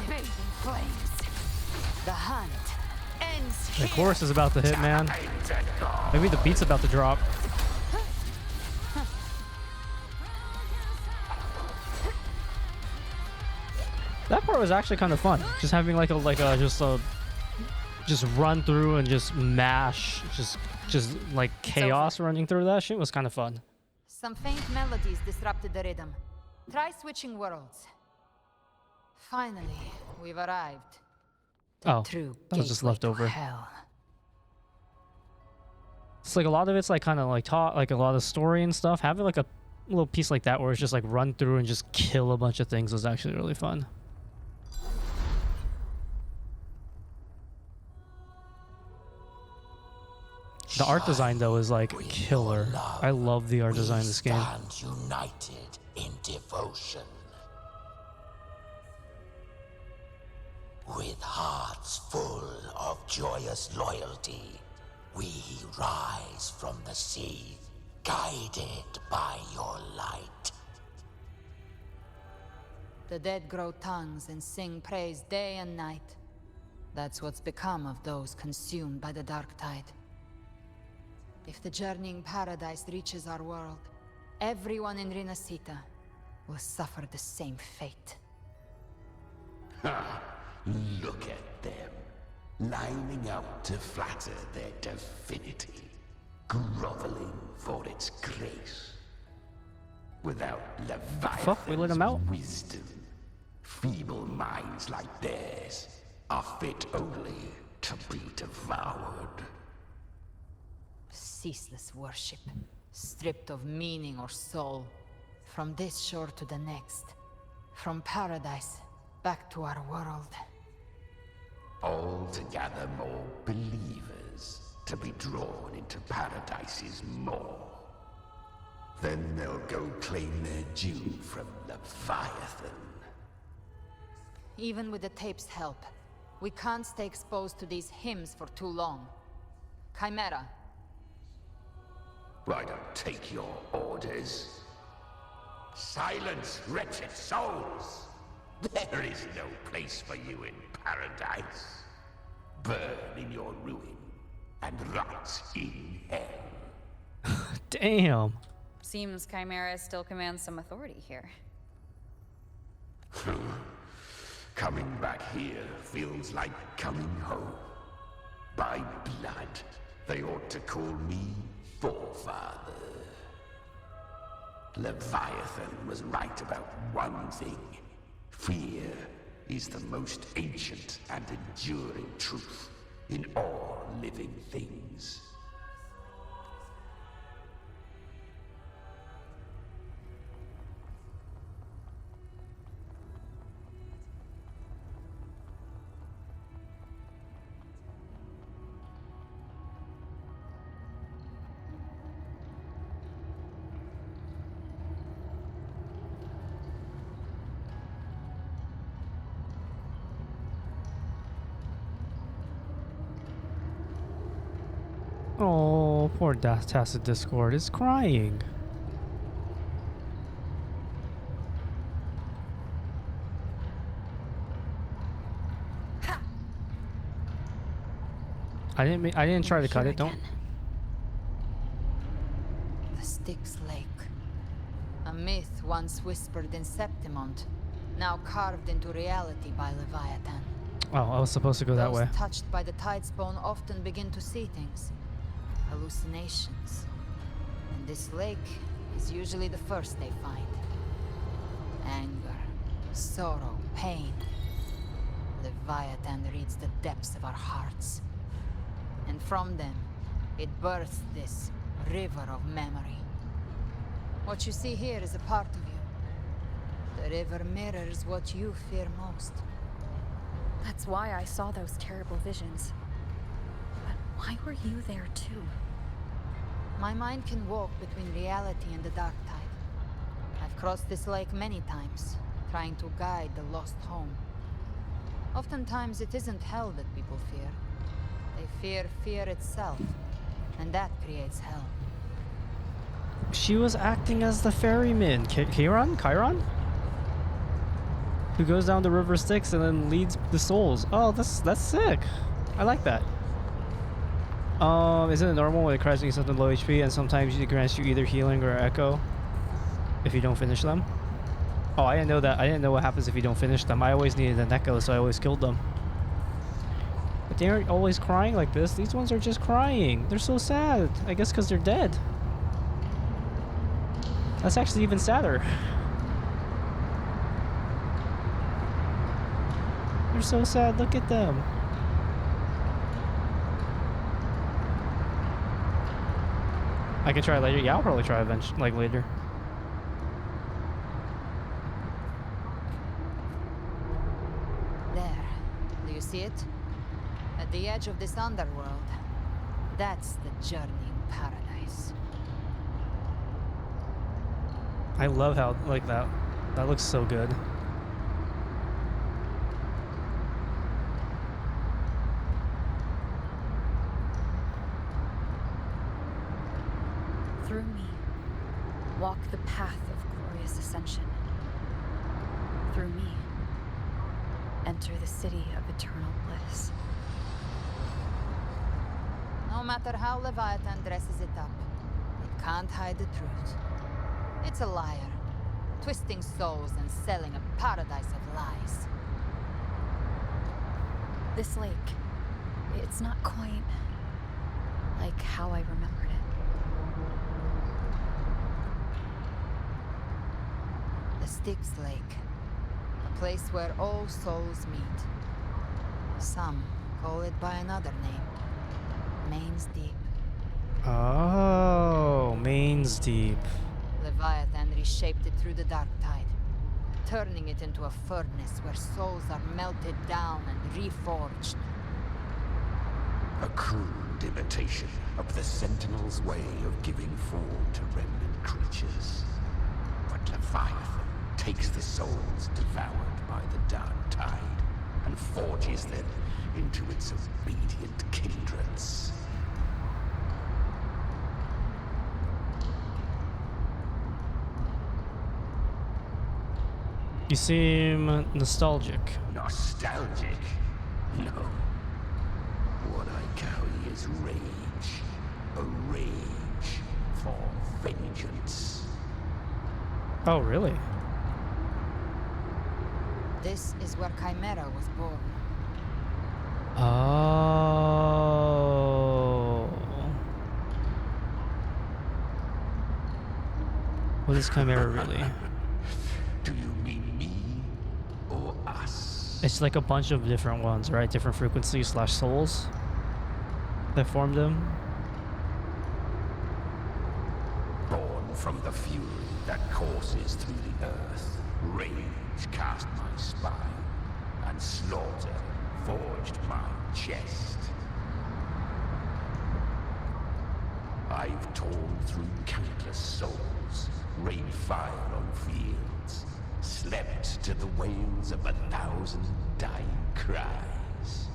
Speaker 8: Fading flames. The hunt ends
Speaker 1: The
Speaker 8: here.
Speaker 1: chorus is about to hit, man. Maybe the beat's about to drop. That part was actually kind of fun. Just having like a just run through and just mash, just like chaos running through that shit was kind of fun.
Speaker 8: Some faint melodies disrupted the rhythm. Try switching worlds. Finally, we've arrived.
Speaker 1: Oh,
Speaker 8: True
Speaker 1: that was just
Speaker 8: gateway
Speaker 1: left
Speaker 8: to
Speaker 1: over.
Speaker 8: hell.
Speaker 1: It's like a lot of it's like kind of like taught like a lot of story and stuff. Having like a little piece like that where it's just like run through and just kill a bunch of things was actually really fun. The art design though is like killer. I love the art design of this game.
Speaker 17: Stand united in devotion. With hearts full of joyous loyalty, we rise from the sea, guided by your light.
Speaker 8: The dead grow tongues and sing praise day and night. That's what's become of those consumed by the dark tide. If the journeying paradise reaches our world, everyone in Rinasita will suffer the same fate.
Speaker 17: Ha! Look at them, lining up to flatter their divinity, groveling for its grace. Without
Speaker 1: Fuck, we let 'em out?
Speaker 17: Leviathan's wisdom, feeble minds like theirs are fit only to be devoured.
Speaker 8: Ceaseless worship, stripped of meaning or soul. From this shore to the next. From paradise back to our world.
Speaker 17: All to gather more believers to be drawn into Paradise's maw. Then they'll go claim their due from Leviathan.
Speaker 8: Even with the tape's help, we can't stay exposed to these hymns for too long. Chimera.
Speaker 17: I don't take your orders. Silence, wretched souls! There is no place for you in paradise. Burn in your ruin and rot in hell.
Speaker 1: Damn.
Speaker 3: Seems Chimera still commands some authority here.
Speaker 17: Coming back here feels like coming home. By blood, they ought to call me Forefather. Leviathan was right about one thing. Fear is the most ancient and enduring truth in all living things.
Speaker 1: Oh, poor Tacit Discord is crying. I didn't try to cut it. Don't.
Speaker 8: The Styx Lake. A myth once whispered in Septimont, now carved into reality by Leviathan.
Speaker 1: Oh, I was supposed to go that way.
Speaker 8: Those touched by the Tidespawn often begin to see things. Hallucinations. And this lake is usually the first they find. Anger, sorrow, pain. Leviathan reads the depths of our hearts. And from them, it births this river of memory. What you see here is a part of you. The river mirrors what you fear most.
Speaker 3: That's why I saw those terrible visions. But why were you there too?
Speaker 8: My mind can walk between reality and the dark tide. I've crossed this lake many times, trying to guide the lost home. Oftentimes it isn't hell that people fear. They fear fear itself, and that creates hell.
Speaker 1: She was acting as the ferryman. Chiron? Who goes down the river Styx and then leads the souls. Oh, that's sick. I like that. Isn't it normal when it cries when you something low HP and sometimes it grants you either healing or echo if you don't finish them? Oh, I didn't know that. I didn't know what happens if you don't finish them. I always needed an echo, so I always killed them. But they aren't always crying like this. These ones are just crying. They're so sad. I guess because they're dead. That's actually even sadder. They're so sad. Look at them. I can try later. Yeah, I'll probably try eventually, like later.
Speaker 8: There. Do you see it? At the edge of this underworld. That's the journeying paradise.
Speaker 1: I love how, like, that looks so good.
Speaker 3: Through me, walk the path of glorious ascension. Through me, enter the city of eternal bliss.
Speaker 8: No matter how Leviathan dresses it up, it can't hide the truth. It's a liar, twisting souls and selling a paradise of lies.
Speaker 3: This lake, it's not quite like how I remembered it.
Speaker 8: The Styx Lake, a place where all souls meet. Some call it by another name, Main's Deep.
Speaker 1: Oh, Main's Deep.
Speaker 8: Leviathan reshaped it through the dark tide, turning it into a furnace where souls are melted down and reforged.
Speaker 17: A crude imitation of the Sentinel's way of giving form to remnant creatures. But Leviathan takes the souls devoured by the dark tide and forges them into its obedient kindreds.
Speaker 1: You seem nostalgic.
Speaker 17: Nostalgic? No. What I carry is rage. A rage for vengeance.
Speaker 1: Oh, really?
Speaker 8: This is where Chimera was born.
Speaker 1: Oh. What is Chimera really?
Speaker 17: Do you mean me or us?
Speaker 1: It's like a bunch of different ones, right? Different frequencies / souls that formed them.
Speaker 17: Born from the fury that courses through the earth, rage cast my spine, and slaughter forged my chest. I've torn through countless souls, rained fire on fields, slept to the wails of 1,000 dying cries.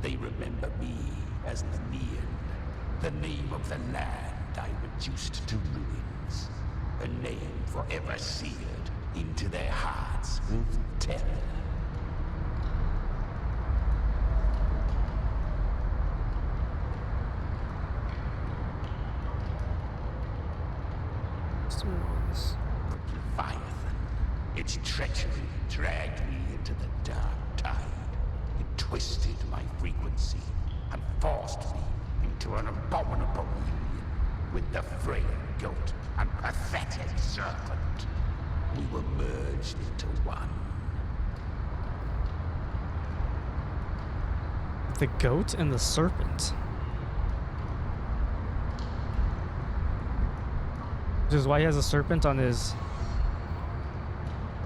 Speaker 17: They remember me as Nemean, the name of the land I reduced to ruins, a name forever seared into their hearts with terror. But Leviathan, its treachery dragged me into the dark tide. It twisted my frequency and forced me into an abominable union with the frail goat and pathetic serpent. We were merged into one.
Speaker 1: The goat and the serpent. Which is why he has a serpent on his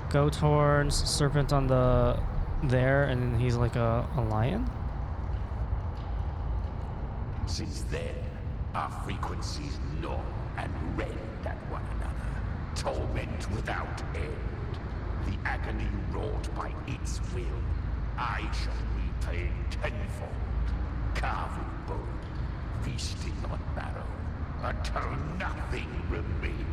Speaker 1: goat horns, serpent on the there, and then he's like a lion.
Speaker 17: Since then, Our frequencies gnaw and rend at one another, torment without end. The agony wrought by its will, I shall repay tenfold, carving bone, feasting on marrow, until nothing remains.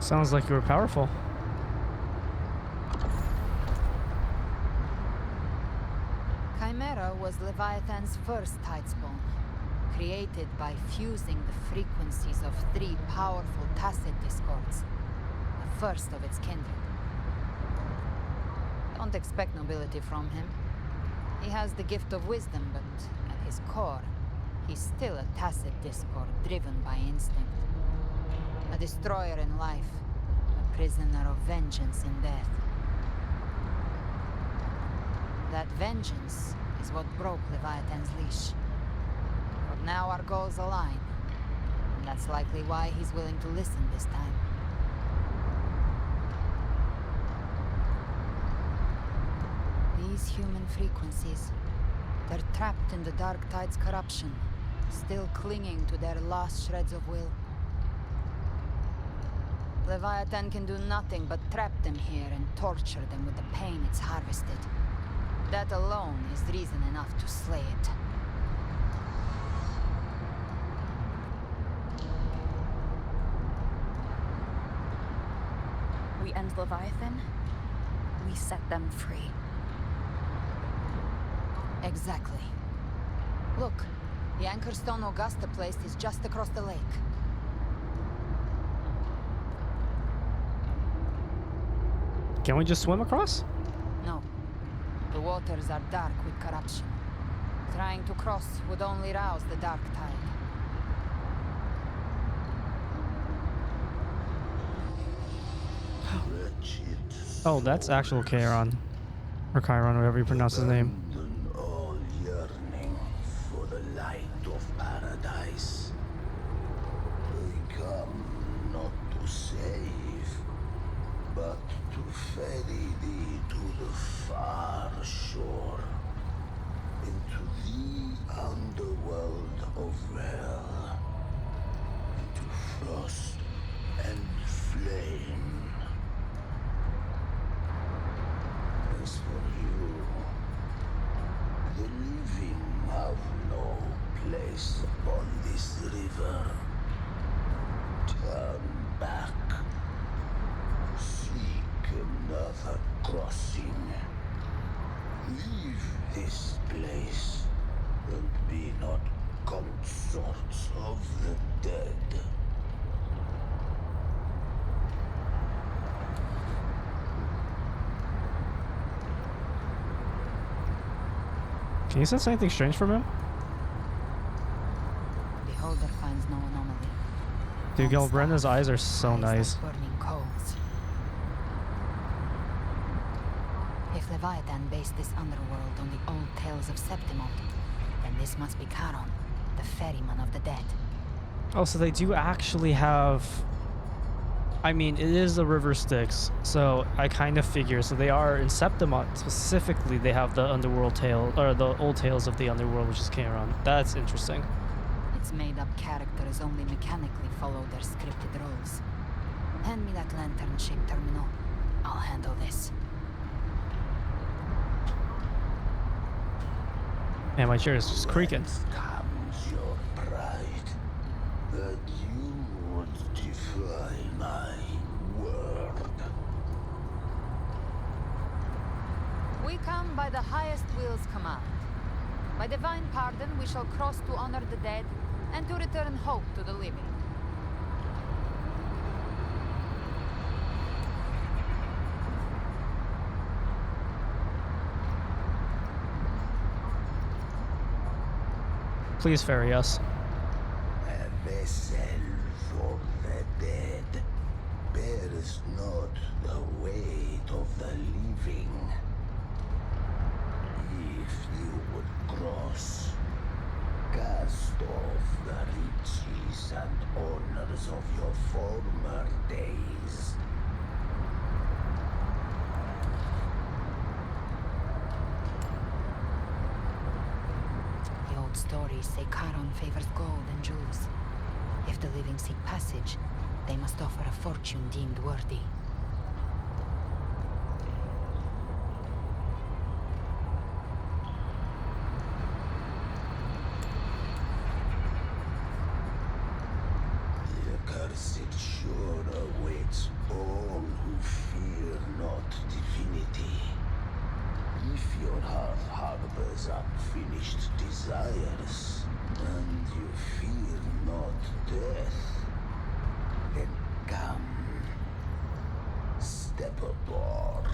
Speaker 1: Sounds like you were powerful.
Speaker 8: Chimera was Leviathan's first tidespawn, created by fusing the frequencies of 3 powerful tacit discords, the first of its kindred. Don't expect nobility from him. He has the gift of wisdom, but at his core, he's still a tacit discord driven by instinct. A destroyer in life, a prisoner of vengeance in death. That vengeance is what broke Leviathan's leash. But now our goals align, and that's likely why he's willing to listen this time. These human frequencies, they're trapped in the Dark Tide's corruption, still clinging to their last shreds of will. Leviathan can do nothing but trap them here and torture them with the pain it's harvested. That alone is reason enough to slay it.
Speaker 3: We end Leviathan, we set them free.
Speaker 8: Exactly. Look, the Anchorstone Augusta placed is just across the lake.
Speaker 1: Can we just swim across?
Speaker 8: No. The waters are dark with corruption. Trying to cross would only rouse the Dark Tide.
Speaker 1: Oh, that's actual Chiron. Or Chiron, whatever you pronounce his name.
Speaker 17: All yearning for the light of paradise. We come not to save, but to ferry thee to the far shore, into the underworld of hell, into frost and flame. As for you, the living have no place upon this river. Turn back. Seek another crossing. Leave this place and be not consorts of the dead.
Speaker 1: Can you sense anything strange from him?
Speaker 8: Beholder finds no anomaly.
Speaker 1: Dude, Brenda's eyes are so nice.
Speaker 8: Burning coals. If Leviathan based this underworld on the old tales of Septimon, then this must be Charon, the ferryman of the dead.
Speaker 1: Oh, so they do actually have... I mean, it is the River Styx, so I kind of figure. So they are in Septimon specifically. They have the underworld tale, or the old tales of the underworld, which is Chiron. That's interesting.
Speaker 8: Its made-up characters only mechanically follow their scripted roles. Hand me that lantern-shaped terminal. I'll handle this.
Speaker 1: Man, my chair is just creaking.
Speaker 17: Comes your pride that you would defy my word.
Speaker 8: We come by the highest will's command. By divine pardon, we shall cross to honor the dead and to return hope to the living.
Speaker 1: Please ferry us.
Speaker 17: A vessel for the dead bears not the weight of the living. If you would cross, cast off the riches and honor reminders of your former days.
Speaker 8: The old stories say Charon favors gold and jewels. If the living seek passage, they must offer a fortune deemed worthy.
Speaker 17: The accursed sure awaits all who fear not divinity. If your heart harbors unfinished desires, and you fear not death, then come, step aboard.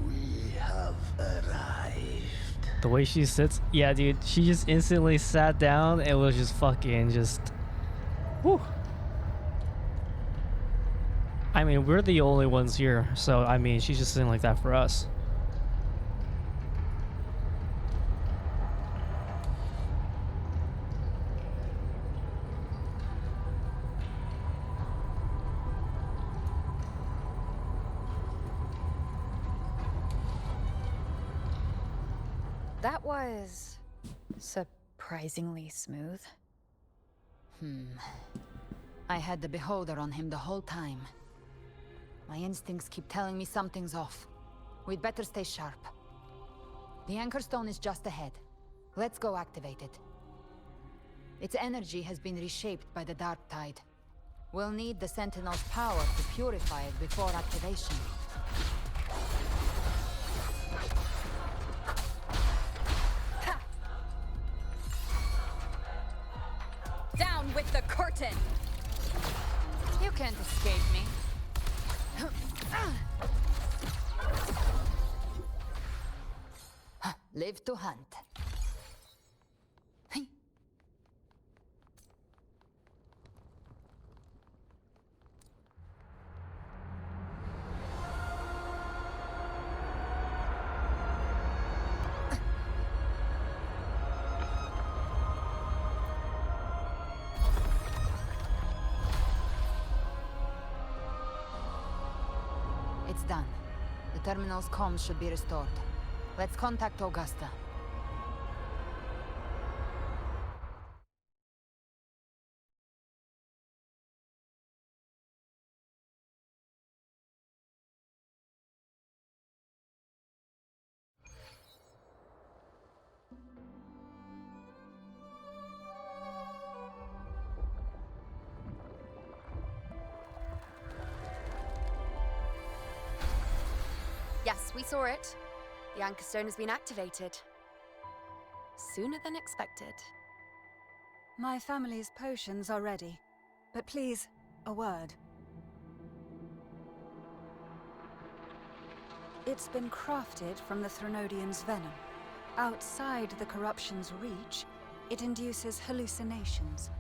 Speaker 17: We have arrived.
Speaker 1: The way she sits, yeah, dude, she just instantly sat down and was just fucking just. Whew. I mean, we're the only ones here, so I mean, she's just sitting like that for us.
Speaker 3: That was surprisingly smooth.
Speaker 8: I had the beholder on him the whole time. My instincts keep telling me something's off. We'd better stay sharp. The Anchor Stone is just ahead. Let's go activate it. Its energy has been reshaped by the Dark Tide. We'll need the Sentinel's power to purify it before activation.
Speaker 3: Down with the curtain!
Speaker 8: You can't escape me. Live to hunt. It's done. The terminal's comms should be restored. Let's contact Augusta.
Speaker 13: Yes, we saw it. The Anchor Stone has been activated. Sooner than expected.
Speaker 9: My family's potions are ready. But please, a word. It's been crafted from the Threnodian's venom. Outside the corruption's reach, it induces hallucinations,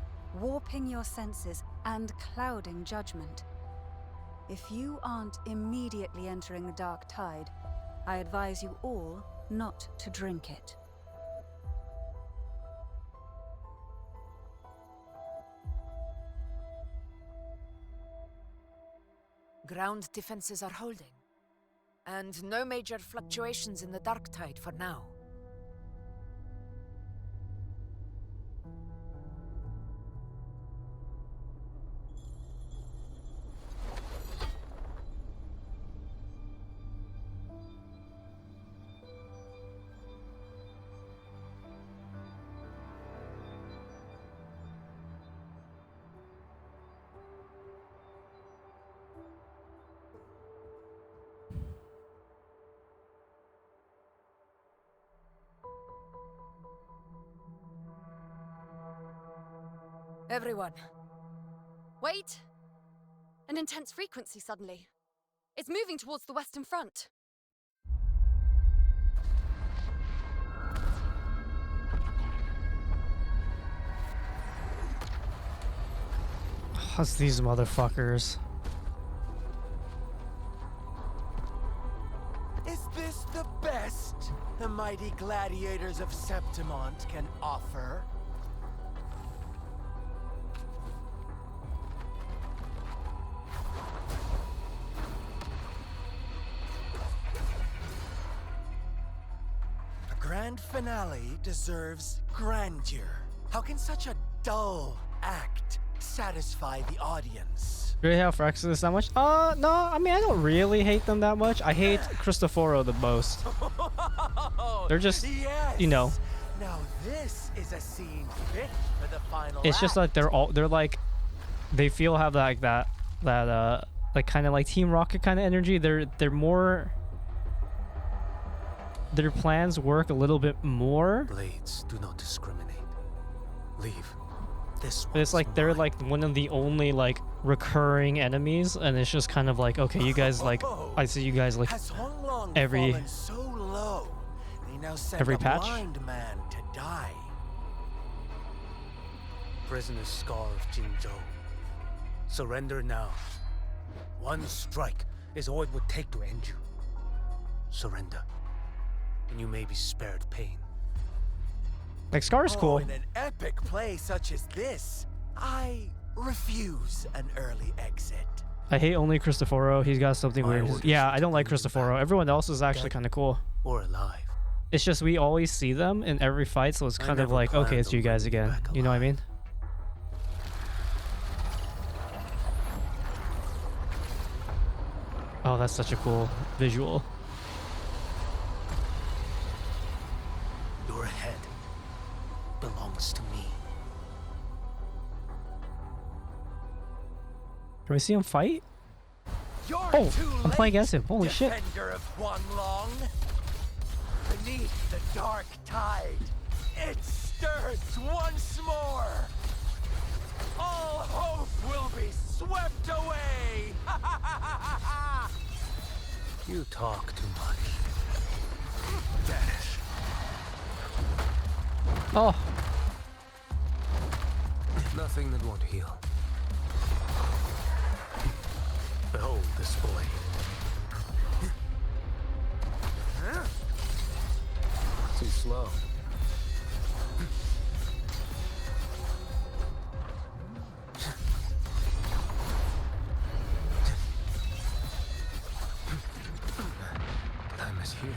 Speaker 9: warping your senses and clouding judgment. If you aren't immediately entering the Dark Tide, I advise you all not to drink it.
Speaker 11: Ground defenses are holding. And no major fluctuations in the Dark Tide for now.
Speaker 13: Everyone. Wait! An intense frequency suddenly. It's moving towards the Western Front.
Speaker 1: What's these motherfuckers?
Speaker 4: Is this the best the mighty gladiators of Septimont can offer? A grand finale deserves grandeur. How can such a dull act satisfy the audience?
Speaker 1: Do you hate Frexus that much? No, I mean, I don't really hate them that much. I hate Cristoforo the most. They're just, you know.
Speaker 4: Now this is a scene fit for the final
Speaker 1: It's just like they're like, they feel have like that like kind of like Team Rocket kind of energy. They're more, their plans work a little bit more.
Speaker 7: Blades do not discriminate. Leave. This
Speaker 1: But it's like they're like one of the only like recurring enemies, and it's just kind of like, okay, you guys like, I see you guys like every
Speaker 4: so low, they now send
Speaker 1: every
Speaker 4: a
Speaker 1: patch.
Speaker 4: blind man to die.
Speaker 7: Prisoner's Scar of Jinzhou. Surrender now. One strike is all it would take to end you. Surrender, and you may be spared pain.
Speaker 1: Like Scar's cool.
Speaker 4: In an epic play such as this, I refuse an early exit.
Speaker 1: I hate only Cristoforo. He's got something weird. Yeah, I don't like Cristoforo. Everyone else is actually kind of cool.
Speaker 7: Or alive.
Speaker 1: It's just we always see them in every fight, so it's kind of like, okay, it's you guys again. You know what I mean? Oh, that's such a cool visual.
Speaker 7: Your head belongs to me.
Speaker 1: Can we see him fight?
Speaker 4: You're
Speaker 1: Oh,
Speaker 4: too
Speaker 1: I'm playing
Speaker 4: late,
Speaker 1: against him. Holy shit.
Speaker 4: Defender of Huanglong. Beneath the dark tide, it stirs once more. All hope will be swept away.
Speaker 7: You talk too much. Vanish.
Speaker 1: Oh.
Speaker 7: Nothing that won't heal. Behold this boy. Too slow. Time is here.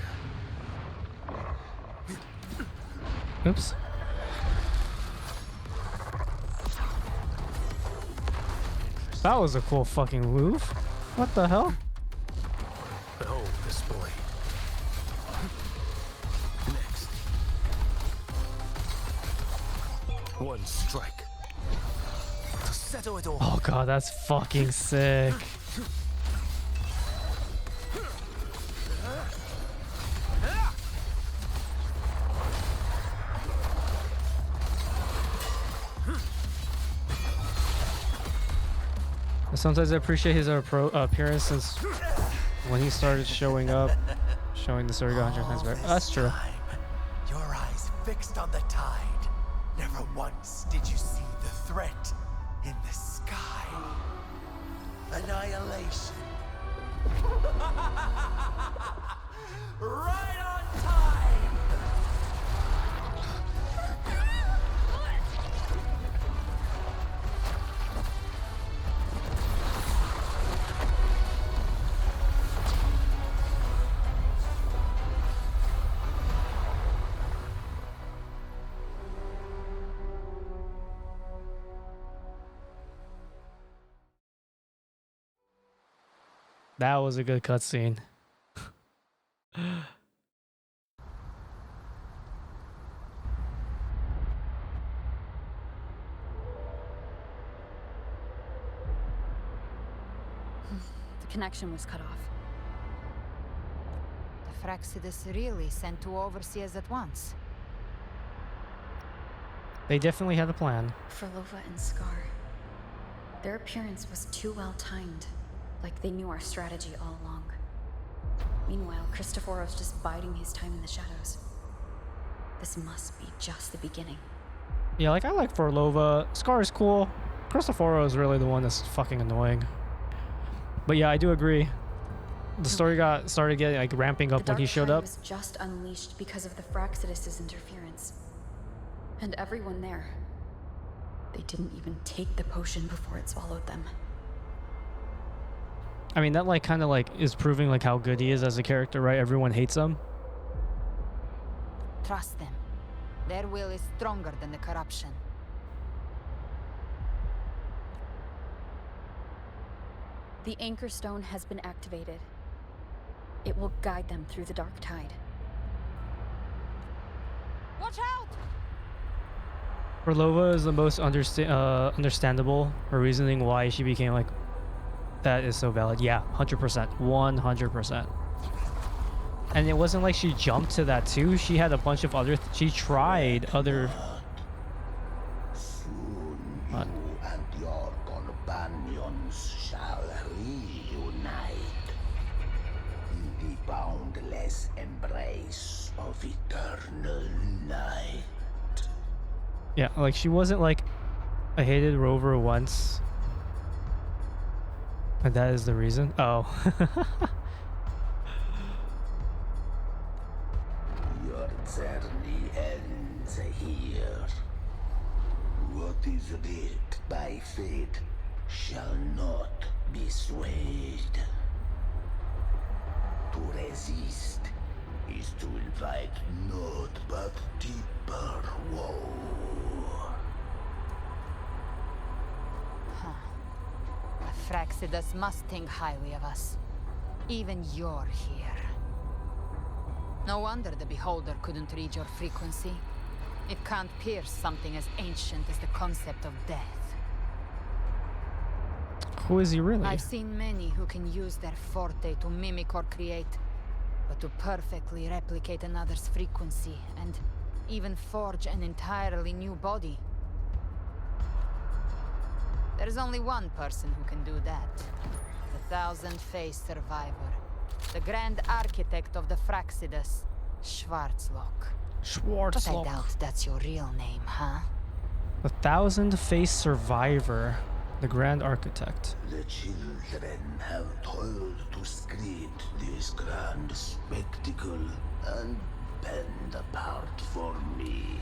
Speaker 1: Oops. That was a cool fucking move. What the hell?
Speaker 7: Behold this boy. Next. One strike. To settle it all.
Speaker 1: Oh god, that's fucking sick. Sometimes I appreciate his appearance since when he started showing up, showing the Surga 100 times better. That's true.
Speaker 4: Your eyes fixed on the tide. Never once did you see the threat in the sky. Annihilation. Right on time.
Speaker 1: That was a good cutscene.
Speaker 3: The connection was cut off.
Speaker 8: The Fraxidus really sent two overseers at once.
Speaker 1: They definitely had a plan.
Speaker 3: Frolova and Scar. Their appearance was too well timed, like they knew our strategy all along. Meanwhile, Christophoros just biding his time in the shadows. This must be just the beginning.
Speaker 1: Yeah, like I like Frolova. Scar is cool. Cristoforo is really the one that's fucking annoying. But yeah, I do agree. The story started getting like ramping up when he showed up.
Speaker 3: The Dark Tide was just unleashed because of the Fraxidus' interference. And everyone there, they didn't even take the potion before it swallowed them.
Speaker 1: I mean, that like kind of like is proving like how good he is as a character, right? Everyone hates him.
Speaker 8: Trust them. Their will is stronger than the corruption.
Speaker 3: The Anchor Stone has been activated. It will guide them through the Dark Tide.
Speaker 8: Watch out!
Speaker 1: Frolova is the most understandable. Her reasoning why she became like that is so valid. Yeah, 100%, 100%. And it wasn't like she jumped to that too. She had a bunch of other. She tried other.
Speaker 17: Soon you and your companions shall reunite in the boundless embrace of eternal night.
Speaker 1: Yeah, like she wasn't like I hated Rover once. And that is the reason. Oh.
Speaker 17: Your journey ends here. What is writ by fate shall not be swayed. To resist is to invite naught but deeper woe.
Speaker 8: The Fraxidus must think highly of us. Even you're here. No wonder the Beholder couldn't read your frequency. It can't pierce something as ancient as the concept of death.
Speaker 1: Who is he really?
Speaker 8: I've seen many who can use their forte to mimic or create, but to perfectly replicate another's frequency and even forge an entirely new body. There's only one person who can do that. The Thousand-Faced Survivor. The Grand Architect of the Fraxidus, Schwarzlock. But I doubt that's your real name, huh?
Speaker 1: The Thousand-Faced Survivor. The Grand Architect.
Speaker 17: The children have toiled to script this grand spectacle and bend apart for me.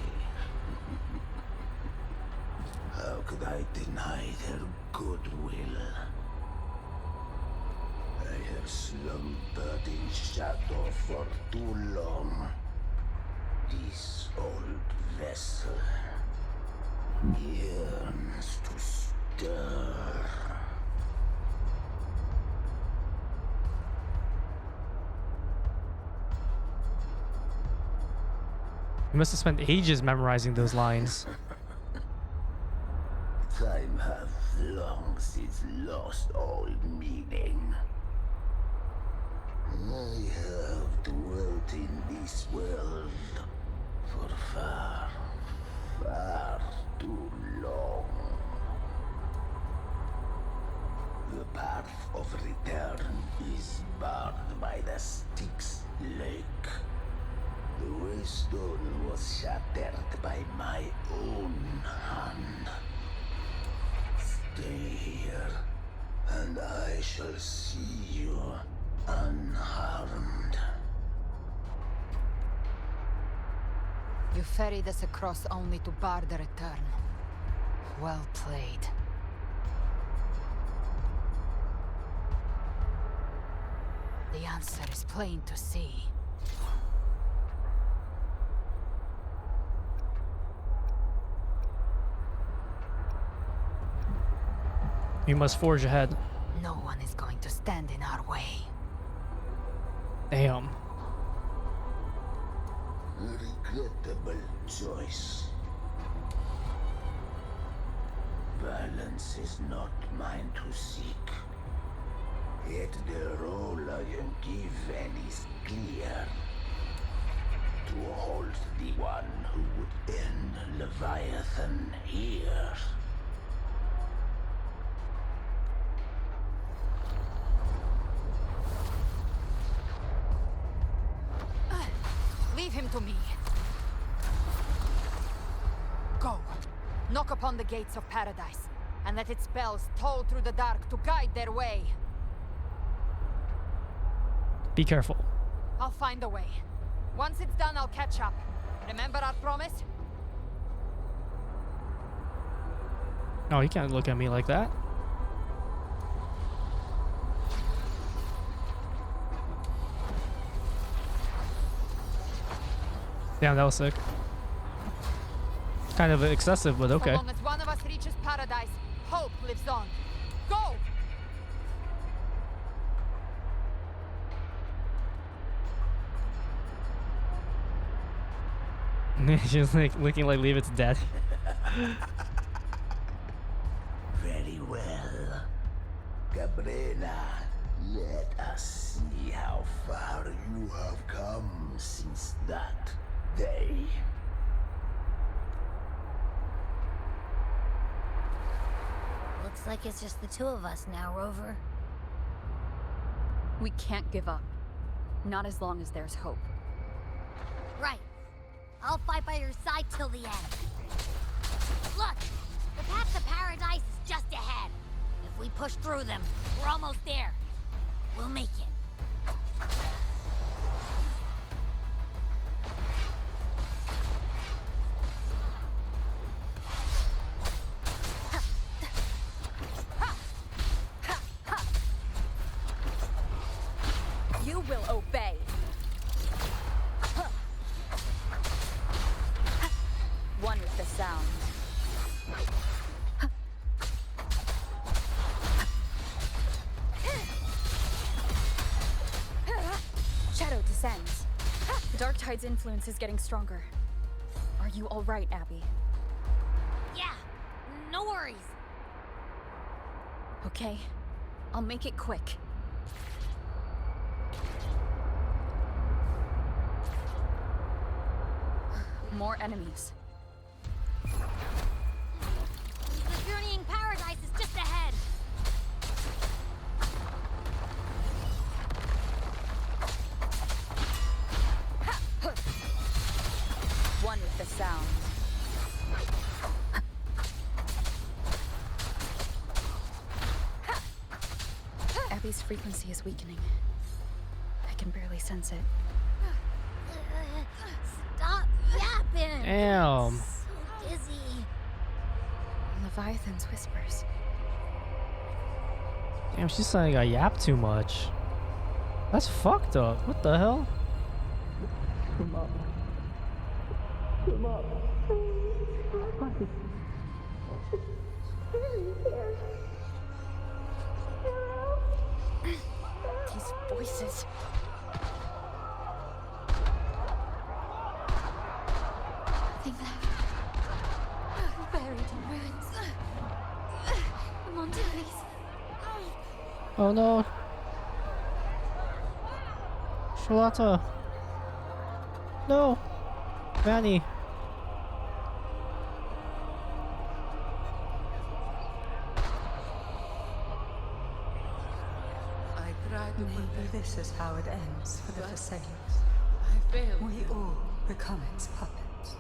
Speaker 17: How could I deny their goodwill? I have slumbered in shadow for too long. This old vessel yearns to stir.
Speaker 1: You must have spent ages memorizing those lines.
Speaker 17: Time hath long since lost all meaning. I have dwelt in this world for far, far too long. The path of return is barred by the Styx Lake. The waystone was shattered by my own hand. Stay here, and I shall see you unharmed.
Speaker 8: You ferried us across only to bar the return. Well played. The answer is plain to see.
Speaker 1: You must forge ahead.
Speaker 8: No one is going to stand in our way.
Speaker 1: Damn.
Speaker 17: Regrettable choice. Balance is not mine to seek. Yet the role I am given is clear. to hold the one who would end Leviathan here.
Speaker 8: Leave him to me. Go. Knock upon the gates of paradise, and let its bells toll through the dark to guide their way.
Speaker 1: Be careful.
Speaker 8: I'll find a way. Once it's done, I'll catch up. Remember our promise?
Speaker 1: Oh, he can't look at me like that. Damn, that was sick. Kind of excessive, but okay.
Speaker 8: So long as one of us reaches paradise, hope lives on. Go!
Speaker 1: She's like looking like leave it's dead.
Speaker 17: Very well. Cabrera, let us see how far you have come since that day.
Speaker 2: Looks like it's just the two of us now, Rover.
Speaker 3: We can't give up. Not as long as there's hope.
Speaker 2: Right. I'll fight by your side till the end. Look! The path to paradise is just ahead. If we push through them, we're almost there. We'll make it.
Speaker 3: You will obey. One with the sound. Shadow descends. The Dark Tide's influence is getting stronger. Are you all right, Abby?
Speaker 2: Yeah, no worries.
Speaker 3: Okay, I'll make it quick. More enemies.
Speaker 2: The journeying paradise is just ahead.
Speaker 3: One with the sound. Abby's frequency is weakening. I can barely sense it.
Speaker 2: Stop yapping.
Speaker 1: Damn.
Speaker 2: So dizzy.
Speaker 3: Leviathan's whispers.
Speaker 1: Damn, she's saying I yap too much. That's fucked up. What the hell?
Speaker 21: Come up. Come up.
Speaker 3: These voices.
Speaker 19: Nothing left. Buried in ruins. The Montellis.
Speaker 1: Oh no. Charlotta. No. Vanny.
Speaker 9: Maybe this is how it ends for the Fessalians.
Speaker 14: I failed.
Speaker 9: We all become its puppets.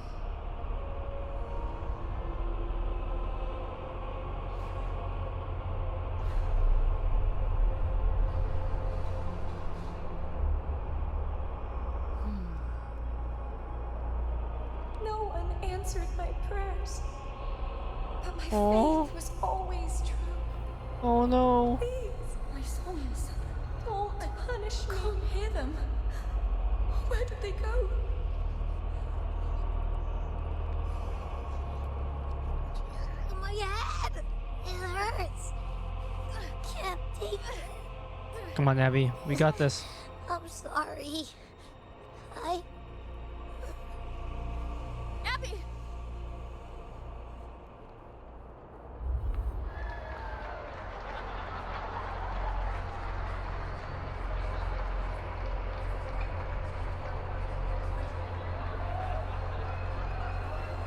Speaker 19: No one answered my prayers. But my
Speaker 1: Aww.
Speaker 19: faith was always true.
Speaker 1: Oh no.
Speaker 19: Please, my sons, don't punish me. Can't hear them. Where did they go?
Speaker 2: My head! It hurts. I can't take it.
Speaker 1: Come on, Abby. We got this.
Speaker 2: I'm sorry.
Speaker 3: Abby!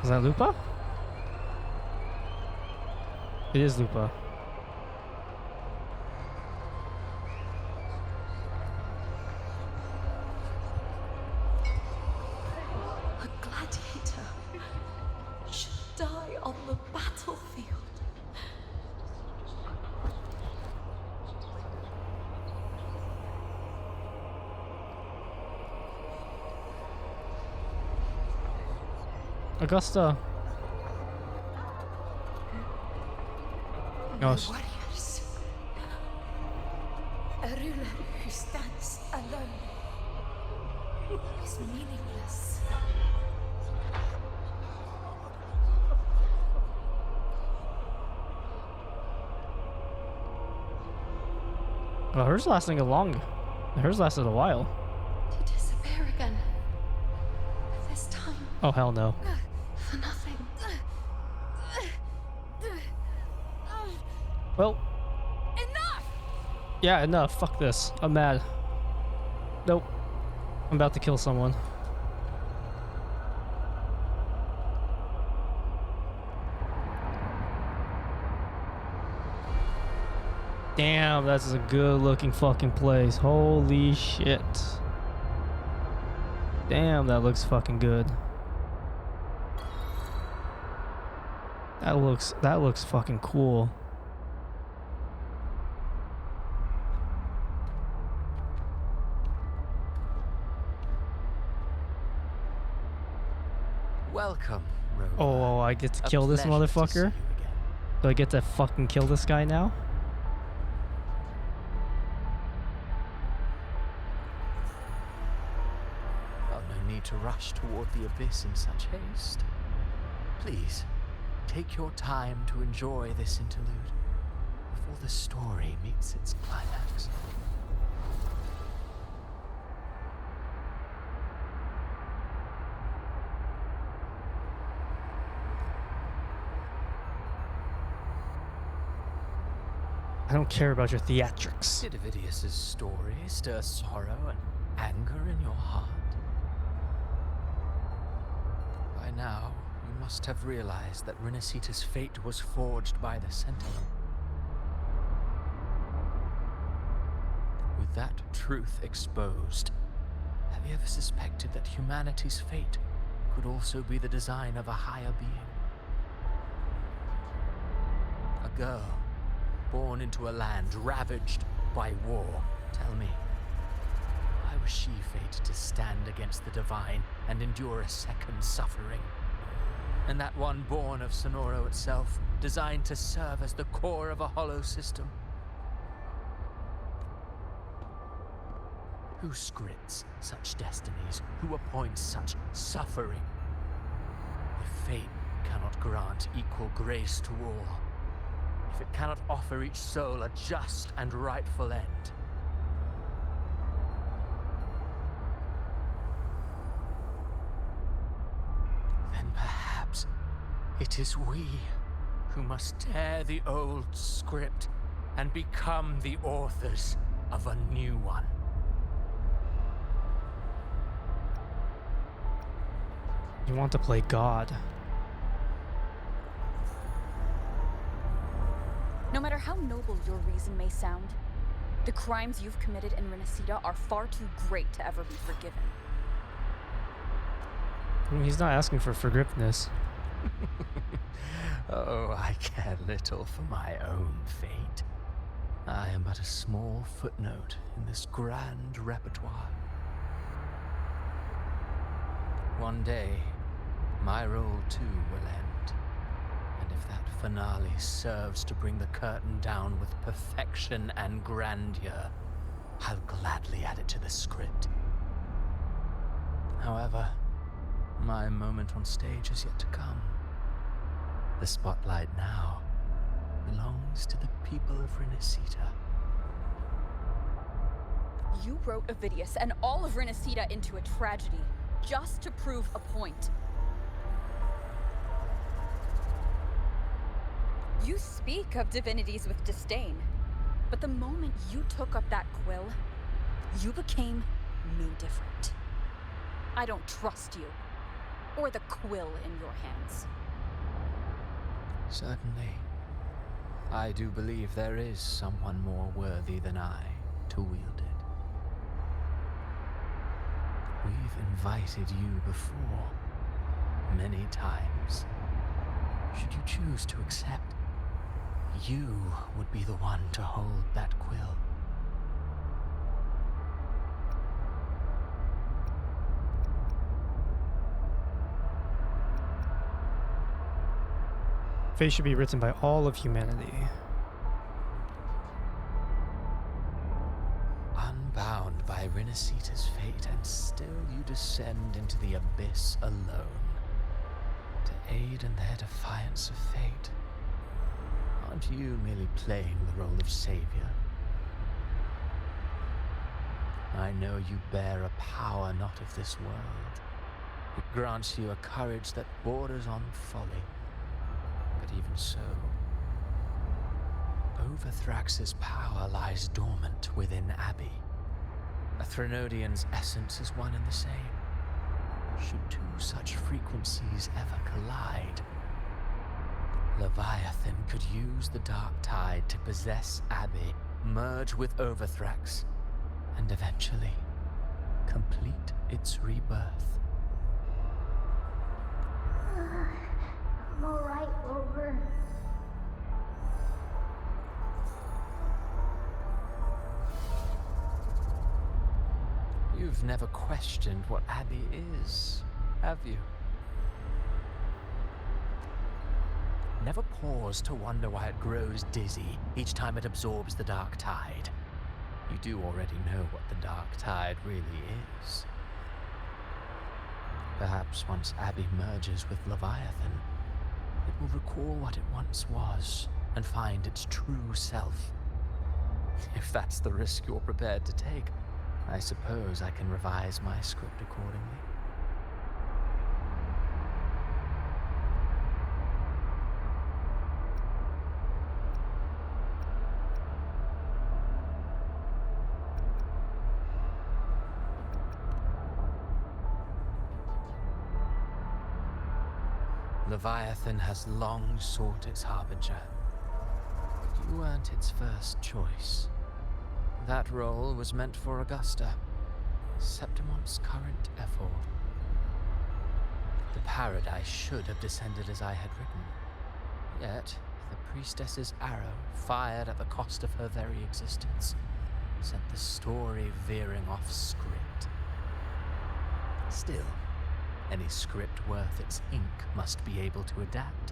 Speaker 1: Is that Lupa? It is Lupa.
Speaker 6: A gladiator should die on the battlefield.
Speaker 1: Augusta.
Speaker 6: No
Speaker 1: Gosh.
Speaker 6: warriors. A ruler who stands alone is meaningless.
Speaker 1: Well, hers lasted a while.
Speaker 6: To disappear again. This time.
Speaker 1: Oh hell no.
Speaker 6: For nothing.
Speaker 1: Well.
Speaker 6: Enough!
Speaker 1: Yeah, enough. Fuck this. I'm mad. Nope. I'm about to kill someone. Damn, that's a good looking fucking place. Holy shit. Damn, that looks fucking good. That looks fucking cool.
Speaker 15: Welcome, Rover.
Speaker 1: Oh, I get to kill this
Speaker 15: pleasure to see you
Speaker 1: motherfucker?
Speaker 15: again.
Speaker 1: Do I get to fucking kill this guy now?
Speaker 15: Well, no need to rush toward the abyss in such haste. Please, take your time to enjoy this interlude before the story meets its climax.
Speaker 1: I don't care about your theatrics.
Speaker 15: Did Ovidius's story stir sorrow and anger in your heart? By now, you must have realized that Renacita's fate was forged by the Sentinel. With that truth exposed, have you ever suspected that humanity's fate could also be the design of a higher being? A girl born into a land ravaged by war. Tell me, why was she fated to stand against the divine and endure a second suffering? And that one born of Sonoro itself, designed to serve as the core of a hollow system? Who scripts such destinies? Who appoints such suffering? If fate cannot grant equal grace to all, if it cannot offer each soul a just and rightful end, then perhaps it is we who must tear the old script and become the authors of a new one.
Speaker 1: You want to play God.
Speaker 3: No matter how noble your reason may sound, the crimes you've committed in Renacita are far too great to ever be forgiven.
Speaker 1: I mean, he's not asking for forgiveness.
Speaker 15: Oh, I care little for my own fate. I am but a small footnote in this grand repertoire. One day, my role too will end. And if that finale serves to bring the curtain down with perfection and grandeur, I'll gladly add it to the script. However, my moment on stage is yet to come. The spotlight now belongs to the people of Renacita.
Speaker 3: You wrote Ovidius and all of Renacita into a tragedy, just to prove a point. You speak of divinities with disdain, but the moment you took up that quill, you became no different. I don't trust you. or the quill in your hands.
Speaker 15: Certainly. I do believe there is someone more worthy than I to wield it. We've invited you before, many times. Should you choose to accept, you would be the one to hold that quill.
Speaker 1: Fate should be written by all of humanity.
Speaker 15: Unbound by Renacita's fate, and still you descend into the abyss alone, to aid in their defiance of fate. Aren't you merely playing the role of savior? I know you bear a power not of this world. It grants you a courage that borders on folly. But even so, Overthrax's power lies dormant within Abbey. A Threnodian's essence is one and the same. Should two such frequencies ever collide, Leviathan could use the dark tide to possess Abbey, merge with Overthrax, and eventually complete its rebirth.
Speaker 2: I'm alright, Rover.
Speaker 15: You've never questioned what Abbey is, have you? Never pause to wonder why it grows dizzy each time it absorbs the dark tide. You do already know what the dark tide really is. Perhaps once Abbey merges with Leviathan, it will recall what it once was and find its true self. If that's the risk you're prepared to take, I suppose I can revise my script accordingly. Leviathan has long sought its harbinger. You weren't its first choice. That role was meant for Augusta, Septimon's current Ephor. The paradise should have descended as I had written. Yet, the priestess's arrow, fired at the cost of her very existence, sent the story veering off script. Still, any script worth its ink must be able to adapt.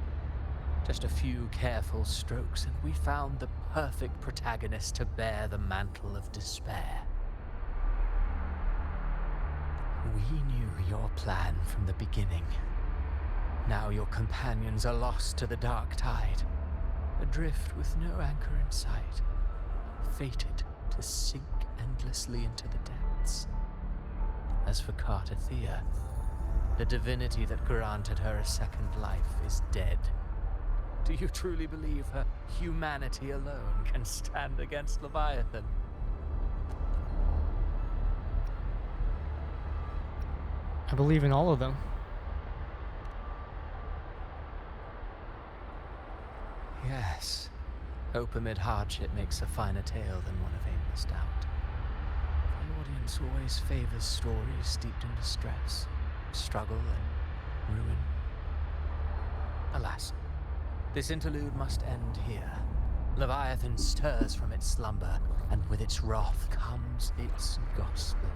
Speaker 15: Just a few careful strokes, and we found the perfect protagonist to bear the mantle of despair. We knew your plan from the beginning. Now your companions are lost to the dark tide, adrift with no anchor in sight, fated to sink endlessly into the depths. As for Cartathea, the divinity that granted her a second life is dead. Do you truly believe her humanity alone can stand against Leviathan?
Speaker 1: I believe in all of them.
Speaker 15: Yes. Hope amid hardship makes a finer tale than one of aimless doubt. The audience always favors stories steeped in distress, struggle, and ruin. Alas, this interlude must end here. Leviathan stirs from its slumber, and with its wrath comes its gospel.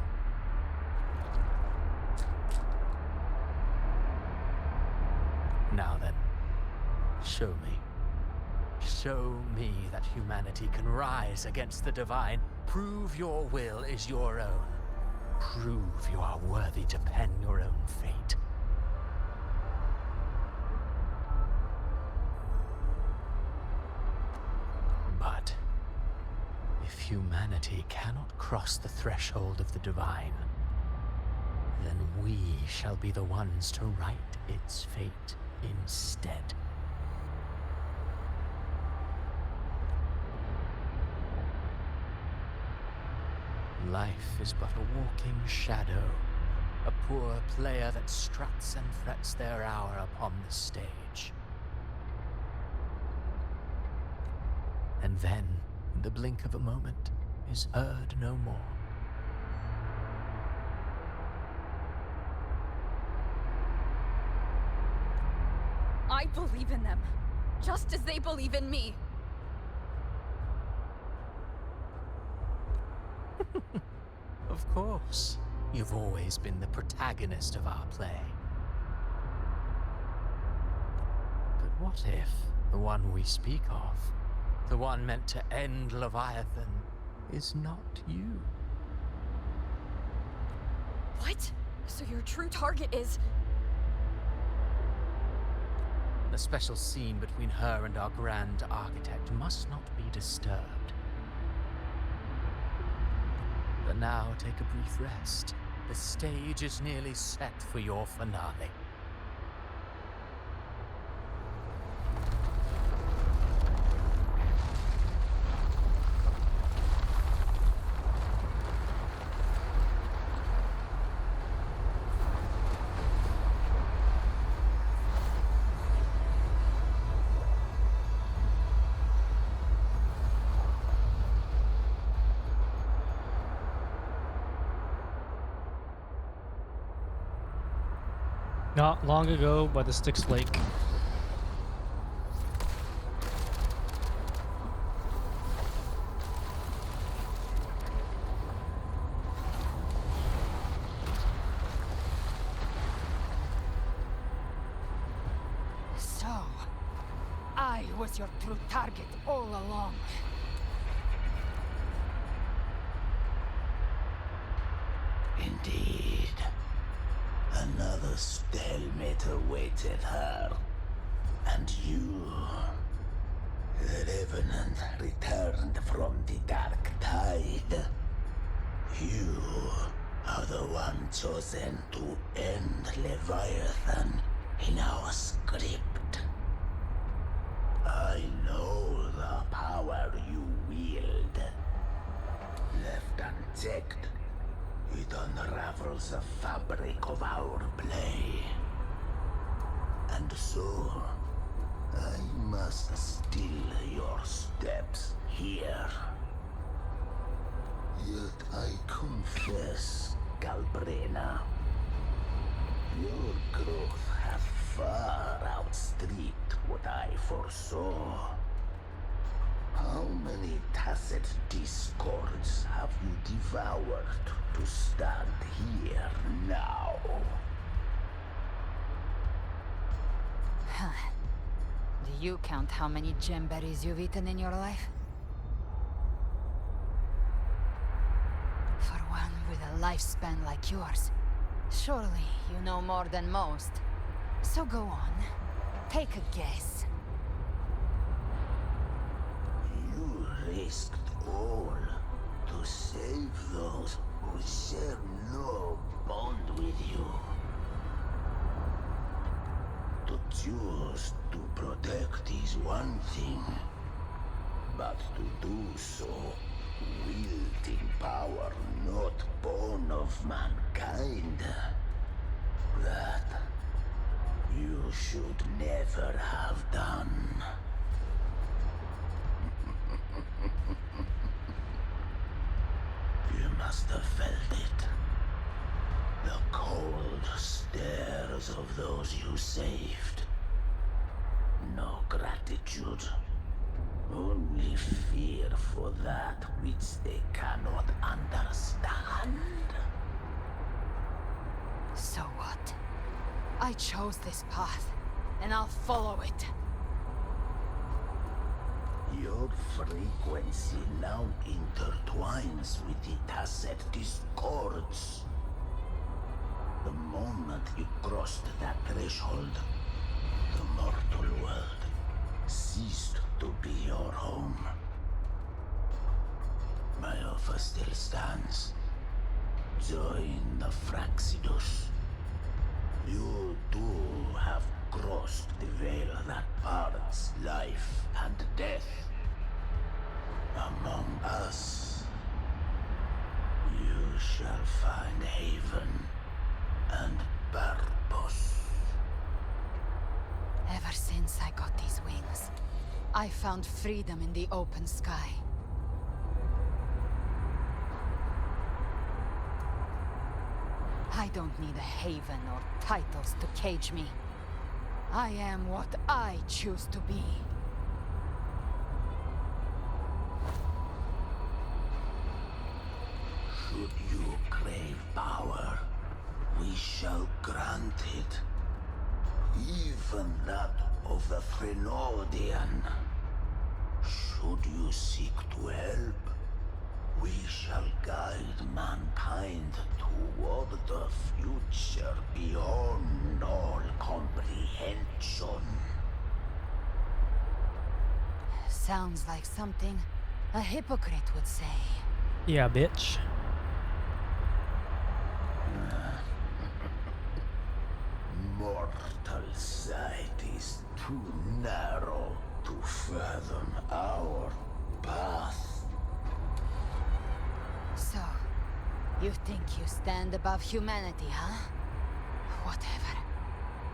Speaker 15: Now then, show me. Show me that humanity can rise against the divine. Prove your will is your own. Prove you are worthy to pen your own fate. But if humanity cannot cross the threshold of the divine, then we shall be the ones to right its fate instead. Life is but a walking shadow, A poor player that struts and frets their hour upon the stage. And then, in the blink of a moment, is heard no more.
Speaker 3: I believe in them, just as they believe in me.
Speaker 15: Of course. You've always been the protagonist of our play. But what if the one we speak of, the one meant to end Leviathan, is not you?
Speaker 3: What? So your true target is...
Speaker 15: The special scene between her and our Grand Architect must not be disturbed. But now take a brief rest. The stage is nearly set for your finale.
Speaker 1: Not long ago by the Styx Lake.
Speaker 8: So, I was your true target all along.
Speaker 17: Indeed. Another stalemate awaited her. And you, the Revenant, returned from the Dark Tide. You are the one chosen to end Leviathan in our script. I know the power you wield. Left unchecked, it unravels the fabric of our play. And so, I must still your steps here. Yet I confess, Galbrena, your growth hath far outstripped what I foresaw. How many tacit discords have you devoured to stand here now?
Speaker 8: Do you count how many gemberries you've eaten in your life? For one with a lifespan like yours, surely you know more than most. So go on, take a guess.
Speaker 17: You risked all to save those who share no bond with you. To choose to protect is one thing, but to do so wielding power not born of mankind, that you should never have done. You must have felt it. The cold stares of those you saved. No gratitude. Only fear for that which they cannot understand.
Speaker 8: So what? I chose this path, and I'll follow it.
Speaker 17: Your frequency now intertwines with the tacit discords. The moment you crossed that threshold, the mortal world ceased to be your home. My offer still stands. Join the Fraxidus. You too have crossed the veil that parts life and death. Among us, you shall find haven and purpose.
Speaker 8: Ever since I got these wings, I found freedom in the open sky. I don't need a haven or titles to cage me. I am what I choose to be.
Speaker 17: Should you crave power, we shall grant it. Even that of the Frenodian. Should you seek to help, we shall guide mankind toward the future beyond all comprehension.
Speaker 8: Sounds like something a hypocrite would say.
Speaker 1: Yeah, bitch.
Speaker 17: Mortal sight is too narrow to fathom our path.
Speaker 8: So, you think you stand above humanity, huh? Whatever.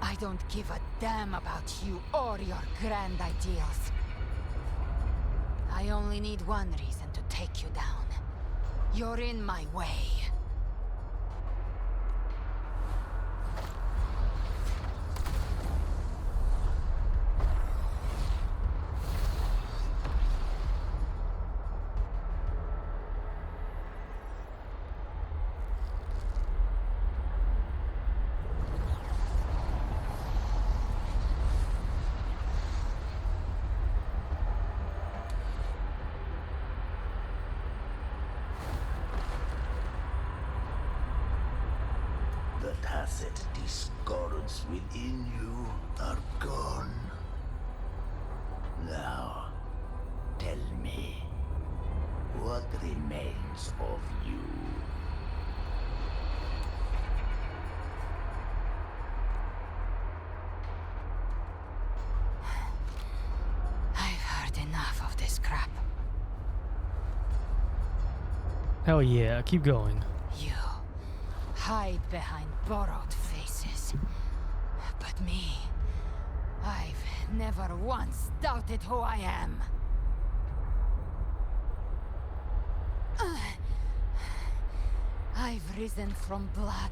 Speaker 8: I don't give a damn about you or your grand ideals. I only need one reason to take you down. You're in my way.
Speaker 17: The tacit discords within you are gone. Now, tell me, what remains of you?
Speaker 8: I've heard enough of this crap.
Speaker 1: Hell yeah, keep going.
Speaker 8: You hide behind borrowed faces. But me, I've never once doubted who I am. I've risen from blood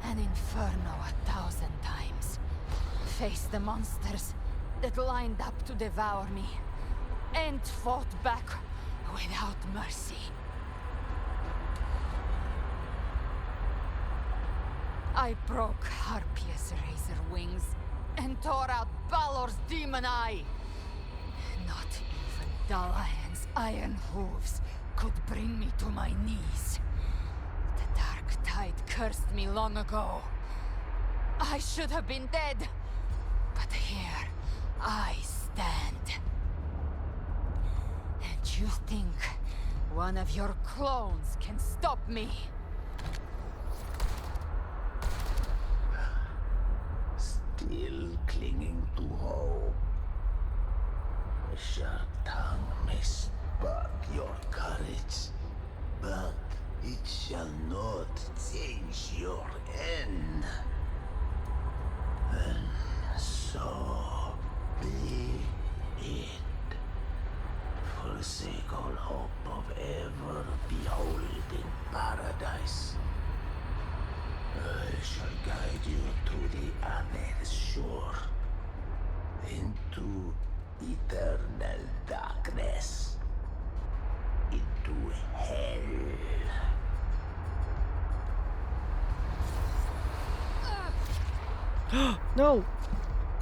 Speaker 8: and inferno 1,000 times. Faced the monsters that lined up to devour me, and fought back without mercy. I broke Harpia's razor wings and tore out Balor's demon eye. Not even Dalahan's iron hooves could bring me to my knees. The dark tide cursed me long ago. I should have been dead, but here I stand. And you think one of your clones can stop me?
Speaker 17: Still clinging to hope. A sharp tongue may spark your courage, but it shall not change your end. And so be it. Forsake all hope of ever beholding paradise. I shall guide you to the other shore, into eternal darkness, into hell.
Speaker 1: No!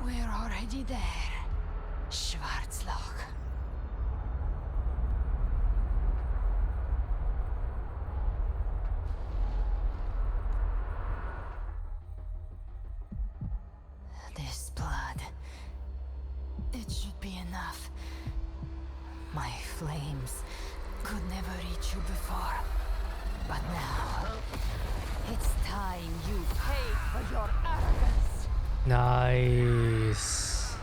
Speaker 8: We're already there, Schwarzloch. This blood, it should be enough. My flames could never reach you before, but now it's time you pay for your arrogance.
Speaker 1: Nice.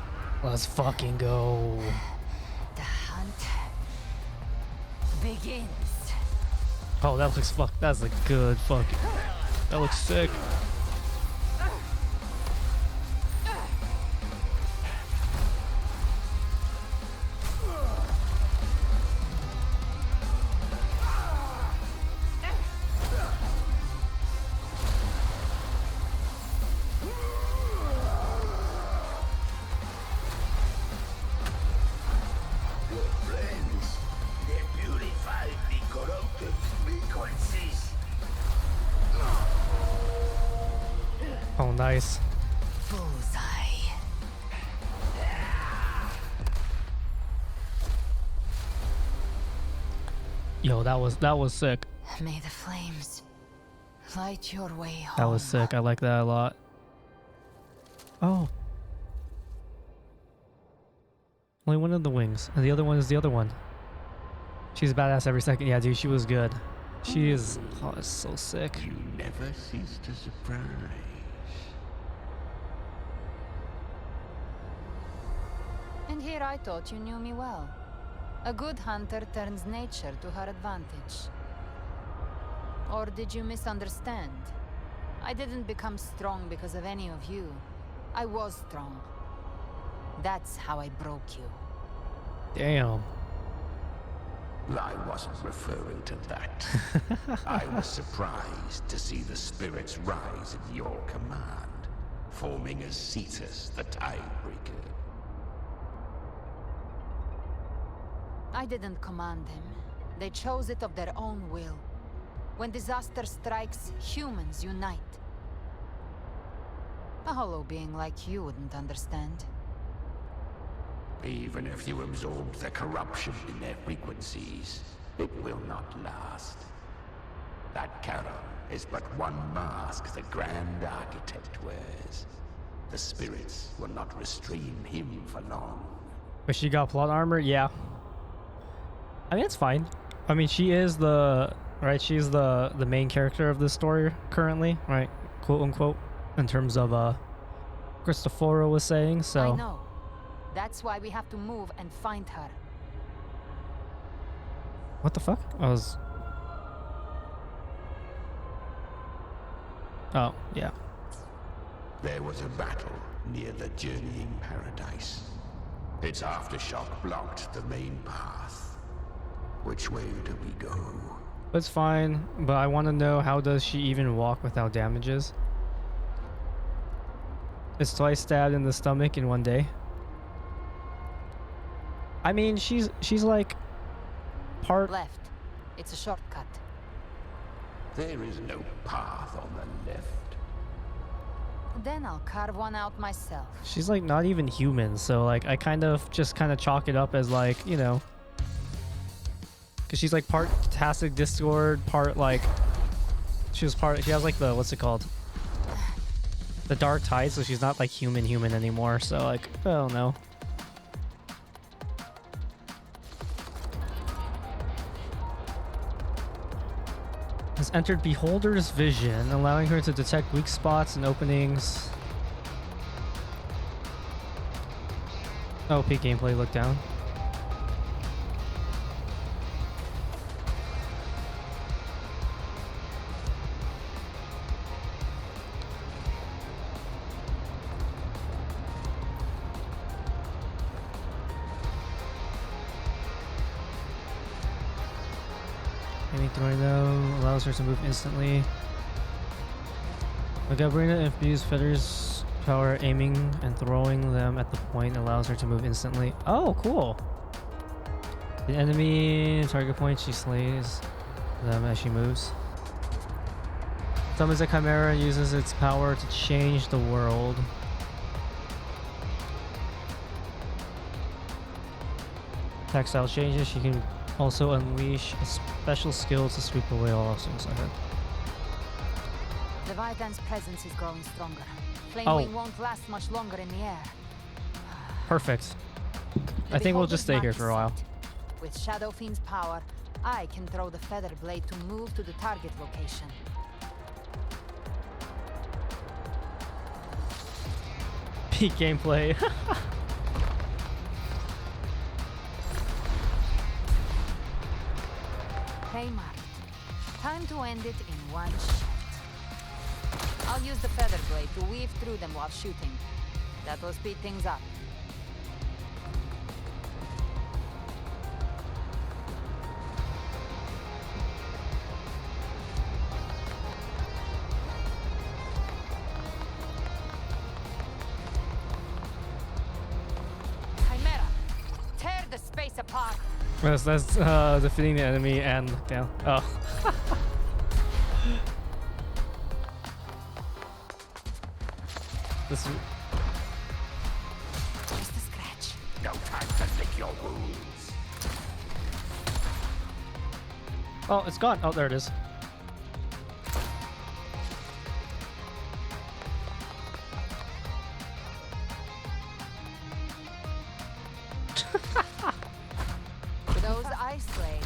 Speaker 1: Let's fucking go.
Speaker 8: The hunt begins.
Speaker 1: Oh, that looks fuck. That's a good fucking. That looks sick. Oh, nice.
Speaker 11: Bullseye.
Speaker 1: Yo, that was sick.
Speaker 8: May the flames light your way home.
Speaker 1: That was sick. I like that a lot. Oh. Only one of the wings. And the other one is the other one. She's badass every second. Yeah, dude, she was good. She is... Oh, it's so sick.
Speaker 17: You never cease to surprise.
Speaker 8: And here I thought you knew me well. A good hunter turns nature to her advantage. Or did you misunderstand? I didn't become strong because of any of you. I was strong. That's how I broke you.
Speaker 1: Damn.
Speaker 17: I wasn't referring to that. I was surprised to see the spirits rise at your command, forming as Cetus, the Tidebreaker.
Speaker 8: I didn't command them. They chose it of their own will. When disaster strikes, humans unite. A hollow being like you wouldn't understand.
Speaker 17: Even if you absorb the corruption in their frequencies, it will not last. That Charon is but one mask the Grand Architect wears. The spirits will not restrain him for long.
Speaker 1: But she got plot armor? Yeah. I mean, it's fine. I mean, she is the... Right, she's the main character of this story currently, right? Quote unquote. In terms of, Cristoforo was saying, so...
Speaker 8: I know. That's why we have to move and find her.
Speaker 1: What the fuck? I was... Oh, yeah.
Speaker 17: There was a battle near the Journeying Paradise. Its aftershock blocked the main path. Which way do we go?
Speaker 1: It's fine, but I want to know, how does she even walk without damages? It's twice stabbed in the stomach in one day. I mean, she's like part...
Speaker 8: Left. It's a shortcut.
Speaker 17: There is no path on the left.
Speaker 8: Then I'll carve one out myself.
Speaker 1: She's like not even human, so like I kind of chalk it up as like, you know, because she's like part Tacit Discord, part like she has like the, what's it called, the Dark Tide, so she's not like human anymore, so like I don't know. Has entered Beholder's vision, allowing her to detect weak spots and openings. Oh, peak gameplay, look down. Tornado allows her to move instantly. The Gabrina infused feathers power, aiming and throwing them at the point allows her to move instantly. Oh, cool. The enemy target point, she slays them as she moves. Summons a chimera and uses its power to change the world. Textile changes, she can also unleash a special skill to sweep away all obstacles ahead.
Speaker 8: Leviathan's presence is growing stronger. Flame Wing won't last much longer in the air.
Speaker 1: Perfect. I think we'll just stay here for a while.
Speaker 8: With Shadow Fiend's power, I can throw the feather blade to move to the target location.
Speaker 1: Peak gameplay.
Speaker 8: Marked. Time to end it in one shot. I'll use the feather blade to weave through them while shooting. That will speed things up. Chimera, tear the space apart.
Speaker 1: That's defeating the enemy and down. Oh. This is...
Speaker 17: Just a scratch. No time to lick your wounds.
Speaker 1: Oh, it's gone. Oh, there it is.
Speaker 8: Those I slay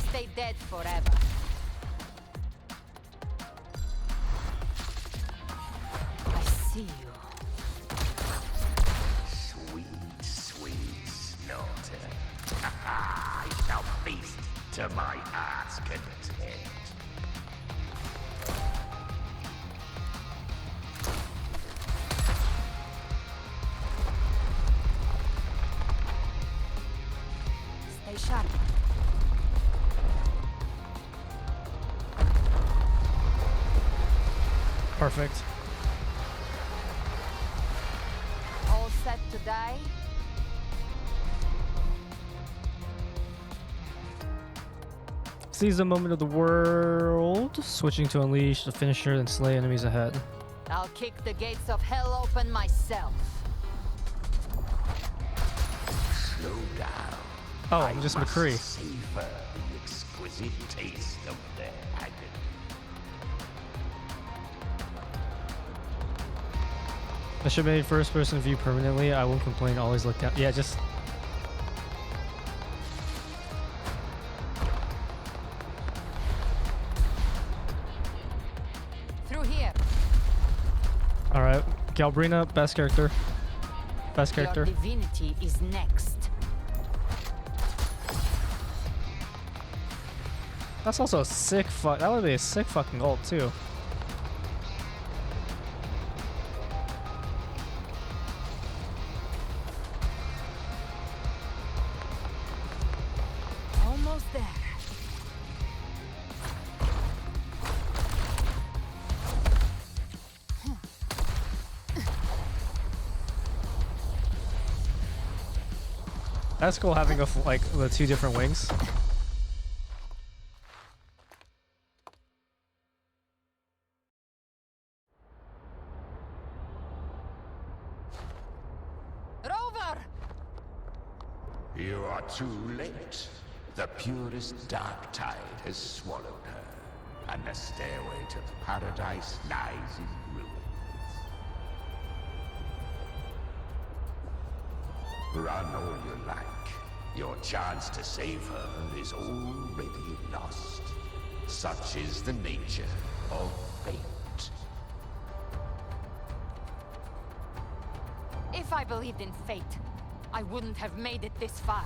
Speaker 8: stay dead forever. I see you.
Speaker 17: Sweet, sweet snorter. I shall feast to my heart's content.
Speaker 8: Stay sharp.
Speaker 1: Perfect.
Speaker 8: All set to die?
Speaker 1: Seize the moment of the world, switching to unleash the finisher and slay enemies ahead.
Speaker 8: I'll kick the gates of hell open myself.
Speaker 17: Slow down.
Speaker 1: Oh, I'm just
Speaker 17: must
Speaker 1: McCree.
Speaker 17: savor the exquisite taste of their agony.
Speaker 1: I should make first person view permanently. I won't complain, always look down. Yeah, just...
Speaker 8: Through here.
Speaker 1: Alright. Galbrina, best character. Best character.
Speaker 8: Your divinity is next.
Speaker 1: That's also a sick fuck. That would be a sick fucking ult too.
Speaker 8: Almost there.
Speaker 1: That's cool having a like the two different wings.
Speaker 8: Rover!
Speaker 17: You are too late. The purest dark tide has swallowed her, and the stairway to paradise lies in ruins. Run all you like. Your chance to save her is already lost. Such is the nature of fate.
Speaker 8: If I believed in fate, I wouldn't have made it this far.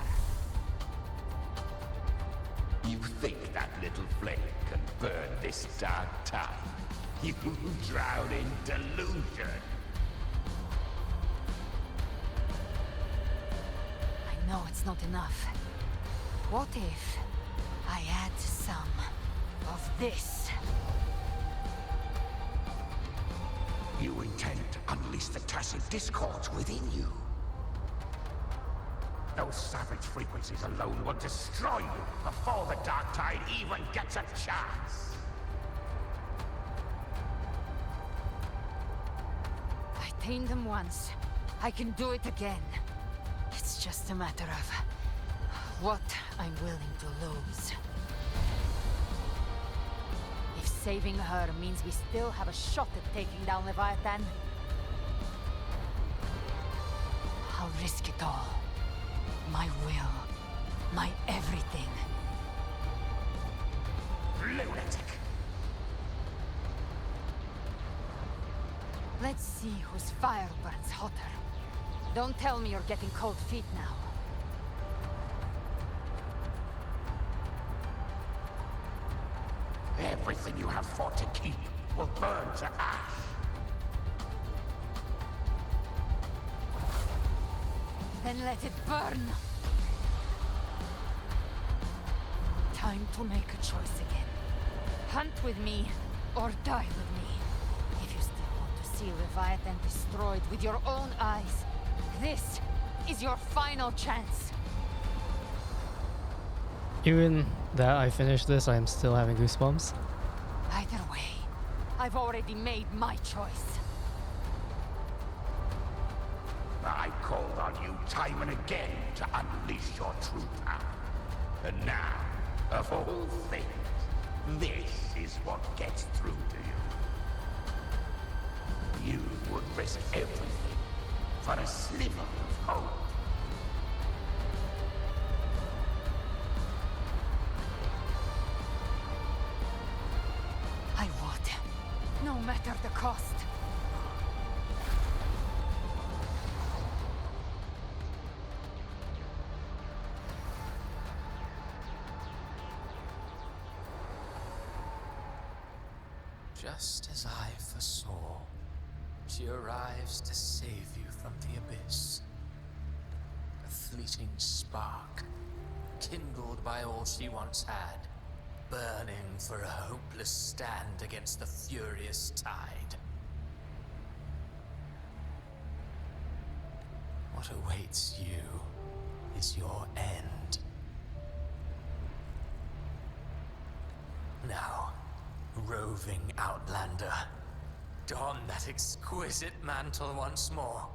Speaker 17: You think that little flame can burn this dark tide? You drown in delusion.
Speaker 8: I know it's not enough. What if I add some of this?
Speaker 17: You intend to unleash the tacit discords within you. Those savage frequencies alone will destroy you before the dark tide even gets a chance.
Speaker 8: I tamed them once. I can do it again. It's just a matter of what I'm willing to lose. If saving her means we still have a shot at taking down Leviathan, I'll risk it all. My will. My everything.
Speaker 17: Lunatic!
Speaker 8: Let's see whose fire burns hotter. Don't tell me you're getting cold feet now.
Speaker 17: Everything you have fought to keep will burn to ash.
Speaker 8: Then let it burn! Time to make a choice again. Hunt with me, or die with me. If you still want to see Leviathan destroyed with your own eyes, this is your final chance.
Speaker 1: Even that I finished this, I am still having goosebumps.
Speaker 8: Either way, I've already made my choice.
Speaker 17: I've called on you time and again to unleash your true power. And now, of all things, this is what gets through to you. You would risk everything for a sliver of hope.
Speaker 8: I would, no matter the cost.
Speaker 16: Just as I foresaw, she arrives to save you from the abyss. A fleeting spark, kindled by all she once had, burning for a hopeless stand against the furious tide. What awaits you is your end. Now, roving outlander, don that exquisite mantle once more.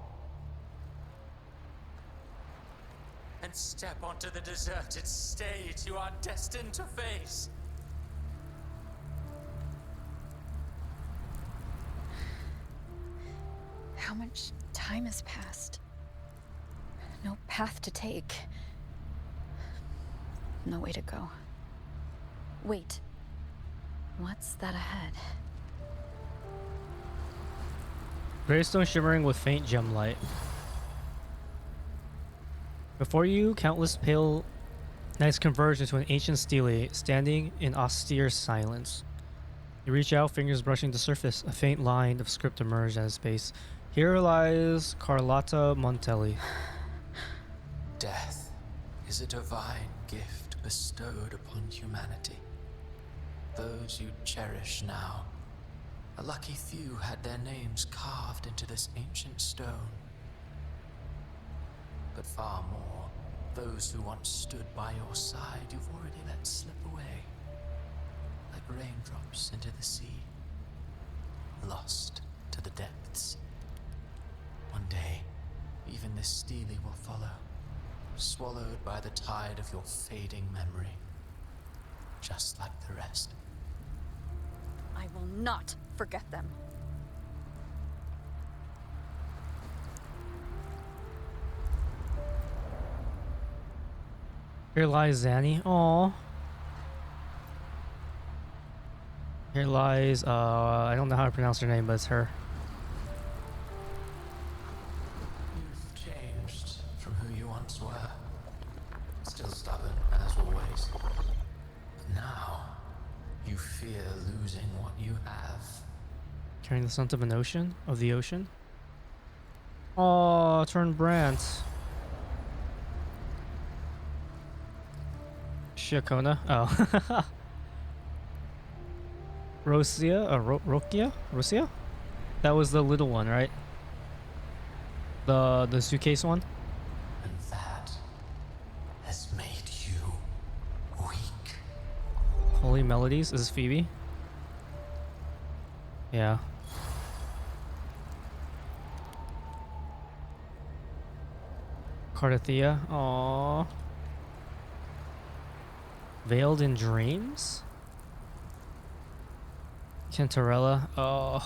Speaker 16: And step onto the deserted stage you are destined to face.
Speaker 3: How much time has passed? No path to take. No way to go. Wait. What's that ahead?
Speaker 1: Gravestone shimmering with faint gem light. Before you, countless pale knights converge into an ancient stele, standing in austere silence. You reach out, fingers brushing the surface. A faint line of script emerges at its base. Here lies Carlotta Montelli.
Speaker 16: Death is a divine gift bestowed upon humanity. Those you cherish now, a lucky few had their names carved into this ancient stone. But far more, those who once stood by your side you've already let slip away, like raindrops into the sea, lost to the depths. One day, even this stele will follow, swallowed by the tide of your fading memory, just like the rest.
Speaker 3: I will not forget them.
Speaker 1: Here lies Zanny. Aww. Here lies, I don't know how to pronounce her name, but it's her.
Speaker 16: You've changed from who you once were. Still stubborn, as always. But now, you fear losing what you have.
Speaker 1: Carrying the scent of an ocean? Of the ocean? Oh, turn Brant. Shiakona? Oh. Rosia? Rokia? Rosia? That was the little one, right? The suitcase one?
Speaker 16: And that has made you weak.
Speaker 1: Holy Melodies? Is this Phoebe? Yeah. Cardathea? Aww. Veiled in Dreams? Cantarella? Oh.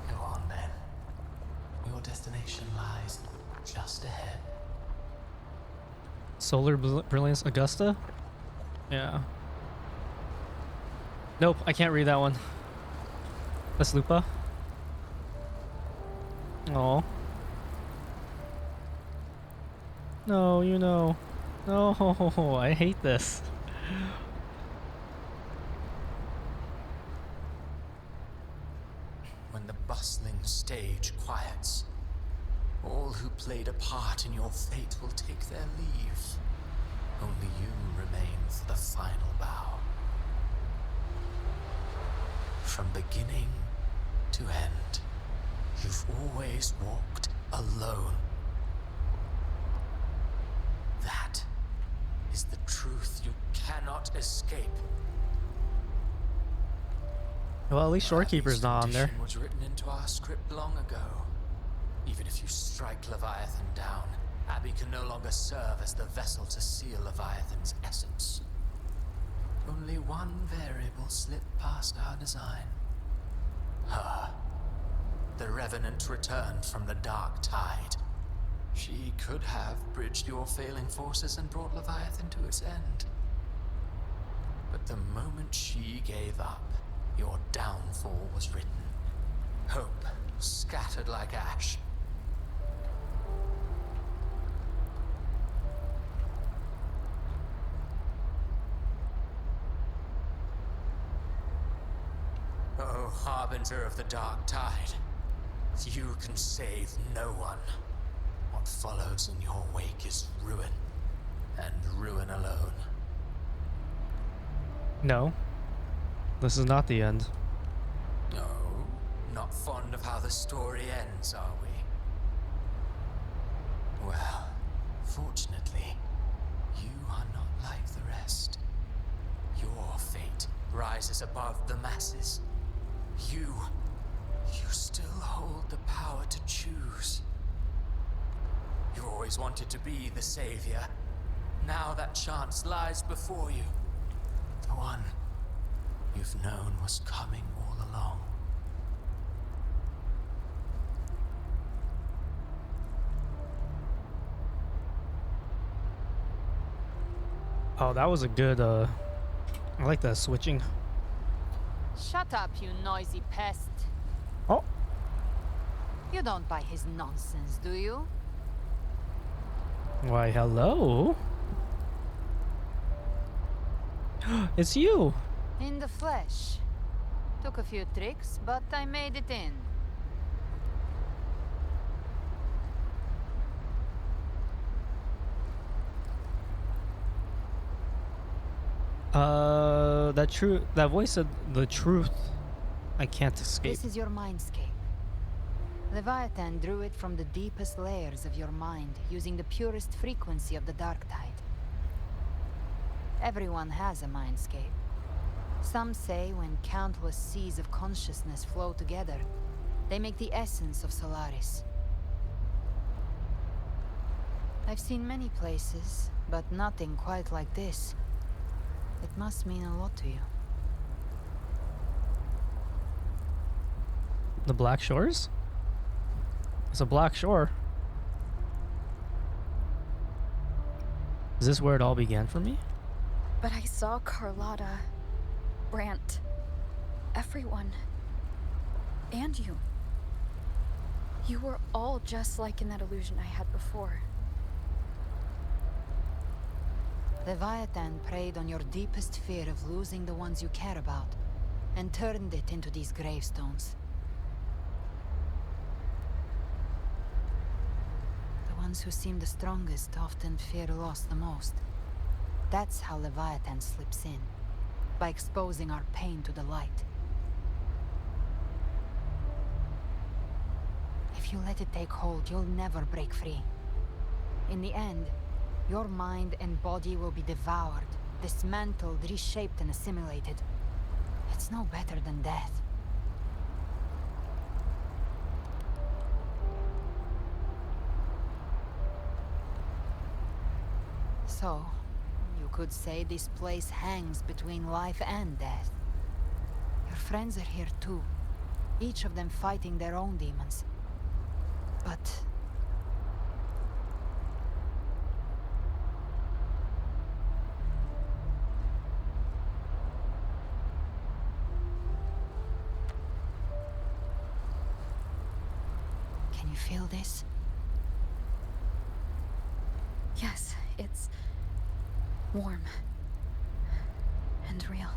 Speaker 16: Go on then. Your destination lies just ahead.
Speaker 1: Solar Brilliance Augusta? Yeah. Nope, I can't read that one. That's Lupa. Oh. No, you know. No, I hate this.
Speaker 16: When the bustling stage quiets, all who played a part in your fate will take their leave. Only you remain for the final bow. From beginning to end, you've always walked alone. That is the truth you cannot escape.
Speaker 1: Well, at least Shorekeeper's not on there.
Speaker 16: Condition was written into our script long ago. Even if you strike Leviathan down, Abby can no longer serve as the vessel to seal Leviathan's essence. Only one variable slipped past our design. Her. The Revenant returned from the Dark Tide. She could have bridged your failing forces and brought Leviathan to its end. But the moment she gave up, your downfall was written. Hope scattered like ash. Oh, Harbinger of the Dark Tide. You can save no one. What follows in your wake is ruin. And ruin alone.
Speaker 1: No. This is not the end.
Speaker 16: No, not fond of how the story ends, are we? Well, fortunately, you are not like the rest. Your fate rises above the masses. You still hold the power to choose. You always wanted to be the savior. Now that chance lies before you. The one you've known was coming all along.
Speaker 1: Oh, that was a good, I like that switching.
Speaker 8: Shut up, you noisy pest.
Speaker 1: Oh.
Speaker 8: You don't buy his nonsense, do you?
Speaker 1: Why, hello. It's you.
Speaker 8: In the flesh. Took a few tricks, but I made it in.
Speaker 1: That voice said the truth. I can't escape.
Speaker 8: This is your mindscape. Leviathan drew it from the deepest layers of your mind, using the purest frequency of the Dark Tide. Everyone has a mindscape. Some say when countless seas of consciousness flow together, they make the essence of Solaris. I've seen many places, but nothing quite like this. It must mean a lot to you.
Speaker 1: The Black Shores? It's a Black Shore. Is this where it all began for me?
Speaker 3: But I saw Carlotta, Brant, everyone. And you. You were all just like in that illusion I had before.
Speaker 8: Leviathan preyed on your deepest fear of losing the ones you care about, and turned it into these gravestones. The ones who seem the strongest often fear loss the most. That's how Leviathan slips in, by exposing our pain to the light. If you let it take hold, you'll never break free. In the end, your mind and body will be devoured, dismantled, reshaped, and assimilated. It's no better than death. So, you could say this place hangs between life and death. Your friends are here too, each of them fighting their own demons. But can you feel this?
Speaker 3: Yes, it's warm and real.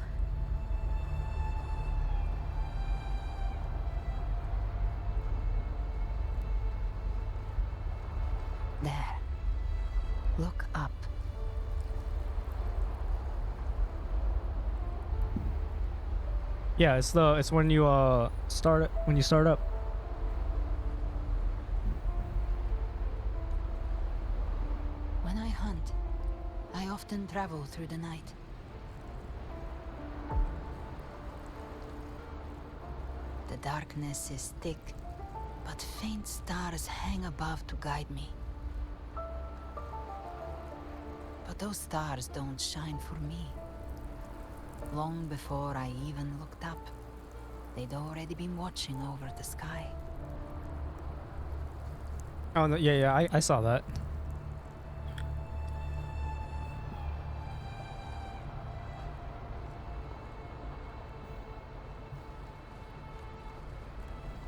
Speaker 8: There. Look up.
Speaker 1: Yeah, it's when you start up.
Speaker 8: When I hunt, I often travel through the night. The darkness is thick, but faint stars hang above to guide me. But those stars don't shine for me. Long before I even looked up, they'd already been watching over the sky.
Speaker 1: Oh, no, yeah, I saw that.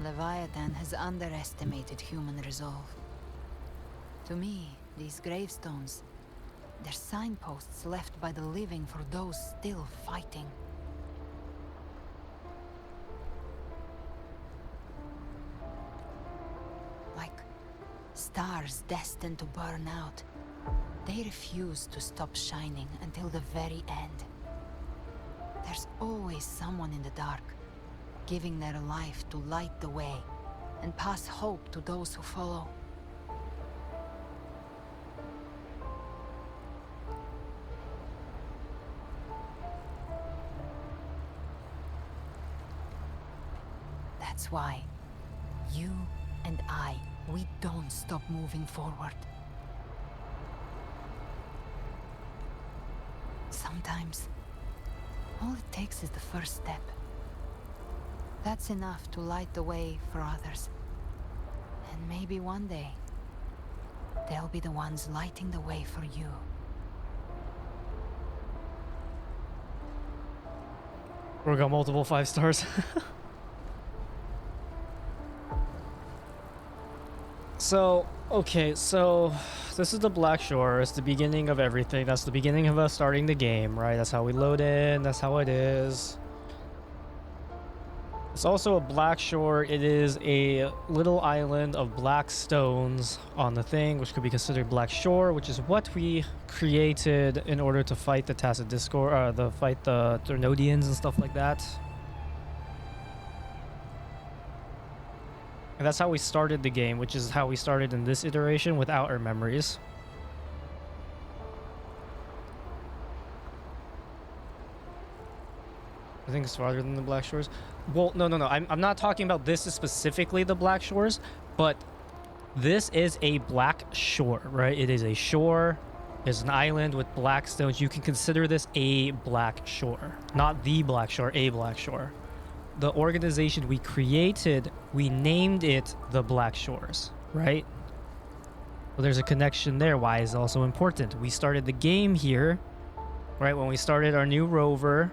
Speaker 8: Leviathan has underestimated human resolve. To me, these gravestones, they're signposts left by the living for those still fighting. Like stars destined to burn out, they refuse to stop shining until the very end. There's always someone in the dark, giving their life to light the way and pass hope to those who follow. That's why you and I, we don't stop moving forward. Sometimes, all it takes is the first step. That's enough to light the way for others. And maybe one day, they'll be the ones lighting the way for you.
Speaker 1: We got multiple 5 stars. So, okay, so this is the Black Shore. It's the beginning of everything. That's the beginning of us starting the game, right? That's how we load in. That's how it is. It's also a Black Shore. It is a little island of black stones on the thing, which could be considered Black Shore, which is what we created in order to fight the Tacit Discord, fight the Ternodians and stuff like that. And that's how we started the game, which is how we started in this iteration without our memories. I think it's farther than the Black Shores. Well, no. I'm not talking about this is specifically the Black Shores, but this is a Black Shore, right? It is a shore. It's an island with black stones. You can consider this a Black Shore. Not the Black Shore, a Black Shore. The organization we created, we named it the Black Shores, right? Well, there's a connection there. Why is also important? We started the game here, right? When we started our new rover.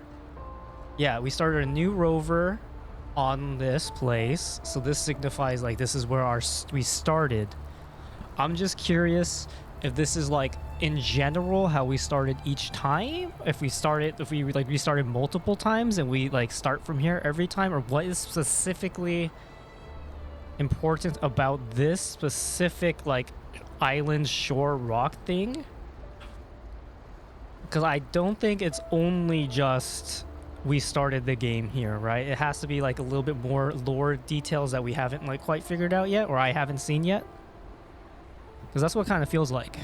Speaker 1: Yeah, we started a new rover on this place. So this signifies like this is where we started. I'm just curious if this is like in general how we started each time, if we restarted multiple times and we like start from here every time, or what is specifically important about this specific like island shore rock thing, because I don't think it's only just we started the game here, right? It has to be like a little bit more lore details that we haven't like quite figured out yet, or I haven't seen yet, because that's what kind of feels like.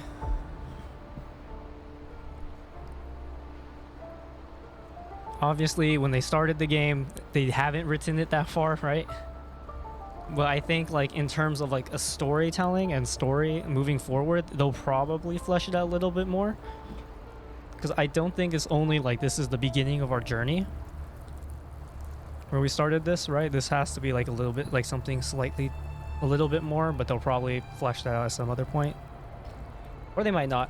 Speaker 1: Obviously, when they started the game, they haven't written it that far, right? But I think, like, in terms of, like, a storytelling and story moving forward, they'll probably flesh it out a little bit more. Because I don't think it's only, like, this is the beginning of our journey. Where we started this, right? This has to be, like, a little bit, like, something slightly, a little bit more, but they'll probably flesh that out at some other point. Or they might not.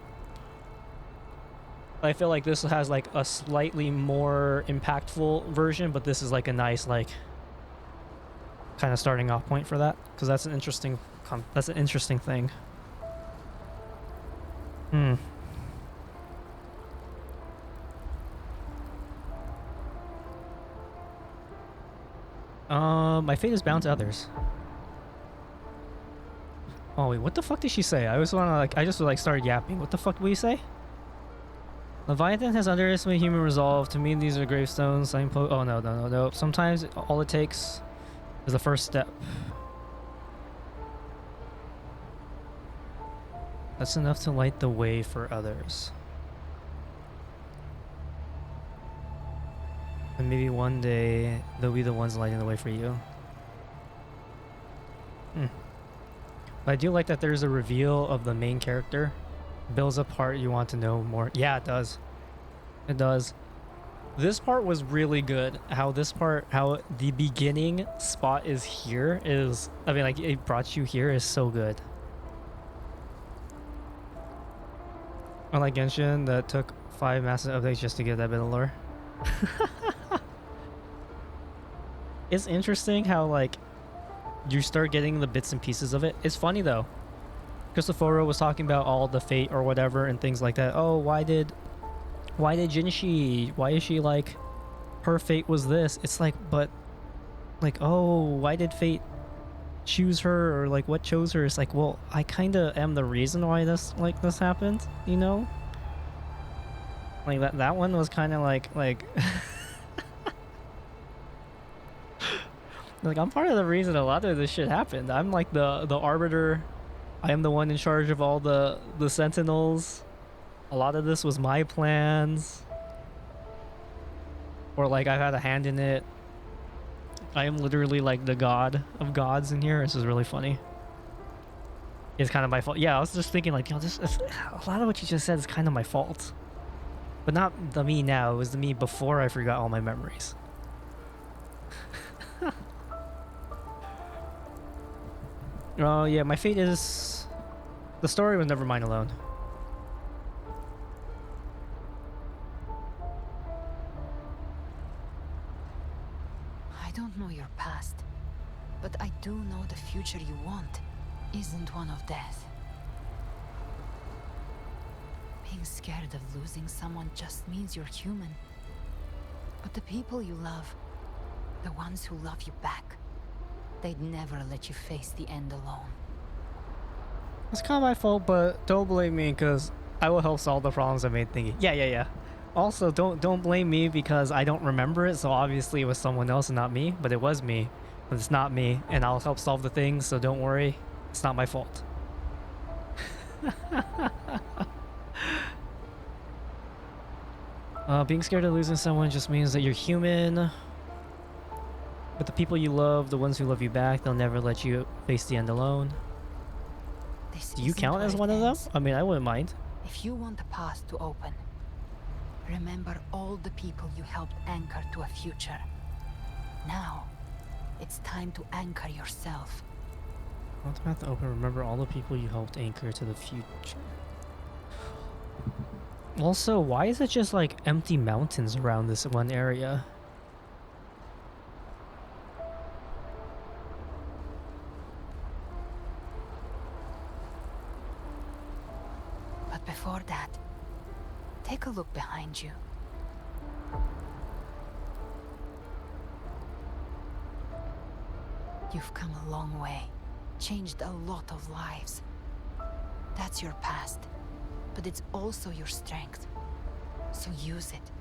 Speaker 1: I feel like this has like a slightly more impactful version, but this is like a nice like kind of starting off point for that, because that's an interesting thing. My fate is bound to others. Oh wait, what the fuck did she say? I just started yapping. What the fuck did we say? Leviathan has underestimated human resolve. To me, these are gravestones. Oh, no. Sometimes all it takes is the first step. That's enough to light the way for others. And maybe one day, they'll be the ones lighting the way for you. But I do like that there's a reveal of the main character. Builds a part you want to know more. Yeah, it does. It does. This part was really good. How the beginning spot is here is, I mean, like, it brought you here is so good. Unlike Genshin, that took 5 massive updates just to get that bit of lore. It's interesting how, like, you start getting the bits and pieces of it. It's funny, though. Christophoro was talking about all the fate or whatever and things like that. Oh, why did Jinshi, why is she like, her fate was this? It's like, but, like, oh, why did fate choose her, or like what chose her? It's like, well, I kind of am the reason why this happened, you know? Like that one was kind of like like I'm part of the reason a lot of this shit happened. I'm like the arbiter. I am the one in charge of all the sentinels. A lot of this was my plans, or like I've had a hand in it. I am literally like the god of gods in here. This is really funny. It's kind of my fault. Yeah, I was just thinking like, a lot of what you just said is kind of my fault. But not the me now, it was the me before I forgot all my memories. Oh yeah, my fate is... The story was never mine alone.
Speaker 8: I don't know your past, but I do know the future you want isn't one of death. Being scared of losing someone just means you're human. But the people you love, the ones who love you back, they'd never let you face the end alone.
Speaker 1: It's kind of my fault, but don't blame me because I will help solve the problems I made thinking. Yeah. Also, don't blame me because I don't remember it, so obviously it was someone else and not me, but it was me. But it's not me, and I'll help solve the things, so don't worry. It's not my fault. Being scared of losing someone just means that you're human. But the people you love, the ones who love you back, they'll never let you face the end alone. Do you count as one of them? I mean, I wouldn't mind.
Speaker 8: If you want the path to open, remember all the people you helped anchor to a future. Now, it's time to anchor yourself.
Speaker 1: Want the path to open, remember all the people you helped anchor to the future. Also, why is it just like empty mountains around this one area?
Speaker 8: But before that, take a look behind you. You've come a long way, changed a lot of lives. That's your past, but it's also your strength. So use it.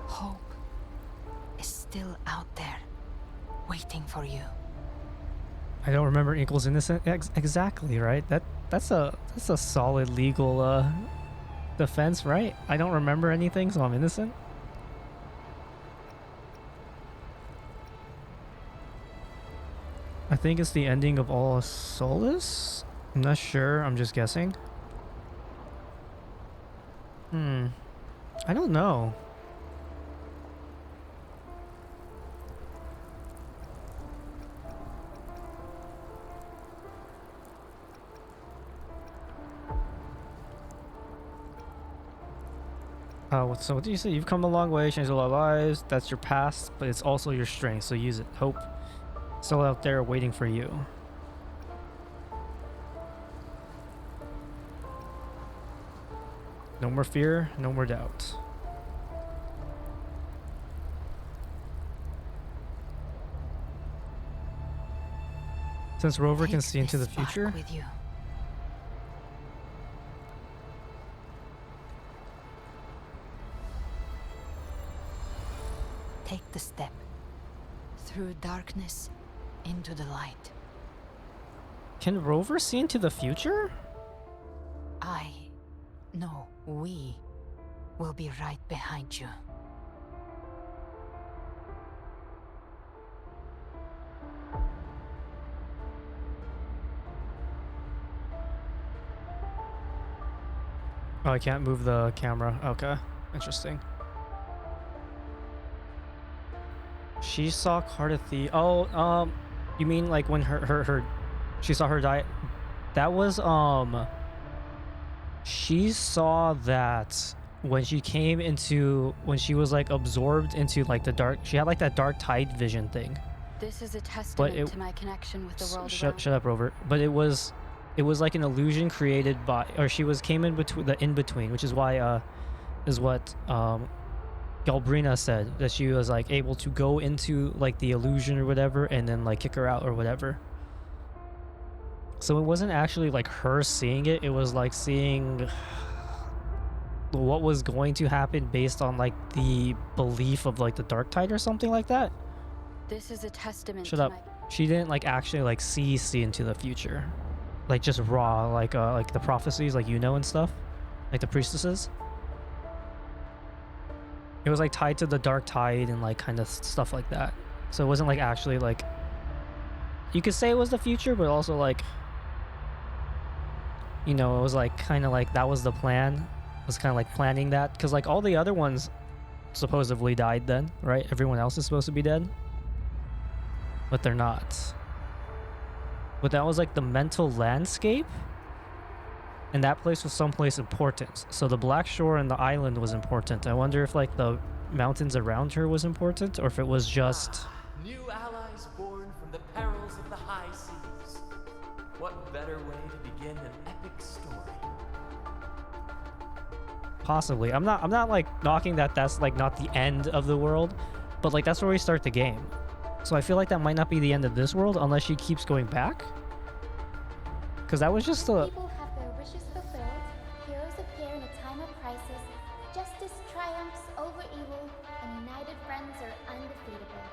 Speaker 8: Hope is still out there, waiting for you.
Speaker 1: I don't remember equals innocent exactly, right? That's a solid legal defense, right? I don't remember anything, so I'm innocent. I think it's the ending of All Solace. I'm not sure. I'm just guessing. I don't know. So what do you say? You've come a long way, changed a lot of lives. That's your past, but it's also your strength, so use it. Hope still out there waiting for you. No more fear, no more doubt. Since Rover can see into the future,
Speaker 8: with you. Take the step through darkness into the light.
Speaker 1: can Rover see into the future?
Speaker 8: No, we will be right behind you.
Speaker 1: Oh, I can't move the camera. Okay, interesting. She saw Cardathia. Oh, you mean like when she saw her die? That was she saw that when she came into, when she was like absorbed into like the dark, she had like that dark tide vision thing.
Speaker 3: This is a testament to my connection with the world around.
Speaker 1: Shut up, Rover. But it was like an illusion created by, or she came in between, the in-between, which is why is what Galbrina said, that she was like able to go into like the illusion or whatever and then like kick her out or whatever. So it wasn't actually like her seeing it, it was like seeing what was going to happen based on like the belief of like the dark tide or something like that.
Speaker 3: This is a testament.
Speaker 1: Shut up. She didn't like actually like see into the future, like just raw, like the prophecies, like and stuff, like the priestesses. It was like tied to the dark tide and like kind of stuff like that. So it wasn't like actually like, you could say it was the future, but also like, it was like kind of like that was the plan. It was kind of like planning that, because like all the other ones supposedly died then, right? Everyone else is supposed to be dead, but they're not. But that was like the mental landscape, and that place was someplace important. So the Black Shore and the island was important. I wonder if like the mountains around her was important, or if it was just
Speaker 16: new allies born from the perils of the high seas. What better way to begin an epic story?
Speaker 1: possibly. I'm not like knocking that's like not the end of the world, but like that's where we start the game. So I feel like that might not be the end of this world unless she keeps going back. Because that was just a...
Speaker 5: People have their wishes fulfilled, heroes appear in a time of crisis, justice triumphs over evil, and united friends are undefeatable.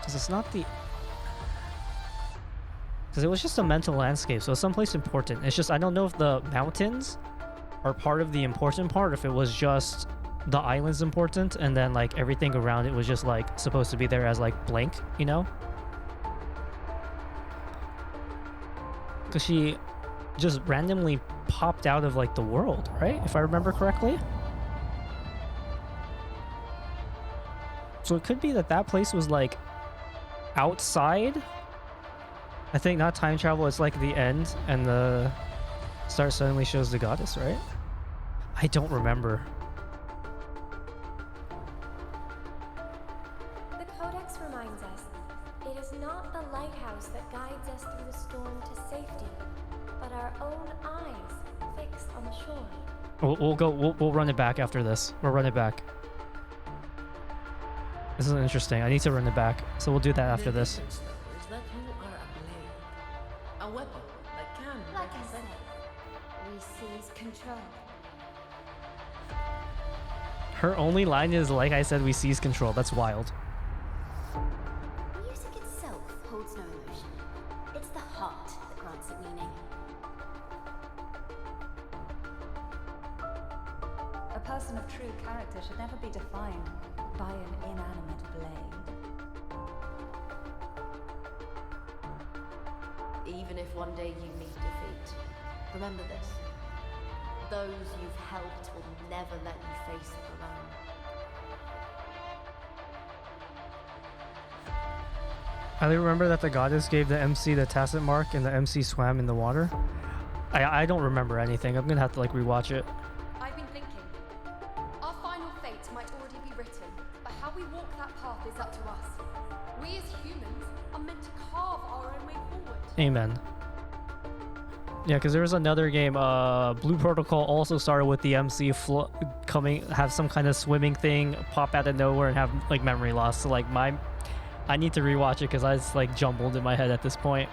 Speaker 1: Because it's not the... Because it was just a mental landscape, so it's someplace important. It's just, I don't know if the mountains are part of the important part, if it was just the island's important, and then like everything around it was just like supposed to be there as like blank, you know? Because she just randomly popped out of like the world, right? If I remember correctly. So it could be that that place was like outside. I think not time travel, it's like the end and the start suddenly shows the goddess, right? I don't remember.
Speaker 5: The Codex reminds us, it is not the lighthouse that guides us through the storm to safety, but our own eyes fixed on the shore.
Speaker 1: We'll run it back after this. We'll run it back. This is interesting. I need to run it back, so we'll do that after this.
Speaker 11: Is that you are a blade, a weapon that can
Speaker 5: Like I said, we seize control.
Speaker 1: Her only line is, like I said, we seize control. That's wild.
Speaker 5: Music itself holds no emotion. It's the heart that grants it meaning.
Speaker 9: A person of true character should never be defined by an inanimate blade.
Speaker 11: Even if one day you meet defeat, remember this. Those you've helped will never let you face it alone.
Speaker 1: I remember that the goddess gave the MC the tacit mark and the MC swam in the water. I don't remember anything. I'm gonna have to like rewatch it.
Speaker 13: I've been thinking. Our final fate might already be written, but how we walk that path is up to us. We as humans are meant to carve our own way forward.
Speaker 1: Amen. Yeah, because there was another game, Blue Protocol also started with the MC have some kind of swimming thing, pop out of nowhere and have like memory loss. So like I need to rewatch it because I was like jumbled in my head at this point.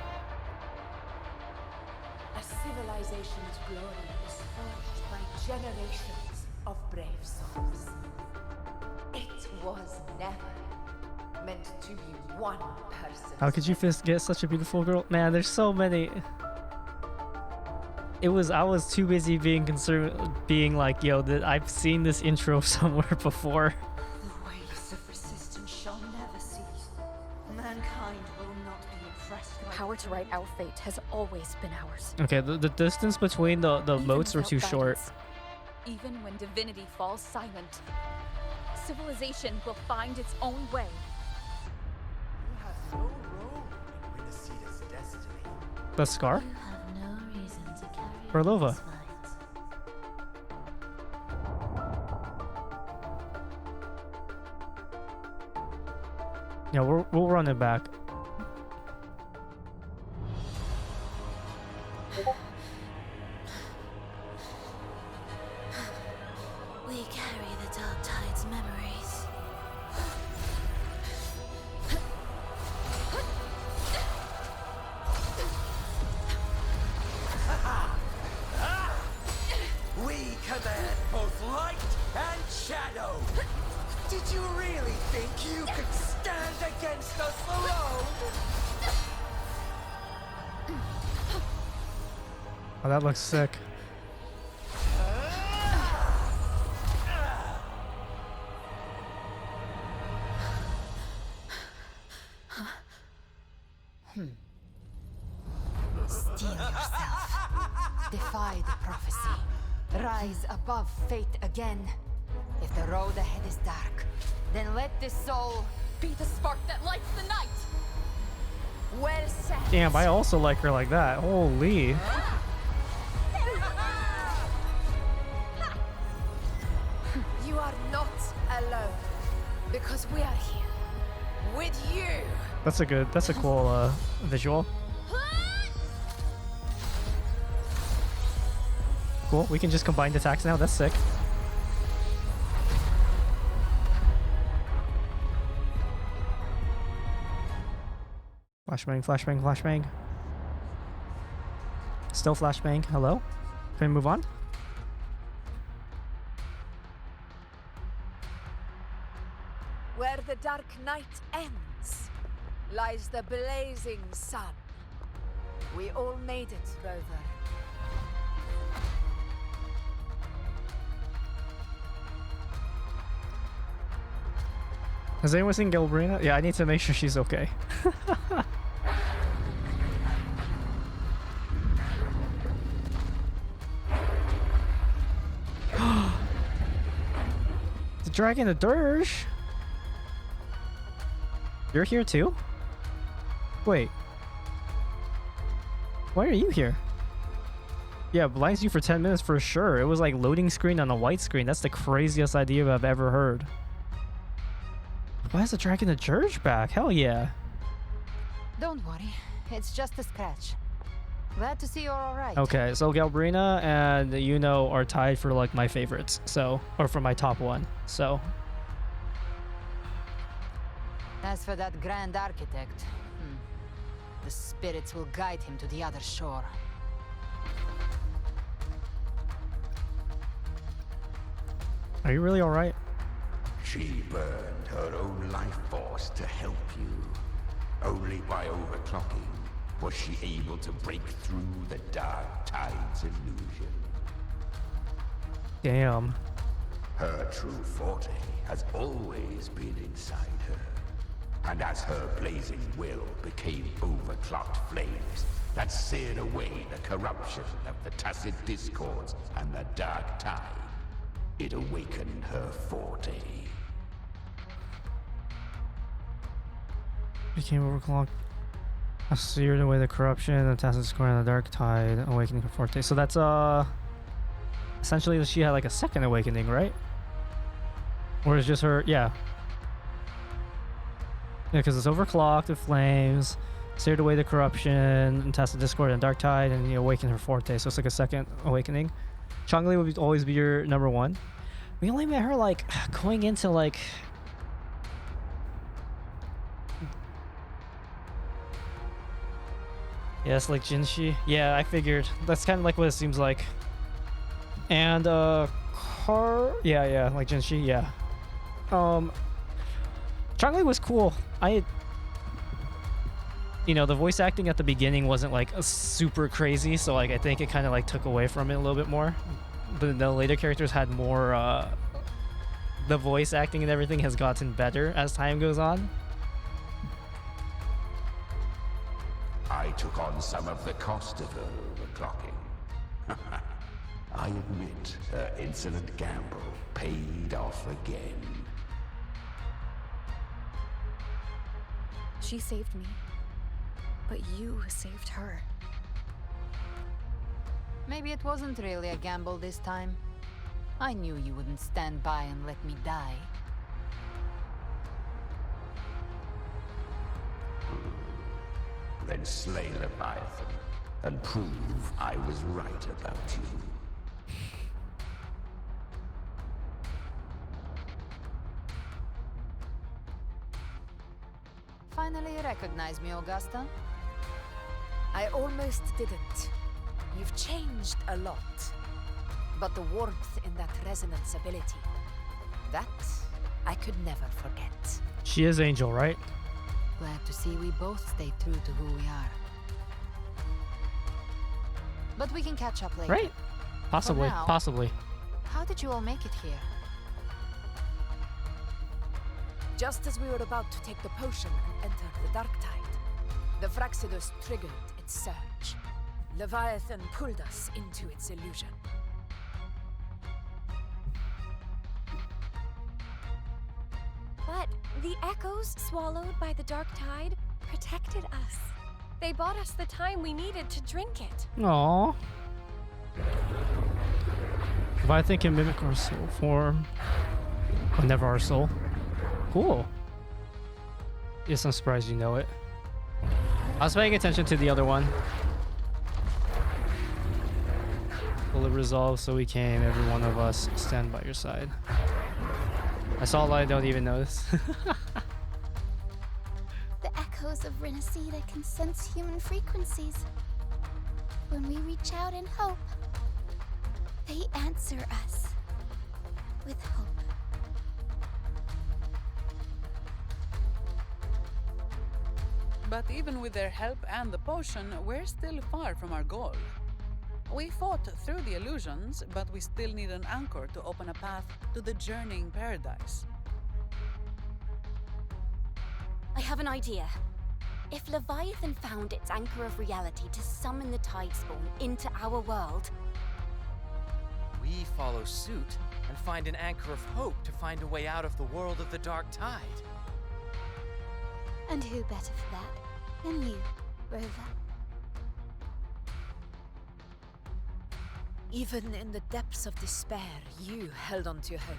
Speaker 11: A civilization's glory is forged by generations of brave souls. It was never meant to be one person.
Speaker 1: How could you get such a beautiful girl? Man, there's so many. I was too busy being concerned, being like, yo, I've seen this intro somewhere before.
Speaker 6: The waves of resistance shall never cease. Mankind will not be
Speaker 3: Power to write our fate has always been ours.
Speaker 1: Okay, the distance between the moats were too short.
Speaker 14: Even when divinity falls silent, civilization will find its own way.
Speaker 4: You have no role in Renacita's destiny.
Speaker 1: The scar?
Speaker 19: You have no reason to carry
Speaker 1: For Lova.
Speaker 19: this fight.
Speaker 1: Yeah, we'll run it back.
Speaker 19: We carry the Dark Tide's memories.
Speaker 4: We command both light and shadow. Did you really think you could stand against us alone?
Speaker 1: Oh, that looks sick.
Speaker 8: Steel yourself. Defy the prophecy. Rise above fate again. If the road ahead is dark, then let this soul
Speaker 14: be the spark that lights the night.
Speaker 8: Well said.
Speaker 1: Damn, I also like her like that. Holy.
Speaker 11: You are not alone, because we are here with you.
Speaker 1: That's a cool visual. Cool, we can just combine attacks now, that's sick. Flashbang, flashbang, flashbang. Still flashbang, hello? Can we move on?
Speaker 11: Where the dark night ends, lies the blazing sun. We all made it, Rover.
Speaker 1: Has anyone seen Galbrina? Yeah, I need to make sure she's okay. The Dragon of Dirge? You're here too? Wait. Why are you here? Yeah, blinds you for 10 minutes for sure. It was like loading screen on a white screen. That's the craziest idea I've ever heard. Why is the Dragon of Dirge back? Hell yeah.
Speaker 8: Don't worry, it's just a scratch. Glad to see you're alright.
Speaker 1: Okay, so Galbrina and Yuno are tied for like my favorites, so, or for my top one, so.
Speaker 8: As for that Grand Architect, the spirits will guide him to the other shore.
Speaker 1: Are you really alright?
Speaker 17: She burned her own life force to help you. Only by overclocking was she able to break through the Dark Tide's illusion.
Speaker 1: Damn.
Speaker 17: Her true forte has always been inside her. And as her blazing will became overclocked flames that seared away the corruption of the tacit discords and the Dark Tide, it awakened her forte.
Speaker 1: Became overclocked. Seared away the corruption and tacit square in the Dark Tide, awakening her forte. So that's essentially she had like a second awakening, right? Or is just her, yeah. Yeah, because it's overclocked, the flames, seared away the corruption, and tacit discord and Dark Tide, and you awaken her forte. So it's like a second awakening. Changli would always be your number one. We only met her like going into like yes, like Jinshi. Yeah, I figured. That's kind of like what it seems like. And yeah, like Jinshi, yeah. Changli was cool. You know, the voice acting at the beginning wasn't like super crazy, so like I think it kind of like took away from it a little bit more. The later characters had more the voice acting and everything has gotten better as time goes on.
Speaker 17: took on some of the cost of her overclocking. I admit her insolent gamble paid off again.
Speaker 3: She saved me. But you saved her.
Speaker 8: Maybe it wasn't really a gamble this time. I knew you wouldn't stand by and let me die.
Speaker 17: Then slay Leviathan and prove I was right about you.
Speaker 8: Finally you recognize me, Augusta?
Speaker 11: I almost didn't. You've changed a lot. But the warmth in that resonance ability, that I could never forget.
Speaker 1: She is Angel, right?
Speaker 8: Glad to see we both stayed true to who we are. But we can catch up later.
Speaker 1: Right? Possibly.
Speaker 8: For now,
Speaker 1: Possibly.
Speaker 8: how did you all make it here?
Speaker 11: Just as we were about to take the potion and enter the Dark Tide, the Fraxidus triggered its surge. Leviathan pulled us into its illusion.
Speaker 18: But the echoes swallowed by the dark tide protected us. They bought us the time we needed to drink it.
Speaker 1: Aww. Leviathan can mimic our soul form, but never our soul. Cool. Yes, I'm surprised you know it. I was paying attention to the other one. Fully resolved, so we came, every one of us, stand by your side. I saw a light I don't even notice.
Speaker 2: The echoes of Renacida can sense human frequencies. When we reach out in hope, they answer us with hope.
Speaker 10: But even with their help and the potion, we're still far from our goal. We fought through the illusions, but we still need an anchor to open a path to the journeying paradise.
Speaker 18: I have an idea. If Leviathan found its anchor of reality to summon the Tidespawn into our world,
Speaker 15: We follow suit and find an anchor of hope to find a way out of the world of the Dark Tide.
Speaker 2: And who better for that than you, Rover?
Speaker 11: Even in the depths of despair, you held on to hope.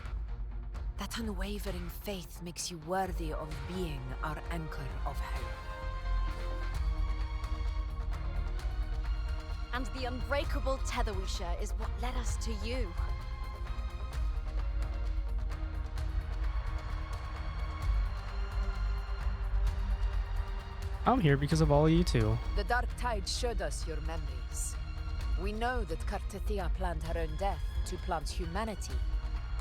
Speaker 11: That unwavering faith makes you worthy of being our anchor of hope.
Speaker 12: And the unbreakable tether we share is what led us to you.
Speaker 1: I'm here because of all of you two.
Speaker 11: The Dark Tide showed us your memories. We know that Kartathea planned her own death to plant humanity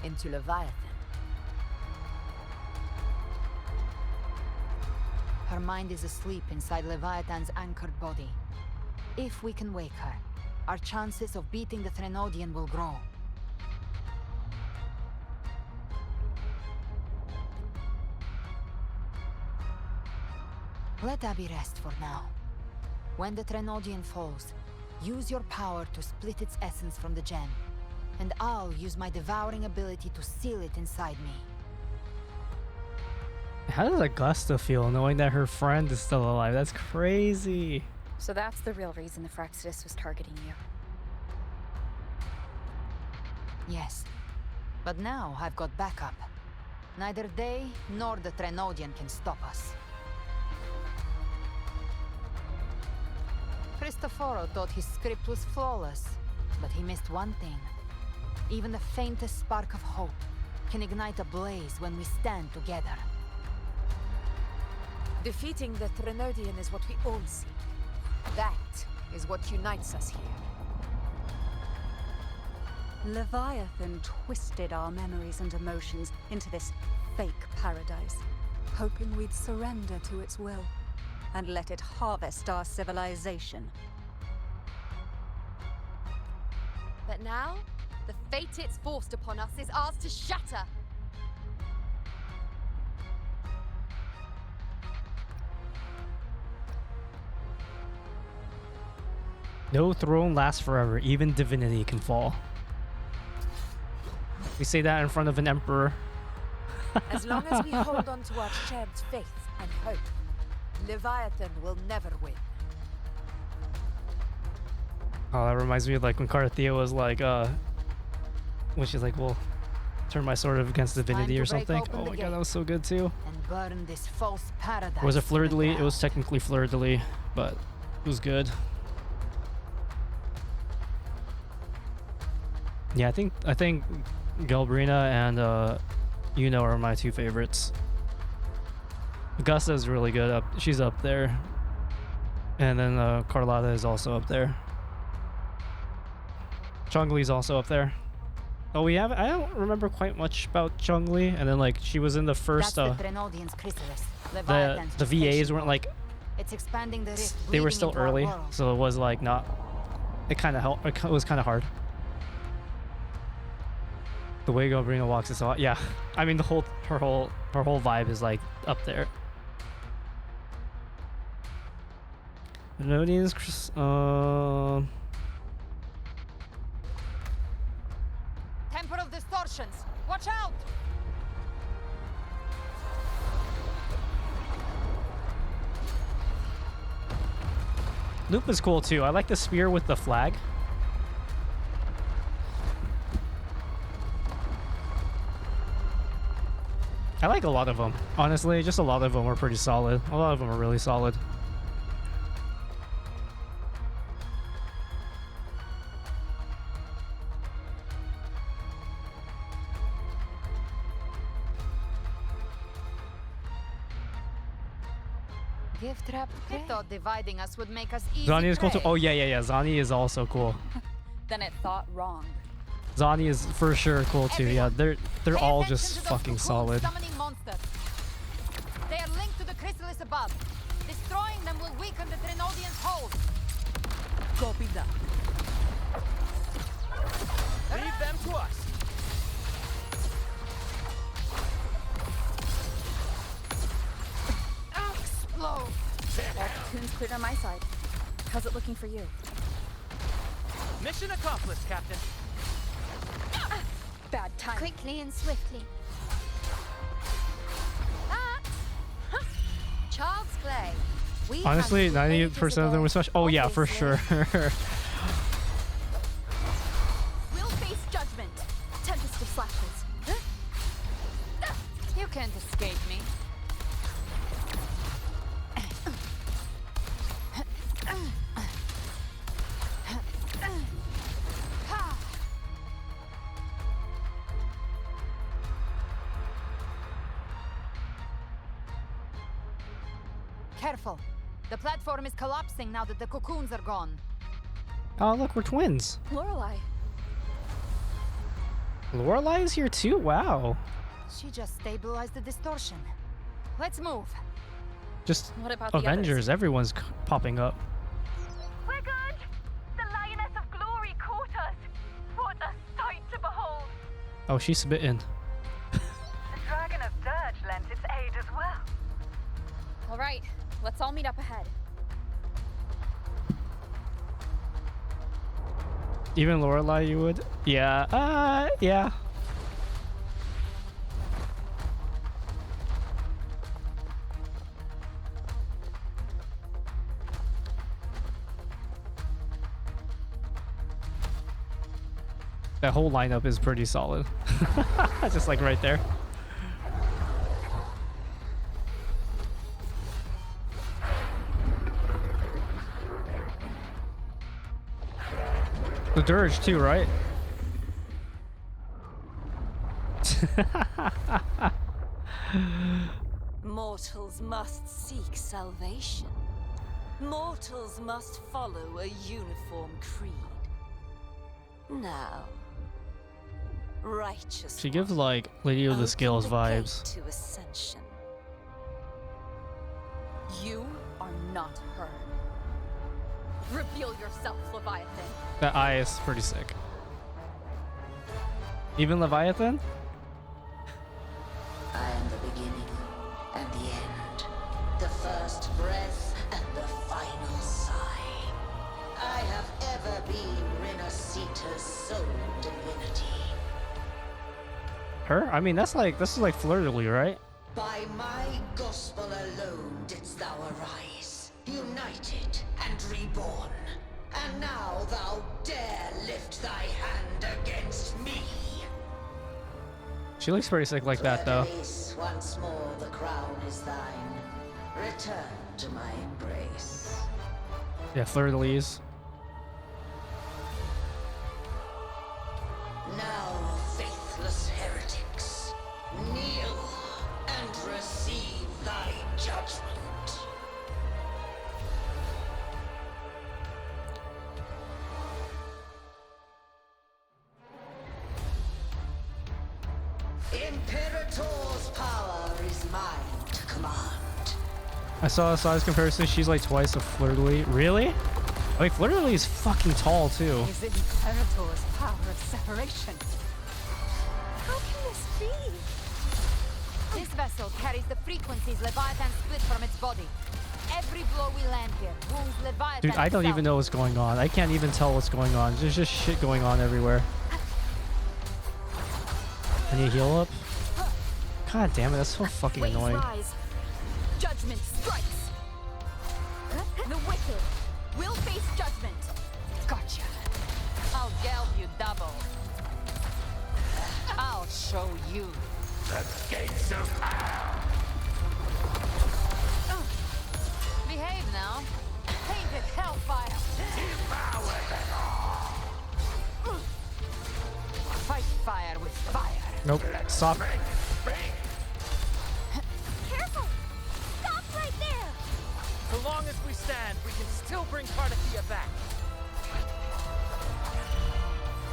Speaker 11: into Leviathan.
Speaker 8: Her mind is asleep inside Leviathan's anchored body. If we can wake her, our chances of beating the Threnodian will grow. Let Abby rest for now. When the Threnodian falls, use your power to split its essence from the gem, and I'll use my devouring ability to seal it inside me.
Speaker 1: How does Augusta feel knowing that her friend is still alive? That's crazy.
Speaker 3: So that's the real reason the Fraxidus was targeting you.
Speaker 8: Yes, but now I've got backup. Neither they nor the Threnodian can stop us. Cristoforo thought his script was flawless, but he missed one thing. Even the faintest spark of hope can ignite a blaze when we stand together.
Speaker 11: Defeating the Threnodian is what we all seek. That is what unites us here.
Speaker 9: Leviathan twisted our memories and emotions into this fake paradise, hoping we'd surrender to its will and let it harvest our civilization.
Speaker 13: But now, the fate it's forced upon us is ours to shatter.
Speaker 1: No throne lasts forever. Even divinity can fall. We say that in front of an emperor.
Speaker 11: As long as we hold on to our shared faith and hope, Leviathan will never win.
Speaker 1: Oh, that reminds me of like when Carthea was like, when she's like, well, turn my sword against divinity or something. Oh my god, that was so good too.
Speaker 8: And burn this false paradise.
Speaker 1: Or was it fleur-de-lis? It was technically fleur-de-lis, but it was good. Yeah, I think Galbrina and Yuno are my two favorites. Augusta is really good. She's up there. And then Carlotta is also up there. Chongli's also up there. Oh, I don't remember quite much about Chongli. And then like she was in the first the VAs weren't like
Speaker 8: it's expanding the rift,
Speaker 1: they were still early, so it was like not it was kind of hard. The way Galbrina walks is all, yeah. I mean her whole vibe is like up there. Venodians,
Speaker 8: Temper of Distortions. Watch out!
Speaker 1: Loop is cool too. I like the spear with the flag. I like a lot of them. Honestly, just a lot of them are pretty solid. A lot of them are really solid.
Speaker 8: Gift trap. I thought dividing us would make us easy.
Speaker 1: Zani is cool too. Oh yeah. Zani is also cool.
Speaker 3: Then it thought wrong.
Speaker 1: Zani is for sure cool too. Yeah, they're all just fucking solid.
Speaker 8: Summoning monsters. They are linked to the chrysalis above. Destroying them will weaken the Trinodian's hold.
Speaker 11: Copy that.
Speaker 4: Leave them to us.
Speaker 8: Explode.
Speaker 3: Tune's cleared on my side. How's it looking for you?
Speaker 4: Mission accomplished, Captain.
Speaker 3: Bad time.
Speaker 2: Quickly and swiftly. Child's play.
Speaker 1: Honestly, 90% of them were special. Oh yeah, for sure.
Speaker 3: We'll face judgment. Tempest of slashes.
Speaker 8: You can't escape me. Careful. The platform is collapsing now that the cocoons are gone.
Speaker 1: Oh look, we're twins.
Speaker 3: Lorelei.
Speaker 1: Lorelei is here too. Wow.
Speaker 8: She just stabilized the distortion. Let's move.
Speaker 1: Just
Speaker 3: what about the
Speaker 1: Avengers. Everyone's popping up.
Speaker 18: We're good. The Lioness of Glory caught us. What a sight to behold.
Speaker 1: Oh, she's smitten.
Speaker 18: The Dragon of Dirge lent its aid as well.
Speaker 3: All right, let's all meet up ahead.
Speaker 1: Even Lorelei, you would? Yeah. Yeah. That whole lineup is pretty solid. Just like right there. The Dirge too, right?
Speaker 6: Mortals must seek salvation. Mortals must follow a uniform creed. Now, righteous.
Speaker 1: She gives like Lady of the Scales vibes.
Speaker 6: To ascension.
Speaker 3: You are not her. Reveal yourself, Leviathan.
Speaker 1: That eye is pretty sick. Even Leviathan?
Speaker 17: I am the beginning and the end, the first breath and the final sigh.
Speaker 20: I have ever been Renacita's sole divinity.
Speaker 1: Her? I mean, this is like flirtily, right?
Speaker 20: By my gospel alone didst thou arise, united and reborn. And now thou dare lift thy hand against me.
Speaker 1: She looks pretty sick like that, though.
Speaker 20: Release once more the crown is thine. Return to my embrace.
Speaker 1: Yeah, flirtilies.
Speaker 20: Now, faithless heretics, kneel and receive thy judgment. Imperator's power is mine to command.
Speaker 1: I saw a size comparison. She's like twice a flirtily. Really? Like flirtily is fucking tall too.
Speaker 8: Is it Imperator's power of separation?
Speaker 18: How can this be?
Speaker 8: This vessel carries the frequencies Leviathan split from its body. Every blow we land here wounds Leviathan.
Speaker 1: Dude, I don't even know what's going on. I can't even tell what's going on. There's just shit going on everywhere. I need to heal up. God damn it, that's so fucking annoying.
Speaker 8: Rise. Judgment strikes. The wicked will face judgment. Gotcha. I'll geld you double. I'll show you.
Speaker 4: The gates of hell!
Speaker 8: Behave now. Painted hellfire.
Speaker 4: Devour them all!
Speaker 8: Fight fire with fire.
Speaker 1: Nope. Stop.
Speaker 18: Careful! Stop right there!
Speaker 22: So long as we stand, we can still bring Parthia back.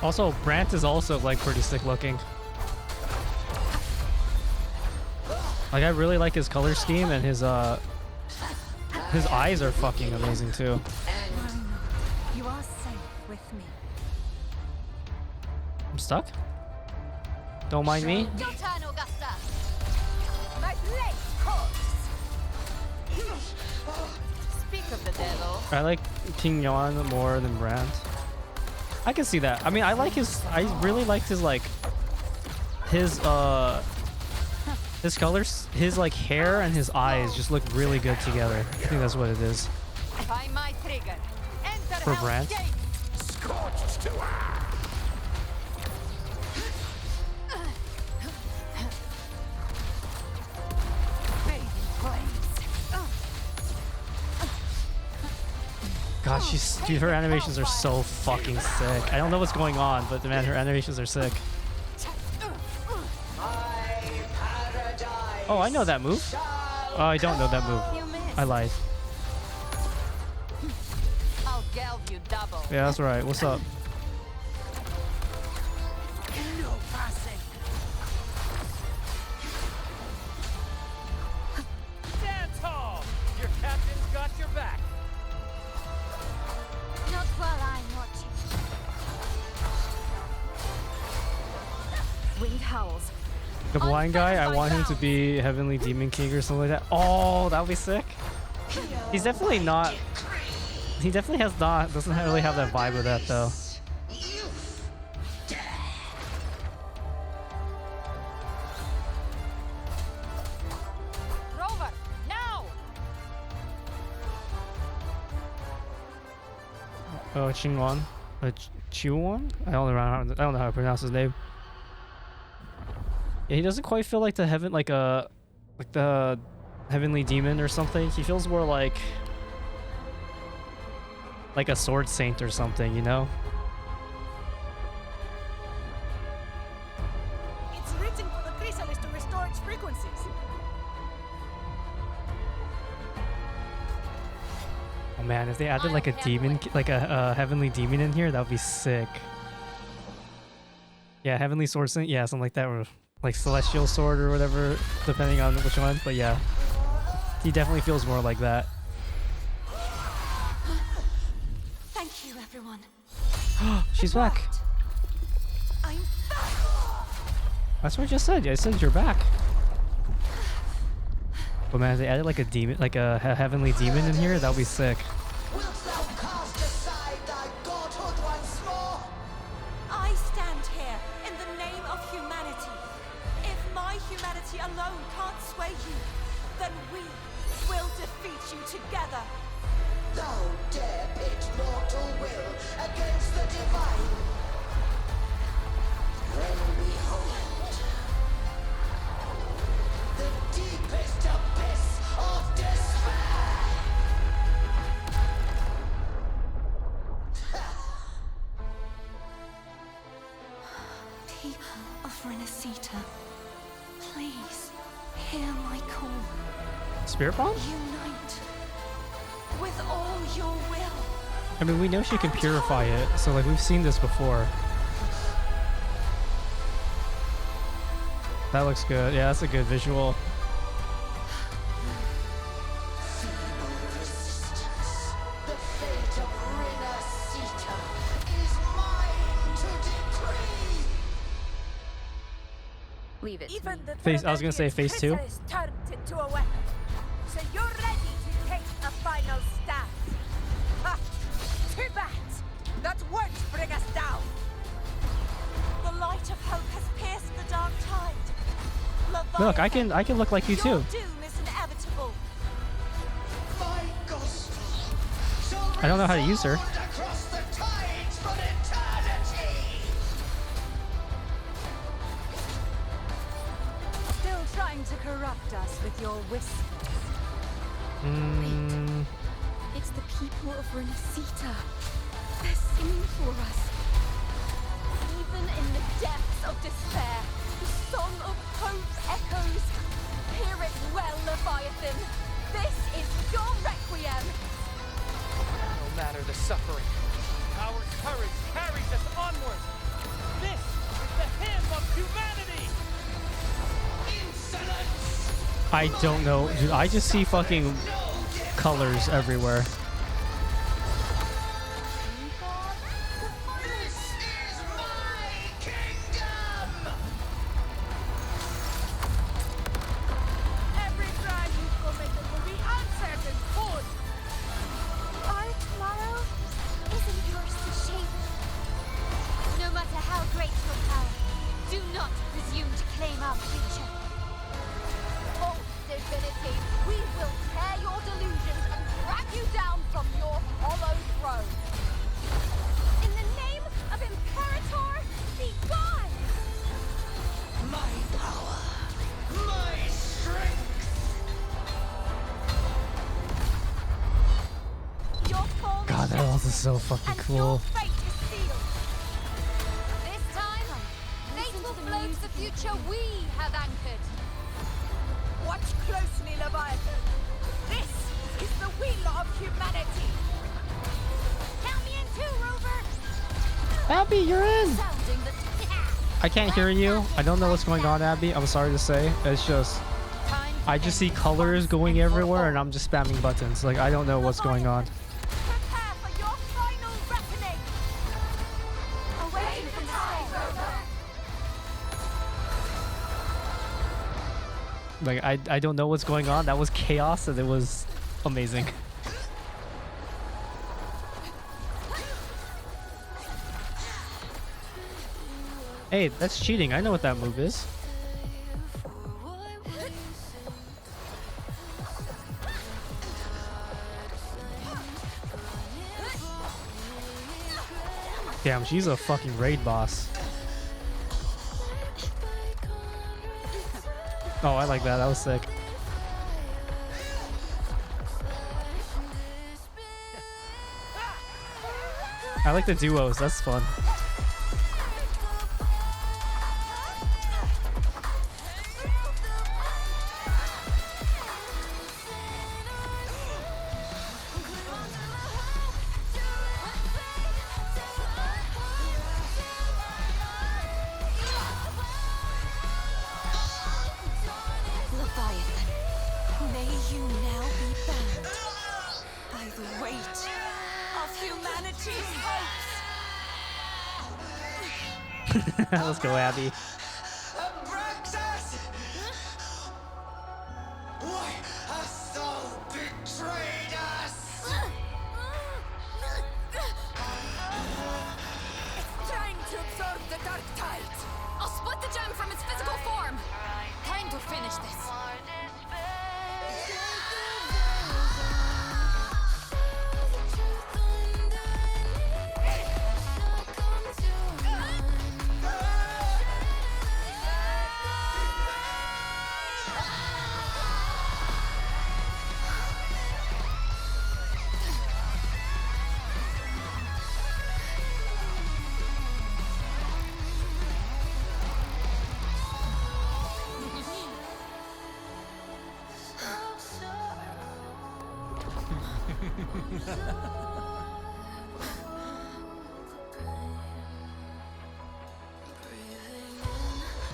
Speaker 1: Also, Brant is also like pretty sick looking. Like I really like his color scheme, and his eyes are fucking amazing too.
Speaker 9: You are safe with me.
Speaker 1: I'm stuck? Don't mind me.
Speaker 8: Your turn, Augusta. My blade calls. Speak of the devil.
Speaker 1: I like King Yon more than Brant. I can see that. I mean, I really liked his like his colors, his like hair and his eyes just look really good together. I think that's what it is.
Speaker 8: By my trigger. Enter
Speaker 1: For Brant.
Speaker 4: Scorched to earth!
Speaker 1: God, dude, her animations are so fucking sick. I don't know what's going on, but man, her animations are sick. Oh, I know that move. Oh, I don't know that move. I lied.
Speaker 8: I'll geld you double.
Speaker 1: Yeah, that's right. What's up?
Speaker 8: No passing.
Speaker 22: Stand tall! Your captain's got your back.
Speaker 18: Not while I'm watching.
Speaker 8: Wind howls.
Speaker 1: The blind guy, I want him to be Heavenly Demon King or something like that. Oh, that would be sick. He's definitely not. He definitely doesn't really have that vibe of that though.
Speaker 8: Rover, now!
Speaker 1: Oh, Chingwon, Chiwon? I don't know how to pronounce his name. Yeah, he doesn't quite feel like the the Heavenly Demon or something. He feels more like a Sword Saint or something, you know?
Speaker 22: It's written for the chrysalis to restore its frequencies.
Speaker 1: Oh man, if they added like a demon, like a Heavenly Demon in here, that would be sick. Yeah, Heavenly Sword Saint, yeah, something like that, or like Celestial Sword or whatever, depending on which one. But yeah, he definitely feels more like that.
Speaker 6: Thank you, everyone.
Speaker 1: She's back.
Speaker 6: I'm back.
Speaker 1: That's what I just said. I said you're back. But man, if they added like a demon, like a Heavenly Demon in here, that would be sick.
Speaker 20: Wilt thou cast aside
Speaker 6: alone can't sway you, then we will defeat you together.
Speaker 20: Thou dare pit mortal will against the divine. Then behold, the deepest abyss of despair.
Speaker 6: People of Renacita, please hear my call.
Speaker 1: Spirit bomb?
Speaker 6: Unite with all your will.
Speaker 1: I mean, we know she can purify it, so like we've seen this before. That looks good. Yeah, that's a good visual.
Speaker 20: The fate of Renacita is mine to decree.
Speaker 3: Leave it.
Speaker 11: Even the
Speaker 1: Phase. I was gonna say phase 2.
Speaker 11: is turned into a weapon. So you're ready to take a final stand. Ha! Too bad. That won't bring us down.
Speaker 6: The light of hope has pierced the dark tide.
Speaker 1: Look, I can look like you too.
Speaker 6: Your doom is inevitable.
Speaker 20: My gospel shall
Speaker 1: I don't know how to use her.
Speaker 20: resound across the tides for eternity.
Speaker 11: Still trying to corrupt us with your whispers.
Speaker 3: It's the people of Renacita. They're singing for us.
Speaker 6: Even in the depths of despair, the song of hope echoes. Hear it well, Leviathan. This is your requiem.
Speaker 22: No matter the suffering, our courage carries us onward. This is the hymn of humanity.
Speaker 20: Insolence.
Speaker 1: I don't know, dude. I just see fucking colors everywhere.
Speaker 20: This is my kingdom.
Speaker 11: Every crime you've committed will be answered in court.
Speaker 18: Our tomorrow isn't yours to shape. No matter how great your power, do not presume to claim our future.
Speaker 6: Oh, divinity, we will tear your delusions and drag you down from your hollow throne.
Speaker 18: In the name of Imperator, be gone!
Speaker 20: My power. My strength.
Speaker 6: Your form
Speaker 1: God, that else is so fucking cool.
Speaker 6: fate is sealed.
Speaker 2: This time, fate will float the future we have anchored.
Speaker 11: Watch closely, Leviathan. This is the wheel of humanity.
Speaker 2: Count me in too, Rover!
Speaker 1: Abby, you're in!
Speaker 2: Sounding the
Speaker 1: I can't hear you. I don't know what's going on, Abby. I'm sorry to say. It's just, I just see colors going everywhere and I'm just spamming buttons. Like, I don't know what's going on.
Speaker 6: Prepare for your final reckoning.
Speaker 18: Away from the tide, Rover!
Speaker 1: Like, I don't know what's going on. That was chaos and it was amazing. Hey, that's cheating. I know what that move is. Damn, she's a fucking raid boss. Oh, I like that. That was sick. I like the duos. That's fun.
Speaker 6: Leviathan, may you now be bound by the weight of humanity's hopes.
Speaker 1: Let's go, Abby.
Speaker 20: Abraxas! Why hast thou betrayed us?
Speaker 11: It's trying to absorb the dark tide.
Speaker 3: I'll split the gem from its physical form.
Speaker 13: trying to finish this.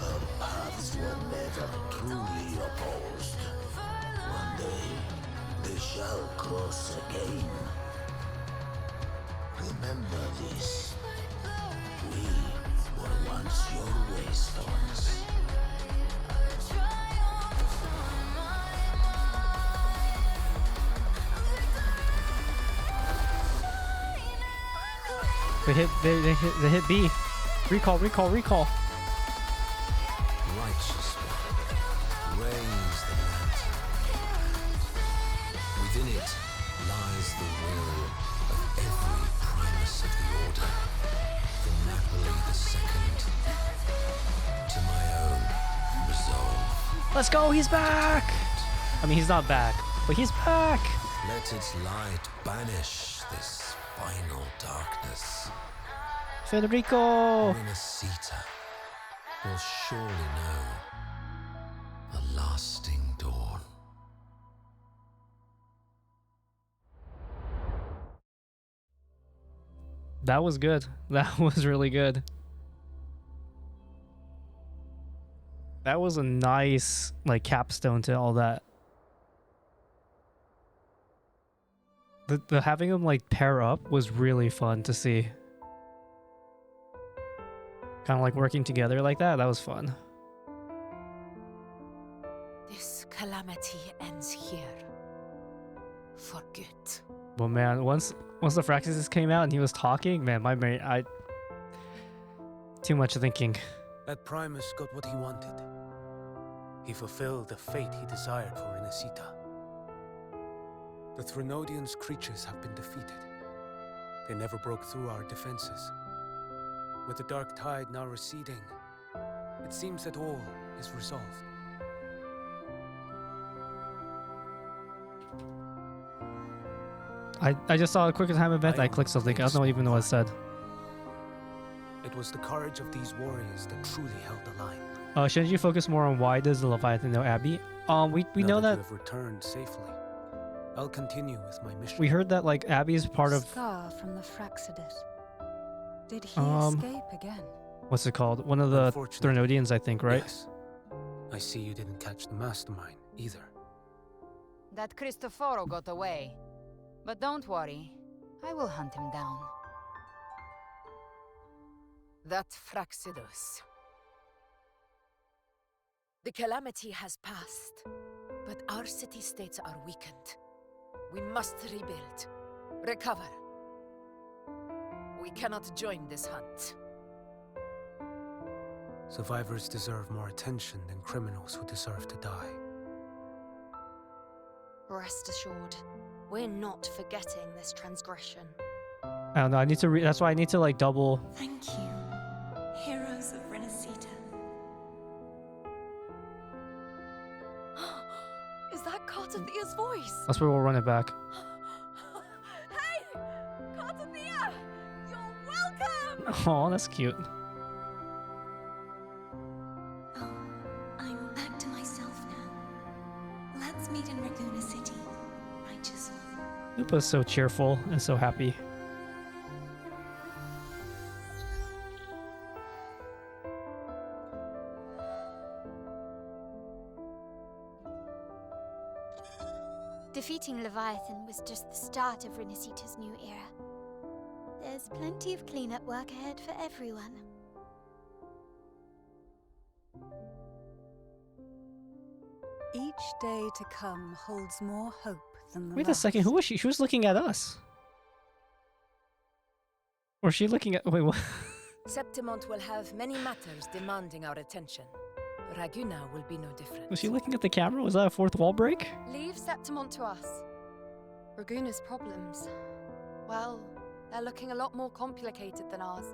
Speaker 17: Our paths were never truly opposed. One day, they shall cross again. Remember this. We were once your wastelands.
Speaker 1: They hit B. Recall.
Speaker 16: Righteous one, raise the lantern. Within it lies the will of every primus of the Order, from Napoli II to my own resolve.
Speaker 1: Let's go, he's back! I mean, he's not back, but he's back!
Speaker 16: Let its light banish this final darkness.
Speaker 1: Federico!
Speaker 16: Renacita will surely know a lasting dawn.
Speaker 1: That was good. That was really good. That was a nice, like, capstone to all that. The having them, like, pair up was really fun to see. Kind of like working together like that. That was fun.
Speaker 11: This calamity ends here. For good.
Speaker 1: But man, once the Fraxis came out and he was talking, man, my brain, too much thinking.
Speaker 7: That Primus got what he wanted. He fulfilled the fate he desired for Renacita. The Threnodians' creatures have been defeated. They never broke through our defenses. With the dark tide now receding, it seems that all is resolved.
Speaker 1: I just saw a quick time event. I clicked something. I don't even know what it said.
Speaker 7: It was the courage of these warriors that truly held the line.
Speaker 1: Shouldn't you focus more on why does the Leviathan know Abby? We know that
Speaker 7: you have returned safely. I'll continue with my mission.
Speaker 1: we heard that like Abby's part of
Speaker 9: Scar from the Fraxidus. Did he escape again?
Speaker 1: what's it called? One of the Threnodians, I think, right?
Speaker 7: Yes. I see you didn't catch the mastermind either.
Speaker 8: That Cristoforo got away. But don't worry, I will hunt him down.
Speaker 11: That Fraxidus. The calamity has passed, but our city-states are weakened. We must rebuild, recover. We cannot join this hunt.
Speaker 7: Survivors deserve more attention than criminals who deserve to die.
Speaker 13: Rest assured, we're not forgetting this transgression.
Speaker 1: I don't know. I need to that's why I need to like double.
Speaker 6: Thank you, heroes of Renacita.
Speaker 12: Is that Cartathia's voice?
Speaker 1: That's where we'll run it back.
Speaker 12: Hey! Cartathia! You're welcome!
Speaker 1: Oh, that's cute.
Speaker 6: Oh, I'm back to myself now. Let's meet in Raguna City, righteous one.
Speaker 1: Lupa's so cheerful and so happy.
Speaker 2: Defeating Leviathan was just the start of Renacita's new era. There's plenty of cleanup work ahead for everyone.
Speaker 9: Each day to come holds more hope than the
Speaker 1: Wait a
Speaker 9: last.
Speaker 1: second. Who was she? She was looking at us. Or is she looking at? Wait, what?
Speaker 11: Septimont will have many matters demanding our attention. Raguna will be no different.
Speaker 1: Was she looking at the camera? Was that a fourth wall break?
Speaker 3: Leave Septimont to us. Raguna's problems, well, they're looking a lot more complicated than ours.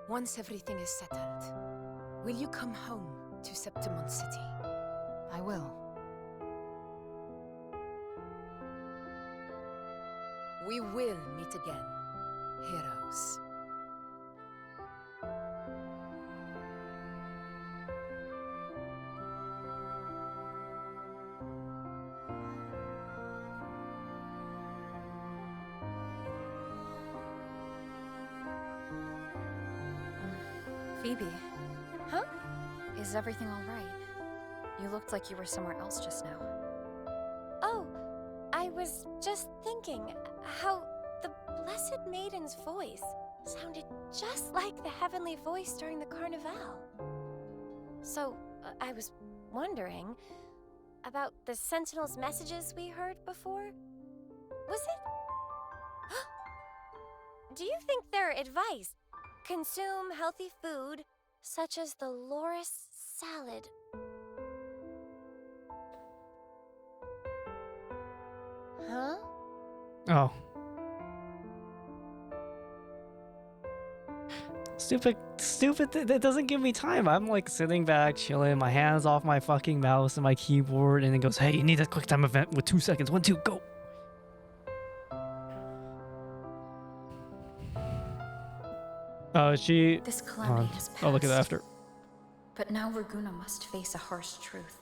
Speaker 11: Once everything is settled, will you come home to Septimont City?
Speaker 8: I will.
Speaker 11: We will meet again, heroes.
Speaker 3: Phoebe. Huh? Is everything all right? You looked like you were somewhere else just now.
Speaker 18: Oh, I was just thinking how the Blessed Maiden's voice sounded just like the heavenly voice during the Carnival. So, I was wondering about the Sentinel's messages we heard before. Was it? Do you think their advice, consume healthy food, such as the loris salad? Huh?
Speaker 1: Oh. Stupid, that doesn't give me time. I'm like sitting back, chilling, my hands off my fucking mouse and my keyboard, and it goes, hey, you need a quick time event with 2 seconds. 1, 2, go. She...
Speaker 3: This calamity has passed.
Speaker 1: I'll look at that after.
Speaker 3: But now Raguna must face a harsh truth.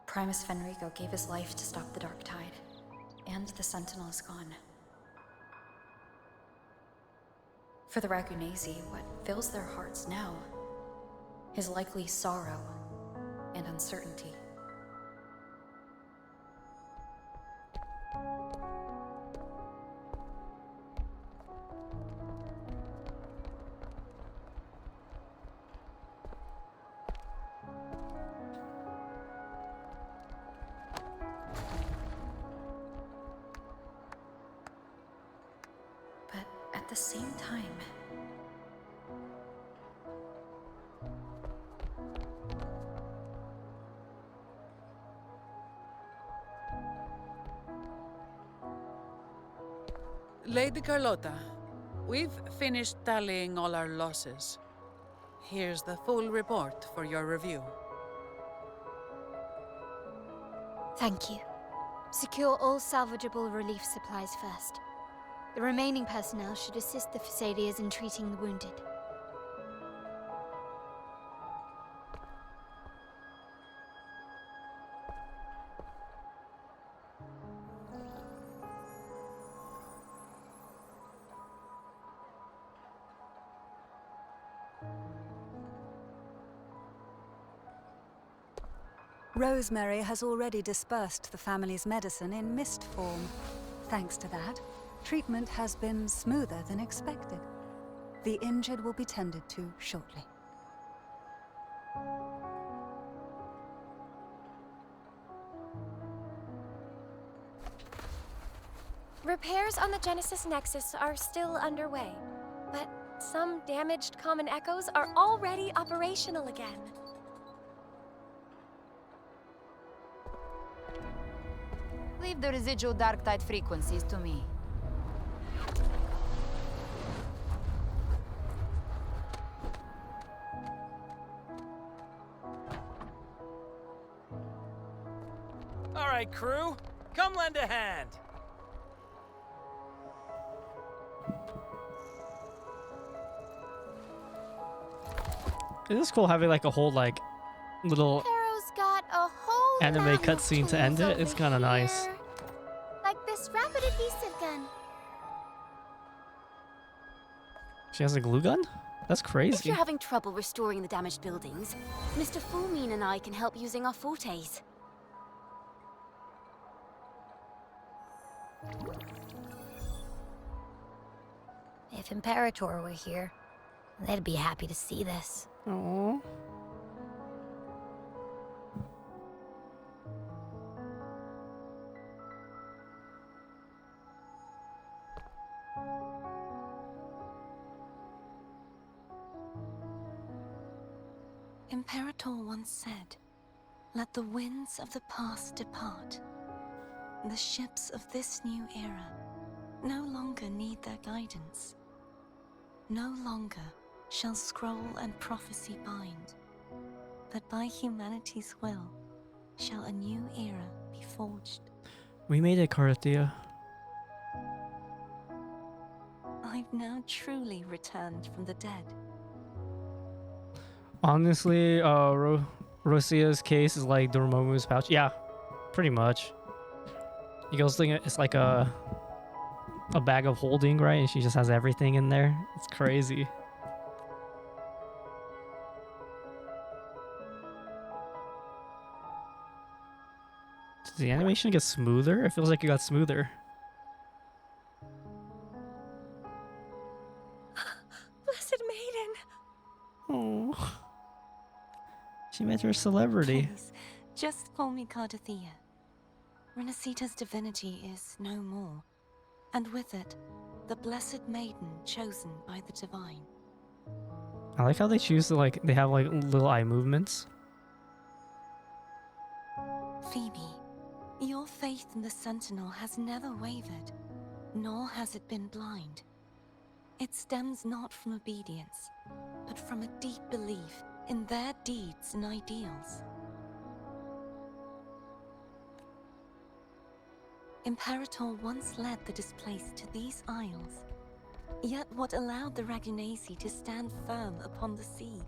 Speaker 3: Primus Fenrico gave his life to stop the Dark Tide, and the Sentinel is gone. For the Ragunesi, what fills their hearts now is likely sorrow and uncertainty. But at the same time,
Speaker 10: Lady Carlotta, we've finished tallying all our losses. Here's the full report for your review.
Speaker 2: Thank you. Secure all salvageable relief supplies first. The remaining personnel should assist the Phasaelias in treating the wounded.
Speaker 9: Rosemary has already dispersed the family's medicine in mist form. Thanks to that, treatment has been smoother than expected. The injured will be tended to shortly.
Speaker 18: Repairs on the Genesis Nexus are still underway, but some damaged common echoes are already operational again.
Speaker 8: Leave the residual dark tide frequencies to me.
Speaker 15: All right, crew, come lend a hand.
Speaker 1: It is cool having like a whole like little
Speaker 18: Pharaoh's got a whole
Speaker 1: anime
Speaker 18: lot of
Speaker 1: cutscene to end
Speaker 18: tools
Speaker 1: it. It's
Speaker 18: over
Speaker 1: kind of nice.
Speaker 18: here. Like this rapid adhesive gun.
Speaker 1: She has a glue gun? That's
Speaker 5: If
Speaker 1: crazy.
Speaker 5: you're having trouble restoring the damaged buildings, Mr. Fullmean and I can help using our fortes.
Speaker 2: If Imperator were here, they'd be happy to see this.
Speaker 1: Aww.
Speaker 6: Imperator once said, "Let the winds of the past depart. The ships of this new era no longer need their guidance. No longer shall scroll and prophecy bind, but by humanity's will shall a new era be forged."
Speaker 1: We made it, Carthia.
Speaker 6: I've now truly returned from the dead.
Speaker 1: Honestly, Rosia's case is like Dormammu's pouch. Yeah, pretty much. You guys think it's like a bag of holding, right? And she just has everything in there. It's crazy. Does the animation get smoother? It feels like it got smoother.
Speaker 13: Blessed Maiden!
Speaker 1: Oh. She met her celebrity.
Speaker 6: Please, just call me Cardathea. Renacita's divinity is no more, and with it, the Blessed Maiden chosen by the Divine.
Speaker 1: I like how they choose to, like, they have like little eye movements.
Speaker 6: Phoebe, your faith in the Sentinel has never wavered, nor has it been blind. It stems not from obedience, but from a deep belief in their deeds and ideals. Imperator once led the displaced to these isles, yet what allowed the Ragunasi to stand firm upon the sea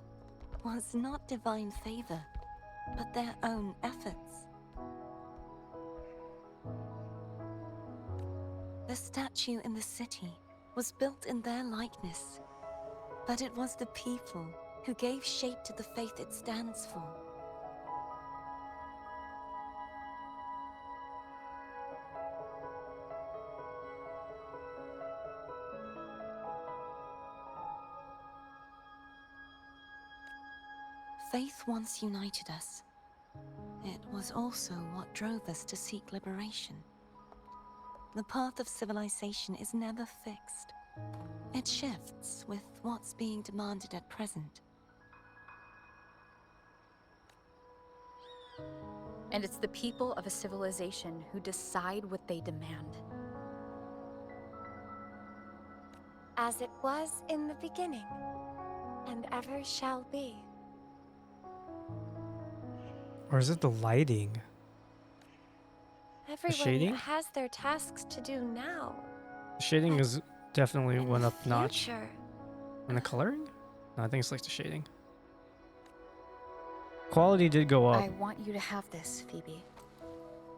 Speaker 6: was not divine favor, but their own efforts. The statue in the city was built in their likeness, but it was the people who gave shape to the faith it stands for. Faith once united us. It was also what drove us to seek liberation. The path of civilization is never fixed. It shifts with what's being demanded at present.
Speaker 3: And it's the people of a civilization who decide what they demand.
Speaker 18: As it was in the beginning, and ever shall be.
Speaker 1: Or is it the lighting?
Speaker 18: Everyone
Speaker 1: shading?
Speaker 18: has their tasks to do now.
Speaker 1: The shading is definitely went up notch.
Speaker 18: Future.
Speaker 1: And the coloring? No, I think it's like the shading. Quality did go up.
Speaker 3: I want you to have this, Phoebe.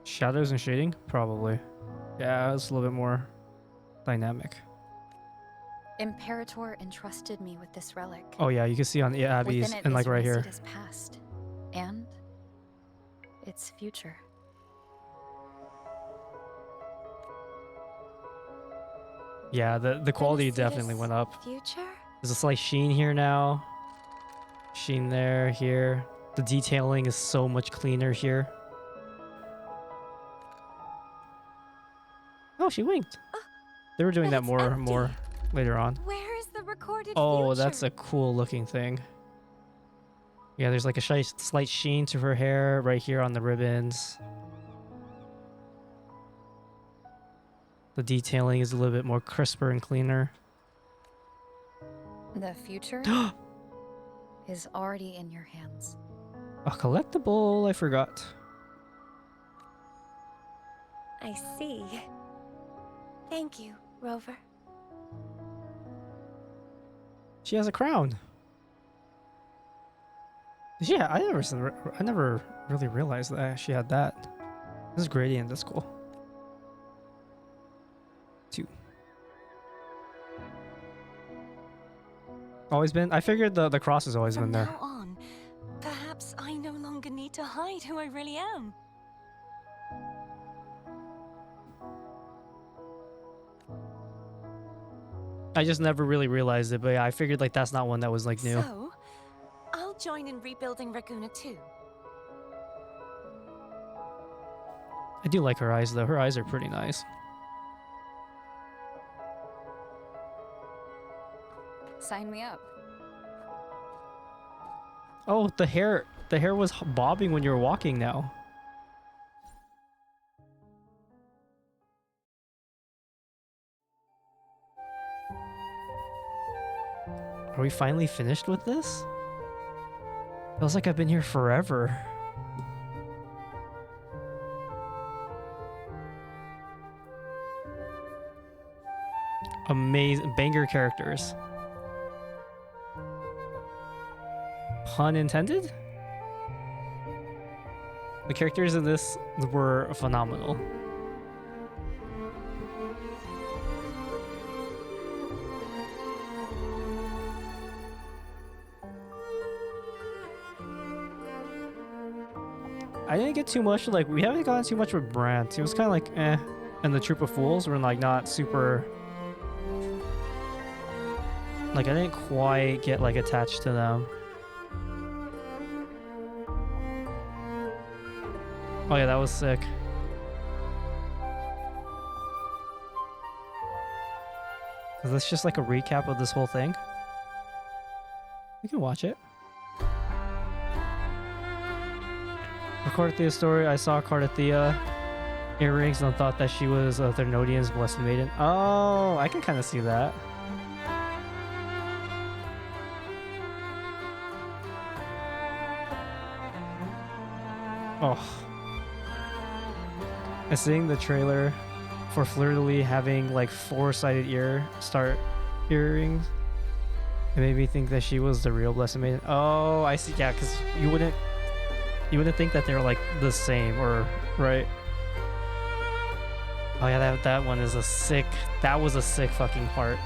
Speaker 1: Shadows and shading? Probably. Yeah, it's a little bit more dynamic.
Speaker 3: Imperator entrusted me with this relic.
Speaker 1: Oh yeah, you can see on the Abby's
Speaker 3: Within it
Speaker 1: and like
Speaker 3: is
Speaker 1: right here.
Speaker 3: Renacita's past and its future.
Speaker 1: Yeah, the quality definitely went up.
Speaker 18: Future?
Speaker 1: There's a slight sheen here now. Sheen there, here. The detailing is so much cleaner here. Oh, she winked. They were doing that more later on.
Speaker 18: Where is the recorded
Speaker 1: Oh,
Speaker 18: future?
Speaker 1: that's a cool looking thing. Yeah, there's like a slight sheen to her hair right here on the ribbons. The detailing is a little bit more crisper and cleaner.
Speaker 3: The future is already in your hands.
Speaker 1: A collectible, I forgot.
Speaker 18: I see. Thank you, Rover.
Speaker 1: She has a crown. Yeah, I never really realized that she had that. This is gradient, that's cool. 2. Always been? I figured the cross has always been there.
Speaker 6: From now on, perhaps I no longer need to hide who I really am.
Speaker 1: I just never really realized it, but yeah, I figured like that's not one that was like new.
Speaker 6: So, I'll join in rebuilding Raguna too.
Speaker 1: I do like her eyes though. Her eyes are pretty nice.
Speaker 3: Sign me up.
Speaker 1: Oh, the hair was bobbing when you were walking now. Are we finally finished with this? Feels like I've been here forever. Amazing banger characters. Pun intended? The characters in this were phenomenal. I didn't get too much, like, we haven't gotten too much with Brant. He was kind of like, eh. And the Troop of Fools were, like, not super... Like, I didn't quite get, like, attached to them. Oh yeah, that was sick. Is this just like a recap of this whole thing? We can watch it. For Cardathea's story, I saw Cardathea earrings and thought that she was Thernodian's blessed maiden. Oh, I can kind of see that. Oh. And seeing the trailer for Fleur-de-Lis having like 4-sided earrings, it made me think that she was the real blessed maiden. Oh, I see. Yeah, because you wouldn't think that they were like the same, or right? Oh yeah, that one is a sick. That was a sick fucking part.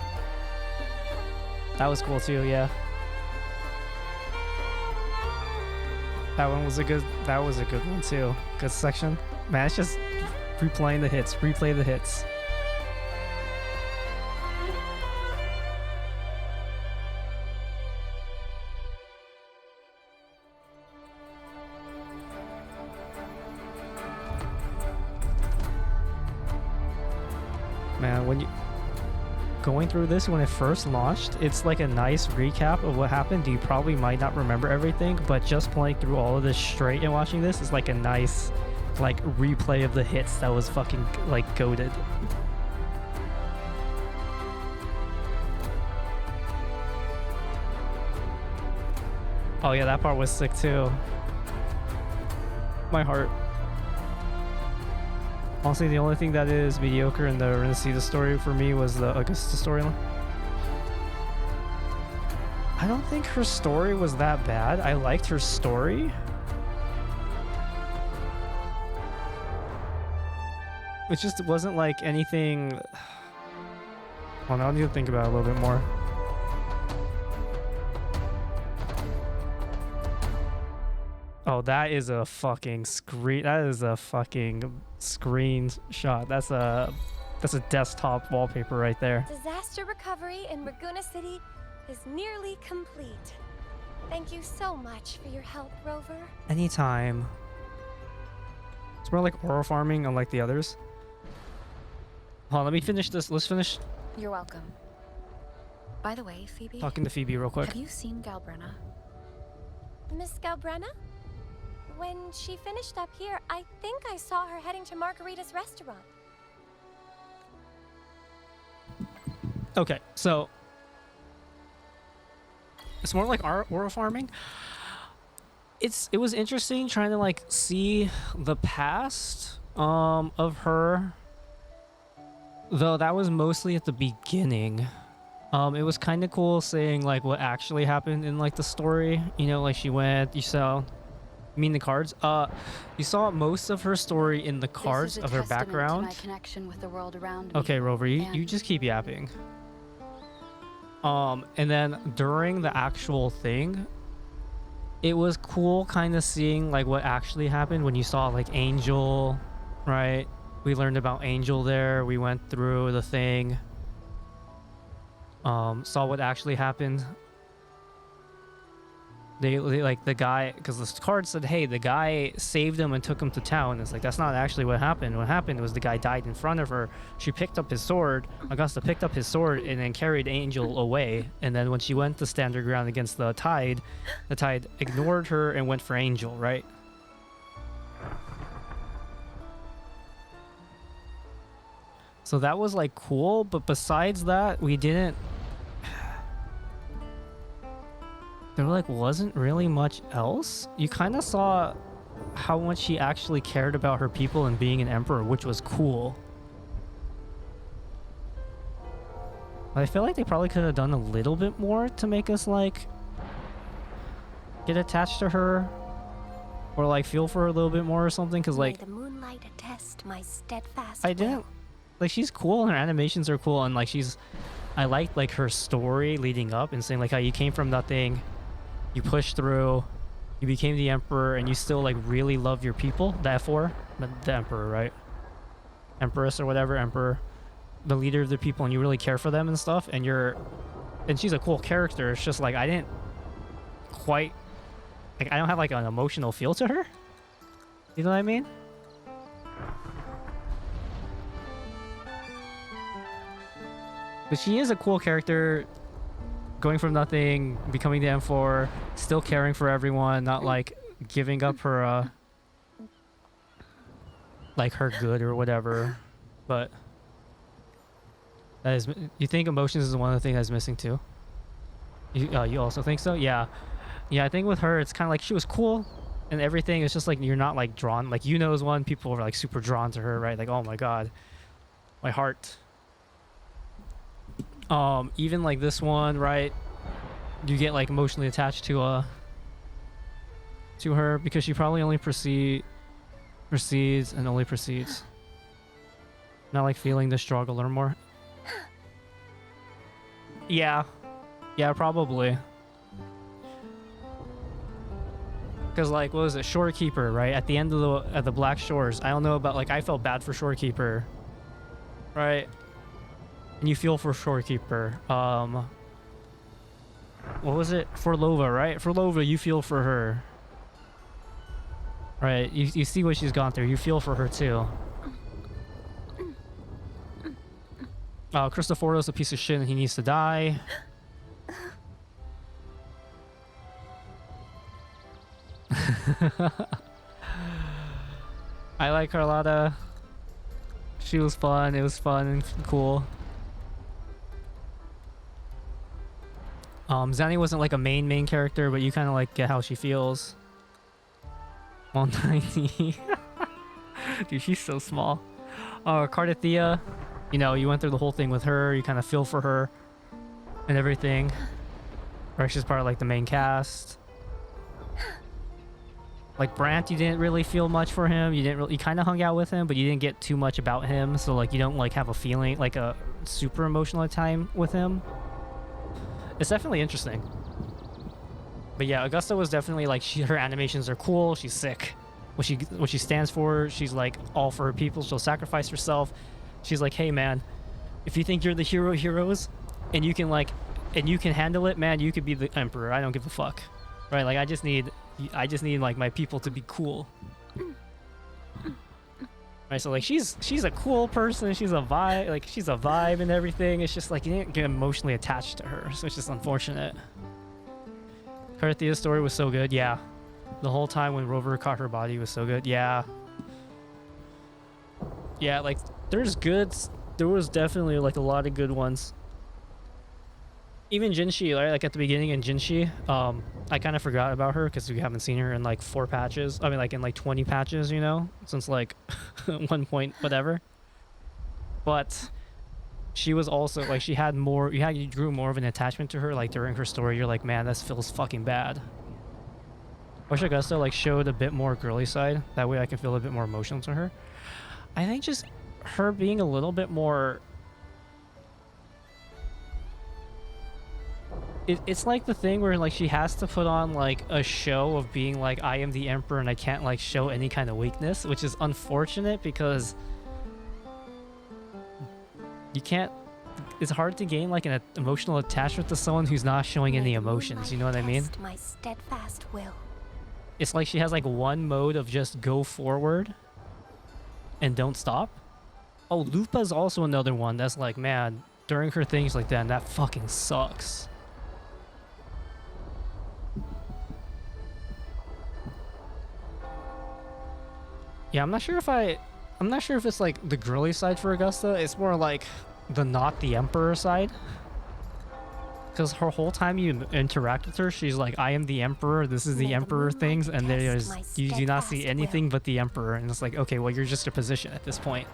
Speaker 1: That was cool too. Yeah. That was a good one too. Good section. Man, it's just replaying the hits. Replay the hits. Man, when you going through this when it first launched, it's like a nice recap of what happened. You probably might not remember everything, but just playing through all of this straight and watching this is like a nice like replay of the hits that was fucking like goated. Oh yeah, that part was sick too. My heart. Honestly, the only thing that is mediocre in the Renacida story for me was the Augusta storyline. I don't think her story was that bad. I liked her story. It just wasn't like anything... Well, now I need to think about it a little bit more. Oh, that is a fucking screen. That is a fucking screenshot. That's a desktop wallpaper right there.
Speaker 18: Disaster recovery in Raguna City is nearly complete. Thank you so much for your help, Rover.
Speaker 1: Anytime. It's more like oro farming, unlike the others. Hold on, let me finish this. Let's finish
Speaker 3: You're welcome. By the way, Phoebe.
Speaker 1: talking to Phoebe real quick.
Speaker 3: Have you seen Galbrenna?
Speaker 18: Miss Galbrenna? When she finished up here, I think I saw her heading to Margarita's restaurant.
Speaker 1: Okay, so it's more like oro farming. It was interesting trying to like see the past of her, though that was mostly at the beginning. It was kind of cool seeing like what actually happened in like the story. You know, like she went, you saw. You mean the cards? You saw most of her story in the cards of her background.
Speaker 3: My connection with the world around me.
Speaker 1: Okay, Rover, you just keep yapping. And then during the actual thing, it was cool kind of seeing like what actually happened when you saw like Angel, right? We learned about Angel there. We went through the thing. Saw what actually happened. They like the guy, because the card said, hey, the guy saved him and took him to town. It's like, that's not actually what happened. What happened was the guy died in front of her. She picked up his sword. Augusta picked up his sword and then carried Angel away. And then when she went to stand her ground against the tide ignored her and went for Angel, right? So that was like cool, but besides that, we didn't. There like wasn't really much else. You kind of saw how much she actually cared about her people and being an emperor, which was cool. I feel like they probably could have done a little bit more to make us like get attached to her or like feel for her a little bit more or something, because like
Speaker 18: May the moonlight attest my steadfast
Speaker 1: I didn't like, she's cool and her animations are cool, and like I liked like her story leading up and saying like how you came from nothing, you pushed through, you became the emperor, and you still like really love your people. The F4, the emperor, right? Empress or whatever, emperor, the leader of the people, and you really care for them and stuff. And she's a cool character. It's just like I didn't quite like, I don't have like an emotional feel to her. You know what I mean? But she is a cool character, going from nothing, becoming the M4, still caring for everyone, not like giving up her like her good or whatever. But that is, you think emotions is one of the things that's missing too? You also think so? Yeah. I think with her it's kind of like she was cool and everything. It's just like you're not like drawn, like is one, people were like super drawn to her, right? Like, oh my god, my heart. Even like this one, right? You get like emotionally attached to her because she probably only proceeds and only proceeds. Not like feeling the struggle or more. Yeah, probably. Because like, what was it, Shorekeeper, right? At the end of the Black Shores, I don't know about, like, I felt bad for Shorekeeper, right? And you feel for Shorekeeper. What was it? For Lova, right? For Lova, you feel for her. Right? You see what she's gone through. You feel for her too. Cristoforo's a piece of shit and he needs to die. I like Carlotta. She was fun. It was fun and cool. Zanny wasn't like a main character, but you kind of like get how she feels. 190. Dude, she's so small. Cardathea, you went through the whole thing with her. You kind of feel for her and everything. Right, she's part of like the main cast. Like Brant, you didn't really feel much for him. You kind of hung out with him, but you didn't get too much about him. So like you don't like have a feeling, like a super emotional time with him. It's definitely interesting. But yeah, Augusta was definitely like, her animations are cool. She's sick. What she stands for, she's like all for her people. She'll sacrifice herself. She's like, hey man, if you think you're the hero of heroes and you can handle it, man, you could be the emperor. I don't give a fuck. Right? Like I just need like my people to be cool. Right, so like she's a cool person, she's a vibe and everything. It's just like you didn't get emotionally attached to her, so it's just unfortunate. Carthea's story was so good, yeah. The whole time when Rover caught her body was so good, yeah. Yeah, like there was definitely like a lot of good ones. Even Jinshi, right? Like at the beginning in Jinshi, I kind of forgot about her because we haven't seen her in like 4 patches. I mean, like in like 20 patches, since like 1 point whatever. But she was also like, you grew more of an attachment to her. Like during her story, you're like, man, this feels fucking bad. Wish Augusta like showed a bit more girly side. That way I can feel a bit more emotional to her. I think just her being a little bit more. It's like the thing where like she has to put on like a show of being like, I am the emperor and I can't like show any kind of weakness, which is unfortunate because you can't it's hard to gain like an emotional attachment to someone who's not showing any emotions. You know what I mean?
Speaker 18: My steadfast will.
Speaker 1: It's like she has like one mode of just go forward and don't stop. Oh, Lupa's also another one that's like, man, during her things like that, and that fucking sucks. Yeah, I'm not sure if it's like the girly side for Augusta. It's more like the not the Emperor side. Because her whole time you interact with her, she's like, I am the Emperor, this is the Emperor things, and there's you do not see anything but the Emperor, and it's like, okay, well, you're just a position at this point.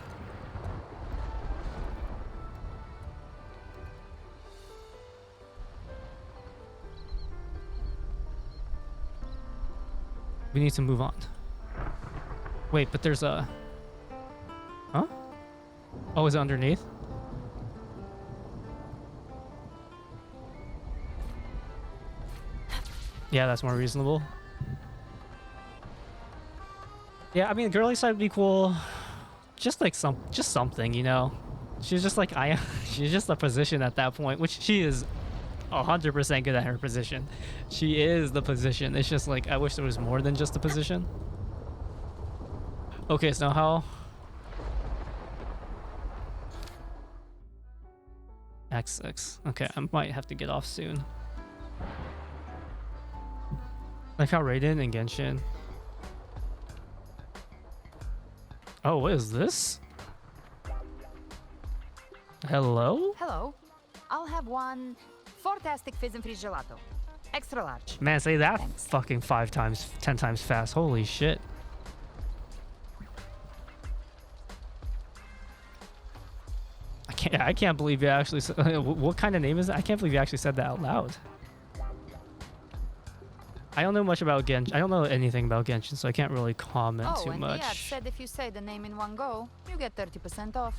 Speaker 1: We need to move on. Wait, but there's a... Huh? Oh, is it underneath? Yeah, that's more reasonable. Yeah, I mean, girly side would be cool. Just like something, you know? She's just like, she's just a position at that point, which she is 100% good at her position. She is the position. It's just like, I wish there was more than just a position. Okay, so how... X6. Okay, I might have to get off soon. Like how Raiden and Genshin. Oh, what is this? Hello?
Speaker 8: Hello. I'll have one fantastic fizz and freeze gelato. Extra large.
Speaker 1: Man, say that
Speaker 8: Thanks.
Speaker 1: fucking 10 times fast. Holy shit. I can't believe you actually said, what kind of name is that? I can't believe you actually said that out loud. I don't know much about Genshin. I don't know anything about Genshin, so I can't really comment too
Speaker 8: and
Speaker 1: much.
Speaker 8: the ad said if you say the name in one go, you get 30% off.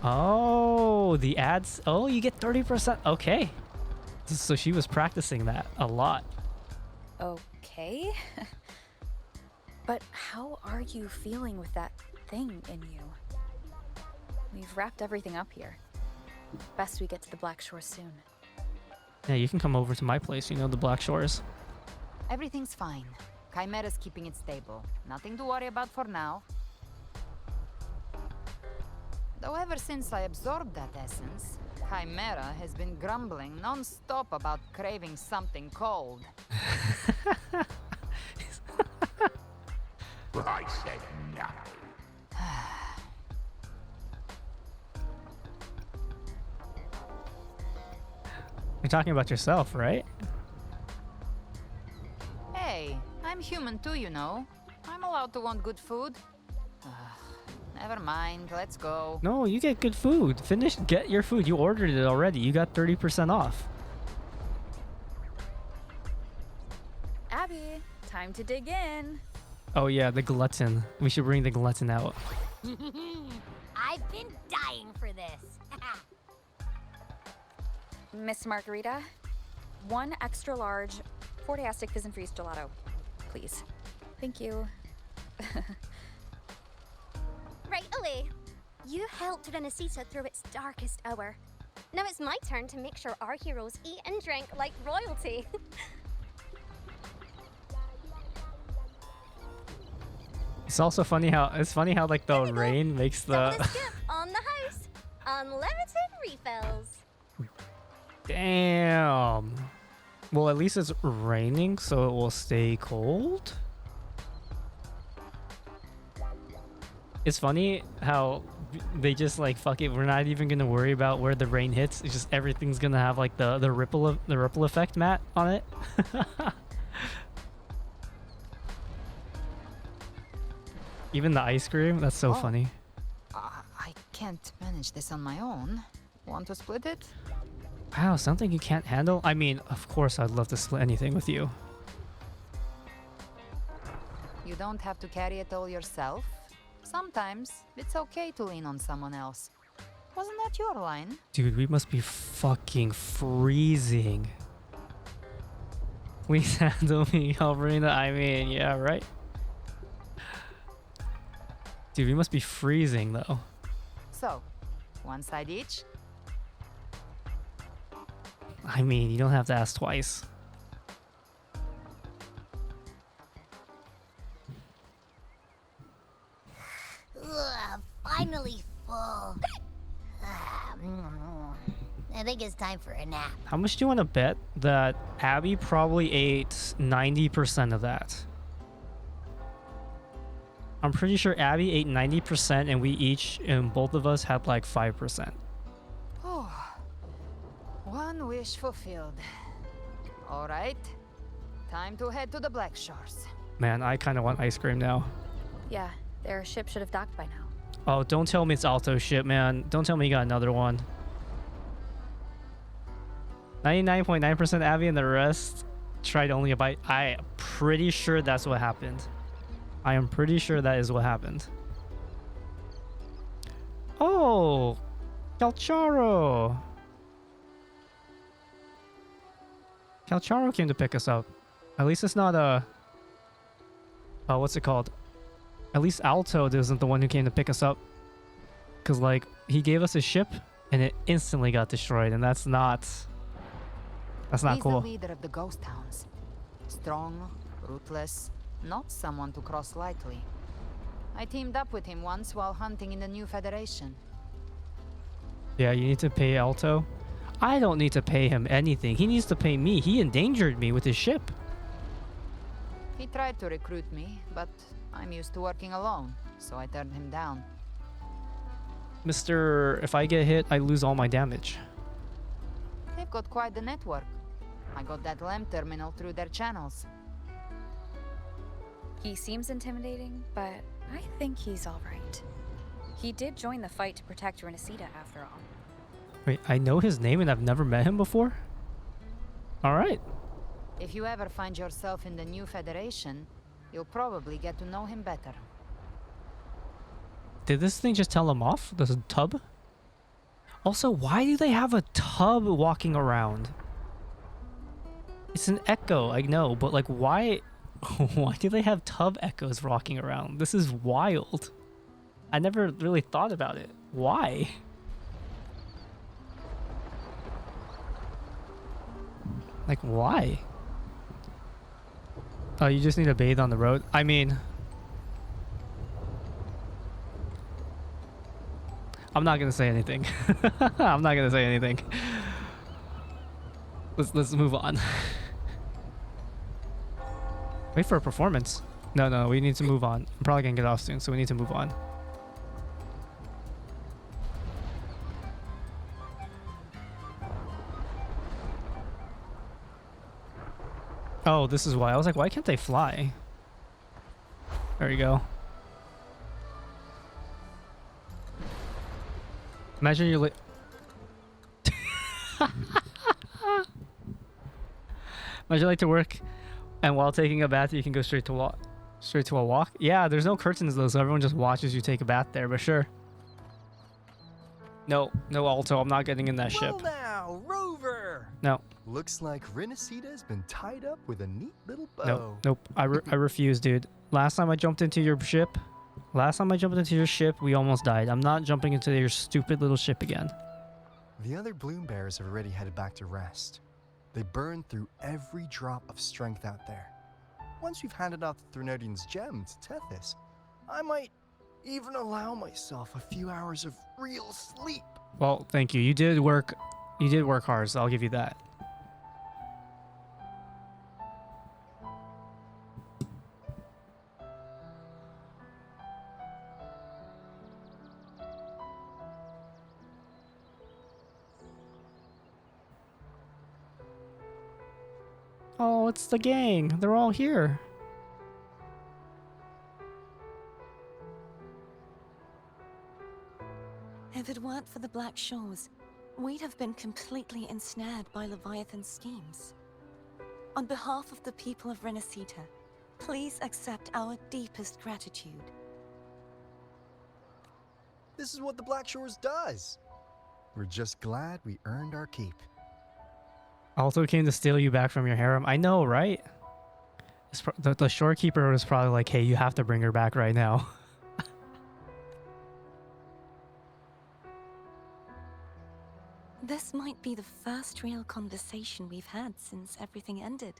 Speaker 1: Oh, the ads. Oh, you get 30%. Okay. So she was practicing that a lot.
Speaker 3: Okay. But how are you feeling with that thing in you? We've wrapped everything up here. Best we get to the Black Shore soon.
Speaker 1: Yeah, you can come over to my place, you know, the Black Shores.
Speaker 8: Everything's fine. Chimera's keeping it stable. Nothing to worry about for now. Though ever since I absorbed that essence, Chimera has been grumbling non-stop about craving something cold.
Speaker 17: I said nothing.
Speaker 1: You're talking about yourself, right?
Speaker 8: Hey, I'm human too, you know. I'm allowed to want good food. Never mind, let's go.
Speaker 1: No, you get good food. Get your food. You ordered it already. You got 30% off.
Speaker 3: Abby, time to dig in.
Speaker 1: Oh yeah, the glutton. We should bring the glutton out.
Speaker 2: I've been dying for this.
Speaker 3: Miss Margarita, one extra large Fortastic Fizz and Freeze gelato, please. Thank you.
Speaker 18: Right away. You helped Renesita through its darkest hour. Now it's my turn to make sure our heroes eat and drink like royalty.
Speaker 1: It's also funny how like the rain makes the
Speaker 18: On the house. Unlimited refills.
Speaker 1: Damn. Well, at least it's raining, so it will stay cold. It's funny how they just like, fuck it, we're not even gonna worry about where the rain hits. It's just everything's gonna have like the ripple effect mat on it. Even the ice cream, that's so funny.
Speaker 8: I can't manage this on my own. Want to split it?
Speaker 1: Wow, something you can't handle? I mean, of course I'd love to split anything with you.
Speaker 8: You don't have to carry it all yourself. Sometimes it's okay to lean on someone else. Wasn't that your line?
Speaker 1: Dude, we must be fucking freezing. Please handle me, Albrina. I mean, yeah, right? Dude, we must be freezing, though.
Speaker 8: So, one side each?
Speaker 1: I mean, you don't have to ask twice.
Speaker 2: Ugh, finally full. I think it's time for a nap.
Speaker 1: How much do you want to bet that Abby probably ate 90% of that? I'm pretty sure Abby ate 90% and we each, and both of us had like 5%.
Speaker 8: Oh, one wish fulfilled. All right, time to head to the Black Shores.
Speaker 1: Man, I kind of want ice cream now.
Speaker 3: Yeah, their ship should have docked by now.
Speaker 1: Oh, don't tell me it's Alto shit, man. Don't tell me you got another one. 99.9% Abby and the rest tried only a bite. I am pretty sure that's what happened. I am pretty sure that is what happened. Oh, Calcharo. Calcharo came to pick us up. At least it's not a... Oh, what's it called? At least Alto isn't the one who came to pick us up. Because, like, he gave us a ship and it instantly got destroyed. And that's not... That's not cool.
Speaker 8: He's the leader of the ghost towns. Strong, ruthless, not someone to cross lightly. I teamed up with him once while hunting in the new Federation.
Speaker 1: Yeah, you need to pay Alto. I don't need to pay him anything. He needs to pay me. He endangered me with his ship.
Speaker 8: He tried to recruit me, but I'm used to working alone, so I turned him down.
Speaker 1: Mr. If I get hit, I lose all my damage.
Speaker 8: They've got quite the network. I got that LEM terminal through their channels.
Speaker 3: He seems intimidating, but I think he's alright. He did join the fight to protect Renesita after all.
Speaker 1: Wait, I know his name and I've never met him before? Alright.
Speaker 8: If you ever find yourself in the new Federation, you'll probably get to know him better.
Speaker 1: Did this thing just tell him off? This tub? Also, why do they have a tub walking around? It's an echo, I know, but like why why do they have tub echoes walking around? This is wild. I never really thought about it. Why? Like why? Oh, you just need to bathe on the road? I mean, I'm not gonna say anything. I'm not gonna say anything. Let's move on. Wait for a performance. No, we need to move on. I'm probably gonna get off soon, so we need to move on. Oh, this is why. I was like, why can't they fly? There you go. Imagine you're Imagine you like to work, and while taking a bath, you can go straight to a walk. Yeah, there's no curtains though, so everyone just watches you take a bath there. But sure. No, Alto. I'm not getting in that ship.
Speaker 19: Now, Rover.
Speaker 1: No.
Speaker 19: Looks like Renesita's been tied up with a neat little bow.
Speaker 1: Nope. I refuse, dude. Last time I jumped into your ship, we almost died. I'm not jumping into your stupid little ship again.
Speaker 19: The other Bloom Bears have already headed back to rest. They burned through every drop of strength out there. Once we've handed out the Threnodian's gem to Tethys, I might even allow myself a few hours of real sleep.
Speaker 1: Well, thank you. You did work hard, so I'll give you that. Oh, it's the gang. They're all here.
Speaker 6: If it weren't for the Black Shores, we'd have been completely ensnared by Leviathan's schemes. On behalf of the people of Renesita, please accept our deepest gratitude.
Speaker 19: This is what the Black Shores does. We're just glad we earned our keep.
Speaker 1: Alto came to steal you back from your harem. I know, right? The shorekeeper was probably like, hey, you have to bring her back right now.
Speaker 6: This might be the first real conversation we've had since everything ended.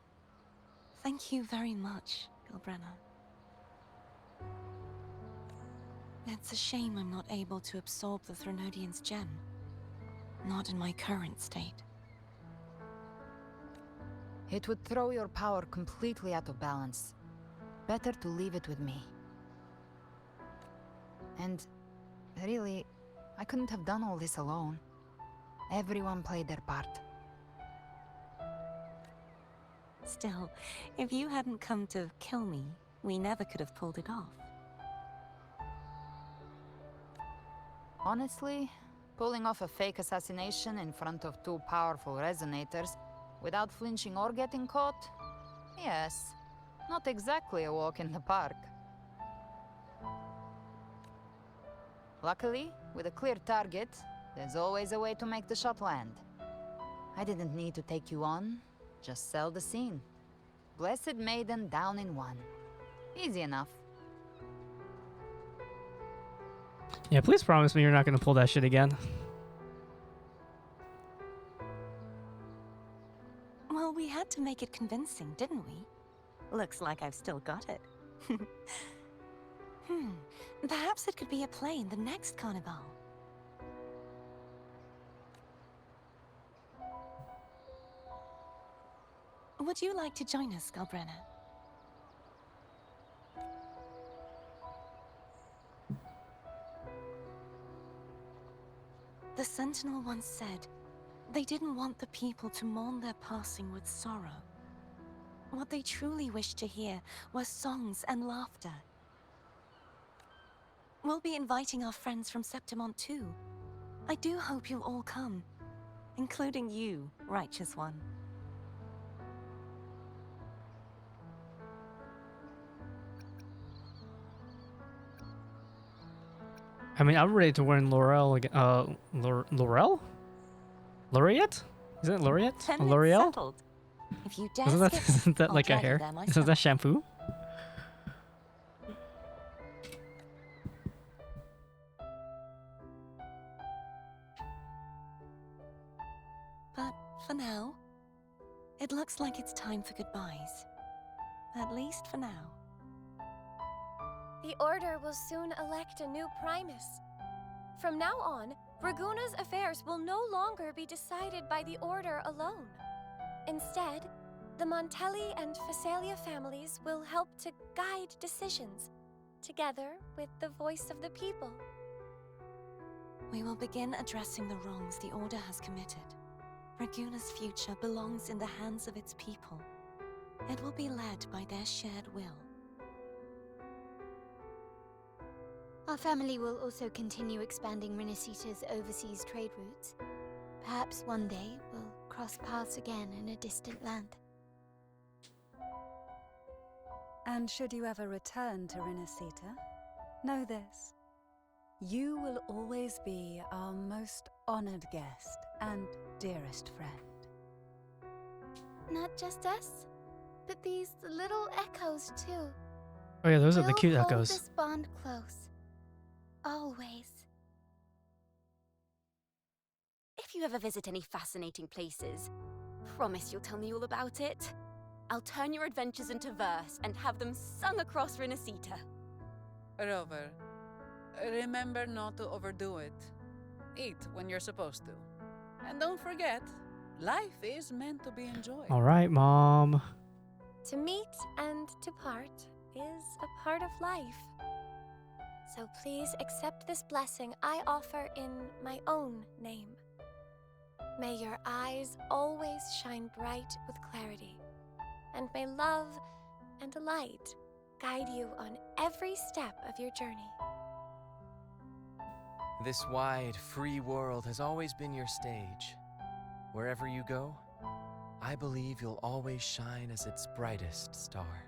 Speaker 6: Thank you very much, Gilbrenna. It's a shame I'm not able to absorb the Threnodian's gem. Not in my current state.
Speaker 8: It would throw your power completely out of balance. Better to leave it with me. And really, I couldn't have done all this alone. Everyone played their part.
Speaker 6: Still, if you hadn't come to kill me, we never could have pulled it off.
Speaker 8: Honestly, pulling off a fake assassination in front of two powerful resonators without flinching or getting caught? Yes, not exactly a walk in the park. Luckily, with a clear target, there's always a way to make the shot land. I didn't need to take you on, just sell the scene. Blessed Maiden down in one. Easy enough.
Speaker 1: Yeah, please promise me you're not gonna pull that shit again.
Speaker 6: Well, we had to make it convincing, didn't we? Looks like I've still got it. Perhaps it could be a play in the next carnival. Would you like to join us, Galbrenna? The Sentinel once said, they didn't want the people to mourn their passing with sorrow. What they truly wished to hear were songs and laughter. We'll be inviting our friends from Septimont too. I do hope you'll all come, including you, Righteous One.
Speaker 1: I mean, I'm ready to win Laurel again. Laurel? Laureate? Is it Laureate?
Speaker 6: Then
Speaker 1: Or
Speaker 6: it's
Speaker 1: L'Oreal?
Speaker 6: settled. If you dare
Speaker 1: Isn't that,
Speaker 6: skip,
Speaker 1: isn't that
Speaker 6: I'll
Speaker 1: like a
Speaker 6: drag you
Speaker 1: hair?
Speaker 6: there
Speaker 1: Isn't
Speaker 6: myself.
Speaker 1: that shampoo?
Speaker 6: But for now, it looks like it's time for goodbyes. At least for now.
Speaker 18: The Order will soon elect a new Primus. From now on, Raguna's affairs will no longer be decided by the Order alone. Instead, the Montelli and Phasalia families will help to guide decisions, together with the voice of the people.
Speaker 6: We will begin addressing the wrongs the Order has committed. Raguna's future belongs in the hands of its people. It will be led by their shared will.
Speaker 2: Our family will also continue expanding Renacita's overseas trade routes. Perhaps one day we'll cross paths again in a distant land.
Speaker 9: And should you ever return to Renacita, know this. You will always be our most honored guest and dearest friend.
Speaker 2: Not just us, but these little echoes too.
Speaker 1: Oh yeah, those are the
Speaker 2: We'll
Speaker 1: cute
Speaker 2: hold
Speaker 1: echoes.
Speaker 2: this bond close. Always.
Speaker 5: If you ever visit any fascinating places, promise you'll tell me all about it. I'll turn your adventures into verse and have them sung across Renacita.
Speaker 10: Rover, remember not to overdo it. Eat when you're supposed to. And don't forget, life is meant to be enjoyed.
Speaker 1: All right, Mom.
Speaker 18: To meet and to part is a part of life. So please accept this blessing I offer in my own name. May your eyes always shine bright with clarity, and may love and light guide you on every step of your journey.
Speaker 15: This wide, free world has always been your stage. Wherever you go, I believe you'll always shine as its brightest star.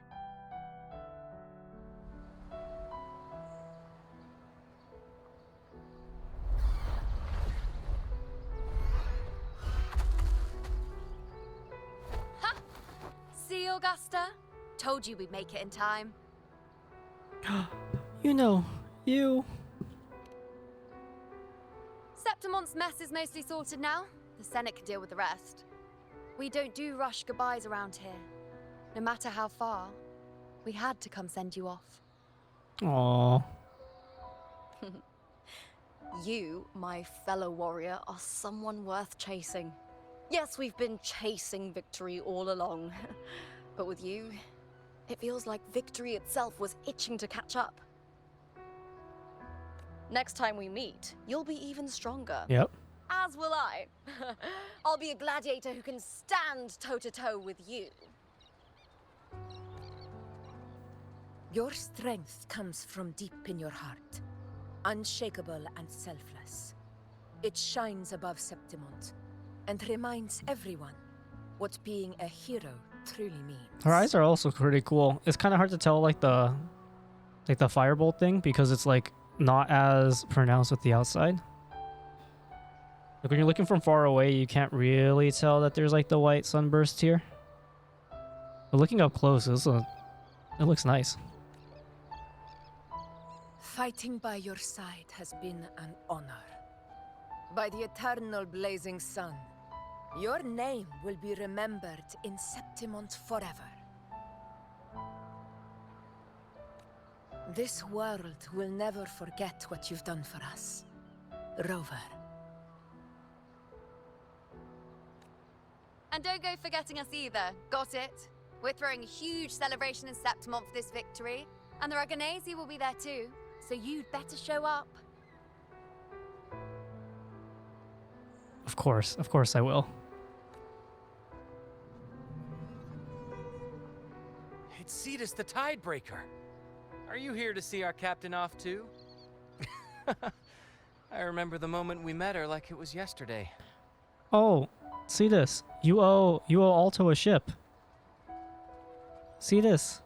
Speaker 5: See, Augusta? Told you we'd make it in time.
Speaker 1: You know, you.
Speaker 5: Septimont's mess is mostly sorted now.
Speaker 13: The Senate can deal with the rest. We don't do rush goodbyes around here. No matter how far, we had to come send you off.
Speaker 1: Aww.
Speaker 12: You, my fellow warrior, are someone worth chasing. Yes, we've been chasing victory all along. But with you, it feels like victory itself was itching to catch up. Next time we meet, you'll be even stronger.
Speaker 1: Yep.
Speaker 12: As will I. I'll be a gladiator who can stand toe-to-toe with you.
Speaker 11: Your strength comes from deep in your heart, unshakable and selfless. It shines above Septimont, and reminds everyone what being a hero truly means.
Speaker 1: Her eyes are also pretty cool. It's kind of hard to tell like the firebolt thing because it's like not as pronounced with the outside. Like when you're looking from far away, you can't really tell that there's like the white sunburst here. But looking up close, it looks nice.
Speaker 11: Fighting by your side has been an honor. By the eternal blazing sun, your name will be remembered in Septimont forever. This world will never forget what you've done for us, Rover.
Speaker 13: And don't go forgetting us either. Got it? We're throwing a huge celebration in Septimont for this victory, and the Aragonese will be there too, so you'd better show up.
Speaker 1: Of course I will.
Speaker 15: It's Cetus the Tidebreaker. Are you here to see our captain off too? I remember the moment we met her like it was yesterday.
Speaker 1: Oh, see this. You owe Alto a ship. See this.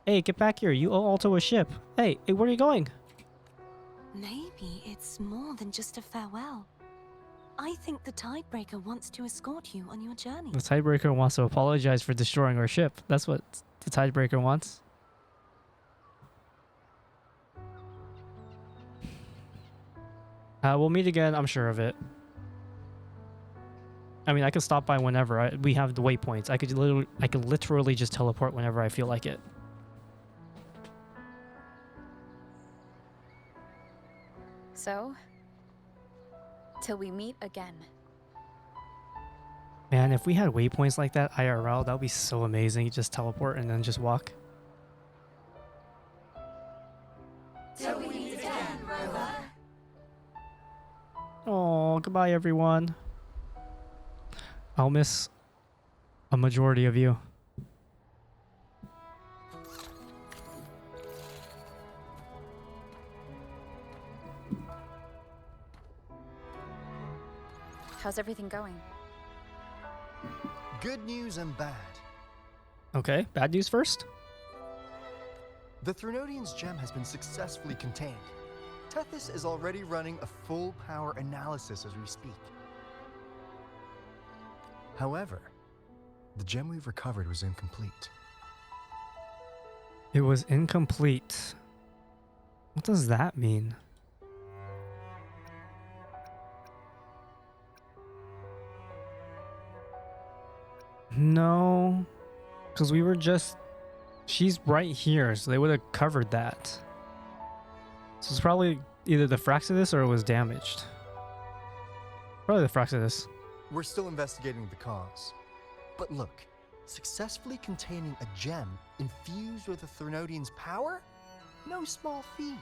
Speaker 1: Hey, get back here. You owe Alto a ship. Hey, where are you going?
Speaker 6: Maybe it's more than just a farewell. I think the Tidebreaker wants to escort you on your journey.
Speaker 1: The Tidebreaker wants to apologize for destroying our ship. That's what the Tidebreaker wants. We'll meet again, I'm sure of it. I mean, I could stop by whenever. We have the waypoints. I could literally just teleport whenever I feel like it.
Speaker 3: So, till we meet again.
Speaker 1: Man, if we had waypoints like that IRL, that would be so amazing. You just teleport and then just walk.
Speaker 20: Till we meet again, Rover.
Speaker 1: Oh, goodbye, everyone. I'll miss a majority of you.
Speaker 3: How's everything going?
Speaker 19: Good news and bad.
Speaker 1: Okay, bad news first.
Speaker 19: The Threnodian's gem has been successfully contained. Tethys is already running a full power analysis as we speak. However, the gem we've recovered was incomplete.
Speaker 1: It was incomplete. What does that mean? No, because we were just... She's right here, so they would have covered that. So it's probably either the Fraxidus or it was damaged. Probably the Fraxidus.
Speaker 19: We're still investigating the cause. But look, successfully containing a gem infused with the Threnodian's power? No small feat.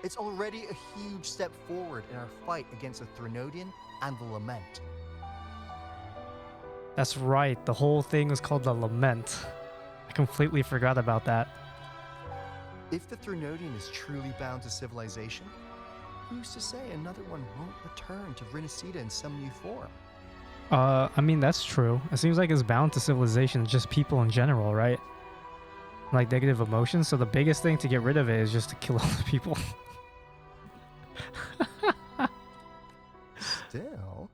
Speaker 19: It's already a huge step forward in our fight against the Threnodian and the Lament.
Speaker 1: That's right, the whole thing was called the Lament. I completely forgot about that.
Speaker 19: If the Threnodian is truly bound to civilization, who's to say another one won't return to Rinacita in some new form?
Speaker 1: I mean, that's true. It seems like it's bound to civilization, just people in general, right? Like negative emotions, so the biggest thing to get rid of it is just to kill all the people.
Speaker 19: Still,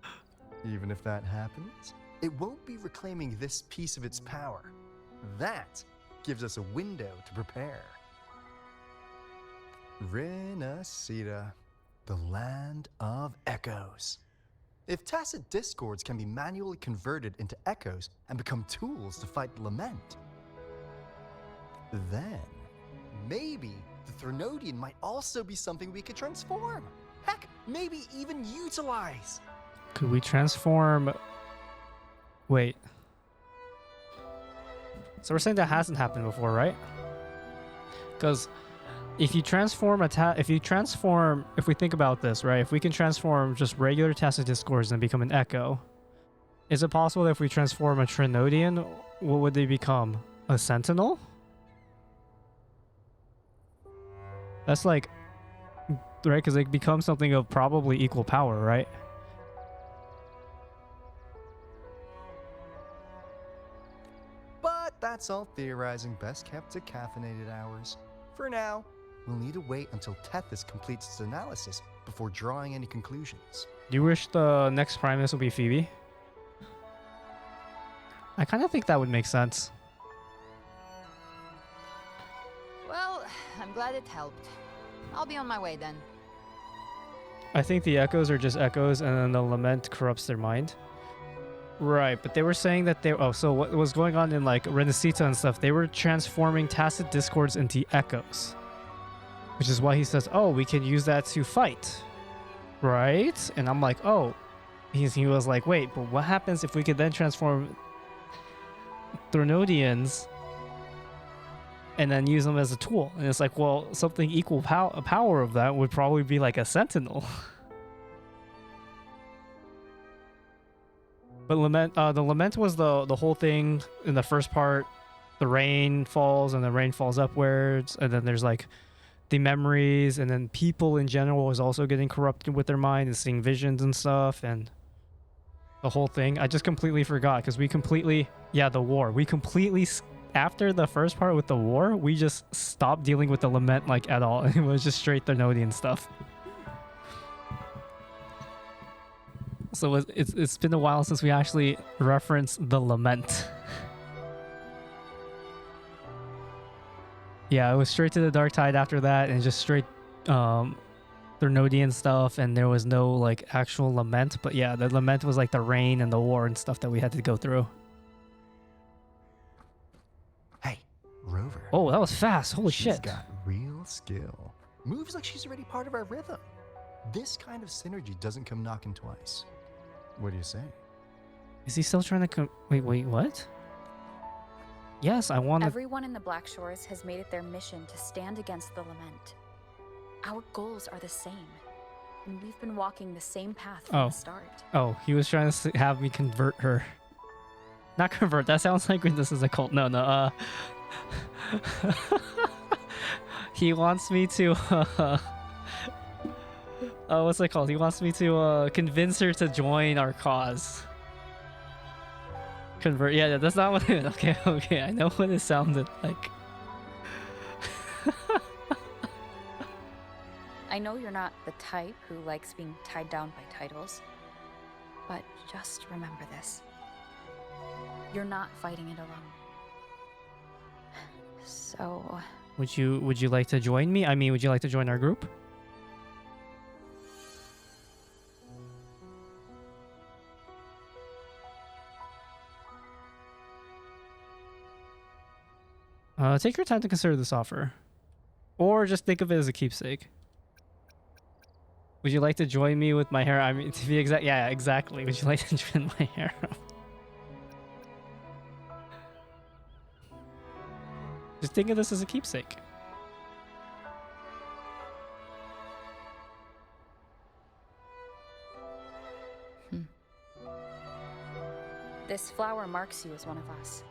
Speaker 19: even if that happens, it won't be reclaiming this piece of its power. That gives us a window to prepare. Rinacita, the land of echoes. If tacit discords can be manually converted into echoes and become tools to fight the lament, then maybe the Threnodian might also be something we could transform. Heck, maybe even utilize.
Speaker 1: Could we transform? Wait. So we're saying that hasn't happened before, right? Because if you transform if we think about this, right? If we can transform just regular tacit discords and become an echo, is it possible that if we transform a Trinodian, what would they become? A sentinel? That's like, right? Because they become something of probably equal power, right?
Speaker 19: But that's all theorizing best kept to caffeinated hours. For now, we'll need to wait until Tethys completes its analysis before drawing any conclusions.
Speaker 1: Do you wish the next Primus would be Phoebe? I kind of think that would make sense.
Speaker 8: Well, I'm glad it helped. I'll be on my way then.
Speaker 1: I think the echoes are just echoes and then the lament corrupts their mind. Right, but they were saying that they... Oh, so what was going on in like Renacita and stuff, they were transforming tacit discords into echoes. Which is why he says, oh, we can use that to fight. Right? And I'm like, oh. He was like, wait, but what happens if we could then transform Threnodians and then use them as a tool? And it's like, well, something equal power of that would probably be like a sentinel. But the lament was the whole thing in the first part. The rain falls and the rain falls upwards, and then there's like the memories, and then people in general was also getting corrupted with their mind and seeing visions and stuff, and the whole thing. I just completely forgot because the war. We completely, after the first part with the war, we just stopped dealing with the lament like at all. It was just straight Thenodian stuff. So it's been a while since we actually referenced the lament. Yeah, it was straight to the Dark Tide after that, and just straight Threnodian stuff, and there was no like actual lament. But yeah, the lament was like the rain and the war and stuff that we had to go through.
Speaker 19: Hey, Rover.
Speaker 1: Oh, that was fast. Holy shit.
Speaker 19: She's got real skill. Moves like she's already part of our rhythm. This kind of synergy doesn't come knocking twice. What do you say?
Speaker 1: Is he still trying to wait, what? Yes, I want to...
Speaker 3: Everyone in the Black Shores has made it their mission to stand against the lament. Our goals are the same, and we've been walking the same path from the start.
Speaker 1: Oh, he was trying to have me convert her. Not convert, that sounds like this is a cult. No. He wants me to... what's it called? He wants me to convince her to join our cause. Convert. Yeah, that's not what it... Okay. I know what it sounded like.
Speaker 3: I know you're not the type who likes being tied down by titles, but just remember this. You're not fighting it alone. So...
Speaker 1: Would you like to join me? I mean, would you like to join our group? Take your time to consider this offer. Or just think of it as a keepsake. Would you like to join me with my hair? I mean, to be exact, yeah, exactly. Would you like to join my hair? Just think of this as a keepsake.
Speaker 3: This flower marks you as one of us.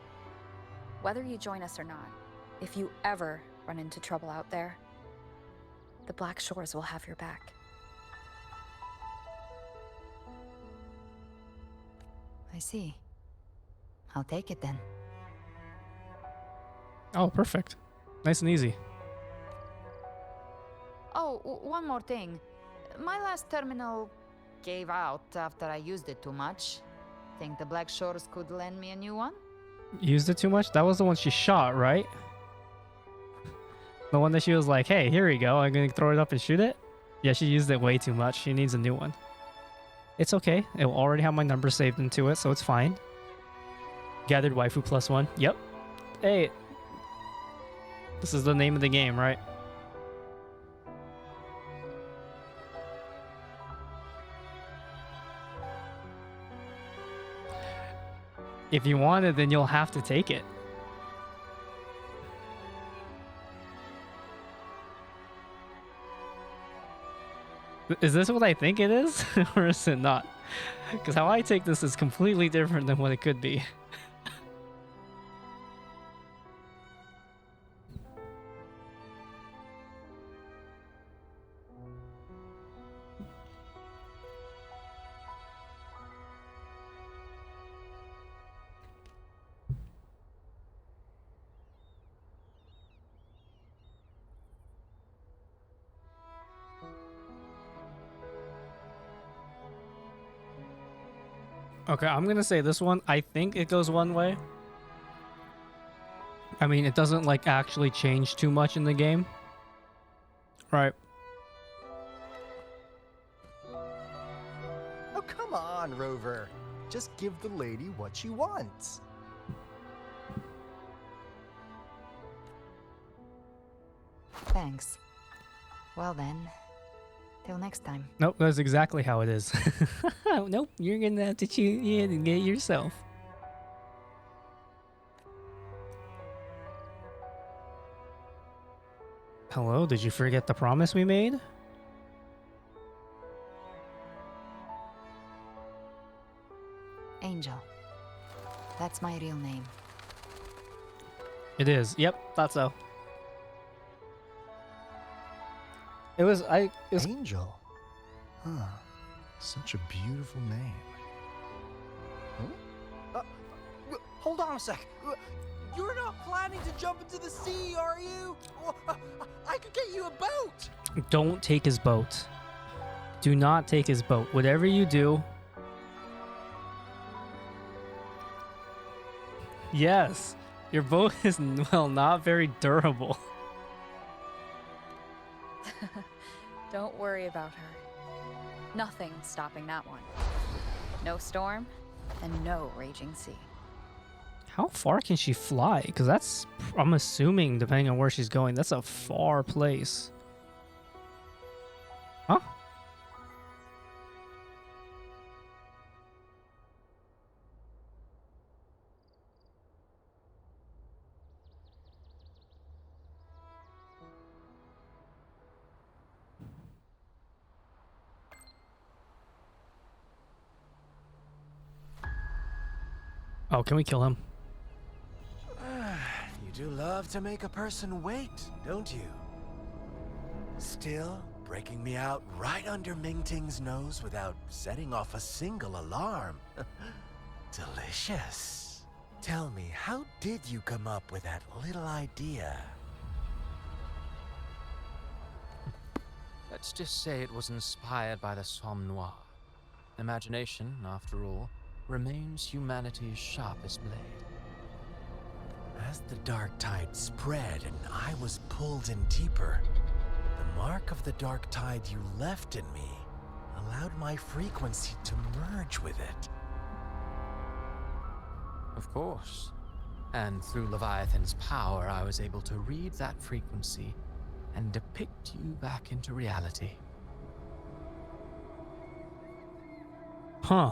Speaker 3: Whether you join us or not, if you ever run into trouble out there, the Black Shores will have your back.
Speaker 8: I see. I'll take it then.
Speaker 1: Oh, perfect. Nice and easy.
Speaker 8: Oh, one more thing. My last terminal gave out after I used it too much. Think the Black Shores could lend me a new one?
Speaker 1: Used it too much? That was the one she shot, right? The one that she was like, hey, here we go. I'm going to throw it up and shoot it? Yeah, she used it way too much. She needs a new one. It's okay. It will already have my number saved into it, so it's fine. Gathered waifu +1. Yep. Hey. This is the name of the game, right? If you want it, then you'll have to take it. Is this what I think it is? Or is it not? Because how I take this is completely different than what it could be. Okay, I'm gonna say this one. I think it goes one way. I mean, it doesn't like actually change too much in the game. Right.
Speaker 19: Oh, come on, Rover. Just give the lady what she wants.
Speaker 8: Thanks. Well then, till next time.
Speaker 1: Nope, that's exactly how it is. Nope, you're gonna have to choose and get it yourself. Hello, did you forget the promise we made?
Speaker 8: Angel. That's my real name.
Speaker 1: It is. Yep, thought so. It's
Speaker 19: Angel. Huh. Such a beautiful name. Huh?
Speaker 4: Hold on a sec. You're not planning to jump into the sea, are you? I could get you a boat.
Speaker 1: Don't take his boat. Do not take his boat. Whatever you do. Yes, your boat is, well, not very durable.
Speaker 3: Don't worry about her. Nothing stopping that one. No storm, and no raging sea.
Speaker 1: How far can she fly? Because that's, I'm assuming, depending on where she's going, that's a far place. Huh? Oh, can we kill him?
Speaker 4: You do love to make a person wait, don't you? Still breaking me out right under Mingting's nose without setting off a single alarm. Delicious. Tell me, how did you come up with that little idea?
Speaker 15: Let's just say it was inspired by the Somme Noir. Imagination, after all, remains humanity's sharpest blade.
Speaker 4: As the dark tide spread and I was pulled in deeper, the mark of the dark tide you left in me allowed my frequency to merge with it.
Speaker 15: Of course. And through Leviathan's power, I was able to read that frequency and depict you back into reality.
Speaker 1: Huh.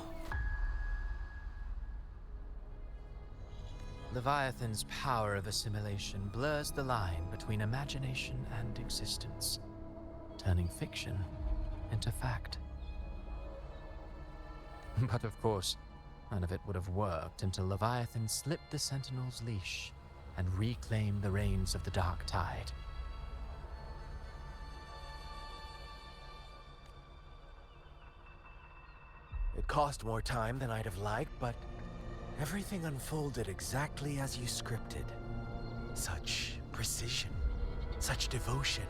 Speaker 15: Leviathan's power of assimilation blurs the line between imagination and existence, turning fiction into fact. But of course, none of it would have worked until Leviathan slipped the Sentinel's leash and reclaimed the reins of the Dark Tide.
Speaker 4: It cost more time than I'd have liked, but everything unfolded exactly as you scripted. Such precision, such devotion.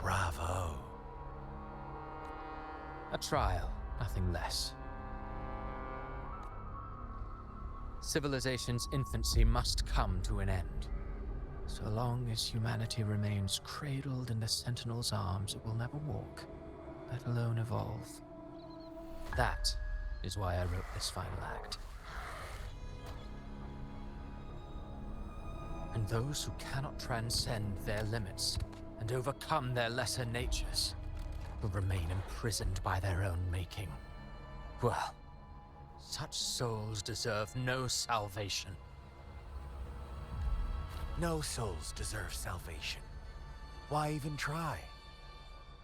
Speaker 4: Bravo.
Speaker 15: A trial, nothing less. Civilization's infancy must come to an end. So long as humanity remains cradled in the Sentinel's arms, it will never walk, let alone evolve.
Speaker 16: That is why I wrote this final act. And those who cannot transcend their limits and overcome their lesser natures will remain imprisoned by their own making. Well, such souls deserve no salvation.
Speaker 4: No souls deserve salvation. Why even try?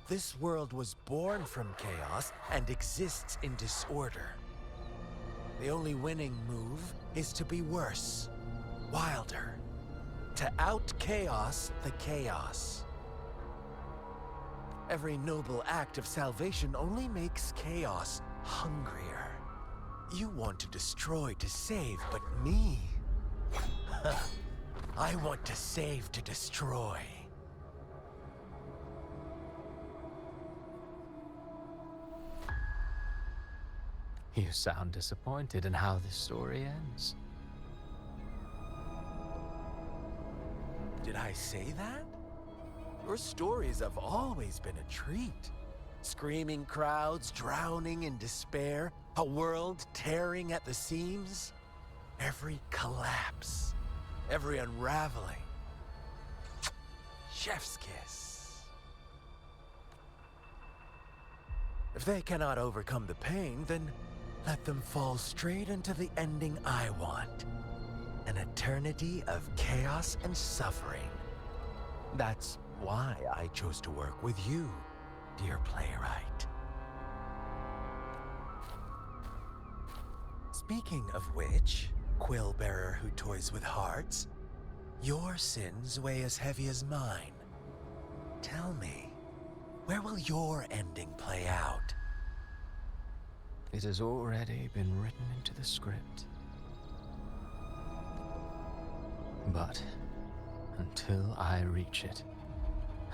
Speaker 4: This world was born from chaos and exists in disorder. The only winning move is to be worse, wilder, to out-chaos the chaos. Every noble act of salvation only makes chaos hungrier. You want to destroy to save, but me? I want to save to destroy.
Speaker 16: You sound disappointed in how this story ends.
Speaker 4: Did I say that? Your stories have always been a treat. Screaming crowds drowning in despair, a world tearing at the seams. Every collapse, every unraveling. Chef's kiss. If they cannot overcome the pain, then let them fall straight into the ending I want. An eternity of chaos and suffering. That's why I chose to work with you, dear playwright. Speaking of which, quill bearer who toys with hearts, your sins weigh as heavy as mine. Tell me, where will your ending play out?
Speaker 16: It has already been written into the script. But until I reach it,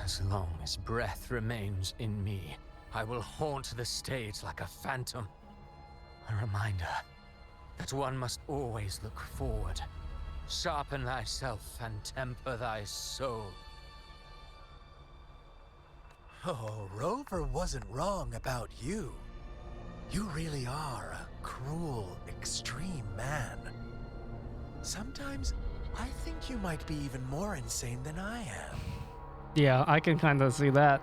Speaker 16: as long as breath remains in me, I will haunt the stage like a phantom. A reminder that one must always look forward. Sharpen thyself and temper thy soul.
Speaker 4: Oh, Rover wasn't wrong about you. You really are a cruel, extreme man. Sometimes I think you might be even more insane than I am.
Speaker 1: Yeah, I can kind of see that.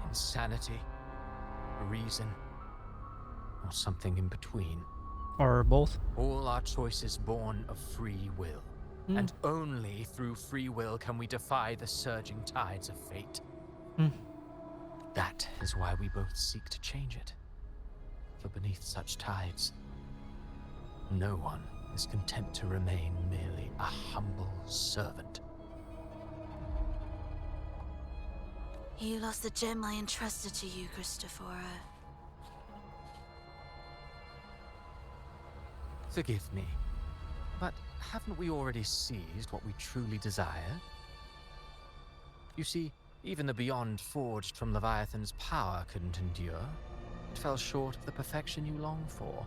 Speaker 16: Insanity, reason, or something in between.
Speaker 1: Or both.
Speaker 16: All our choices born of free will. And only through free will can we defy the surging tides of fate. That is why we both seek to change it. For beneath such tides, no one is content to remain merely a humble servant.
Speaker 14: You lost the gem I entrusted to you, Christopher.
Speaker 16: Forgive me, but haven't we already seized what we truly desire? You see, even the beyond forged from Leviathan's power couldn't endure. It fell short of the perfection you long for.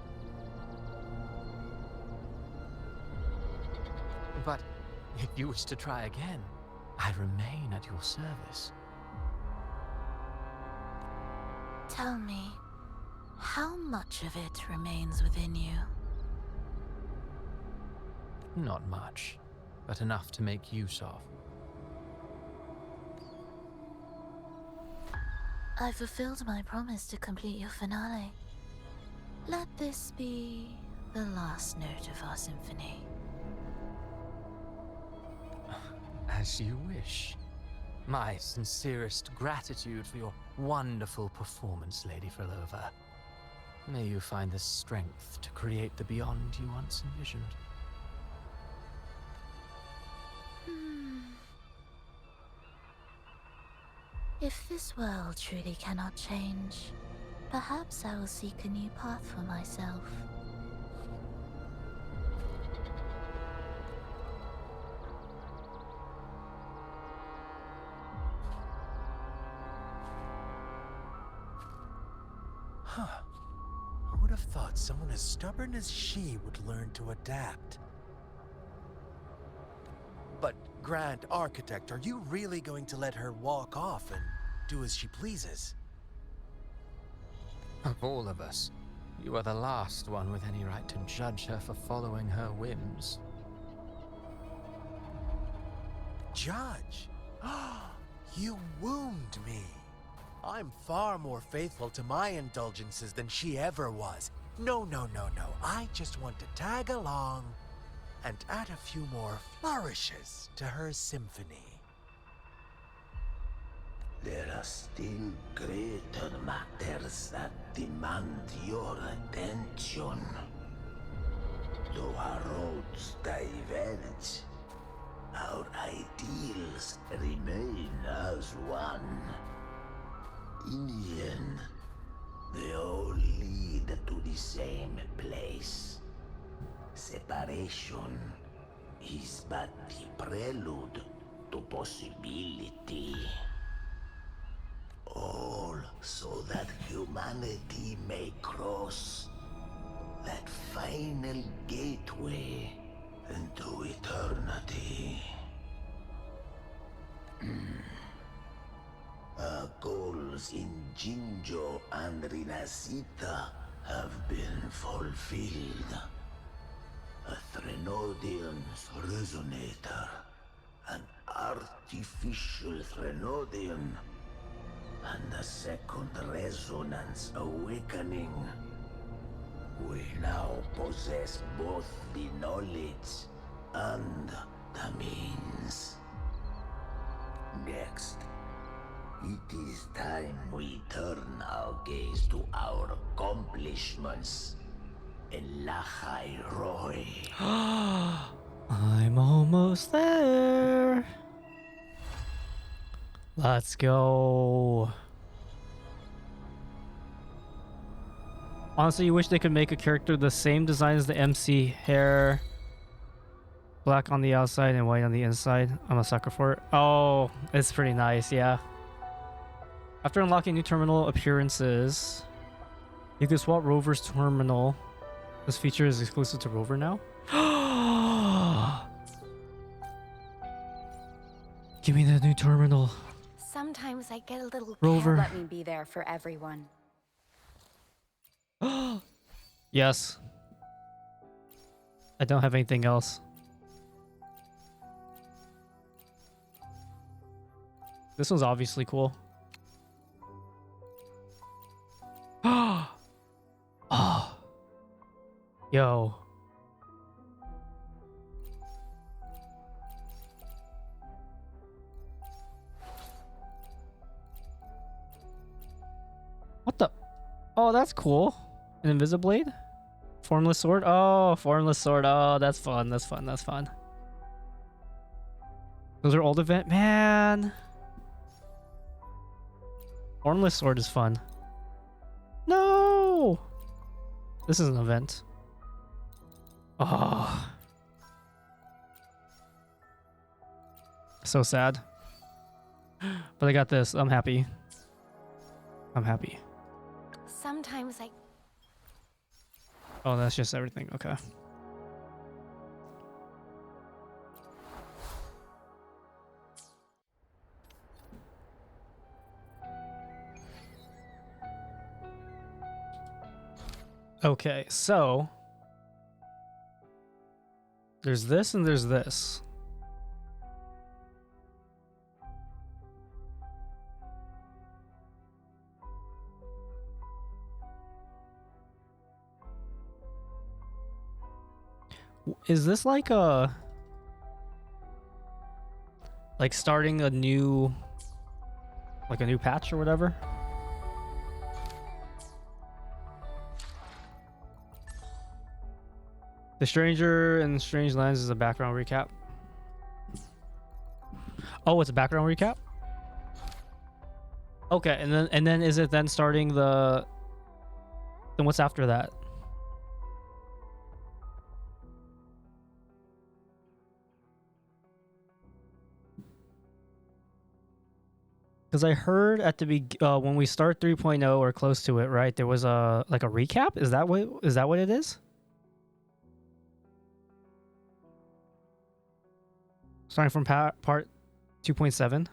Speaker 16: But if you wish to try again, I remain at your service.
Speaker 14: Tell me, how much of it remains within you?
Speaker 16: Not much, but enough to make use of.
Speaker 14: I fulfilled my promise to complete your finale. Let this be the last note of our symphony.
Speaker 16: As you wish. My sincerest gratitude for your wonderful performance, Lady Frolova. May you find the strength to create the beyond you once envisioned.
Speaker 14: If this world truly cannot change, perhaps I will seek a new path for myself.
Speaker 4: Huh. Who would have thought someone as stubborn as she would learn to adapt? But, Grand Architect, are you really going to let her walk off and do as she pleases?
Speaker 16: Of all of us, You are the last one with any right to judge her for following her whims.
Speaker 4: Judge? You wound me. I'm far more faithful to my indulgences than she ever was. No. I just want to tag along and add a few more flourishes to her symphony.
Speaker 17: There are still greater matters that demand your attention. Though our roads diverge, our ideals remain as one. In the end, they all lead to the same place. Separation is but the prelude to possibility. All so that humanity may cross that final gateway into eternity. Our goals in Jinjo and Rinasita have been fulfilled. A Threnodian's resonator, an artificial Threnodian, and a second resonance awakening. We now possess both the knowledge and the means. Next, it is time we turn our gaze to our accomplishments in Lahai Roy.
Speaker 1: I'm almost there. Let's go. Honestly, you wish they could make a character the same design as the MC. Hair, black on the outside and white on the inside. I'm a sucker for it. Oh, it's pretty nice, yeah. After unlocking new terminal appearances, you can swap Rover's terminal. This feature is exclusive to Rover now. Give me that new terminal.
Speaker 2: Sometimes I get a little
Speaker 1: Rover.
Speaker 3: Let me be there for everyone.
Speaker 1: Yes. I don't have anything else. This one's obviously cool. Oh. Yo. What the? Oh, that's cool. An Invisiblade? Formless sword? Oh, formless sword. Oh, that's fun. That's fun. That's fun. Those are old event. Man. Formless sword is fun. No. This is an event. Oh. So sad. But I got this. I'm happy. I'm happy.
Speaker 2: Sometimes I...
Speaker 1: Oh, that's just everything. Okay. Okay, so there's this and there's this. Is this like a starting a new patch or whatever? The Stranger in Strange Lands is a background recap. Oh, it's a background recap? Okay, and then is it then starting the... Then what's after that? Because I heard at the when we start 3.0 or close to it, right? There was a a recap. Is that what it is? Starting from part 2.7.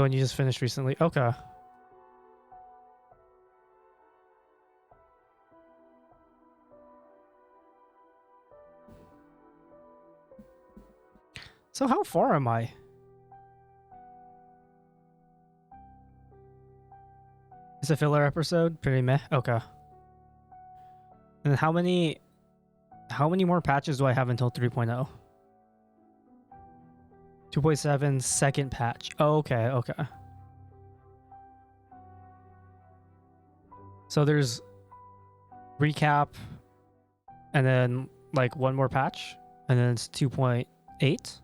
Speaker 1: The one you just finished recently. Okay. So how far am I? It's a filler episode? Pretty meh. Okay. And how many more patches do I have until 3.0? 2.7 second patch. Oh, okay, okay. So there's recap and then like one more patch and then it's 2.8.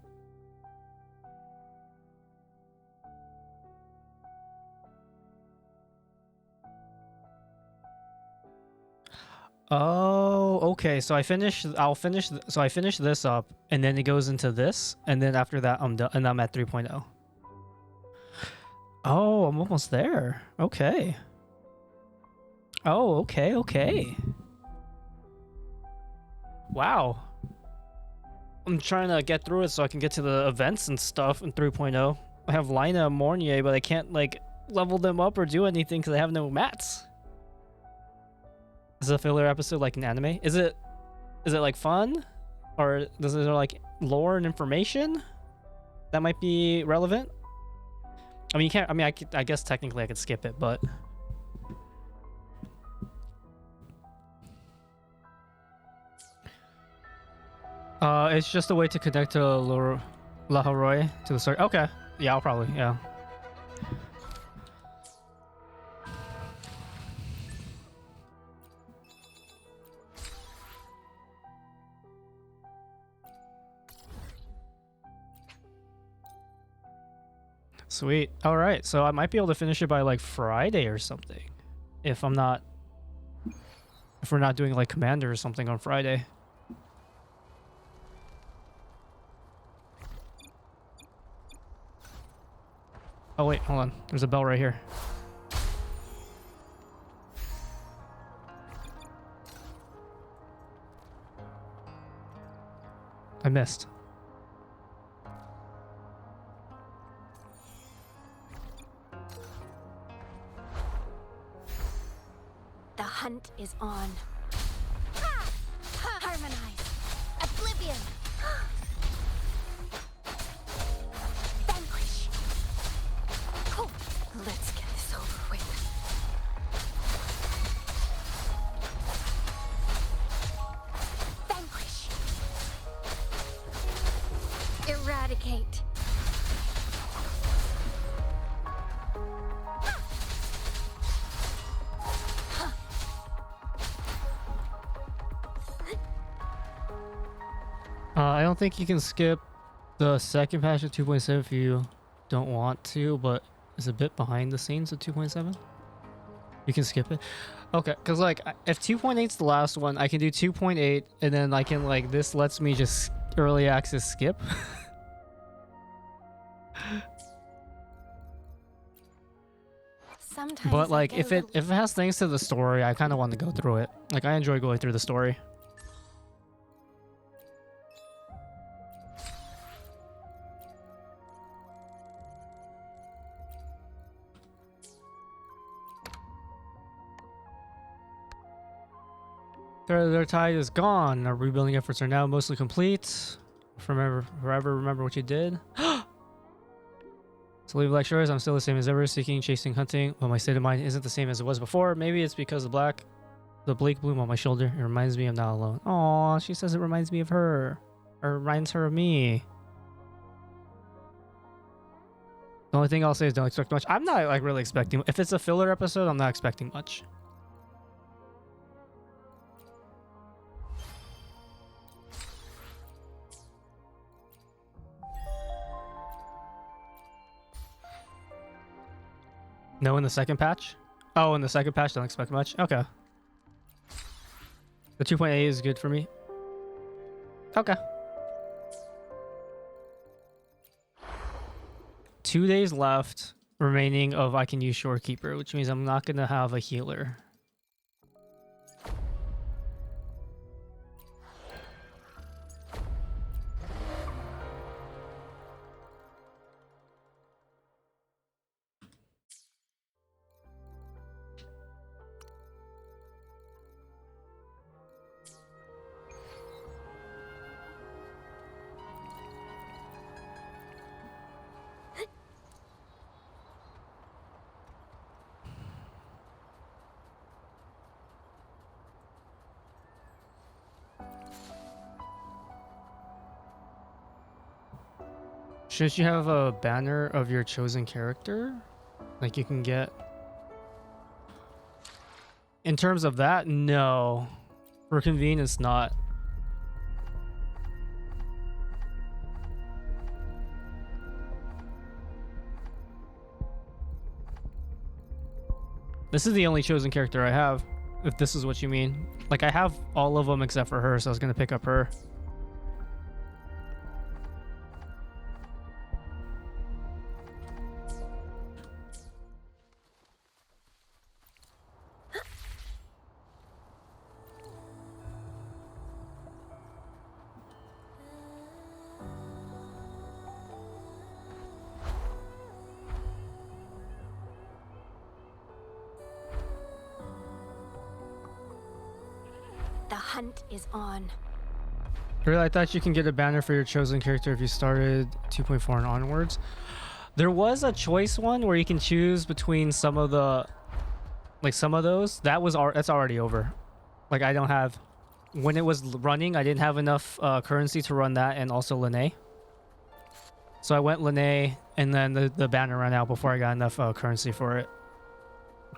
Speaker 1: Oh, okay. So I finish this up and then it goes into this and then after that I'm done and I'm at 3.0. Oh, I'm almost there. Okay. Oh, okay, okay. Wow. I'm trying to get through it so I can get to the events and stuff in 3.0. I have Lina and Mornier, but I can't like level them up or do anything because I have no mats. Is it a filler episode like an anime? Is it like fun? Or is there like lore and information that might be relevant? I mean, you can't, I mean, I guess technically I could skip it, but... it's just a way to connect to La Haroy to the start. Okay. Yeah, I'll probably, yeah. Sweet. All right. So I might be able to finish it by like Friday or something. If we're not doing like Commander or something on Friday. Oh wait, hold on. There's a bell right here. I missed.
Speaker 2: The hunt is on. Harmonize. Oblivion. Vanquish. Cool. Let's get this over with. Vanquish. Eradicate.
Speaker 1: I don't think you can skip the second patch of 2.7 if you don't want to, but it's a bit behind the scenes of 2.7. You can skip it. Okay, because like if 2.8 is the last one, I can do 2.8 and then I can like, this lets me just early access skip.
Speaker 2: Sometimes
Speaker 1: But like if it has things to the story, I kind of want to go through it. Like I enjoy going through the story. Their tide is gone. Our rebuilding efforts are now mostly complete. Forever remember what you did. So leave lecturers, I'm still the same as ever, seeking, chasing, hunting, but my state of mind isn't the same as it was before. Maybe it's because the bleak bloom on my shoulder. It reminds me I'm not alone. Aw, she says it reminds me of her. Or reminds her of me. The only thing I'll say is don't expect much. I'm not like really expecting, if it's a filler episode, I'm not expecting much. No, in the second patch? Oh, in the second patch, don't expect much? Okay. The 2.8 is good for me. Okay. 2 days left remaining of I can use Shorekeeper, which means I'm not going to have a healer. Should you have a banner of your chosen character? Like you can get... In terms of that, no. For convenience, not. This is the only chosen character I have, if this is what you mean. Like, I have all of them except for her, so I was gonna pick up her.
Speaker 13: The hunt is on.
Speaker 1: Really, I thought you can get a banner for your chosen character if you started 2.4 and onwards. There was a choice one where you can choose between some of the, like some of those. That's already over. Like I don't have, when it was running, I didn't have enough currency to run that and also Lene. So I went Lene and then the banner ran out before I got enough currency for it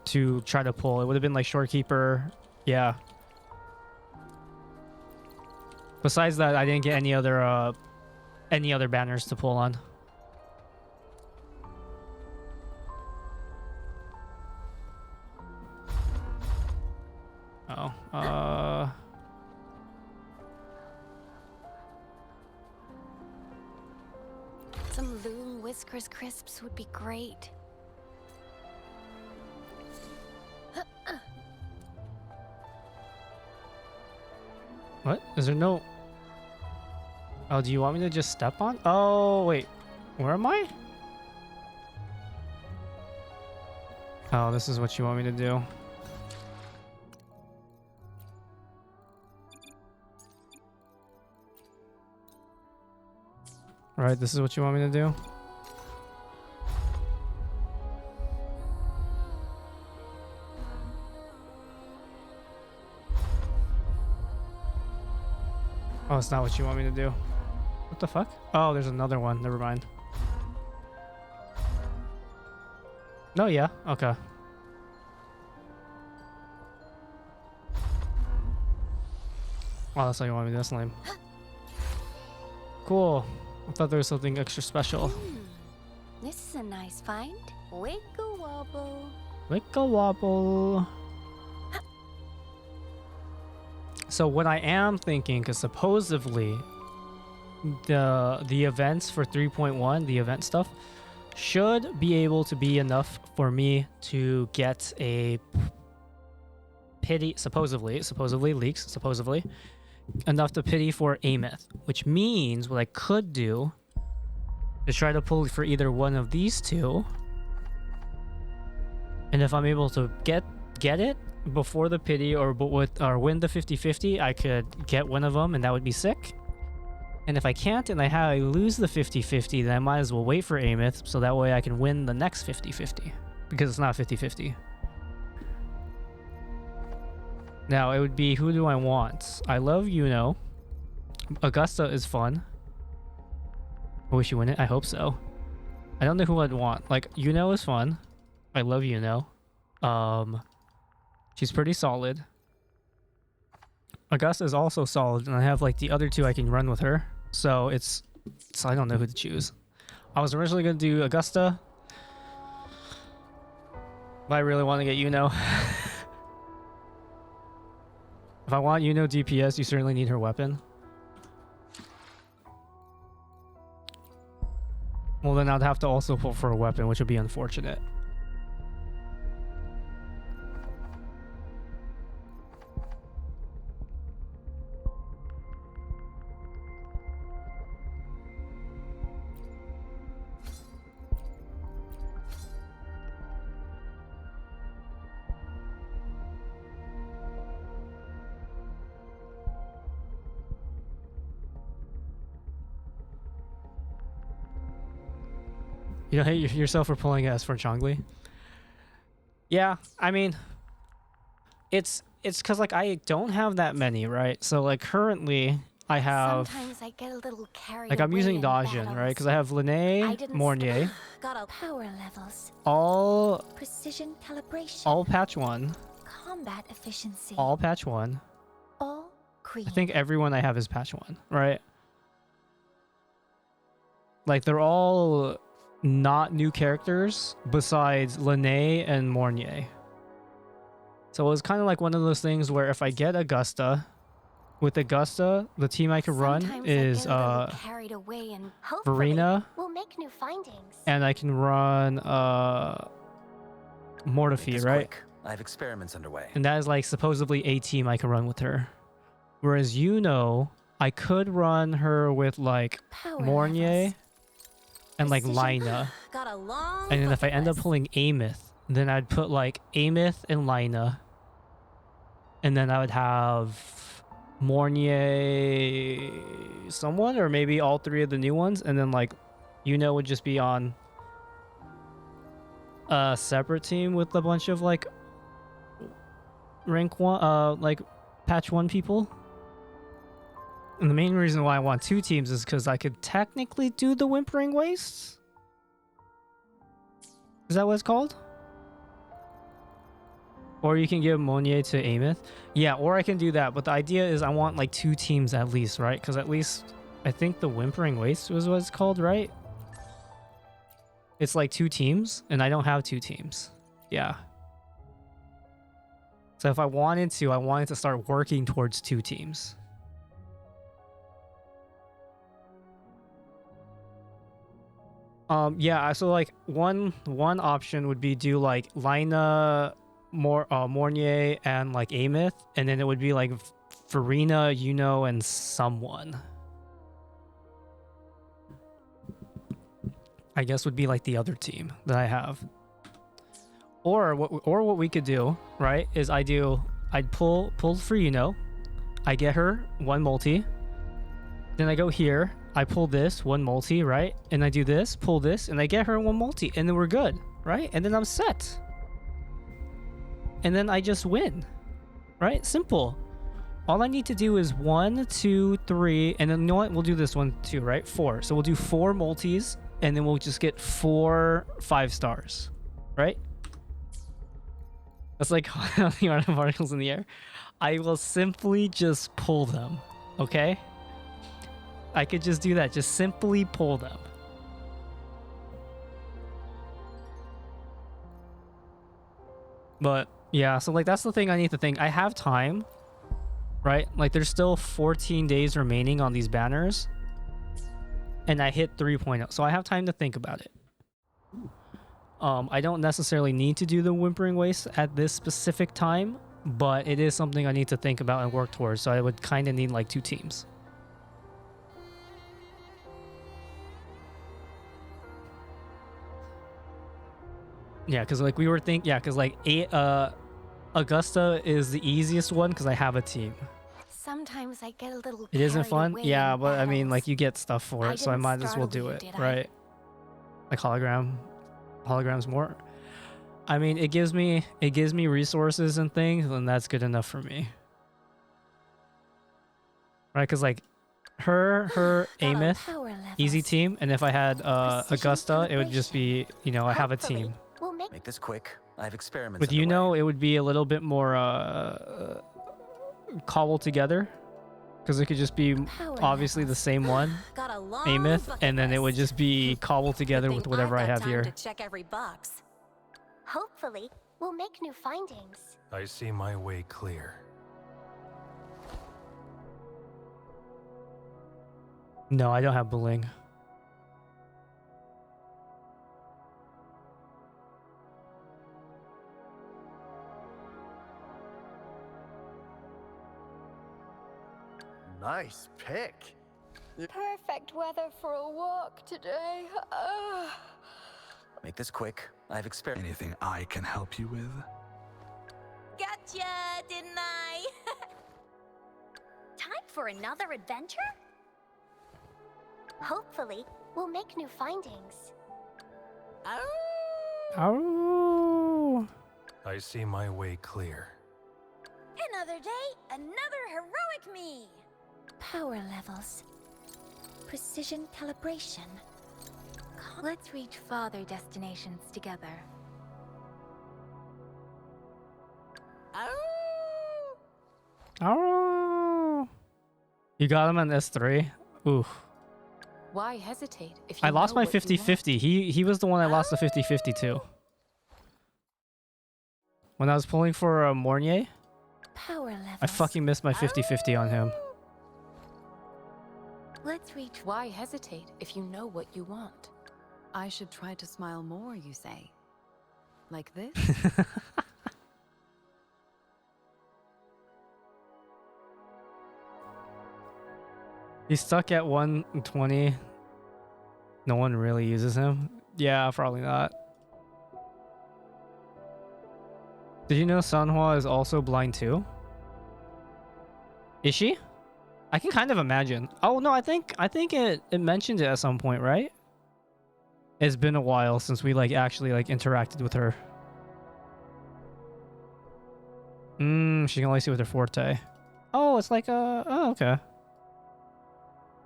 Speaker 1: to try to pull. It would have been like Shorekeeper, yeah. Besides that, I didn't get any other banners to pull on. Oh,
Speaker 13: Some Loon Whiskers crisps would be great.
Speaker 1: what? Is there no... Oh, do you want me to just step on? Oh, wait. Where am I? Oh, this is what you want me to do. Right, this is what you want me to do? Oh, it's not what you want me to do. What the fuck? Oh, there's another one. Never mind. No, yeah. Okay. Oh, that's how you want me to do. That's lame. Cool. I thought there was something extra special.
Speaker 13: This is a nice find. Wiggle wobble.
Speaker 1: Wiggle wobble. So what I am thinking, because supposedly the events for 3.1, the event stuff, should be able to be enough for me to get a pity, supposedly leaks, enough to pity for Ameth, which means what I could do is try to pull for either one of these two, and if I'm able to get it before the pity or win the 50-50, I could get one of them and that would be sick. And if I can't and I lose the 50-50, then I might as well wait for Ameth so that way I can win the next 50-50 because it's not 50-50. Now it would be, who do I want? I love Yuno. Augusta is fun. Will she win it? I hope so. I don't know who I'd want. Like, Yuno is fun. I love Yuno. She's pretty solid. Augusta is also solid, and I have like the other two I can run with her. So I don't know who to choose. I was originally gonna do Augusta, but I really want to get Yuno. If I want Yuno DPS, you certainly need her weapon. Well, then I'd have to also pull for a weapon, which would be unfortunate. You don't hate yourself for pulling S for Chongli? Yeah, I mean, it's because like I don't have that many, right? So like currently I have
Speaker 2: Sometimes I get a little carried
Speaker 1: like I'm
Speaker 2: away
Speaker 1: using
Speaker 2: in
Speaker 1: Dajin,
Speaker 2: battles.
Speaker 1: right? Because I have
Speaker 2: I
Speaker 1: Lene,
Speaker 2: didn't
Speaker 1: Mornier,
Speaker 2: got a power levels,
Speaker 1: all
Speaker 2: precision calibration,
Speaker 1: patch 1,
Speaker 2: combat efficiency,
Speaker 1: all patch 1.
Speaker 2: all green.
Speaker 1: I think everyone I have is patch 1, right? Like they're all not new characters besides Lene and Mornier. So it was kind of like one of those things where if I get Augusta, with Augusta, the team I can run
Speaker 2: Sometimes
Speaker 1: is
Speaker 2: I get a little carried away and hopefully
Speaker 1: Verena,
Speaker 2: we'll make new findings.
Speaker 1: and I can run Mortifi,
Speaker 4: This
Speaker 1: right?
Speaker 4: quick. I have experiments underway.
Speaker 1: And that is like supposedly a team I can run with her. Whereas I could run her with like
Speaker 2: Power
Speaker 1: Mornier and like Lina.
Speaker 2: Got a long
Speaker 1: And then if I end up pulling Amith, then I'd put like Amith and Lina. And then I would have Mornier someone, or maybe all 3 of the new ones. And then like, would just be on a separate team with a bunch of like rank 1, like patch 1 people. And the main reason why I want 2 teams is because I could technically do the Whimpering Wastes. Is that what it's called? Or you can give Monier to Amith. Yeah, or I can do that. But the idea is I want like 2 teams at least, right? Because at least I think the Whimpering Waste was what it's called, right? It's like 2 teams, and I don't have 2 teams. Yeah. So if I wanted to start working towards 2 teams. Yeah, so like one option would be do like Lina, Mornier, and like Amith, and then it would be like Verena, and someone. I guess would be like the other team that I have. Or what we could do, right, is I'd pull for I get her 1 multi, then I go here. I pull this 1 multi, right? And I do this, pull this, and I get her 1 multi, and then we're good, right? And then I'm set. And then I just win, right? Simple. All I need to do is 1, 2, 3, and then you know what? We'll do this one too, right? 4. So we'll do 4 multis, and then we'll just get 4 5 stars, right? That's like the amount of particles in the air. I will simply just pull them, okay? I could just do that. Just simply pull them. But yeah, so like that's the thing I need to think. I have time, right? Like there's still 14 days remaining on these banners. And I hit 3.0. So I have time to think about it. I don't necessarily need to do the Whimpering Waste at this specific time, but it is something I need to think about and work towards. So I would kind of need like 2 teams. Yeah, because like we were thinking, because like Augusta is the easiest one because I have a team.
Speaker 2: Sometimes I get a little
Speaker 1: It isn't
Speaker 2: carried
Speaker 1: fun,
Speaker 2: away
Speaker 1: yeah,
Speaker 2: in
Speaker 1: but I mean,
Speaker 2: battles.
Speaker 1: like you get stuff for it, so I
Speaker 2: didn't
Speaker 1: might as well
Speaker 2: startle
Speaker 1: do
Speaker 2: you,
Speaker 1: it,
Speaker 2: did I?
Speaker 1: right? Like holograms more. I mean, it gives me resources and things, and that's good enough for me, right? Because like her Amith, easy team, and if I had Augusta, it would just be I have a team.
Speaker 2: We'll
Speaker 4: Make this quick. I have experiments
Speaker 1: With
Speaker 4: underway.
Speaker 1: it would be a little bit more cobbled together, because it could just be obviously the same one, Amith, and then it would just be cobbled together with whatever I have here.
Speaker 2: To check every box. Hopefully, we'll make new findings.
Speaker 7: I see my way clear.
Speaker 1: No, I don't have Bling.
Speaker 19: Nice pick.
Speaker 9: Perfect weather for a walk today.
Speaker 4: Make this quick. I have experiments.
Speaker 21: Anything I can help you with?
Speaker 2: Gotcha, didn't I? Time for another adventure? Hopefully, we'll make new findings.
Speaker 1: Oh.
Speaker 7: I see my way clear.
Speaker 2: Another day, another heroic me. Power levels. Precision calibration. Let's reach farther destinations together.
Speaker 1: Oh. You got him on S3? Ooh.
Speaker 13: Why hesitate if you
Speaker 1: I lost
Speaker 13: know
Speaker 1: my
Speaker 13: what you
Speaker 1: 50-50. He was the one I lost the 50-50 to. When I was pulling for Mornier,
Speaker 2: Power levels.
Speaker 1: I fucking missed my 50-50 on him.
Speaker 2: Let's reach.
Speaker 13: Why hesitate if you know what you want?
Speaker 3: I should try to smile more, you say? Like this?
Speaker 1: He's stuck at 120. No one really uses him. Yeah, probably not. Did you know Sanhua is also blind too? Is she? I can kind of imagine. Oh no, I think it mentioned it at some point, right? It's been a while since we like actually like interacted with her. She can only see with her forte. Oh, it's like oh, okay.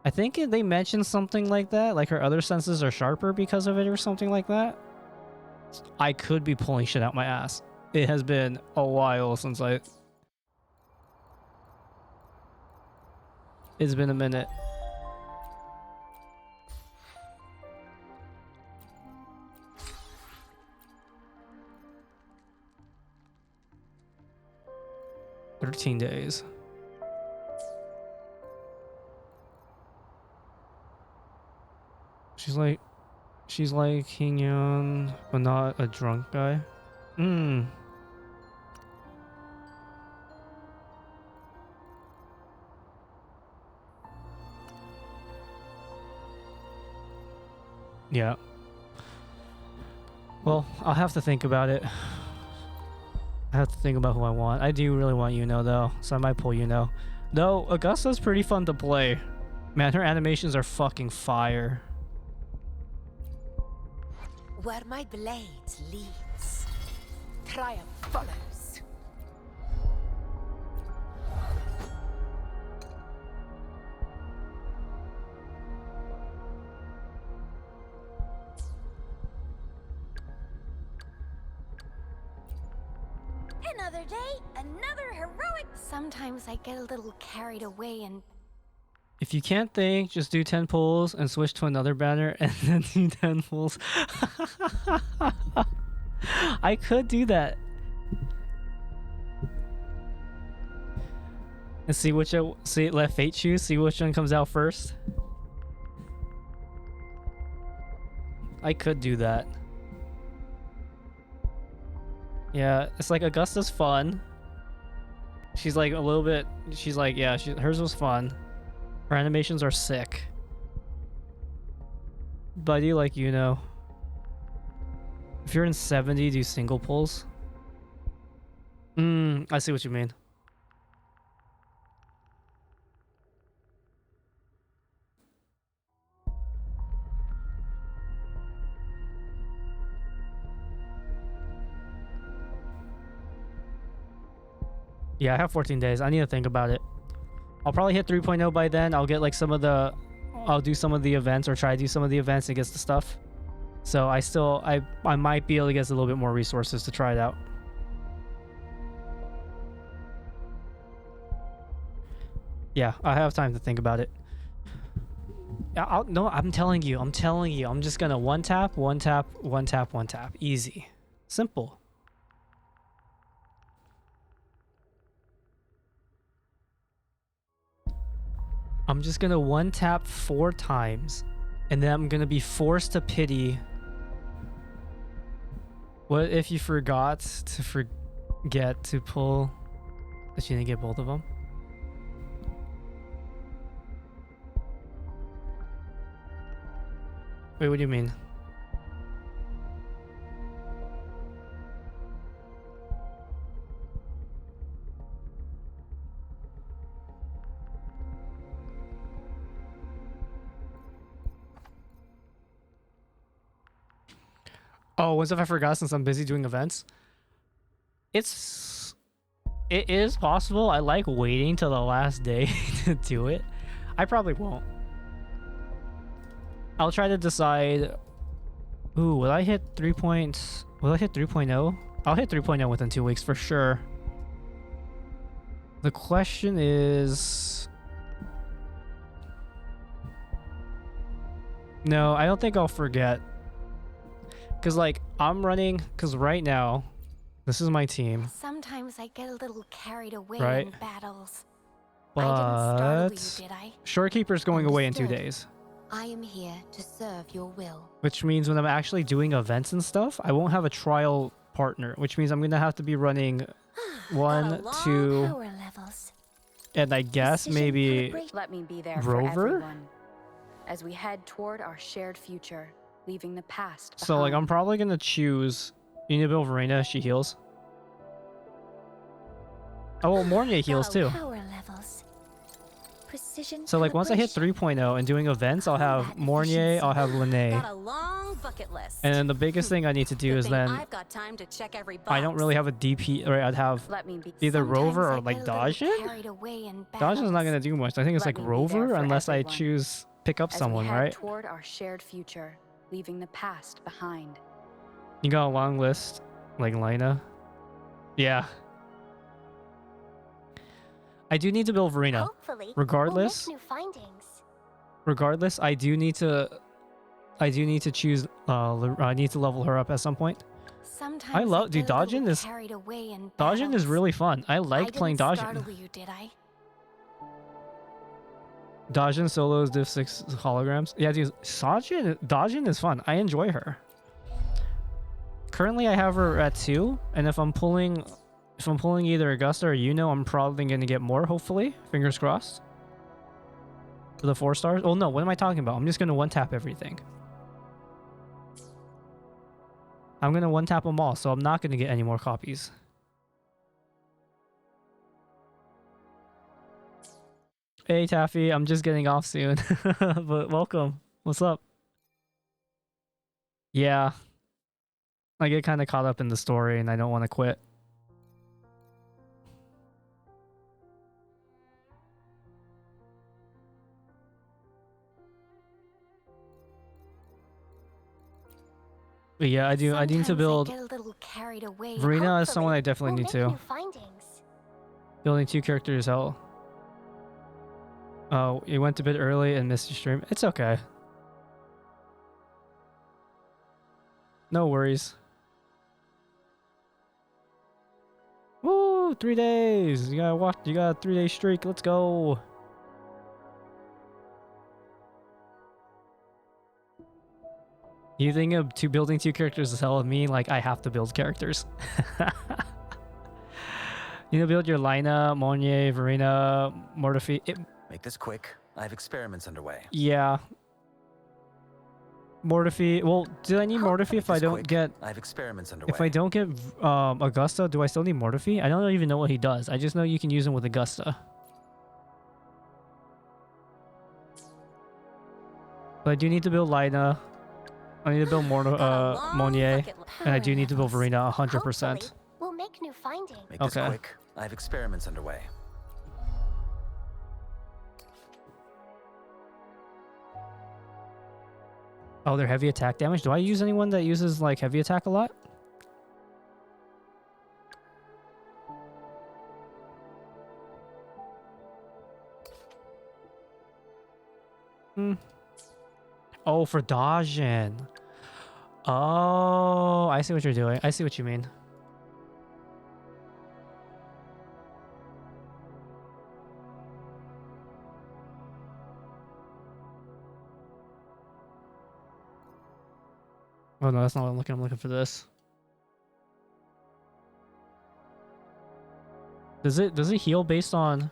Speaker 1: I think they mentioned something like that, like her other senses are sharper because of it or something like that. I could be pulling shit out my ass. It has been a while since It's been a minute. "13 days. She's like Hinyan, but not a drunk guy. Yeah. Well, I'll have to think about it. I have to think about who I want. I do really want Yuno though, so I might pull Yuno. Though Augusta's pretty fun to play. Man, her animations are fucking fire.
Speaker 11: Where my blade leads, triumph follows.
Speaker 2: Another day, another heroic. Sometimes I get a little carried away and.
Speaker 1: If you can't think, just do 10 pulls and switch to another banner and then do 10 pulls. I could do that. And see let fate choose, see which one comes out first. I could do that. Yeah, it's like Augusta's fun. She's like a little bit, she's like, yeah, hers was fun. Her animations are sick. But I do like, you know, if you're in 70, do single pulls. I see what you mean. Yeah, I have 14 days. I need to think about it. I'll probably hit 3.0 by then. I'll get like I'll do some of the events or try to do some of the events and get the stuff. So I might be able to get a little bit more resources to try it out. Yeah, I have time to think about it. No, I'm telling you. I'm just gonna one tap, one tap, one tap, one tap. Easy. Simple. I'm just gonna one tap 4 times, and then I'm gonna be forced to pity. What if you forgot to pull? That you didn't get both of them? Wait, what do you mean? Oh, what if I forgot since I'm busy doing events? It is possible. I like waiting till the last day to do it. I probably won't. I'll try to decide. Ooh, will I hit 3 points? Will I hit 3.0? I'll hit 3.0 within 2 weeks for sure. The question is... No, I don't think I'll forget. Because, like, I'm running... Because right now, this is my team.
Speaker 2: Sometimes I get a little carried away
Speaker 1: Right.
Speaker 2: in battles.
Speaker 1: But...
Speaker 2: I didn't startle you, did I?
Speaker 1: Shorekeeper's going away in 2
Speaker 2: Understood.
Speaker 1: days.
Speaker 2: I am here to serve your will.
Speaker 1: Which means when I'm actually doing events and stuff, I won't have a trial partner. Which means I'm going to have to be running 1, 2...
Speaker 2: Power levels.
Speaker 1: And I guess maybe
Speaker 3: Let me be there
Speaker 1: Rover?
Speaker 3: for everyone as we head toward our shared future, leaving the past
Speaker 1: So like I'm probably gonna choose Unibel Verena, she heals. Oh well, Mornier heals too.
Speaker 2: Power levels. Precision
Speaker 1: So like once I hit 3.0 and doing events, I'll have Mornier, I'll have Lene.
Speaker 5: Got a long bucket list.
Speaker 1: And then the biggest thing I need to do
Speaker 5: Good
Speaker 1: is
Speaker 5: thing
Speaker 1: then
Speaker 5: I've got time to check every box.
Speaker 1: I don't really have a DP, or I'd have
Speaker 3: Let me be.
Speaker 1: either
Speaker 2: Sometimes
Speaker 1: Rover
Speaker 2: I
Speaker 1: or like
Speaker 2: get a little
Speaker 1: Dajin?
Speaker 2: carried away in
Speaker 1: Dajin's not gonna do much. I think it's
Speaker 3: Let
Speaker 1: like
Speaker 3: me be there
Speaker 1: Rover
Speaker 3: for
Speaker 1: unless I
Speaker 3: everyone.
Speaker 1: choose pick up
Speaker 3: as
Speaker 1: someone,
Speaker 3: we head
Speaker 1: right?
Speaker 3: toward our shared future, leaving the past behind.
Speaker 1: You got a long list, like Lena. Yeah. I do need to build Verena.
Speaker 2: Hopefully,
Speaker 1: Regardless,
Speaker 2: we'll make new findings.
Speaker 1: regardless, I do need to choose. I need to level her up at some point.
Speaker 2: Sometimes
Speaker 1: I love, dude.
Speaker 2: get a little
Speaker 1: Dajin is
Speaker 2: carried away in
Speaker 1: Dajin is
Speaker 2: battles.
Speaker 1: really fun. I like playing
Speaker 2: I
Speaker 1: Dajin.
Speaker 2: didn't startle you, did I?
Speaker 1: Dajin solos, Div 6 holograms. Yeah, dude. Dajin is fun. I enjoy her. Currently, I have her at 2, and if I'm pulling either Augusta or I'm probably gonna get more. Hopefully, fingers crossed. For the 4 stars. Oh no, what am I talking about? I'm just gonna 1-tap everything. I'm gonna 1-tap them all, so I'm not gonna get any more copies. Hey Taffy, I'm just getting off soon, but welcome. What's up? Yeah, I get kind of caught up in the story and I don't want to quit. But yeah, I do. I need to build.
Speaker 2: Get a little carried away.
Speaker 1: Verena is
Speaker 2: Hopefully,
Speaker 1: someone I definitely
Speaker 2: we'll
Speaker 1: need
Speaker 2: make
Speaker 1: to.
Speaker 2: new findings.
Speaker 1: Building 2 characters out. Oh, you went a bit early and missed your stream. It's okay. No worries. Woo! 3 days. You gotta watch. You got a 3-day streak. Let's go. You think of building 2 characters is hell of me? Like I have to build characters. You build your Lina, Monnier, Verena, Mortifi.
Speaker 4: Make this quick. I have experiments underway.
Speaker 1: Yeah. Mortifi. Well, do I need Mortifi if I don't get?
Speaker 4: I have experiments underway.
Speaker 1: If I don't get Augusta, do I still need Mortifi? I don't even know what he does. I just know you can use him with Augusta. But I do need to build Lina. I need to build Monnier, and I do need to build Verena 100%.
Speaker 2: We'll make new findings.
Speaker 4: Make this quick. I have experiments underway.
Speaker 1: Oh, they're heavy attack damage. Do I use anyone that uses like heavy attack a lot? Oh, for Dajin. Oh, I see what you're doing. I see what you mean. Oh no, that's not what I'm looking. I'm looking for this. Does it heal based on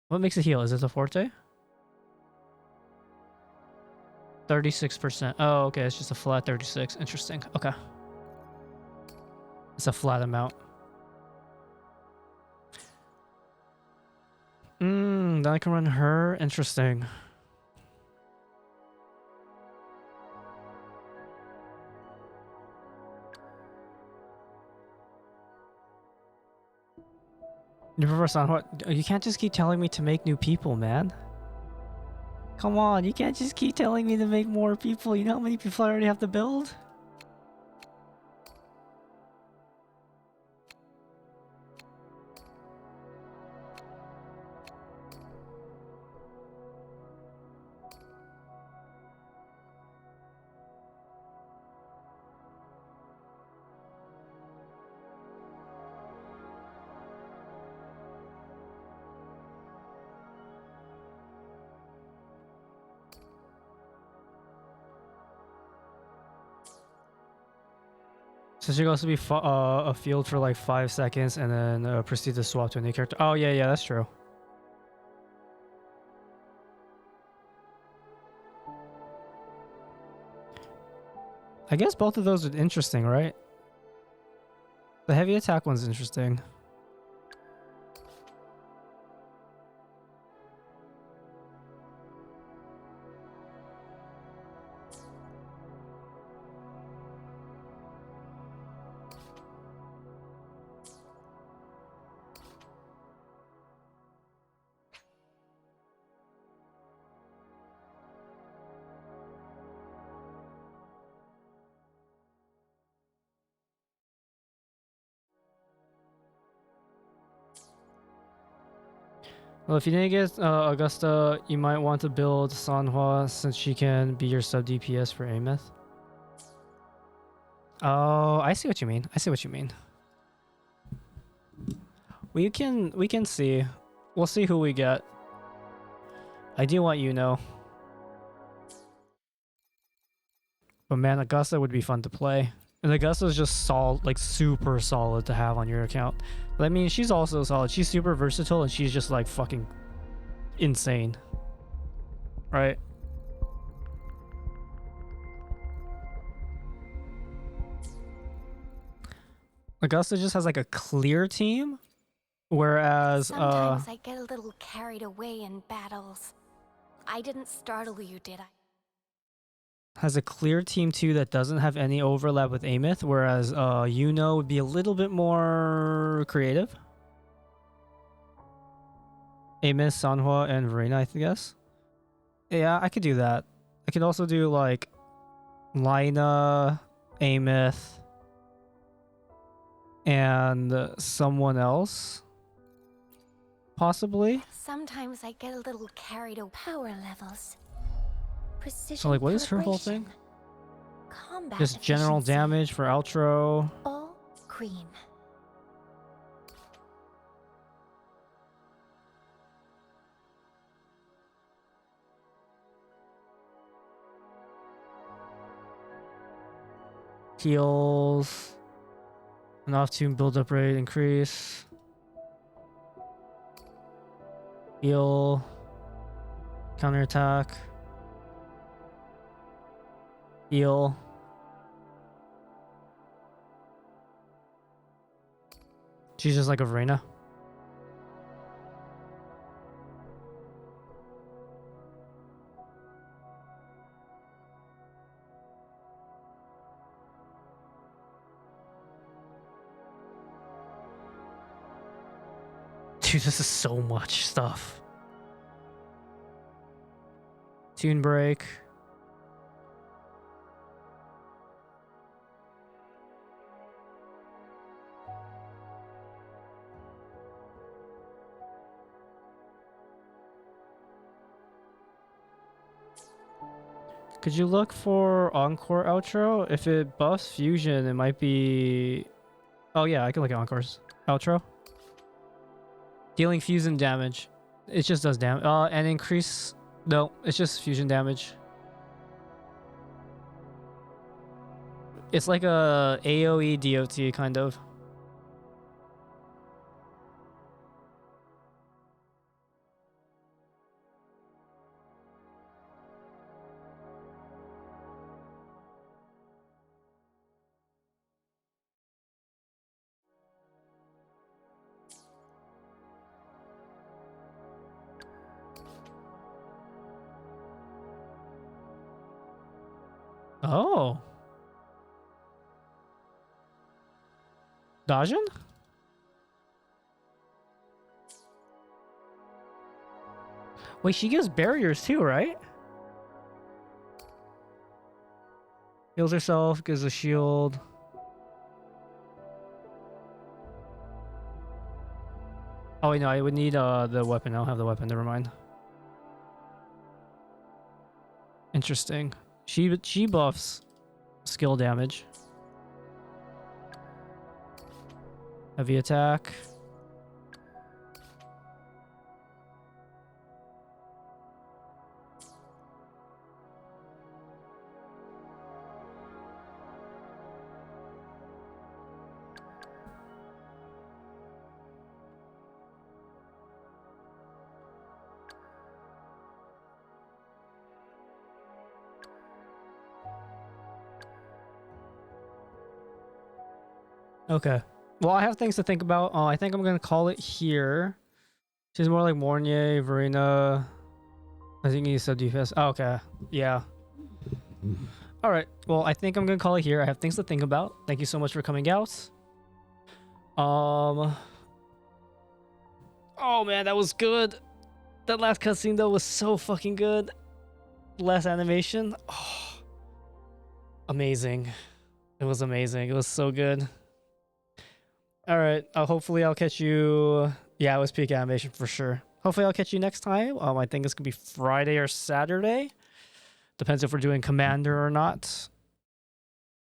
Speaker 1: what makes it heal? Is it a forte? 36%. Oh, okay, it's just a flat 36. Interesting. Okay. It's a flat amount. Then I can run her. Interesting. You prefer Sanhua? You can't just keep telling me to make new people, man. Come on, you can't just keep telling me to make more people. You know how many people I already have to build? So she goes to be a field for like 5 seconds and then proceed to swap to a new character. Oh, yeah, that's true. I guess both of those are interesting, right? The heavy attack one's interesting. Well, if you didn't get Augusta, you might want to build Sanhua since she can be your sub DPS for Ameth. Oh, I see what you mean. I see what you mean. We can see. We'll see who we get. I do want you know. But man, Augusta would be fun to play. And Augusta's just like super solid to have on your account. But I mean, she's also solid. She's super versatile and she's just like fucking insane. Right? Augusta just has like a clear team, whereas
Speaker 2: Sometimes I get a little carried away in battles. I didn't startle you, did I?
Speaker 1: has a clear team too that doesn't have any overlap with Ameth, whereas Yuno would be a little bit more creative. Ameth, Sanhua, and Verena, I guess. Yeah, I could do that. I could also do like Lina, Ameth, and someone else. Possibly.
Speaker 2: Sometimes I get a little carried away. Power levels. Precision.
Speaker 1: So like, what is her whole thing?
Speaker 2: Combat
Speaker 1: Just general
Speaker 2: efficiency.
Speaker 1: damage for outro.
Speaker 2: All green.
Speaker 1: Heals. An off-tune build-up rate increase. Heal. Counterattack. Heal. She's just like a Verena. Dude, this is so much stuff. Tune break. Could you look for Encore outro? If it buffs fusion, it might be... Oh yeah, I can look at Encore's outro. Dealing fusion damage. It just does damage. And increase... No, it's just fusion damage. It's like a AoE DOT kind of. Oh. Dajin? Wait, she gives barriers too, right? Heals herself, gives a shield. Oh wait, no, I would need the weapon. I don't have the weapon. Never mind. Interesting. She buffs skill damage. Heavy attack. Okay. Well, I have things to think about. I think I'm gonna call it here. She's more like Mornier, Verena. I think you said defense. Oh, okay. Yeah. All right. Well, I think I'm gonna call it here. I have things to think about. Thank you so much for coming out. Oh man, that was good. That last cutscene though was so fucking good. Last animation. Oh, amazing. It was amazing. It was so good. All right. Hopefully I'll catch you. Yeah, it was peak animation for sure. Hopefully I'll catch you next time. I think it's gonna be Friday or Saturday. Depends if we're doing Commander or not.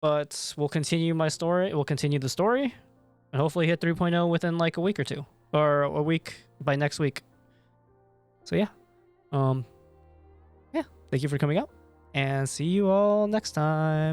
Speaker 1: But we'll continue my story. We'll continue the story. And hopefully hit 3.0 within like a week or two. Or a week by next week. So yeah. Yeah. Thank you for coming out. And see you all next time.